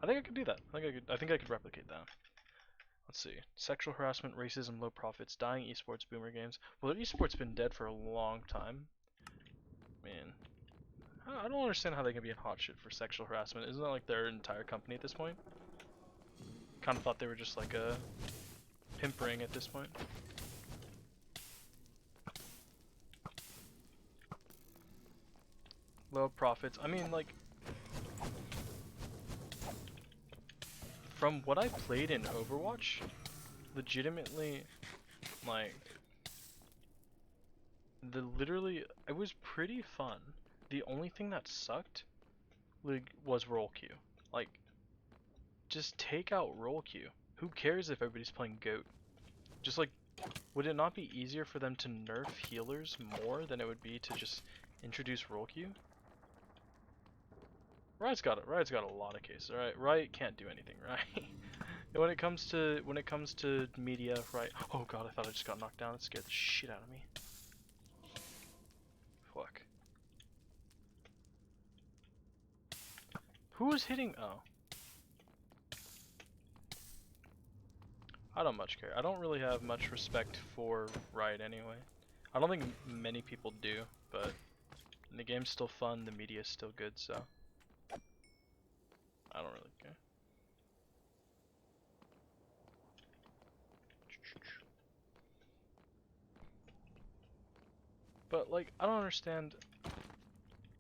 think I could do that. I think I could replicate that. Let's see. Sexual harassment, racism, low profits, dying esports boomer games. Well, esports been dead for a long time. Man, I don't understand how they can be in hot shit for sexual harassment. Isn't that like their entire company at this point? Kind of thought they were just like a pimp ring at this point. Low profits. I mean, like, from what I played in Overwatch, legitimately, like, literally, it was pretty fun. The only thing that sucked, like, was roll queue. Like, just take out roll queue. Who cares if everybody's playing GOAT? Just like, would it not be easier for them to nerf healers more than it would be to just introduce roll queue? Riot's got a lot of cases. Right, Riot can't do anything, right? when it comes to media, right? Oh god, I thought I just got knocked down. That scared the shit out of me. Fuck. Who was hitting? Oh. I don't much care. I don't really have much respect for Riot anyway. I don't think many people do, but the game's still fun, the media's still good, so I don't really care. But like, I don't understand.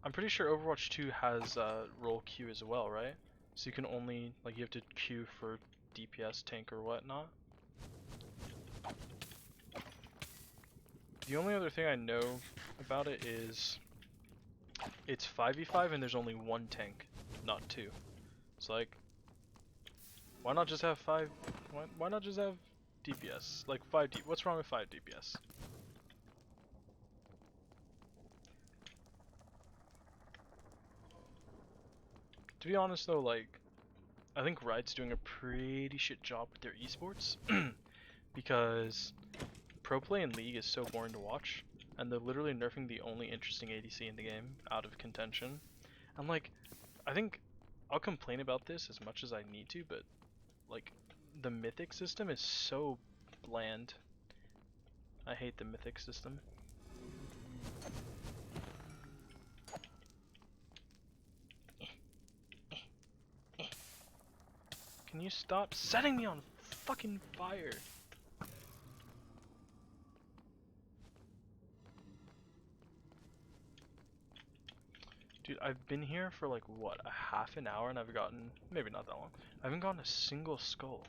I'm pretty sure Overwatch 2 has role queue as well, right? So you can only, like, you have to queue for DPS, tank, or whatnot. The only other thing I know about it is it's 5v5 and there's only one tank, not two. So like, why not just have why not just have DPS? Like 5D, what's wrong with 5 DPS? To be honest though, like, I think Riot's doing a pretty shit job with their esports because pro play in League is so boring to watch, and they're literally nerfing the only interesting ADC in the game out of contention. And like, I think I'll complain about this as much as I need to, but like, the mythic system is so bland. I hate the mythic system. Can you stop setting me on fucking fire? Dude, I've been here for like, what, a half an hour and I've gotten, maybe not that long, I haven't gotten a single skull.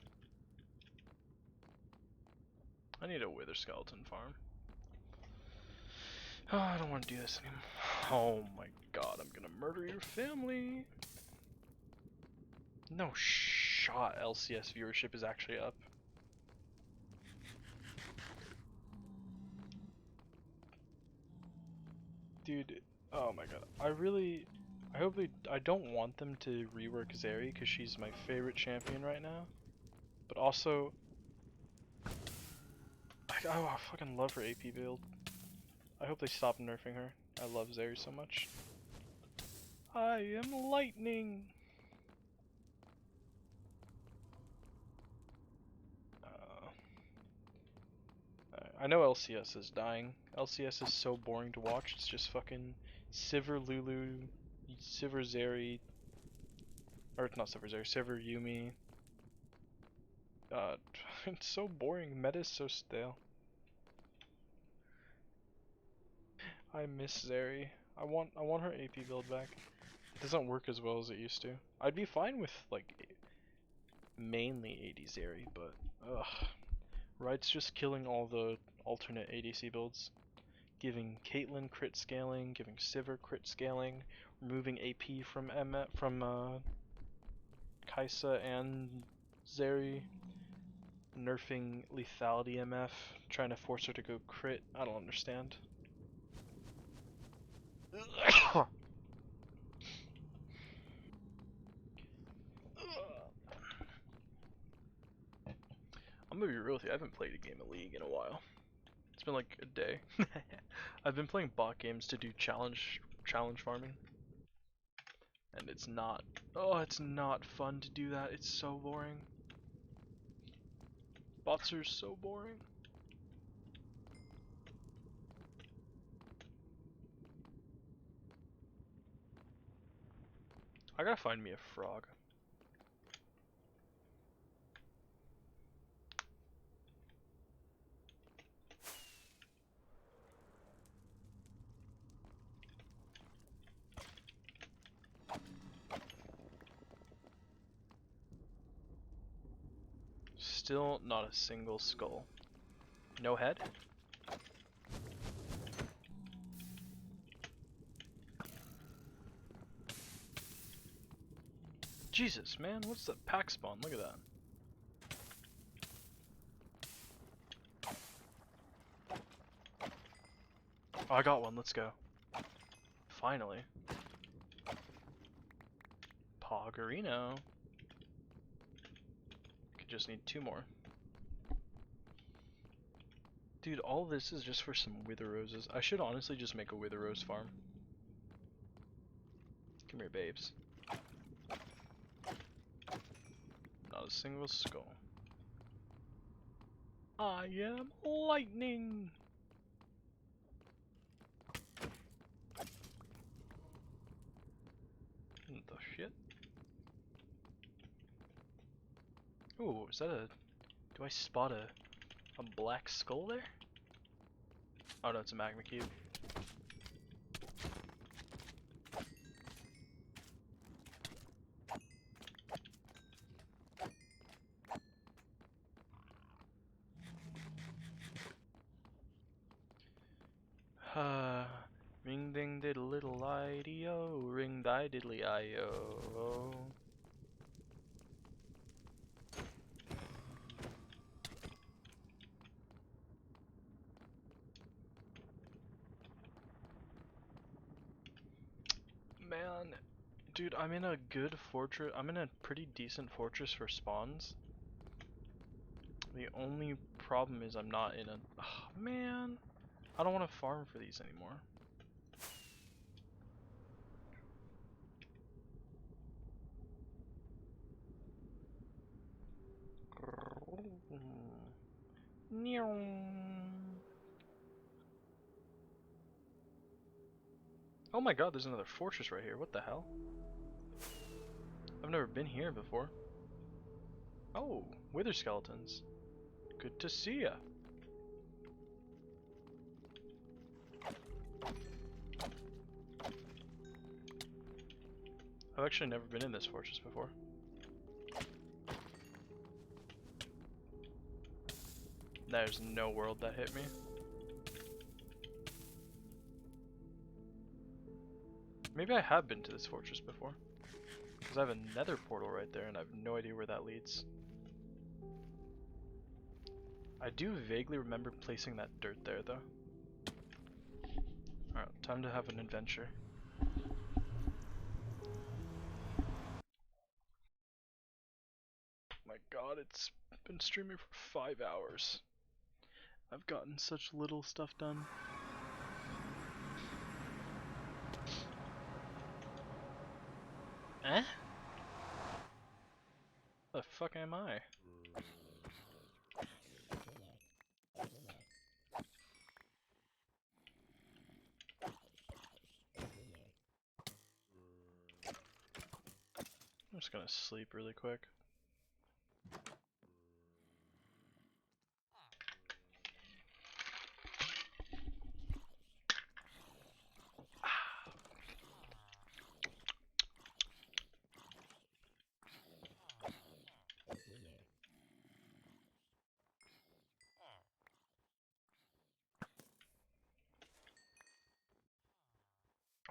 I need a wither skeleton farm. Oh, I don't want to do this anymore. Oh my god, I'm gonna murder your family. No shot LCS viewership is actually up. Dude, oh my god. I don't want them to rework Zeri because she's my favorite champion right now. But also, I fucking love her AP build. I hope they stop nerfing her. I love Zeri so much. I am lightning! I know LCS is dying. LCS is so boring to watch. It's just fucking Sivir Lulu, Sivir Zeri, or not Sivir Zeri, Sivir Yumi. It's so boring. Meta is so stale. I miss Zeri. I want her AP build back. It doesn't work as well as it used to. I'd be fine with like mainly AD Zeri, but ugh. Right's just killing all the alternate ADC builds. Giving Caitlyn crit scaling, giving Sivir crit scaling, removing AP from Kaisa and Zeri, nerfing lethality MF, trying to force her to go crit. I don't understand. I'm gonna be real with you, I haven't played a game of League in a while. It's been like a day. I've been playing bot games to do challenge farming. And it's not fun to do that. It's so boring. Bots are so boring. I gotta find me a frog. Still not a single skull. No head? Jesus, man, what's the pack spawn? Look at that. Oh, I got one, let's go. Finally. Poggerino. Could just need 2 more. Dude, all this is just for some wither roses. I should honestly just make a wither rose farm. Come here, babes. Not a single skull. I am lightning! What the shit? Ooh, is that a... Do I spot a black skull there? Oh no, it's a magma cube. Ring ding diddle little ideo, ring die diddly io. Man, Dude, I'm in a good fortress. I'm in a pretty decent fortress for spawns. The only problem is I'm not in a... Oh, man, I don't want to farm for these anymore. Oh my god, there's another fortress right here. What the hell? I've never been here before. Oh, wither skeletons. Good to see ya. I've actually never been in this fortress before. There's no world that hit me. Maybe I have been to this fortress before. Because I have a nether portal right there and I have no idea where that leads. I do vaguely remember placing that dirt there though. Alright, time to have an adventure. My god, it's been streaming for 5 hours. I've gotten such little stuff done. Eh? The fuck am I? I'm just gonna sleep really quick.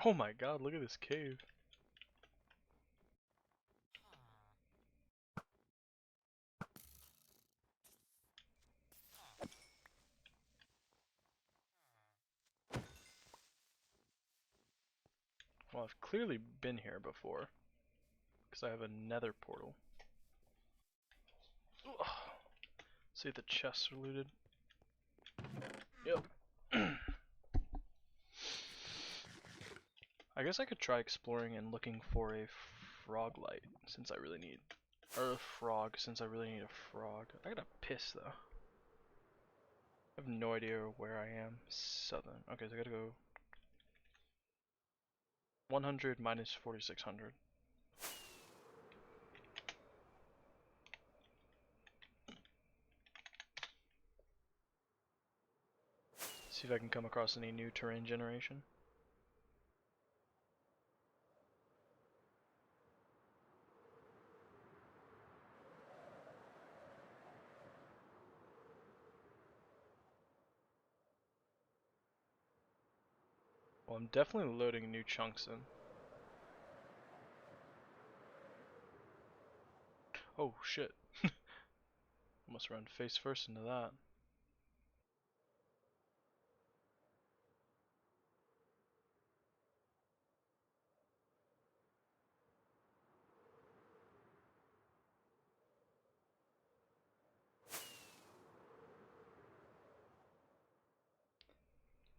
Oh my god, look at this cave. Well, I've clearly been here before. Because I have a nether portal. Ugh. See if the chests are looted. Yep. I guess I could try exploring and looking for a frog light, since I really need... Or a frog, since I really need a frog. I gotta piss, though. I have no idea where I am. Southern. Okay, so I gotta go... 100 minus 4600. See if I can come across any new terrain generation. Well, I'm definitely loading new chunks in. Oh shit. Almost run face first into that.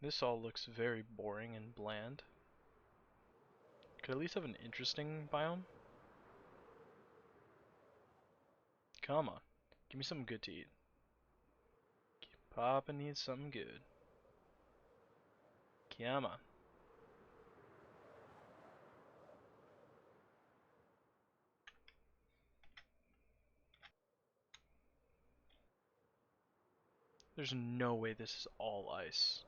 This all looks very boring and bland. Could at least have an interesting biome. Come on. Give me something good to eat. Papa needs something good. Come on. There's no way this is all ice.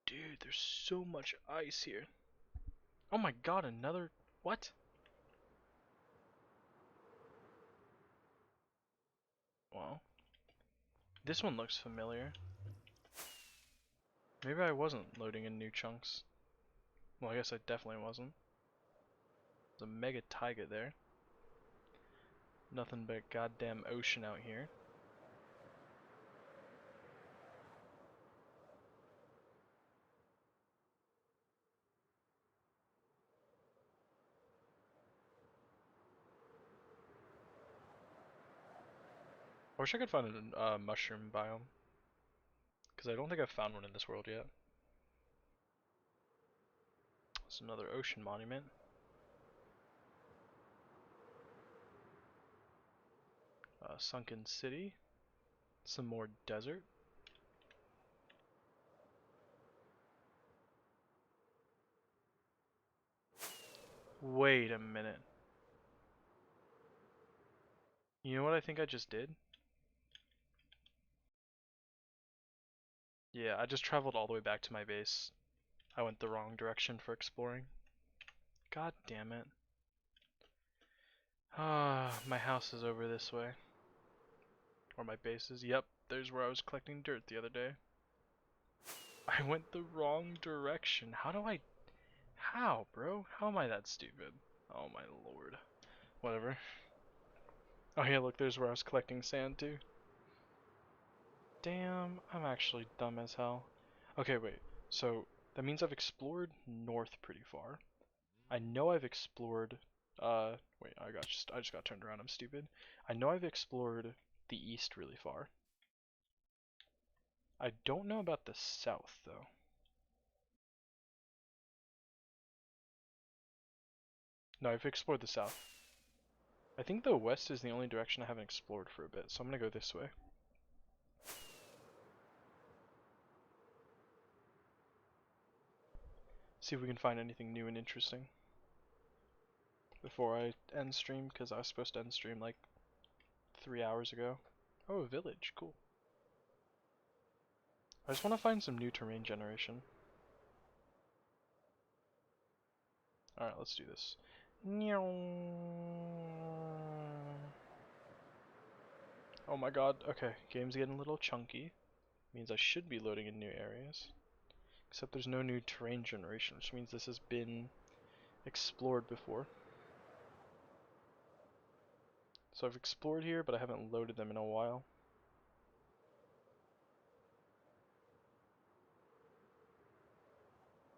Dude, there's so much ice here. Oh my god, another... What? Well, this one looks familiar. Maybe I wasn't loading in new chunks. Well, I guess I definitely wasn't. There's a mega taiga there. Nothing but goddamn ocean out here. I wish I could find a mushroom biome, because I don't think I've found one in this world yet. It's another ocean monument. Sunken city. Some more desert. Wait a minute. You know what I think I just did? Yeah, I just traveled all the way back to my base. I went the wrong direction for exploring. God damn it. Ah, my house is over this way. Or my base is. Yep, there's where I was collecting dirt the other day. I went the wrong direction. How, bro? How am I that stupid? Oh my lord. Whatever. Oh yeah, look, there's where I was collecting sand too. Damn, I'm actually dumb as hell. Okay, wait. So, that means I've explored north pretty far. I know I've explored, wait, I just got turned around, I'm stupid. I know I've explored the east really far. I don't know about the south, though. No, I've explored the south. I think the west is the only direction I haven't explored for a bit, so I'm gonna go this way. See if we can find anything new and interesting before I end stream, because I was supposed to end stream like 3 hours ago. Oh, a village, cool. I just want to find some new terrain generation. Alright, let's do this. Oh my god, okay, game's getting a little chunky. Means I should be loading in new areas. Except there's no new terrain generation, which means this has been explored before. So I've explored here, but I haven't loaded them in a while.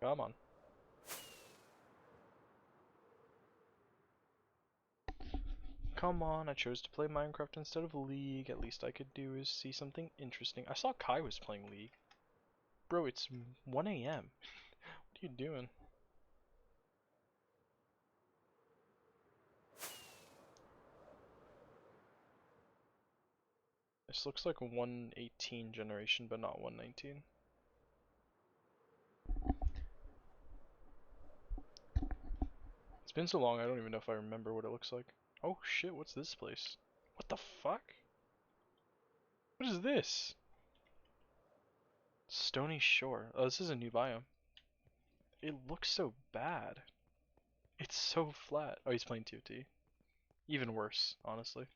Come on. Come on, I chose to play Minecraft instead of League. At least I could do is see something interesting. I saw Kai was playing League. Bro, it's 1 a.m. What are you doing? This looks like 118 generation, but not 119. It's been so long, I don't even know if I remember what it looks like. Oh shit, what's this place? What the fuck? What is this? Stony Shore. Oh, this is a new biome. It looks so bad. It's so flat. Oh, he's playing TOT. Even worse, honestly.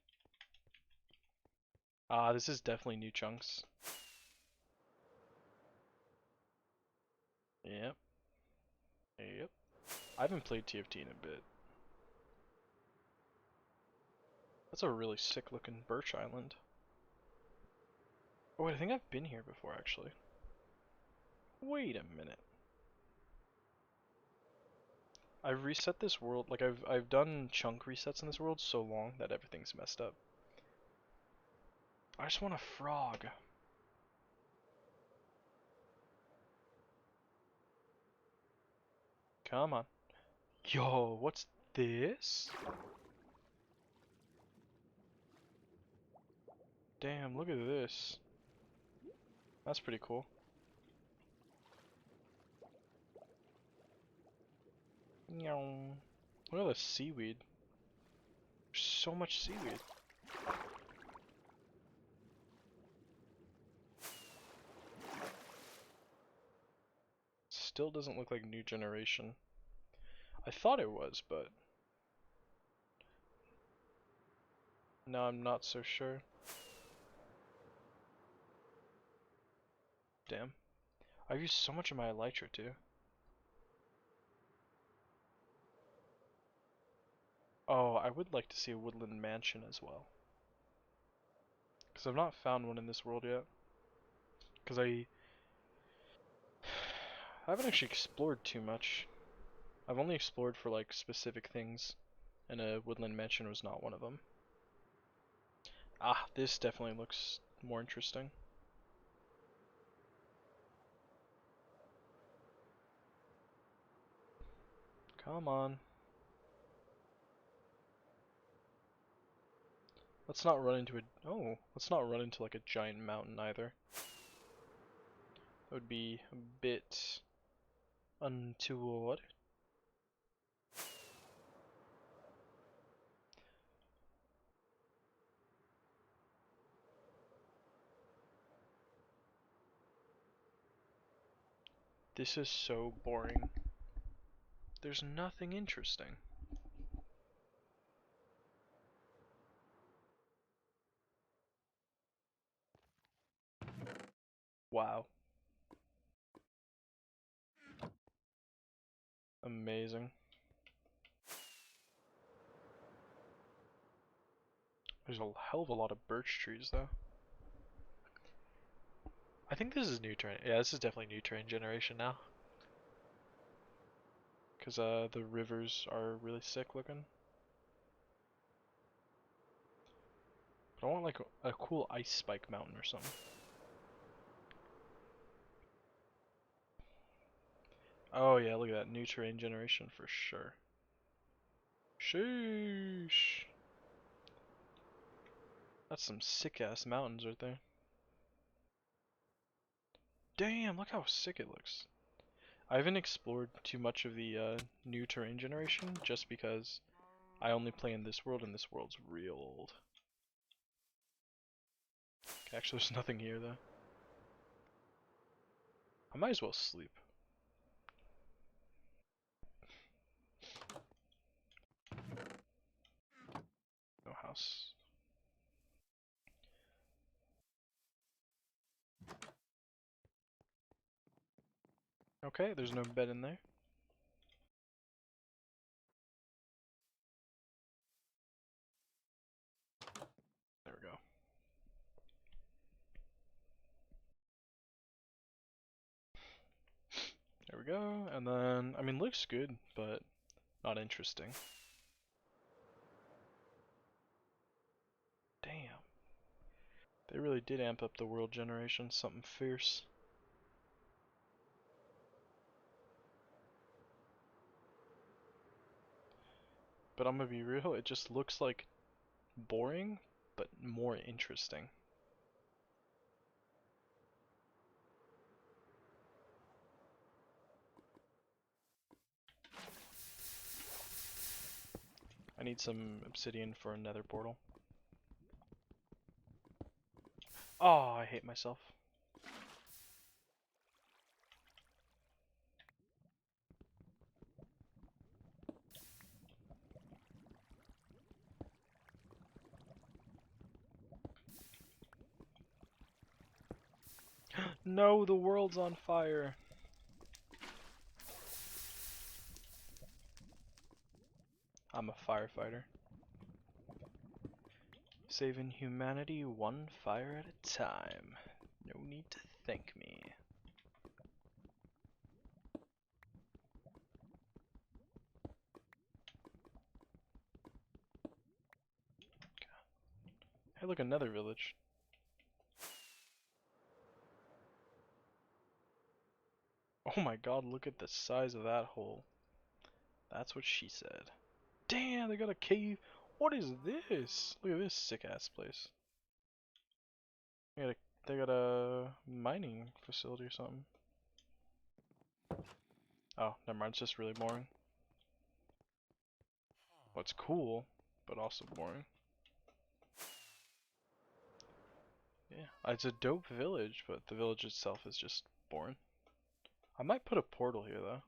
Ah, this is definitely new chunks. Yep. Yep. I haven't played TFT in a bit. That's a really sick looking birch island. Oh, wait, I think I've been here before, actually. Wait a minute. I've reset this world, like I've done chunk resets in this world so long that everything's messed up. I just want a frog. Come on. Yo, what's this? Damn, look at this. That's pretty cool. Look at the seaweed. There's so much seaweed. Still doesn't look like new generation. I thought it was, but now I'm not so sure. Damn. I've used so much of my elytra too. Oh, I would like to see a woodland mansion as well. Because I've not found one in this world yet. Because I haven't actually explored too much. I've only explored for like specific things, and a woodland mansion was not one of them. Ah, this definitely looks more interesting. Come on. Let's not run into let's not run into like a giant mountain either. That would be a bit untoward. This is so boring. There's nothing interesting. Wow. Amazing. There's a hell of a lot of birch trees though. I think this is new terrain. Yeah, this is definitely new terrain generation now. Because the rivers are really sick looking. But I want like a cool ice spike mountain or something. Oh yeah, look at that, new terrain generation for sure. Sheesh. That's some sick ass mountains right there. Damn, look how sick it looks. I haven't explored too much of the new terrain generation just because I only play in this world and this world's real old. Okay, actually there's nothing here though. I might as well sleep. No house. Okay, there's no bed in there. There we go. There we go, and then, I mean, looks good, but not interesting. Damn. They really did amp up the world generation, something fierce. But I'm gonna be real, it just looks like boring, but more interesting. I need some obsidian for a nether portal. Oh, I hate myself. No, the world's on fire. I'm a firefighter. Saving humanity one fire at a time. No need to thank me. Hey, look, another village. Oh my god, look at the size of that hole. That's what she said. Damn, they got a cave. What is this? Look at this sick ass place. They got a mining facility or something. Oh, never mind, it's just really boring. Well, it's cool, but also boring. Yeah, it's a dope village, but the village itself is just boring. I might put a portal here though.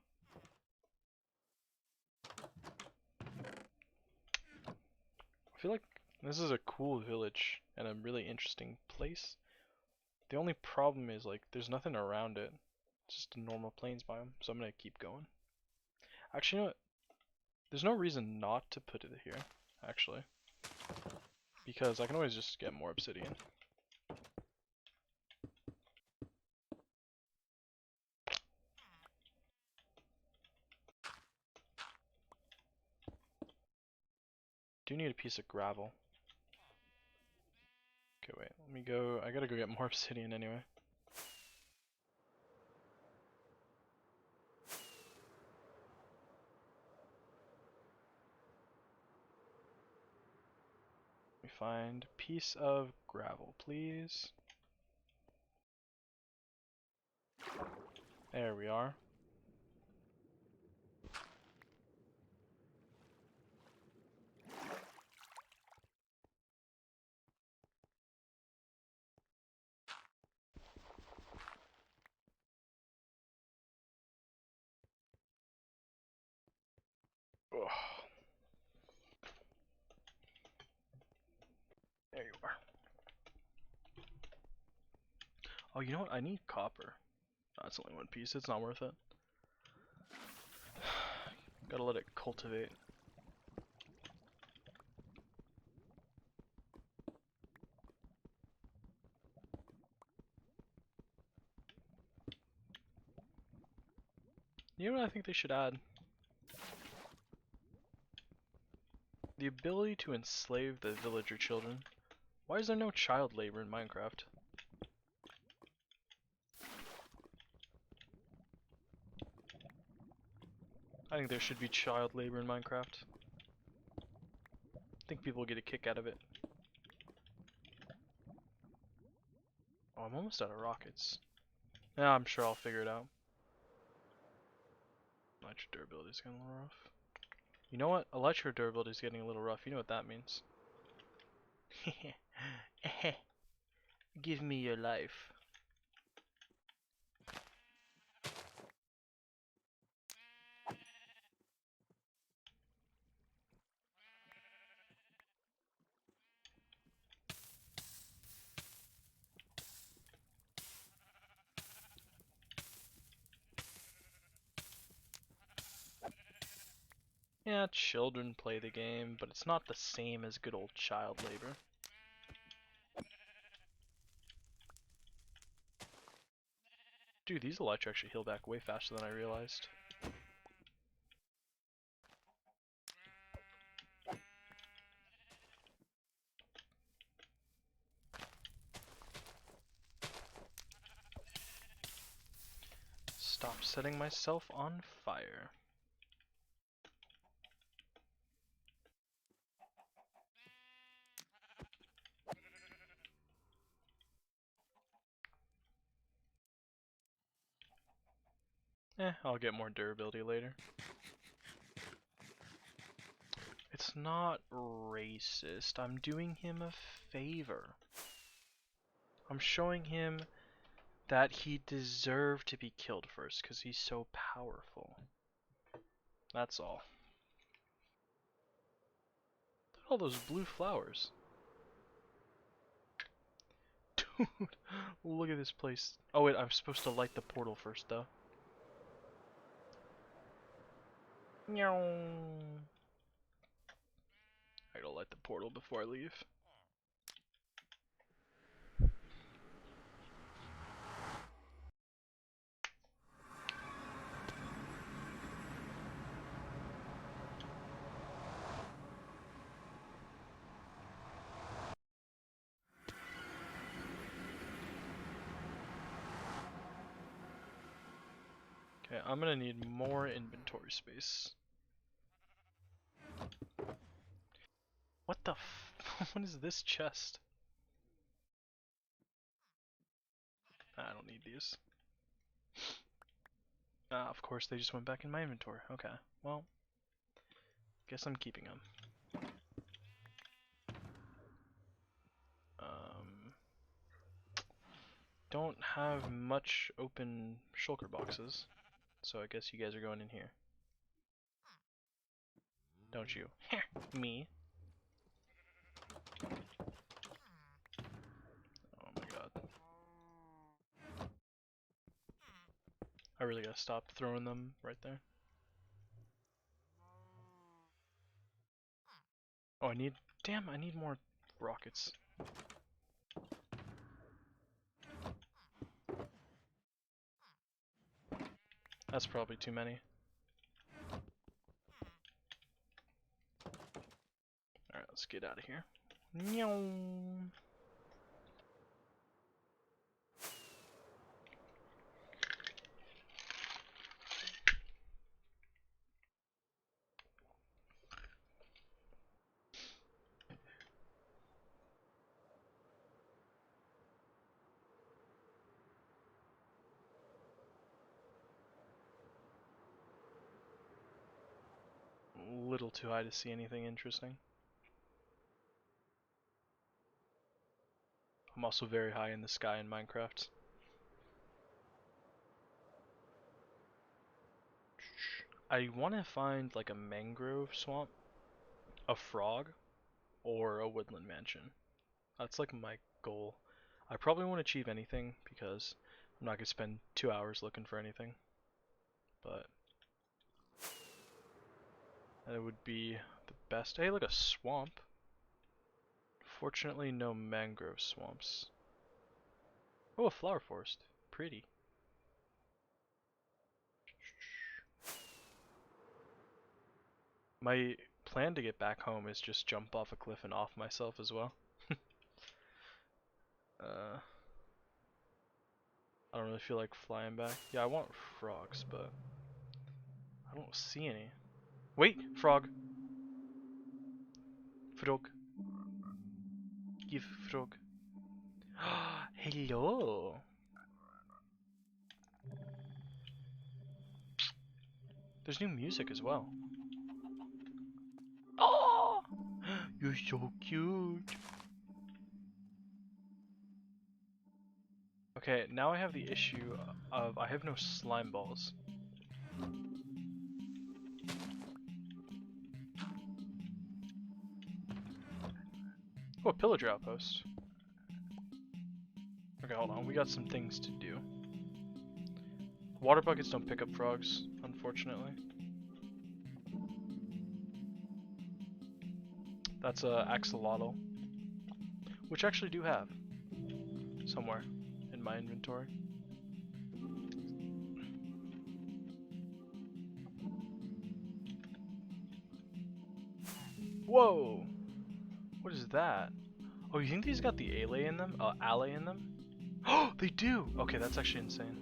I feel like this is a cool village and a really interesting place. The only problem is like there's nothing around it. It's just a normal plains biome, so I'm gonna keep going. Actually, you know what? There's no reason not to put it here, actually. Because I can always just get more obsidian. Do need a piece of gravel. Okay, wait. Let me go. I gotta go get more obsidian anyway. Let me find a piece of gravel, please. There we are. Ugh. There you are. Oh, you know what? I need copper. That's only one piece. It's not worth it. Gotta let it cultivate. You know what I think they should add? The ability to enslave the villager children. Why is there no child labor in Minecraft? I think there should be child labor in Minecraft. I think people get a kick out of it. Oh, I'm almost out of rockets. Yeah, I'm sure I'll figure it out. Electric durability is getting a little rough. You know what? Electric durability is getting a little rough. You know what that means. Give me your life. Yeah, children play the game, but it's not the same as good old child labor. Dude, these electric actually heal back way faster than I realized. Stop setting myself on fire. I'll get more durability later. It's not racist. I'm doing him a favor. I'm showing him that he deserved to be killed first because he's so powerful. That's all. Look at all those blue flowers. Dude, look at this place. Oh wait, I'm supposed to light the portal first though. Meow. I gotta light the portal before I leave. Okay, I'm gonna need more inventory space. What the f- what is this chest? I don't need these. Of course they just went back in my inventory. Okay, well, guess I'm keeping them. Don't have much open shulker boxes, so I guess you guys are going in here. Don't you? Me. Oh my god. I really gotta stop throwing them right there. Oh, I need more rockets. That's probably too many. Alright, let's get out of here. still too high to see anything interesting. I'm also very high in the sky in Minecraft. I want to find like a mangrove swamp, a frog, or a woodland mansion. That's like my goal. I probably won't achieve anything because I'm not going to spend 2 hours looking for anything. But that would be the best. Hey, look, a swamp. Fortunately, no mangrove swamps. Oh, a flower forest. Pretty. My plan to get back home is just jump off a cliff and off myself as well. I don't really feel like flying back. Yeah, I want frogs, but I don't see any. Wait, frog. Frog. Give frog. Hello. There's new music as well. Oh, you're so cute. Okay, now I have the issue of I have no slime balls. Oh, a pillager outpost. Okay, hold on. We got some things to do. Water buckets don't pick up frogs, unfortunately. That's a axolotl, which I actually do have somewhere in my inventory. Whoa! What is that? Oh, you think these got the alley in them? Alley in them? Oh, they do! Okay, that's actually insane.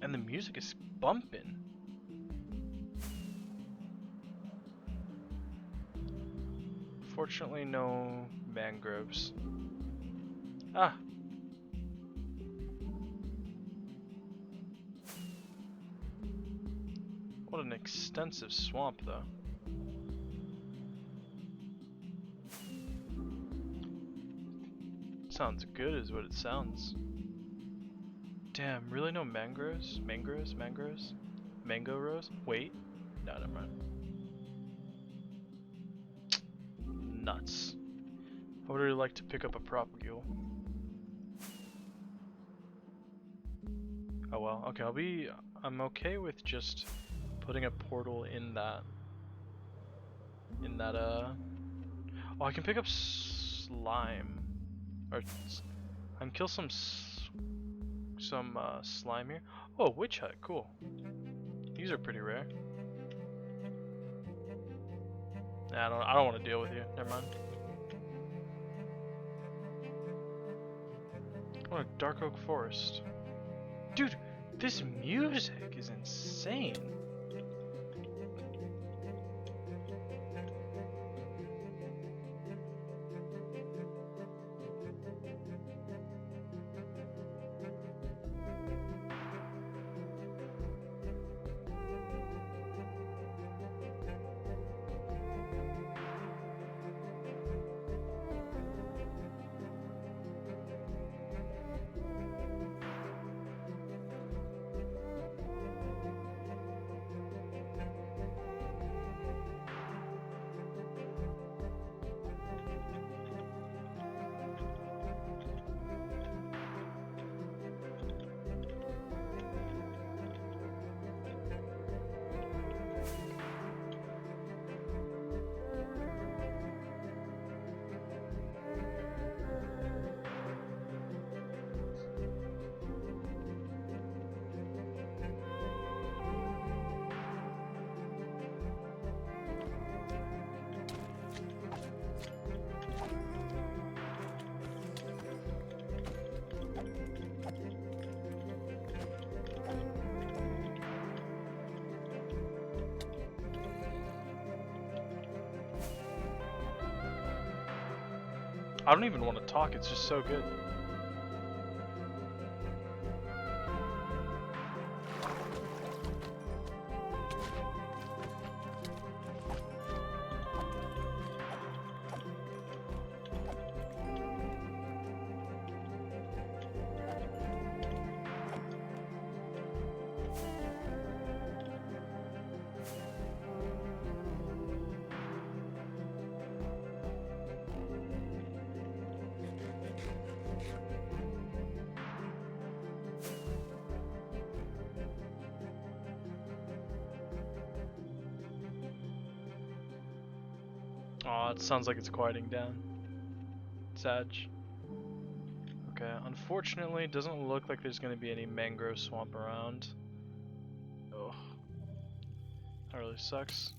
And the music is bumping. Fortunately, no mangroves. Ah! What an extensive swamp, though. Sounds good is what it sounds. Damn, really no mangroves? Mangroves? Mango rose? Wait. No, never mind. Nuts. I would really like to pick up a propagule. Oh well, okay, I'm okay with just putting a portal in that, oh, I can pick up slime, or I can kill some slime here. Oh, witch hut, cool. These are pretty rare. Nah, I don't want to deal with you. Never mind. I want a dark oak forest. Dude, this music is insane. I don't even want to talk, it's just so good. Oh, it sounds like it's quieting down. Sag. Okay, unfortunately, it doesn't look like there's going to be any mangrove swamp around. Oh, that really sucks.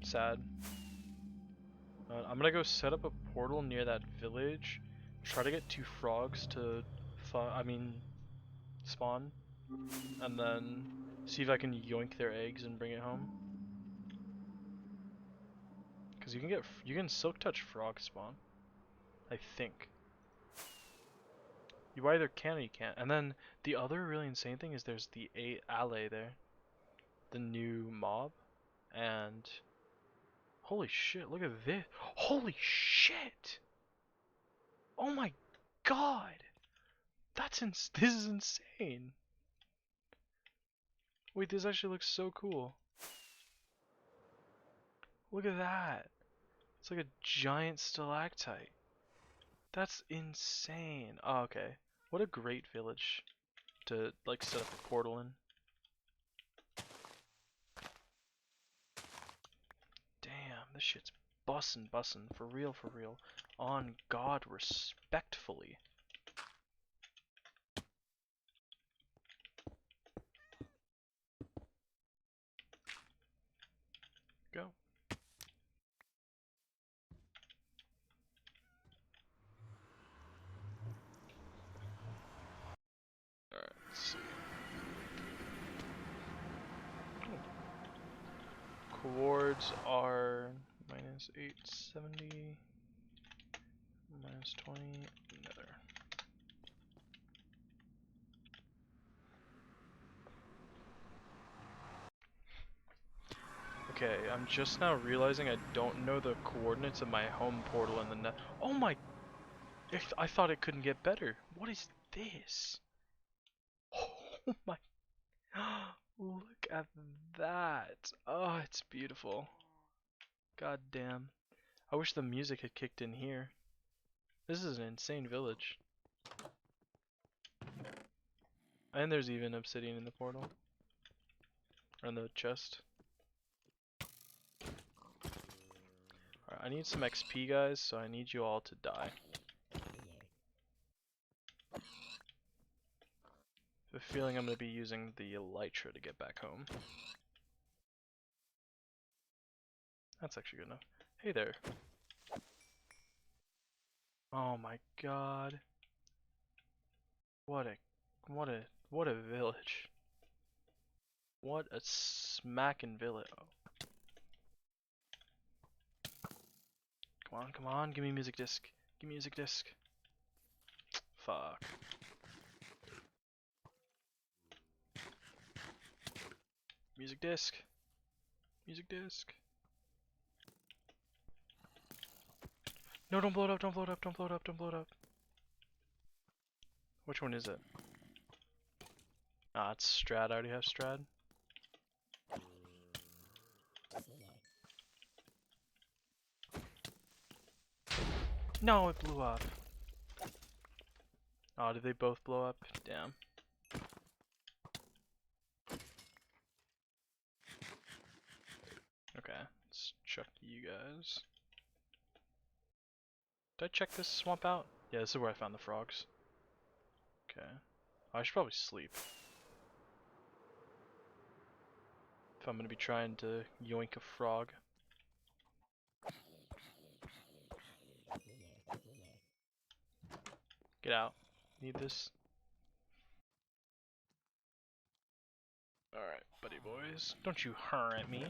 Sad. I'm gonna go set up a portal near that village. Try to get 2 frogs to, spawn, and then see if I can yoink their eggs and bring it home. Cause you can silk touch frog spawn, I think. You either can or you can't. And then the other really insane thing is there's the alley there, the new mob, and holy shit, look at this! Holy shit! Oh my god! This is insane. Wait, this actually looks so cool. Look at that. It's like a giant stalactite. That's insane. Oh, okay. What a great village to like set up a portal in. Damn, this shit's bussin', for real, for real. On God, respectfully. Go. Alright, let's see. Coords are minus 870, minus 20, nether. Okay, I'm just now realizing I don't know the coordinates of my home portal in the net. Oh my! I thought it couldn't get better. What is this? Oh my! Look at that! Oh, it's beautiful. God damn. I wish the music had kicked in here. This is an insane village. And there's even obsidian in the portal. Or in the chest. Alright, I need some XP, guys, so I need you all to die. I have a feeling I'm going to be using the elytra to get back home. That's actually good enough. Hey there. Oh my god. What a village. What a smackin' village. Oh. Come on, give me music disc. Give me music disc. Fuck. Music disc. Music disc. No, don't blow it up, don't blow it up, don't blow it up, don't blow it up. Which one is it? Ah, it's Strad. I already have Strad. No, it blew up. Oh, did they both blow up? Damn. Okay, let's check you guys. Did I check this swamp out? Yeah, this is where I found the frogs. Okay. I should probably sleep. If I'm gonna be trying to yoink a frog. Get out. Need this. Alright, buddy boys. Don't you hurr at me.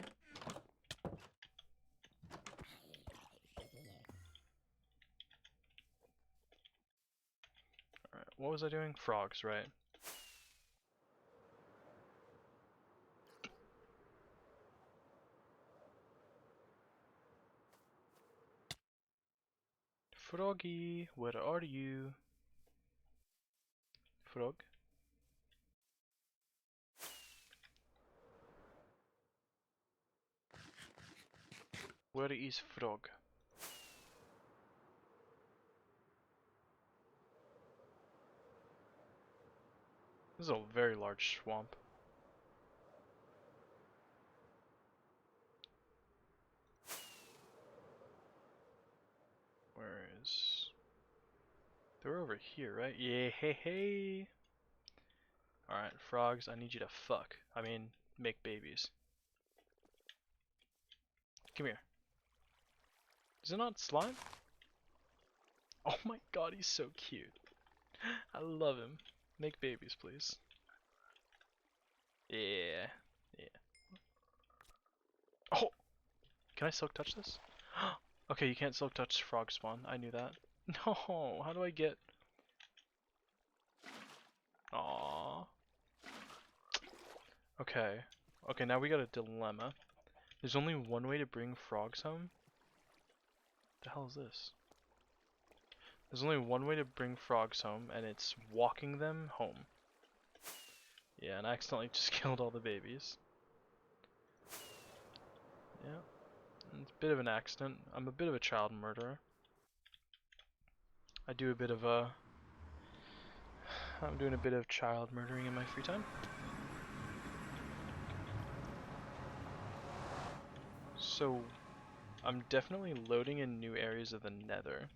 Alright, what was I doing? Frogs, right? Froggy, where are you? Frog? Where is Frog? This is a very large swamp. They're over here, right? Yeah, hey, hey. Alright, frogs, I need you to fuck. I mean, make babies. Come here. Is it not slime? Oh my god, he's so cute. I love him. Make babies, please. Yeah. Yeah. Oh! Can I silk touch this? Okay, you can't silk touch frog spawn. I knew that. No, how do I get... Aww. Okay. Okay, now we got a dilemma. There's only one way to bring frogs home. What the hell is this? There's only one way to bring frogs home, and it's walking them home. Yeah, and I accidentally just killed all the babies. Yeah. It's a bit of an accident. I'm a bit of a child murderer. I do a bit of a... I'm doing a bit of child murdering in my free time. So, I'm definitely loading in new areas of the nether.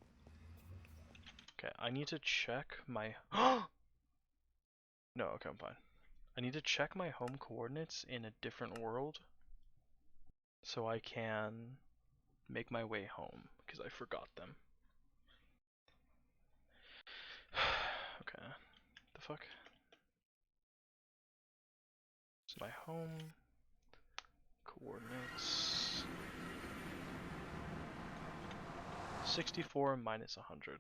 Okay, I need to check my... No, okay, I'm fine. I need to check my home coordinates in a different world so I can make my way home, because I forgot them. Okay, the fuck? So my home coordinates... 64 minus 100.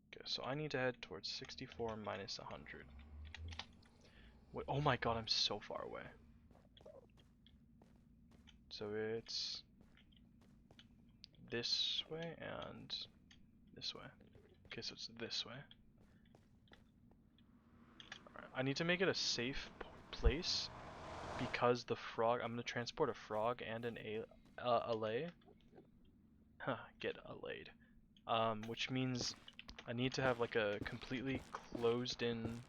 Okay, so I need to head towards 64 minus 100. Wait, oh my god, I'm so far away. So it's this way and this way. Okay, so it's this way. Alright, I need to make it a safe place because the frog, I'm going to transport a frog and an allay. Huh, get allayed. Which means I need to have like a completely closed in...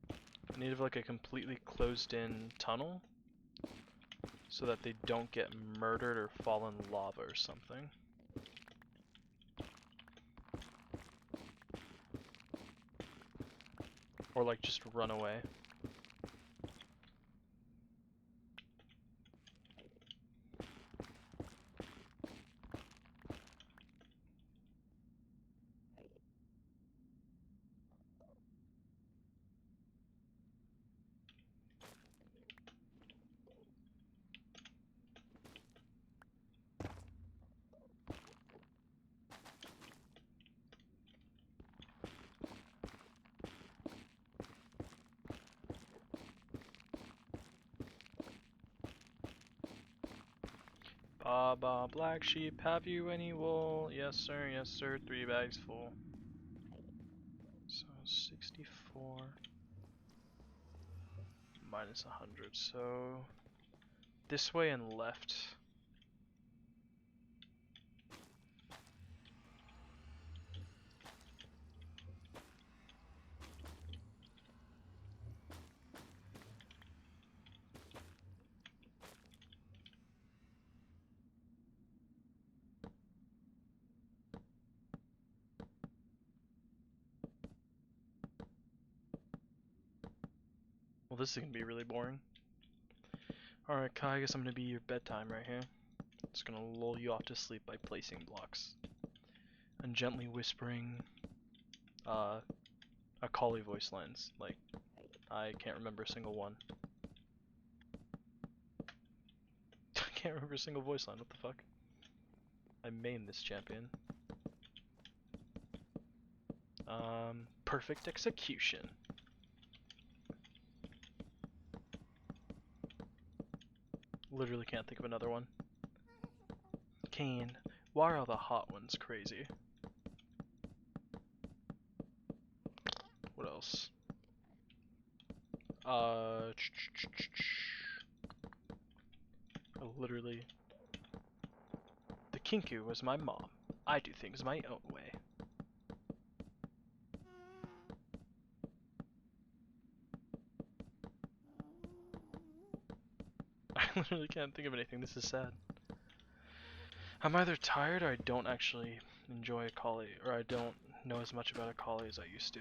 I need to have like a completely closed in tunnel so that they don't get murdered or fall in lava or something. Or like just run away. Baba, black sheep, have you any wool? Yes sir, 3 bags full. So 64 minus 100, so this way and left. Well, this is gonna be really boring. Alright, Kai, I guess I'm gonna be your bedtime right here. Just gonna lull you off to sleep by placing blocks. And gently whispering a collie voice lines. Like, I can't remember a single one. I can't remember a single voice line, what the fuck? I main this champion. Perfect execution. Literally can't think of another one. Kane, why are all the hot ones crazy? What else? Literally. The Kinku was my mom. I do things my own way. literally can't think of anything. This is sad. I'm either tired or I don't actually enjoy a collie, or I don't know as much about a collie as I used to.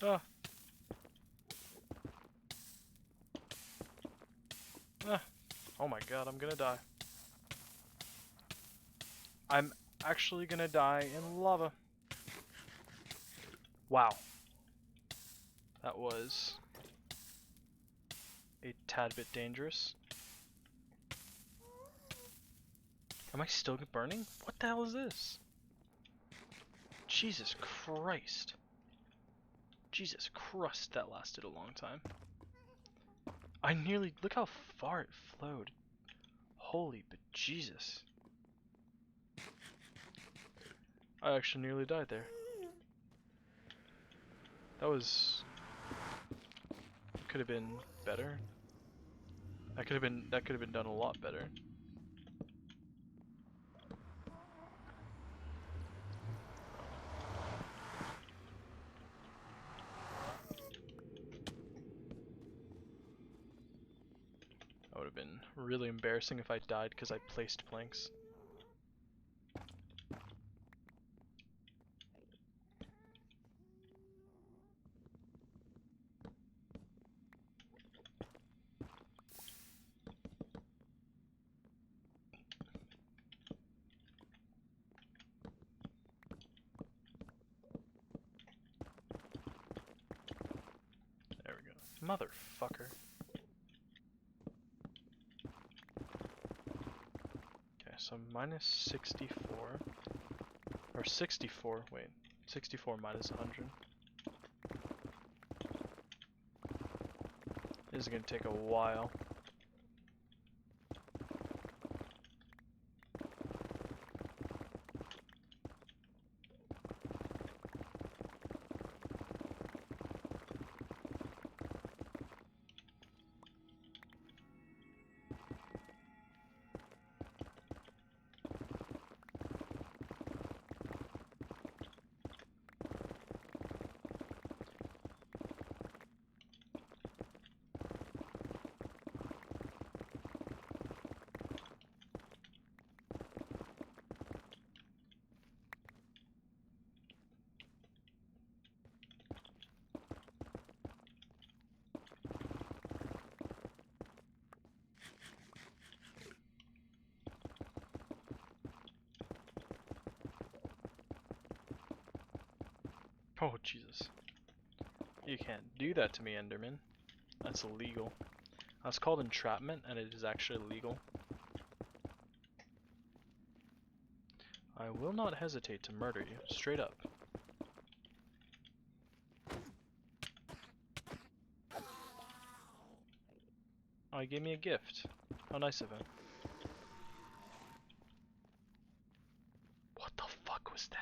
Ah. Ah. Oh my god, I'm gonna die. I'm actually gonna die in lava. Wow. That was a tad bit dangerous. Am I still burning? What the hell is this? Jesus Christ. Jesus Christ, that lasted a long time. I nearly, look how far it flowed. Holy but Jesus. I actually nearly died there. That was, could have been better. That could have been done a lot better. That would have been really embarrassing if I died because I placed planks. There we go. Motherfucker. Okay, so minus 64. Or 64, wait. 64 minus 100. This is gonna take a while. Oh, Jesus. You can't do that to me, Enderman. That's illegal. That's called entrapment, and it is actually illegal. I will not hesitate to murder you, straight up. Oh, he gave me a gift. How nice of him. What the fuck was that?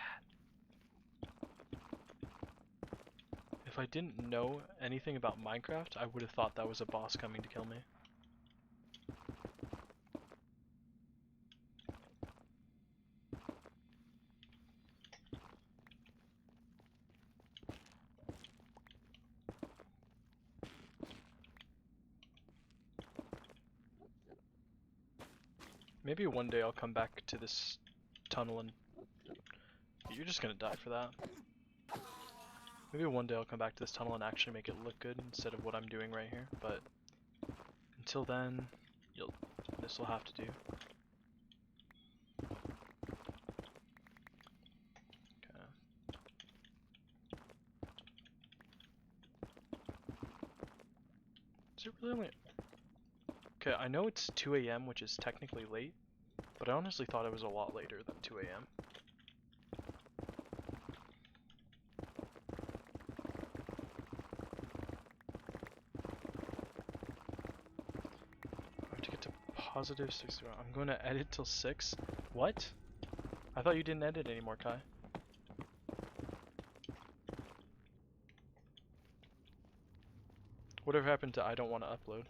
If I didn't know anything about Minecraft, I would have thought that was a boss coming to kill me. Maybe one day I'll come back to this tunnel and... You're just gonna die for that. Maybe one day I'll come back to this tunnel and actually make it look good instead of what I'm doing right here, but... Until then, this will have to do. Okay. Is it really only... Okay, I know it's 2 AM, which is technically late, but I honestly thought it was a lot later than 2 AM. Positive 60. I'm going to edit till 6. What? I thought you didn't edit anymore, Kai. Whatever happened to I don't want to upload?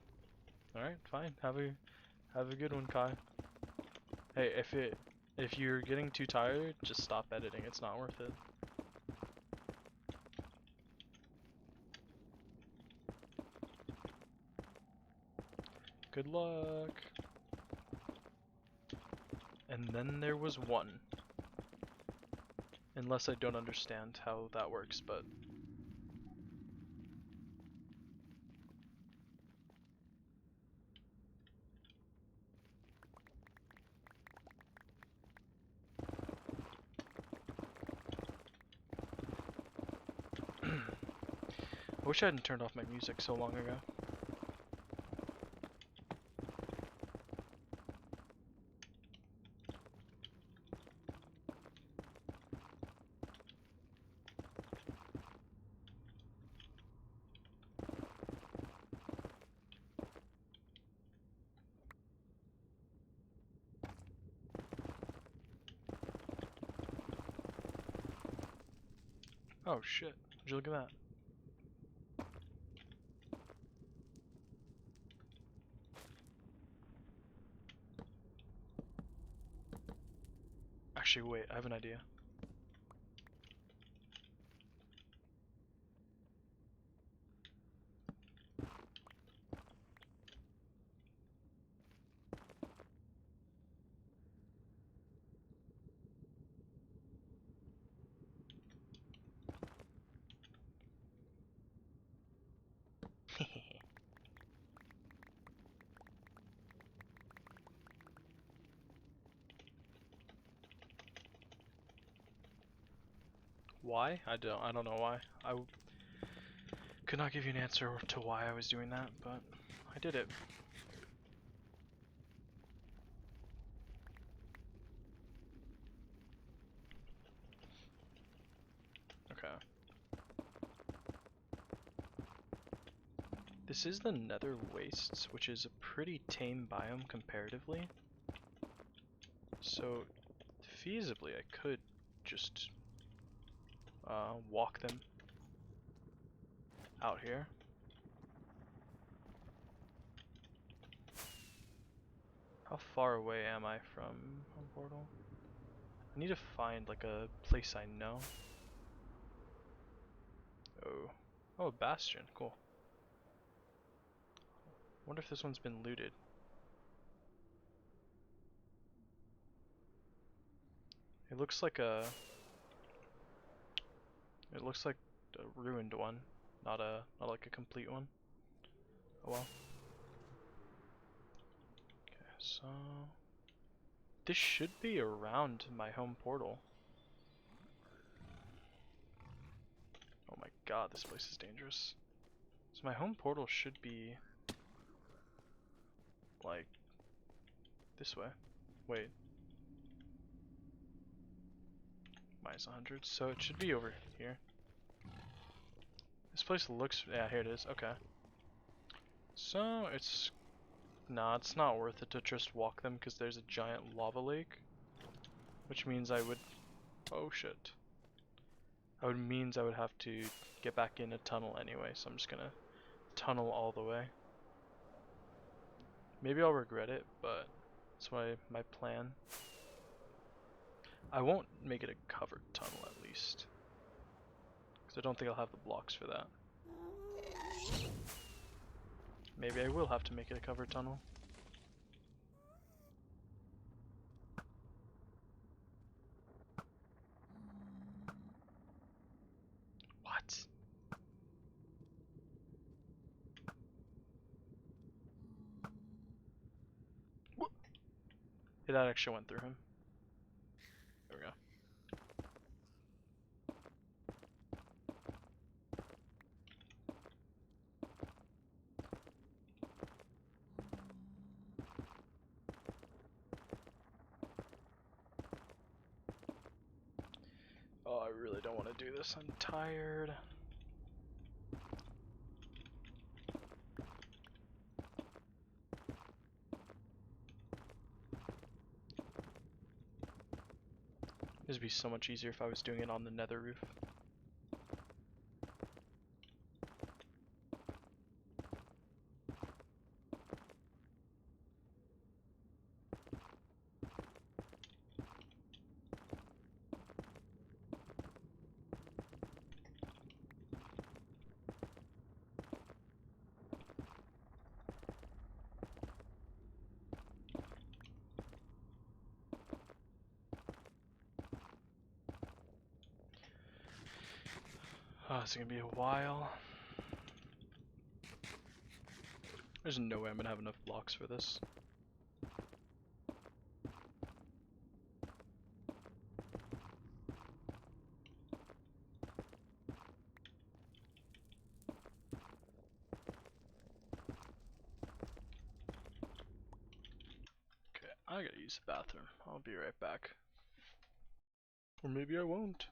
Alright, fine. Have a good one, Kai. Hey, if you're getting too tired, just stop editing. It's not worth it. Good luck. And then there was 1. Unless I don't understand how that works, but I wish I hadn't turned off my music so long ago. Oh shit, would you look at that? Actually, wait, I have an idea. Why? I don't know why. Could not give you an answer to why I was doing that, but I did it. Okay. This is the Nether Wastes, which is a pretty tame biome comparatively. So, feasibly, I could just walk them out here. How far away am I from Home Portal? I need to find like a place I know. Oh, a bastion, cool. Wonder if this one's been looted. It looks like a ruined one, not like a complete one. Oh well. Okay, so this should be around my home portal. Oh my god, this place is dangerous. So my home portal should be like this way. Wait. Minus 100, so it should be over here. This place looks, yeah, here it is, okay. So it's not worth it to just walk them because there's a giant lava lake. Which means I would, oh shit. Means I would have to get back in a tunnel anyway, so I'm just gonna tunnel all the way. Maybe I'll regret it, but that's my plan. I won't make it a covered tunnel at least, because I don't think I'll have the blocks for that. Maybe I will have to make it a covered tunnel. What? What? Hey, that actually went through him. There we go. Oh, I really don't want to do this. I'm tired. This would be so much easier if I was doing it on the nether roof. Oh, it's gonna be a while. There's no way I'm gonna have enough blocks for this. Okay, I gotta use the bathroom. I'll be right back. Or maybe I won't.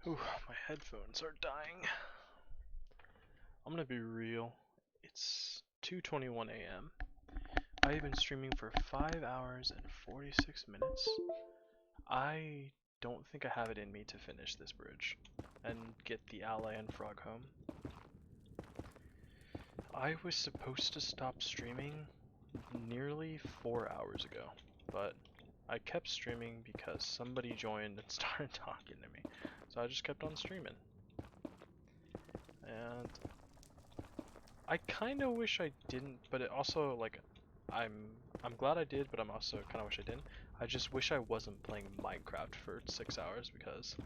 Ooh, my headphones are dying. I'm gonna be real. It's 2:21 a.m. I've been streaming for 5 hours and 46 minutes. I don't think I have it in me to finish this bridge and get the ally and frog home. I was supposed to stop streaming nearly 4 hours ago, but I kept streaming because somebody joined and started talking to me. So I just kept on streaming. And I kind of wish I didn't, but it also, like, I'm glad I did, but I'm also kind of wish I didn't. I just wish I wasn't playing Minecraft for 6 hours, because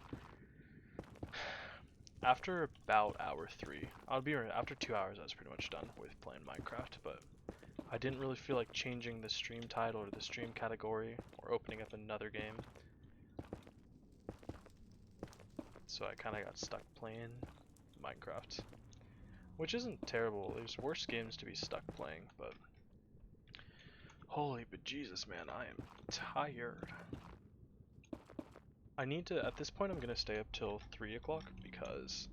after about hour 3, after 2 hours I was pretty much done with playing Minecraft, but I didn't really feel like changing the stream title or the stream category or opening up another game. So I kind of got stuck playing Minecraft. Which isn't terrible, there's worse games to be stuck playing, but holy bejesus, man, I am tired. I need to, at this point I'm gonna stay up till 3 o'clock because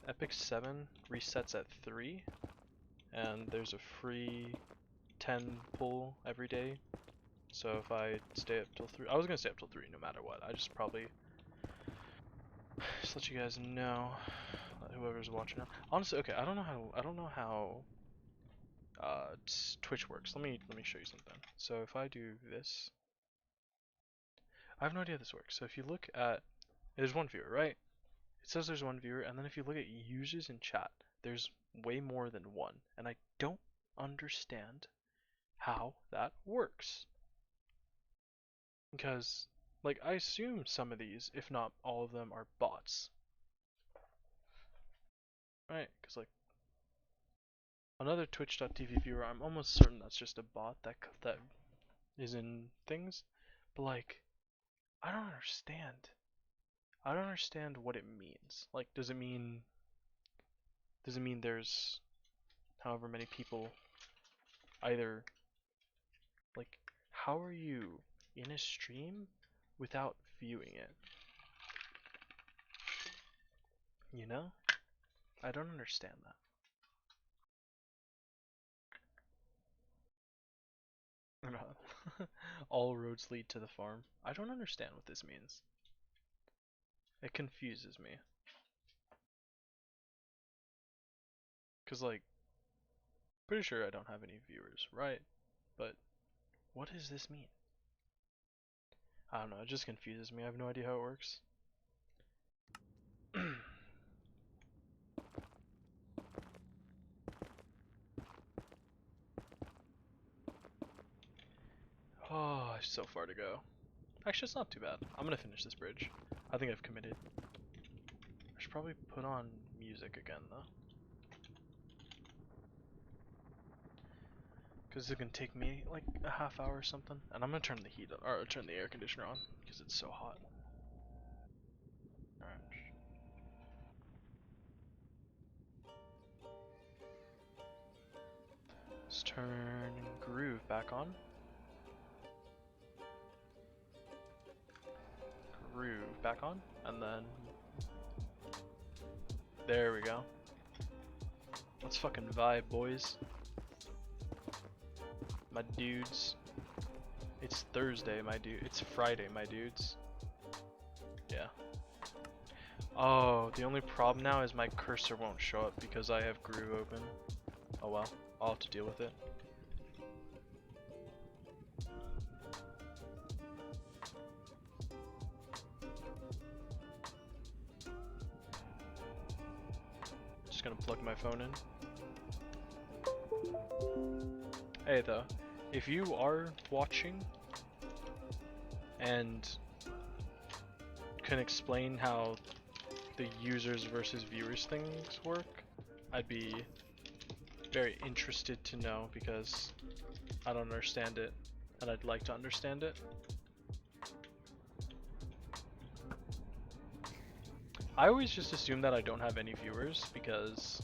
Epic 7 resets at 3 and there's a free 10 pull every day. So if I stay up till 3, I was gonna stay up till 3 no matter what. I just probably just let you guys know, whoever's watching now. Honestly, okay, I don't know how Twitch works. Let me show you something. So if I do this, I have no idea how this works. So if you look at, there's one viewer, right? It says there's one viewer, and then if you look at users in chat, there's way more than one, and I don't understand how that works. Because, like, I assume some of these, if not all of them, are bots. Right? Because, like, another Twitch.tv viewer, I'm almost certain that's just a bot that is in things. But, like, I don't understand. I don't understand what it means. Like, does it mean there's however many people either, like, how are you in a stream without viewing it? You know? I don't understand that. All roads lead to the farm. I don't understand what this means. It confuses me. Cause like, pretty sure I don't have any viewers, right? But what does this mean? I don't know, it just confuses me. I have no idea how it works. Oh, so far to go. Actually, it's not too bad. I'm gonna finish this bridge. I think I've committed. I should probably put on music again, though. Because it's gonna take me like a half hour or something. And I'm gonna turn the heat on, or turn the air conditioner on, because it's so hot. Alright. Let's turn groove back on. Groove back on, and then there we go. Let's fucking vibe, boys. My dudes. It's Thursday, my dude. It's Friday, my dudes. Yeah. Oh, the only problem now is my cursor won't show up because I have Groove open. Oh well, I'll have to deal with it. Just gonna plug my phone in. Hey though, if you are watching and can explain how the users versus viewers things work, I'd be very interested to know because I don't understand it and I'd like to understand it. I always just assume that I don't have any viewers because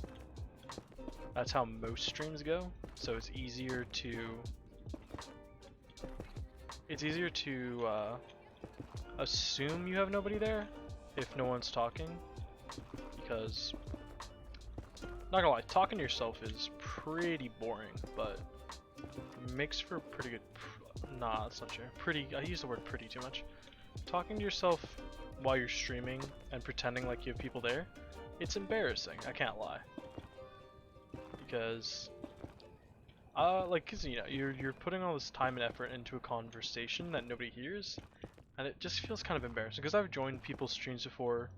that's how most streams go, so it's easier to assume you have nobody there if no one's talking, because not gonna lie, talking to yourself is pretty boring, but makes for pretty good. Nah, that's not true. I use the word pretty too much. Talking to yourself while you're streaming and pretending like you have people there, it's embarrassing. I can't lie. Because, cause you know, you're putting all this time and effort into a conversation that nobody hears, and it just feels kind of embarrassing. Because I've joined people's streams before,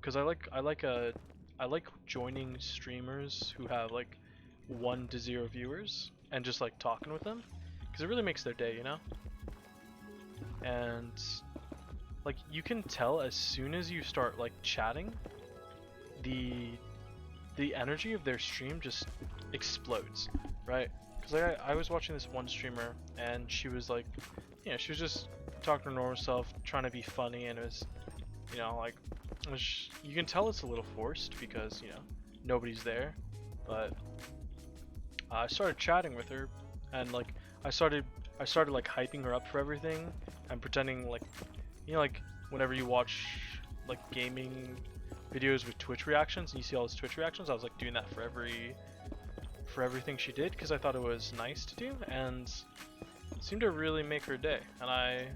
because I like joining streamers who have like 1 to 0 viewers and just like talking with them, because it really makes their day, you know. And like you can tell as soon as you start like chatting, the energy of their stream just explodes, right? Because I was watching this one streamer and she was like, you know, she was just talking to her normal self, trying to be funny, and it was, you know, like, you can tell it's a little forced because, you know, nobody's there. But I started chatting with her, and like I started like hyping her up for everything and pretending like, you know, like whenever you watch like gaming videos with Twitch reactions and you see all those Twitch reactions, I was like doing that for everything she did because I thought it was nice to do, and it seemed to really make her day. And I'm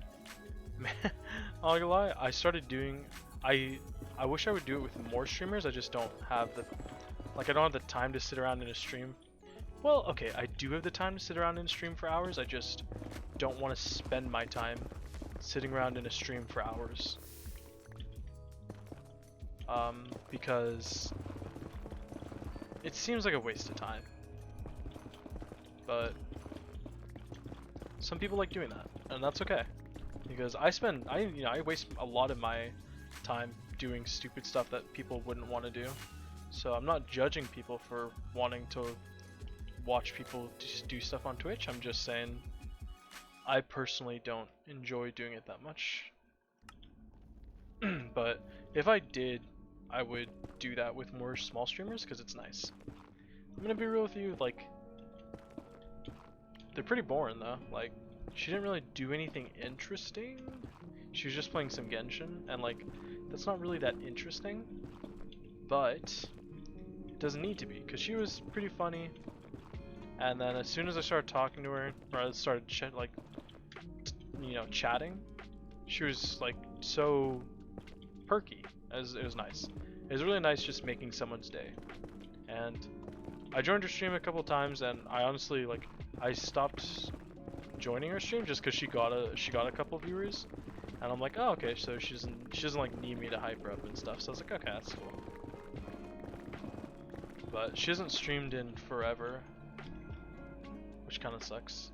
not gonna lie, I started doing, I wish I would do it with more streamers. I just don't have the, like, I don't have the time to sit around in a stream. Well, okay, I do have the time to sit around in a stream for hours. I just don't want to spend my time sitting around in a stream for hours. Because it seems like a waste of time. But some people like doing that, and that's okay. Because I waste a lot of my time doing stupid stuff that people wouldn't want to do. So I'm not judging people for wanting to watch people just do stuff on Twitch. I'm just saying I personally don't enjoy doing it that much. But if I did, I would do that with more small streamers because it's nice. I'm gonna be real with you, like, they're pretty boring though. Like, she didn't really do anything interesting. She was just playing some Genshin, and like, that's not really that interesting. But it doesn't need to be, because she was pretty funny. And then as soon as I started talking to her, or I started chatting, she was like so perky. It was nice. It was really nice just making someone's day. And I joined her stream a couple times, and I honestly I stopped joining her stream just because she got a couple viewers, and I'm like, oh okay, so she doesn't like need me to hype her up and stuff. So I was like, okay, that's cool. But she hasn't streamed in forever, which kind of sucks.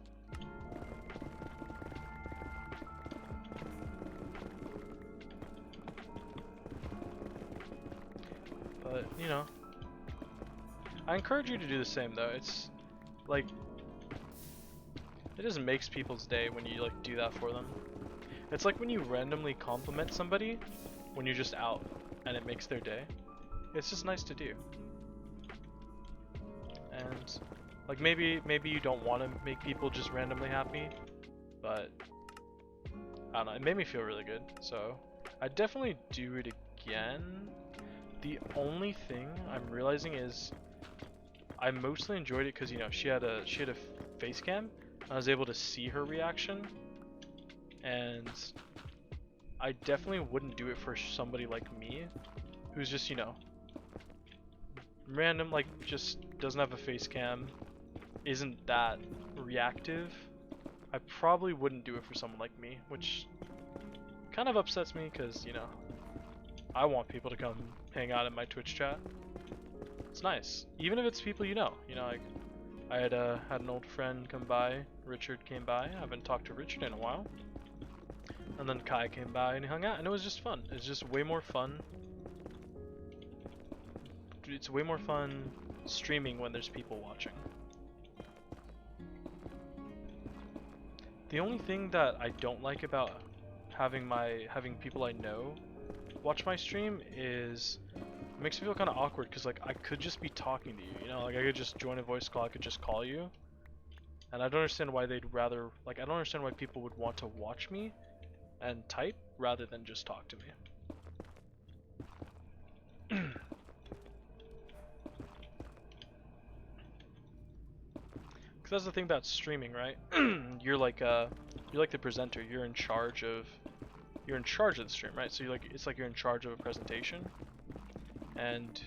But you know, I encourage you to do the same though. It's like, it just makes people's day when you like do that for them. It's like when you randomly compliment somebody when you're just out and it makes their day. It's just nice to do. And like maybe you don't want to make people just randomly happy, but I don't know, it made me feel really good. So I definitely do it again. The only thing I'm realizing is I mostly enjoyed it because, you know, she had a face cam. I was able to see her reaction, and I definitely wouldn't do it for somebody like me, who's just, you know, random, like just doesn't have a face cam, isn't that reactive. I probably wouldn't do it for someone like me, which kind of upsets me because, you know, I want people to come hang out in my Twitch chat. It's nice, even if it's people you know. You know, like I had an old friend come by. Richard came by. I haven't talked to Richard in a while. And then Kai came by and he hung out, and it was just fun. It's just way more fun. It's way more fun streaming when there's people watching. The only thing that I don't like about having people I know watch my stream is it makes me feel kind of awkward, because like I could just be talking to you, you know, like I could just join a voice call, I could just call you, and I don't understand why they'd rather, like I don't understand why people would want to watch me and type rather than just talk to me. Because that's the thing about streaming, right? You're like the presenter. You're in charge of the stream, right? So it's like you're in charge of a presentation, and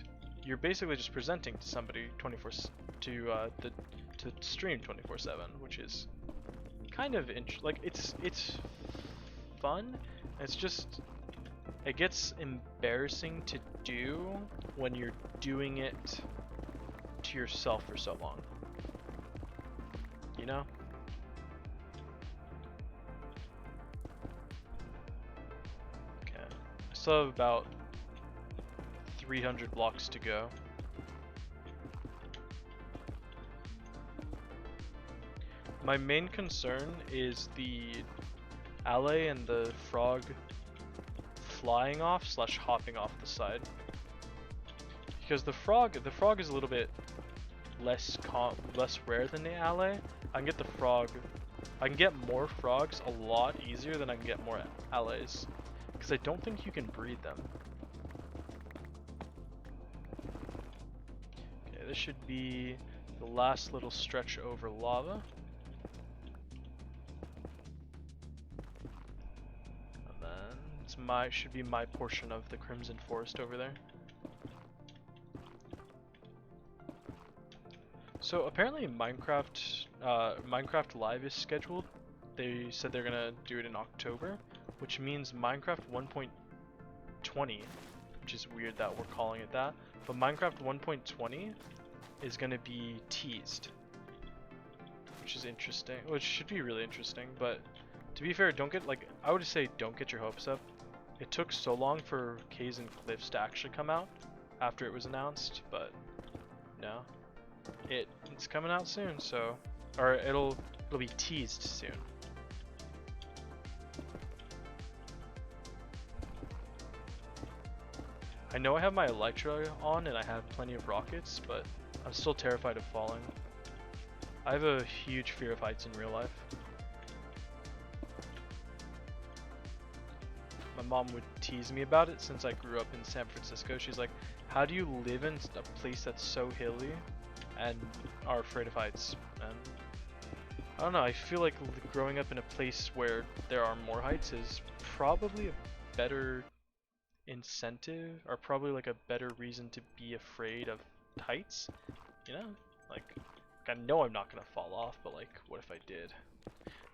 you're basically just presenting to somebody to stream 24/7, which is kind of it's fun. It's just, it gets embarrassing to do when you're doing it to yourself for so long. You know? Okay. I still have about 300 blocks to go. My main concern is the alley and the frog flying off / hopping off the side. Because the frog is a little bit less rare than the alley. I can get more frogs a lot easier than I can get more allays, because I don't think you can breed them. Okay, this should be the last little stretch over lava. And then should be my portion of the Crimson Forest over there. So apparently Minecraft Live is scheduled. They said they're gonna do it in October, which means Minecraft 1.20, which is weird that we're calling it that, but Minecraft 1.20 is gonna be teased, which is interesting, which should be really interesting. But to be fair, I would say don't get your hopes up. It took so long for Caves and Cliffs to actually come out after it was announced, but no. It's coming out soon, so, or it'll be teased soon. I know I have my elytra on and I have plenty of rockets, but I'm still terrified of falling. I have a huge fear of heights in real life. My mom would tease me about it since I grew up in San Francisco. She's like, how do you live in a place that's so hilly and are afraid of heights? And I don't know, I feel like growing up in a place where there are more heights is probably a better incentive, or probably like a better reason to be afraid of heights, you know? Like, I know I'm not gonna fall off, but like, what if I did?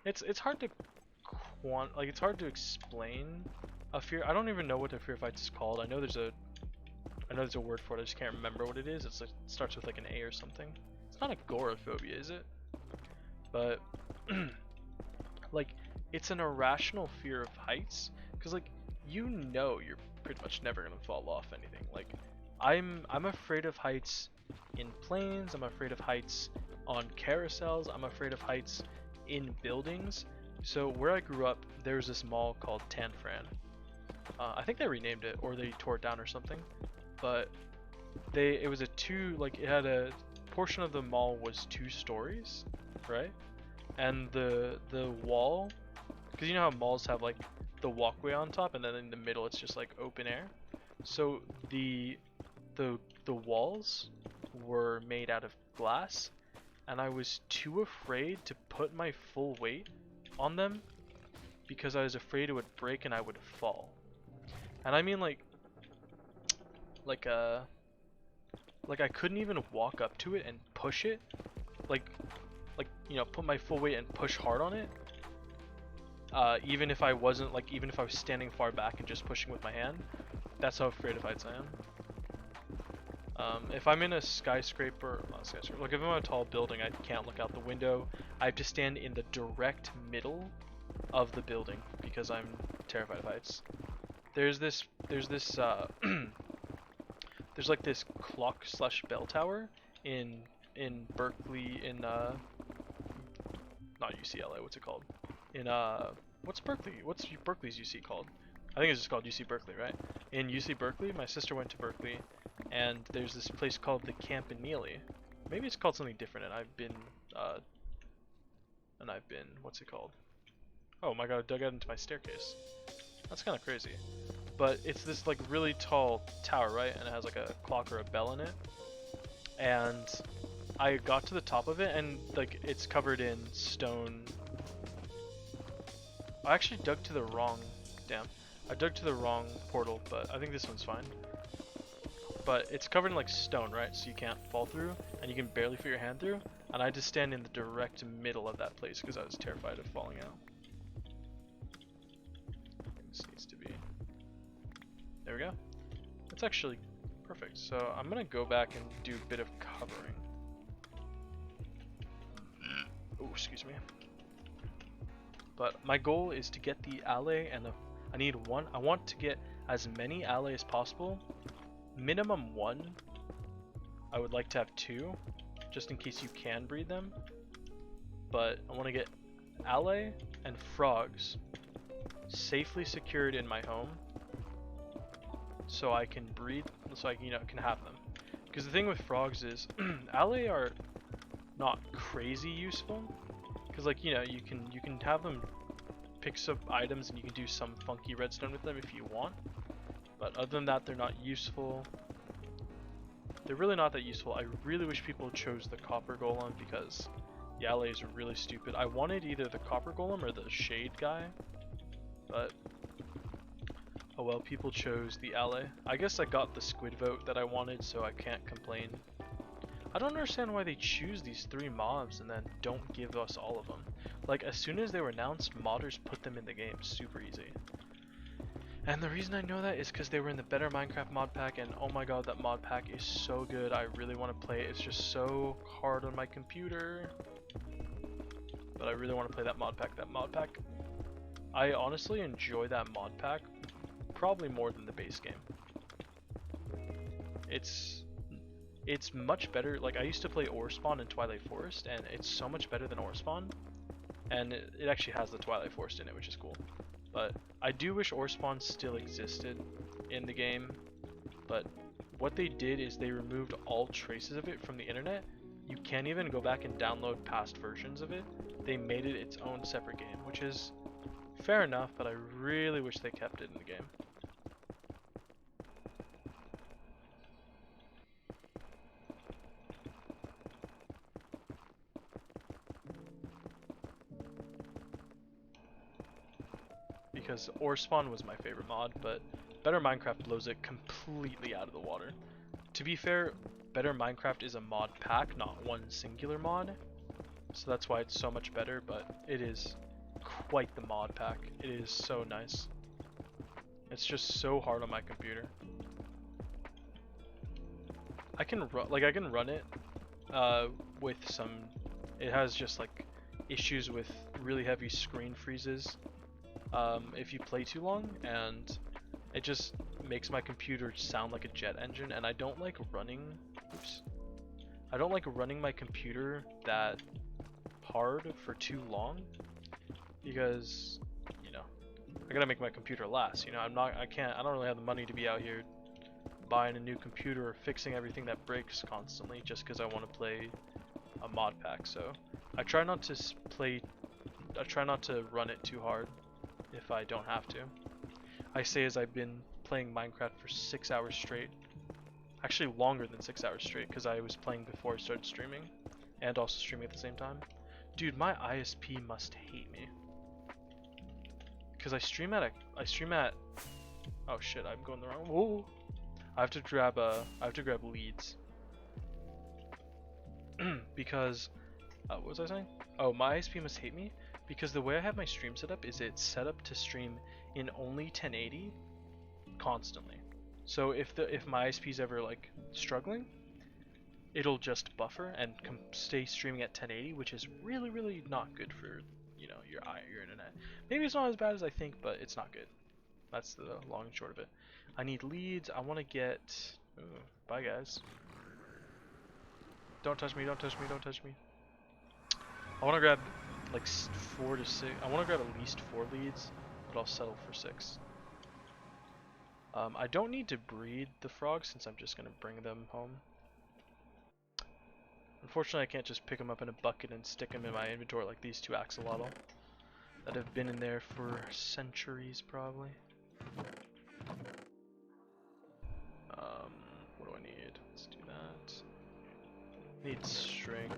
It's hard to it's hard to explain a fear. I don't even know what a fear of heights is called. I know there's a word for it. I just can't remember what it is. It's like, it starts with like an A or something. It's not agoraphobia, is it? But like, it's an irrational fear of heights because like, you know you're pretty much never gonna fall off anything. Like, I'm afraid of heights in planes. I'm afraid of heights on carousels. I'm afraid of heights in buildings. So where I grew up, there's this mall called Tan Fran. I think they renamed it or they tore it down or something. But it was it had a portion of the mall was 2 stories, right? And the wall, because you know how malls have like the walkway on top and then in the middle it's just like open air. So the walls were made out of glass, and I was too afraid to put my full weight on them because I was afraid it would break and I would fall. And I mean like I couldn't even walk up to it and push it, like you know, put my full weight and push hard on it. Even if I wasn't even if I was standing far back and just pushing with my hand. That's how afraid of heights I am. If I'm in a skyscraper, not a skyscraper, like if I'm in a tall building, I can't look out the window. I have to stand in the direct middle of the building because I'm terrified of heights. There's like this clock / bell tower in Berkeley, in not UCLA, what's it called? In what's Berkeley? What's Berkeley's UC called? I think it's just called UC Berkeley, right? In UC Berkeley, my sister went to Berkeley, and there's this place called the Campanile. Maybe it's called something different, and I've been what's it called? Oh my god, I dug out into my staircase. That's kind of crazy. But it's this like really tall tower, right? And it has like a clock or a bell in it. And I got to the top of it, and like it's covered in stone. I actually dug to the wrong, I dug to the wrong portal, but I think this one's fine. But it's covered in like stone, right? So you can't fall through, and you can barely fit your hand through. And I just stand in the direct middle of that place because I was terrified of falling out. This needs to be. There we go. That's actually perfect. So I'm gonna go back and do a bit of covering. Oh, excuse me. But my goal is to get the alley and I want to get as many alley as possible. Minimum 1. I would like to have 2, just in case you can breed them. But I want to get alley and frogs safely secured in my home, so I can breed, so I can, can have them. Because the thing with frogs is, alley are not crazy useful. Because you can have them pick up items and you can do some funky redstone with them if you want. But other than that, they're not useful. They're really not that useful. I really wish people chose the copper golem because the alley is really stupid. I wanted either the copper golem or the shade guy, but oh well, people chose the alley. I guess I got the squid vote that I wanted, so I can't complain. I don't understand why they choose these 3 mobs and then don't give us all of them. Like, as soon as they were announced, modders put them in the game super easy. And the reason I know that is because they were in the Better Minecraft mod pack, and oh my god, that mod pack is so good. I really want to play it. It's just so hard on my computer. But I really want to play that mod pack. I honestly enjoy that mod pack probably more than the base game. It's much better. Like, I used to play Ore Spawn in Twilight Forest, and it's so much better than Ore Spawn. And it actually has the Twilight Forest in it, which is cool. But I do wish Ore Spawn still existed in the game, but what they did is they removed all traces of it from the internet. You can't even go back and download past versions of it. They made it its own separate game, which is fair enough, but I really wish they kept it in the game. Because Ore Spawn was my favorite mod, but Better Minecraft blows it completely out of the water. To be fair, Better Minecraft is a mod pack, not one singular mod, so that's why it's so much better, but it is quite the mod pack. It is so nice. It's just so hard on my computer. I can run it with some. It has just like issues with really heavy screen freezes if you play too long, and it just makes my computer sound like a jet engine, and I don't like running. Oops. I don't like running my computer that hard for too long because, you know, I gotta make my computer last. You know, I don't really have the money to be out here buying a new computer or fixing everything that breaks constantly just because I want to play a mod pack. So I try not to run it too hard if I don't have to. I say as I've been playing Minecraft for 6 hours straight. Actually longer than 6 hours straight because I was playing before I started streaming and also streaming at the same time. Dude, my ISP must hate me. Because I stream at oh shit, I'm going the wrong. Whoa. I have to grab leads. Because what was I saying? Oh, my ISP must hate me because the way I have my stream set up is it's set up to stream in only 1080 constantly. So if my ISP is ever like struggling, it'll just buffer and stay streaming at 1080, which is really not good for, you know, your internet. Maybe it's not as bad as I think, but it's not good. That's the long and short of it. I need leads. I want to get. Ooh, bye guys. Don't touch me! Don't touch me! Don't touch me! I want to grab like 4 to 6. I want to grab at least 4 leads, but I'll settle for 6. I don't need to breed the frogs since I'm just gonna bring them home. Unfortunately, I can't just pick them up in a bucket and stick them in my inventory like these 2 axolotl that have been in there for centuries, probably. What do I need? Let's do that. Need string.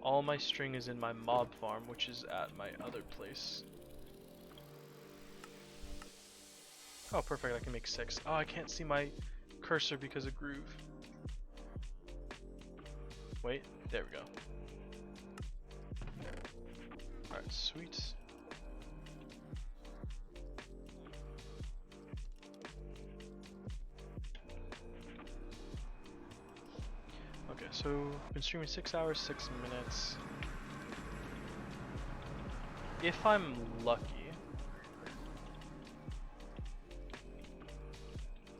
All my string is in my mob farm, which is at my other place. Oh, perfect, I can make 6. Oh, I can't see my cursor because of groove. Wait, there we go. Alright, sweet. Okay, so I've been streaming 6 hours, 6 minutes. If I'm lucky,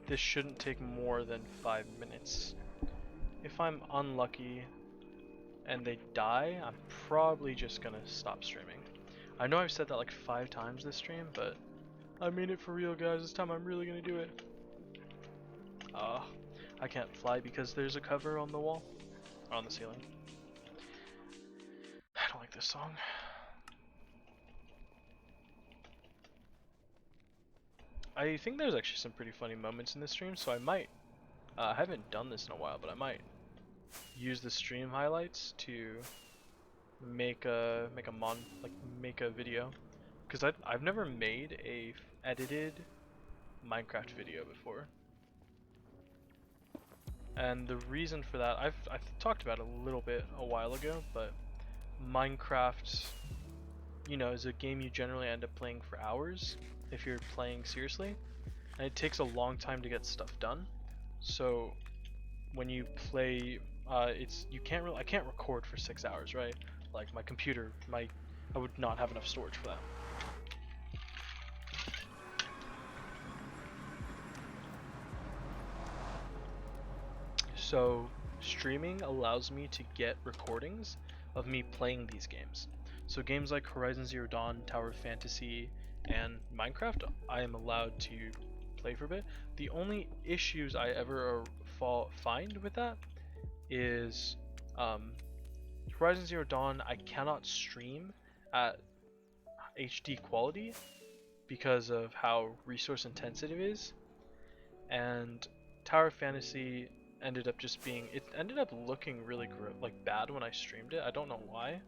this shouldn't take more than 5 minutes. If I'm unlucky and they die, I'm probably just gonna stop streaming. I know I've said that like 5 times this stream, but I mean it for real, guys. This time I'm really gonna do it. I can't fly because there's a cover on the wall, or on the ceiling. I don't like this song. I think there's actually some pretty funny moments in this stream, so I might, I haven't done this in a while, but I might use the stream highlights to make a video, because I've never made a edited Minecraft video before. And the reason for that, I've talked about it a little bit a while ago, but Minecraft, you know, is a game you generally end up playing for hours if you're playing seriously, and it takes a long time to get stuff done. So when you play, I can't record for 6 hours, right? Like my computer, I would not have enough storage for that. So streaming allows me to get recordings of me playing these games. So games like Horizon Zero Dawn, Tower of Fantasy, and Minecraft, I am allowed to play for a bit. The only issues I ever find with that is Horizon Zero Dawn, I cannot stream at HD quality because of how resource intensive it is, and Tower of Fantasy ended up just being, it ended up looking really like bad when I streamed it. I don't know why.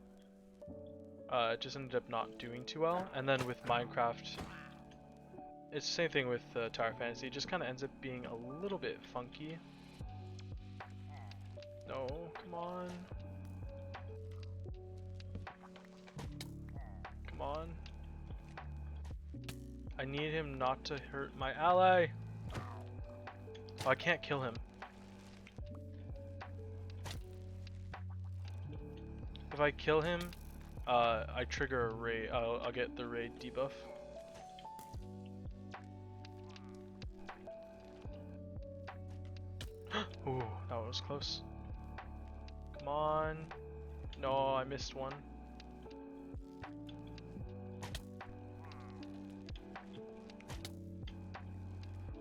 It just ended up not doing too well. And then with Minecraft, it's the same thing with Tower of Fantasy. It just kind of ends up being a little bit funky. No, come on. Come on. I need him not to hurt my ally. Oh, I can't kill him. If I kill him, I trigger a raid. I'll get the raid debuff. Ooh, that was close. Come on. No, I missed one.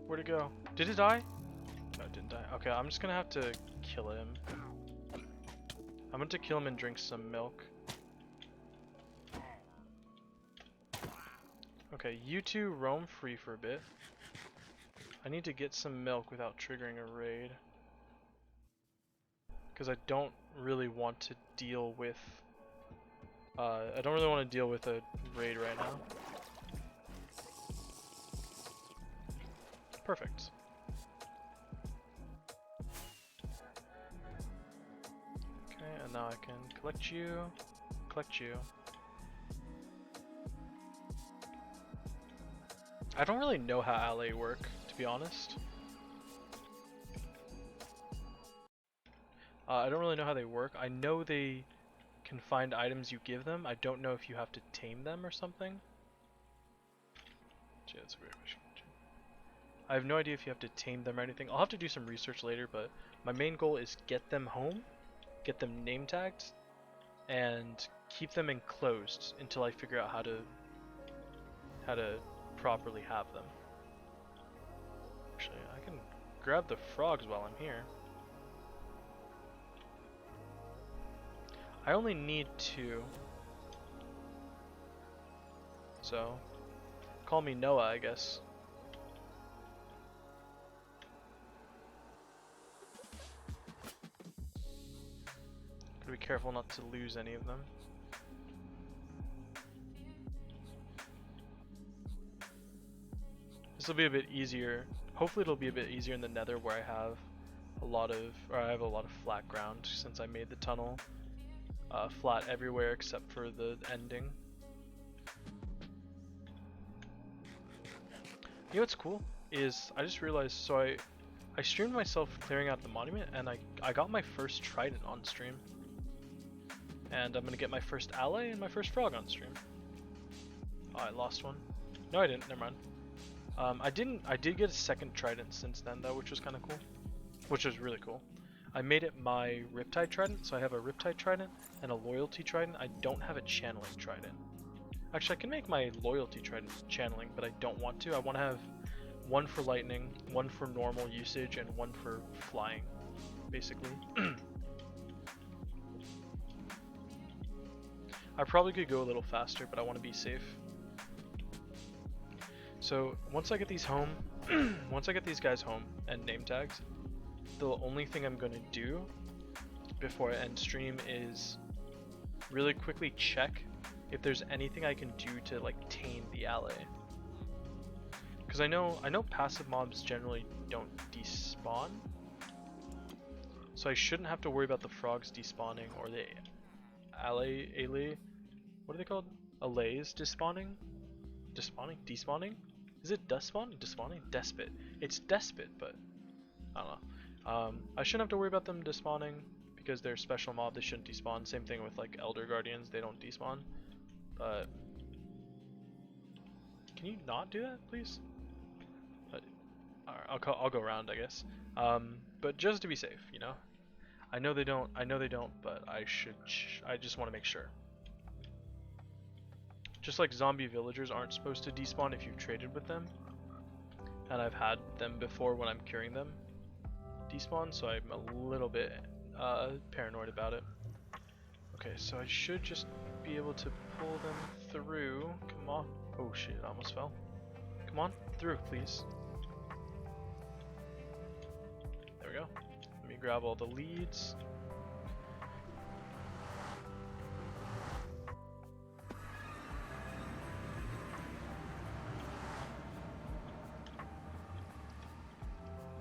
Where'd it go? Did it die? No, it didn't die. Okay, I'm just gonna have to kill him. I'm going to kill him and drink some milk. Okay, you two roam free for a bit. I need to get some milk without triggering a raid. Because I don't really want to deal with... I don't really want to deal with a raid right now. Perfect. Okay, and now I can collect you. Collect you. I don't really know how ally work, to be honest. I don't really know how they work. I know they can find items you give them. I don't know if you have to tame them or something. Gee, that's a weird question. I have no idea if you have to tame them or anything. I'll have to do some research later, but my main goal is get them home, get them name tagged, and keep them enclosed until I figure out how to properly have them. Actually, I can grab the frogs while I'm here. I only need 2. So, call me Noah, I guess. Gotta be careful not to lose any of them. This will be a bit easier. Hopefully it'll be a bit easier in the Nether where I have a lot of flat ground since I made the tunnel flat everywhere except for the ending. You know what's cool is I just realized, so I streamed myself clearing out the monument, and I got my first trident on stream, and I'm gonna get my first ally and my first frog on stream. Oh, I lost one. No, I didn't. Never mind. I did get a second trident since then though, which was kind of cool. Which was really cool. I made it my Riptide trident, so I have a Riptide trident and a Loyalty trident. I don't have a channeling trident. Actually, I can make my Loyalty trident channeling, but I don't want to. I want to have one for lightning, one for normal usage, and one for flying, basically. I probably could go a little faster, but I want to be safe. So once I get these home, once I get these guys home and name tags, the only thing I'm going to do before I end stream is really quickly check if there's anything I can do to like tame the ally. Because I know passive mobs generally don't despawn, so I shouldn't have to worry about the frogs despawning or the ally, what are they called? Allays despawning? Despawning? Is it despawn? Despawning? Despot. It's despot, but I don't know. I shouldn't have to worry about them despawning because they're special mob. They shouldn't despawn. Same thing with like Elder Guardians. They don't despawn. But can you not do that, please? Alright, I'll go around, I guess. But just to be safe, you know. I know they don't, but I just want to make sure. Just like zombie villagers aren't supposed to despawn if you've traded with them, and I've had them before when I'm curing them despawn, so I'm a little bit paranoid about it. Okay, so I should just be able to pull them through. Come on. Oh shit, I almost fell. Come on, through, please. There we go. Let me grab all the leads.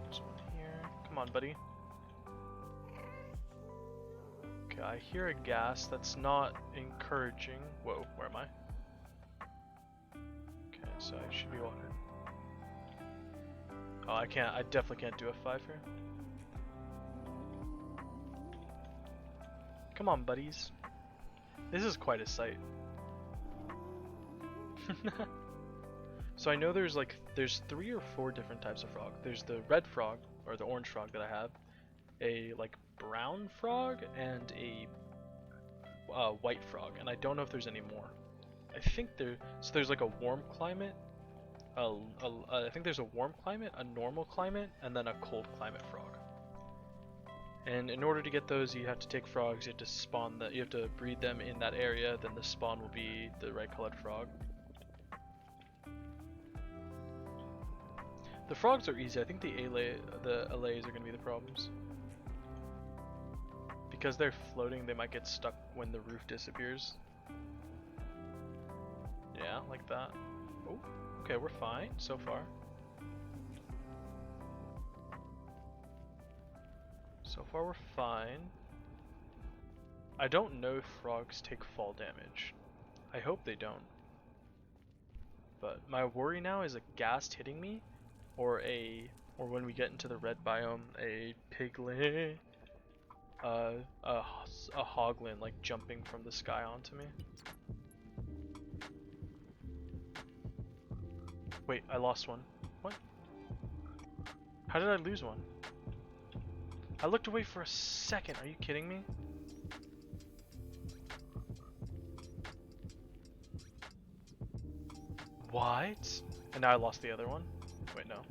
There's one here. Come on, buddy. Okay, I hear a gas. That's not encouraging. Whoa, where am I? Okay, so I should be walking. Oh, I can't. I definitely can't do a 5 here. Come on, buddies. This is quite a sight. So I know there's 3 or 4 different types of frog. There's the red frog, or the orange frog that I have, a brown frog, and a white frog, and I don't know if there's any more. I think there's like a warm climate, I think there's a warm climate, a normal climate, and then a cold climate frog. And in order to get those, you have to take frogs, you have to spawn you have to breed them in that area, then the spawn will be the red colored frog. The frogs are easy. I think the allays are going to be the problems. Because they're floating, they might get stuck when the roof disappears. Yeah, like that. Oh, okay, we're fine so far. So far we're fine. I don't know if frogs take fall damage. I hope they don't. But my worry now is a ghast hitting me, or when we get into the red biome, a piglet, a hoglin like jumping from the sky onto me. Wait, I lost one. What? How did I lose one? I looked away for a second. Are you kidding me? What? And now I lost the other one? Wait, no.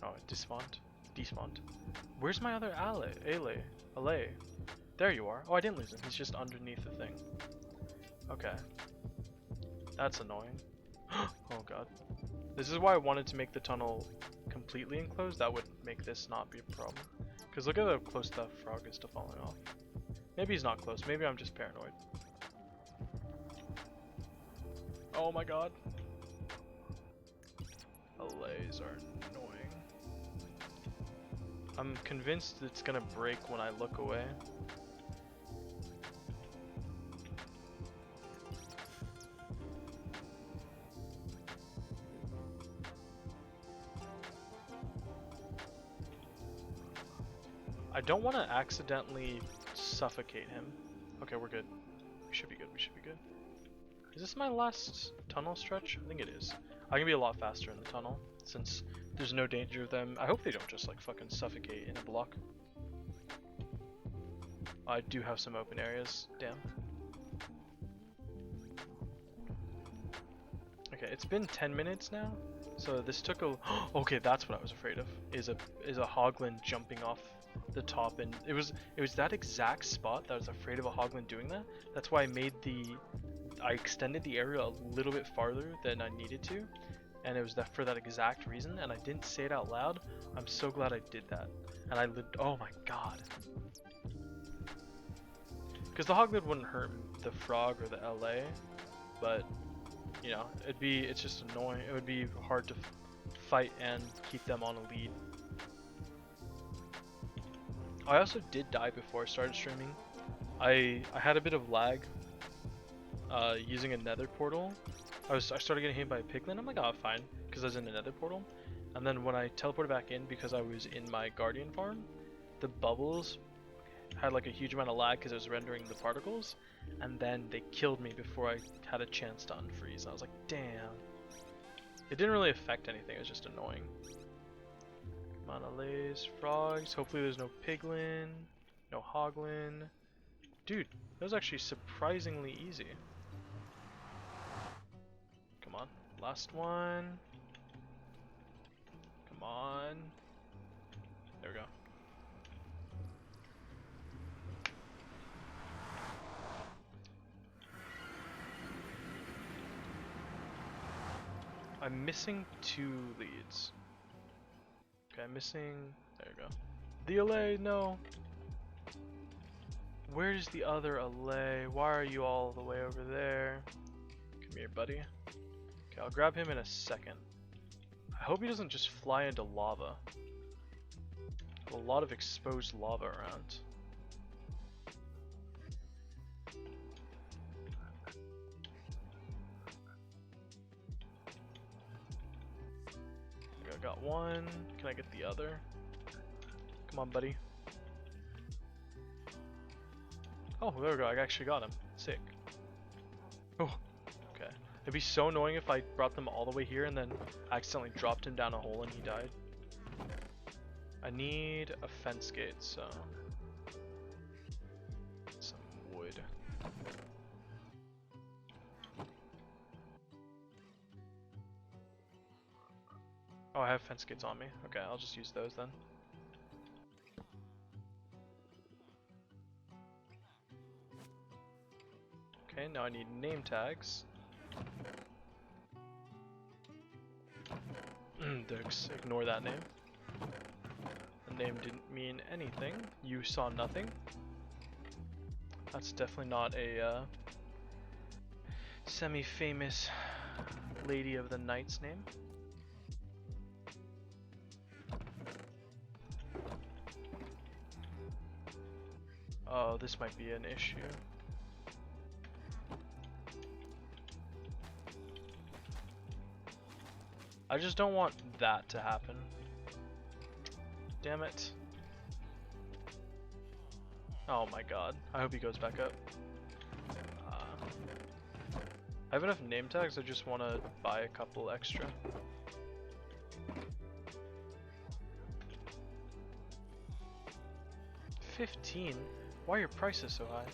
Oh, it despawned. Despawned. Where's my other allay? There you are. Oh, I didn't lose him. He's just underneath the thing. Okay. That's annoying. Oh god. This is why I wanted to make the tunnel completely enclosed. That would make this not be a problem. Because look at how close the frog is to falling off. Maybe he's not close. Maybe I'm just paranoid. Oh my god. Allays are annoying. I'm convinced it's gonna break when I look away. I don't want to accidentally suffocate him. Okay, we're good. We should be good. We should be good. Is this my last tunnel stretch? I think it is. I can be a lot faster in the tunnel since there's no danger of them. I hope they don't just like fucking suffocate in a block. I do have some open areas. Damn. Okay, it's been 10 minutes now. So this took a okay, that's what I was afraid of. Is a hoglin jumping off the top, and it was that exact spot that I was afraid of a hoglin doing that. That's why I extended the area a little bit farther than I needed to, and it was for that exact reason, and I didn't say it out loud. I'm so glad I did that. And oh my god. Because the hoglin wouldn't hurt the frog or the LA, but you know, it's just annoying. It would be hard to fight and keep them on a lead. I also did die before I started streaming. I had a bit of lag using a nether portal. I started getting hit by a piglin. I'm like, oh, fine, because I was in a nether portal. And then when I teleported back in, because I was in my guardian farm, the bubbles had like a huge amount of lag because it was rendering the particles, and then they killed me before I had a chance to unfreeze. And I was like, damn. It didn't really affect anything, it was just annoying. Monolays, frogs, hopefully there's no piglin, no hoglin. Dude, that was actually surprisingly easy. Come on. Last one. Come on. There we go. I'm missing 2 leads. Okay, I'm missing... There you go. The allay, no! Where's the other allay? Why are you all the way over there? Come here, buddy. Okay, I'll grab him in a second. I hope he doesn't just fly into lava. A lot of exposed lava around. I got one. Can I get the other? Come on, buddy. Oh, there we go. I actually got him. Sick. Oh, okay. It'd be so annoying if I brought them all the way here and then accidentally dropped him down a hole and he died. I need a fence gate, so... some wood. Oh, I have fence gates on me. Okay, I'll just use those then. Okay, now I need name tags. Ignore that name. The name didn't mean anything. You saw nothing. That's definitely not a semi-famous lady of the night's name. Oh, this might be an issue. I just don't want that to happen. Damn it. Oh my god. I hope he goes back up. I have enough name tags, I just want to buy a couple extra. $15? Why are your prices so high?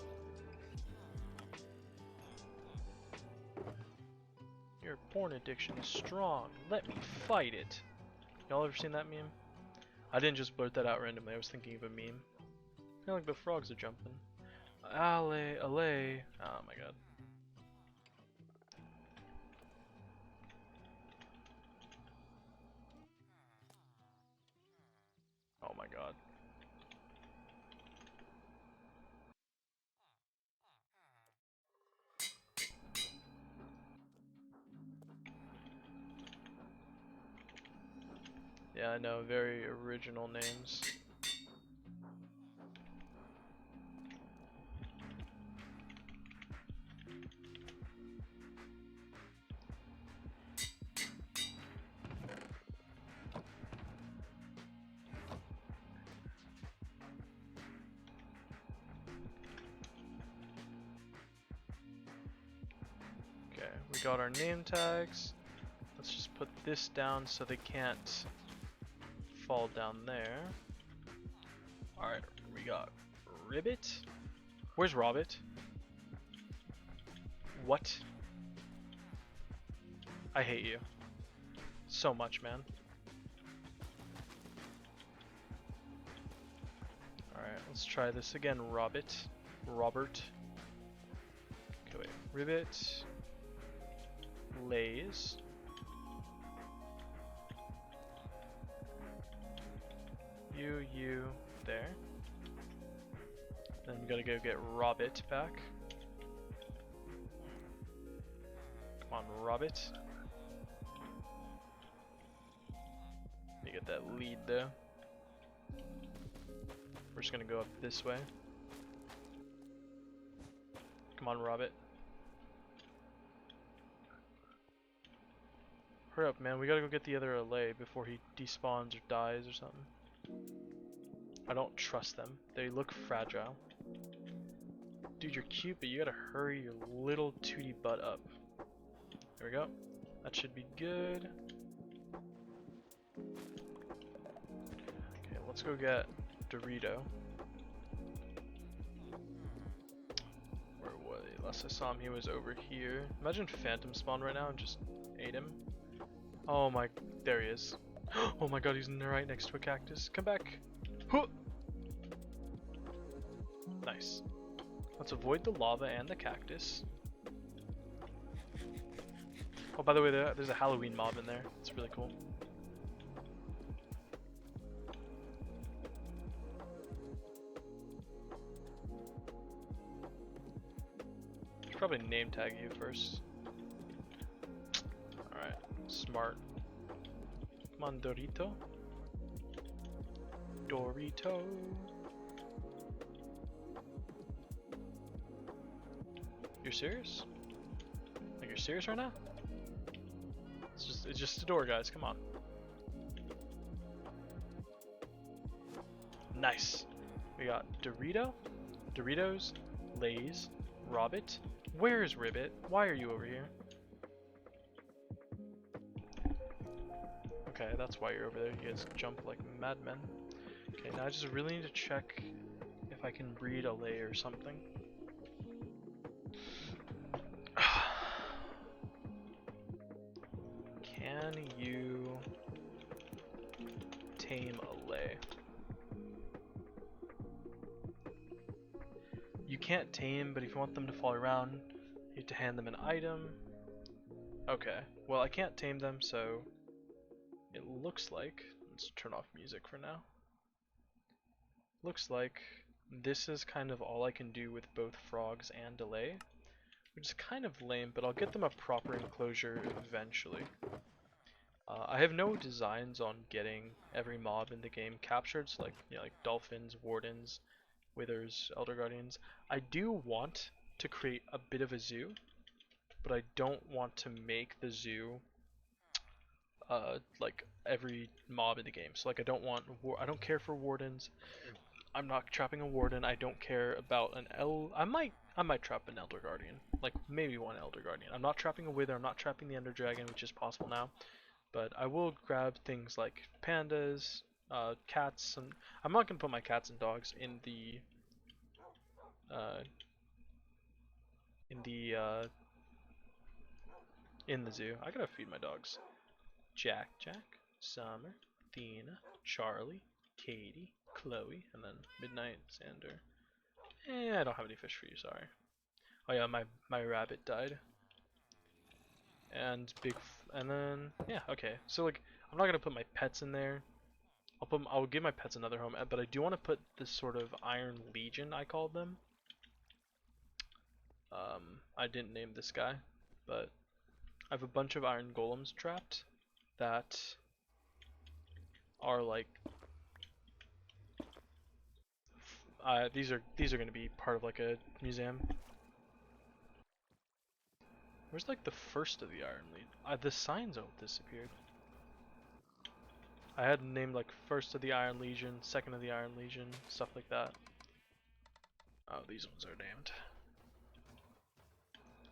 Your porn addiction is strong. Let me fight it. Y'all ever seen that meme? I didn't just blurt that out randomly. I was thinking of a meme. I feel like the frogs are jumping. Alley, alley. Oh my god. Oh my god. Yeah, I know, very original names. Okay, we got our name tags. Let's just put this down so they can't fall down there. Alright, we got Ribbit. Where's Robbit? What? I hate you. So much, man. Alright, let's try this again, Robert. Okay, wait. Ribbit. Lays. You, there. Then we gotta go get Robbit back. Come on, Robbit. You get that lead though. We're just gonna go up this way. Come on, Robbit. Hurry up, man. We gotta go get the other LA before he despawns or dies or something. I don't trust them. They look fragile. Dude, you're cute, but you gotta hurry your little tootie butt up. There we go. That should be good. Okay, let's go get Dorito. Where was he? Last I saw him, he was over here. Imagine Phantom spawn right now and just ate him. Oh my, there he is. Oh my god, he's right next to a cactus. Come back. Huh. Nice. Let's avoid the lava and the cactus. Oh, by the way, there's a Halloween mob in there. It's really cool. Should probably name tag you first. Alright, smart. Come on, Dorito. Dorito. You're serious? Like, you're serious right now? It's just a door, guys. Come on. Nice. We got Doritos, Lay's, Robbit. Where's Ribbit? Why are you over here? Okay, that's why you're over there. You guys jump like madmen. Okay, now I just really need to check if I can breed a Lay or something. Can you tame a Lay? You can't tame, but if you want them to follow around, you have to hand them an item. Okay, well I can't tame them, so it looks like, let's turn off music for now. Looks like this is kind of all I can do with both frogs and a Lay, which is kind of lame, but I'll get them a proper enclosure eventually. I have no designs on getting every mob in the game captured, so like, you know, like dolphins, wardens, withers, elder guardians. I do want to create a bit of a zoo, but I don't want to make the zoo like every mob in the game. So like I don't care for wardens. I'm not trapping a warden. I don't care about an I might trap an elder guardian, like maybe one elder guardian. I'm not trapping a wither. I'm not trapping the ender dragon, which is possible now. But I will grab things like pandas, cats, and I'm not gonna put my cats and dogs in the zoo. I gotta feed my dogs. Jack, Summer, Athena, Charlie, Katie, Chloe, and then Midnight, Xander. I don't have any fish for you, sorry. Oh yeah, my rabbit died. And and then yeah, okay. So like I'm not gonna put my pets in there. I'll give my pets another home, but I do want to put this sort of Iron Legion, I called them. I didn't name this guy, but I have a bunch of iron golems trapped that are like these are going to be part of like a museum. Where's like the first of the Iron Legion? The signs all disappeared. I had named like first of the Iron Legion, second of the Iron Legion, stuff like that. Oh, these ones are damned.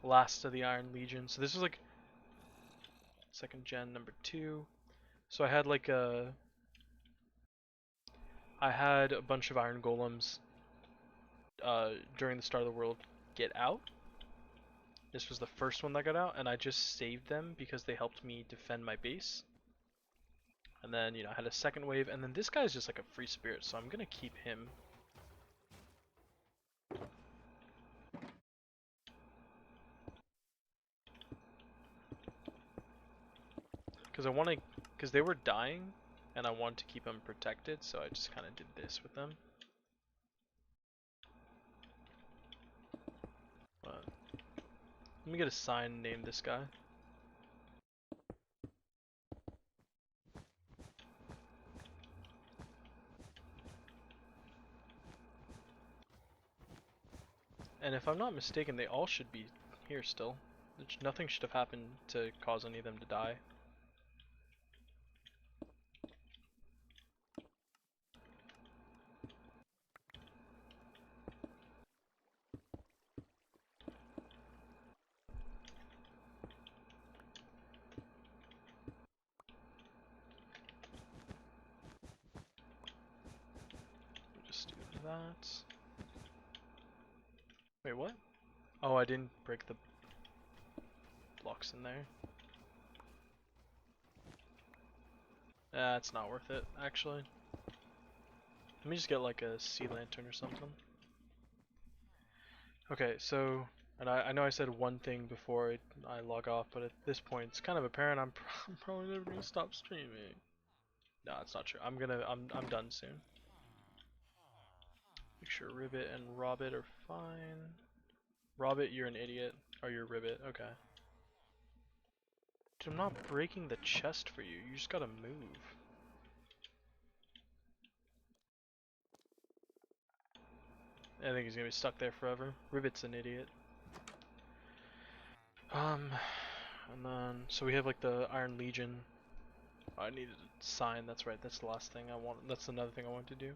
Last of the Iron Legion. So this was like second gen number 2. So I had like I had a bunch of iron golems during the start of the world get out. This was the first one that got out, and I just saved them because they helped me defend my base. And then, you know, I had a second wave, and then this guy is just like a free spirit, so I'm gonna keep him. Because they were dying, and I wanted to keep them protected, so I just kind of did this with them. Let me get a sign and name this guy. And if I'm not mistaken, they all should be here still. Nothing should have happened to cause any of them to die. Just do that. Wait, what? Oh, I didn't break the blocks in there. It's not worth it, actually. Let me just get like a sea lantern or something. Okay, so, and I know I said one thing before I log off, but at this point it's kind of apparent I'm probably never gonna stop streaming. No, it's not true. I'm done soon. Make sure Ribbit and Robbit are fine. Robbit, you're an idiot. Or you're Ribbit, okay. Dude, I'm not breaking the chest for you. You just gotta move. I think he's gonna be stuck there forever. Ribbit's an idiot. And then so we have like the Iron Legion. Oh, I needed a sign. That's right. That's the last thing I want. That's another thing I wanted to do.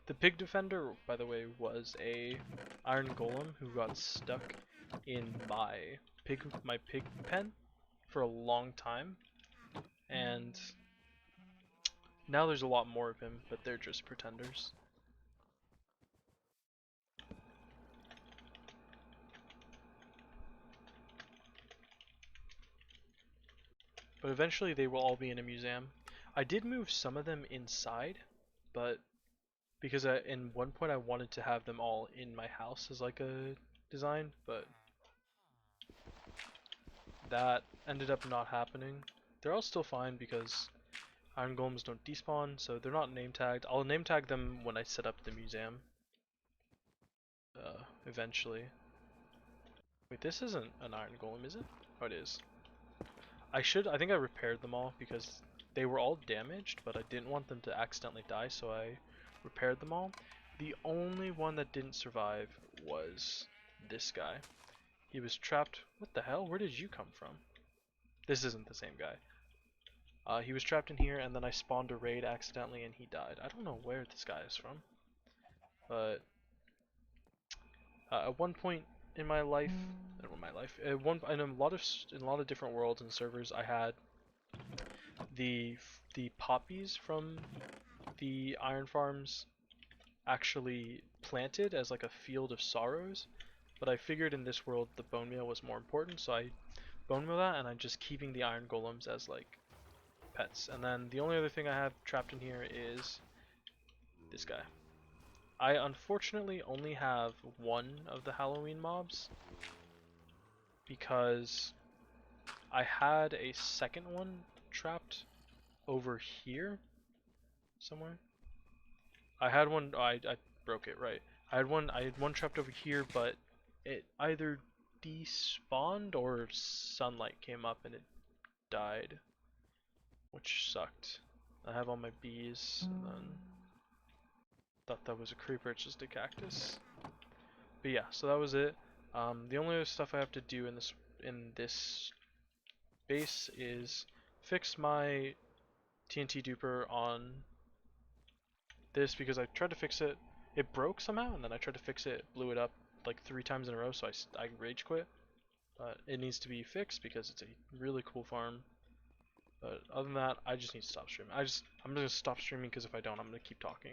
The Pig Defender, by the way, was a Iron Golem who got stuck in my pig pen for a long time, and now there's a lot more of him, but they're just pretenders. But eventually they will all be in a museum. I did move some of them inside, but because in one point I wanted to have them all in my house as like a design, but that ended up not happening. They're all still fine because Iron Golems don't despawn, so they're not name tagged. I'll name tag them when I set up the museum. Eventually. Wait, this isn't an Iron Golem, is it? Oh, it is. I think I repaired them all because they were all damaged, but I didn't want them to accidentally die, so I repaired them all. The only one that didn't survive was this guy. He was trapped. What the hell? Where did you come from? This isn't the same guy. He was trapped in here, and then I spawned a raid accidentally, and he died. I don't know where this guy is from, but at one point in my life, in a lot of different worlds and servers, I had the poppies from the iron farms actually planted as like a field of sorrows, but I figured in this world the bone meal was more important, so I bone meal that, and I'm just keeping the iron golems as like pets. And then the only other thing I have trapped in here is this guy. I unfortunately only have one of the Halloween mobs because I had a second one trapped over here somewhere. I had one. I broke it, right. I had one trapped over here, but it either despawned or sunlight came up and it died, which sucked. I have all my bees, and then thought that was a creeper. It's just a cactus. But yeah, so that was it. The only other stuff I have to do in this base is fix my TNT duper on this because I tried to fix it. It broke somehow, and then I tried to fix it, blew it up like 3 times in a row, so I rage quit. But it needs to be fixed because it's a really cool farm. But other than that, I just need to stop streaming. I'm just gonna stop streaming because if I don't, I'm gonna keep talking.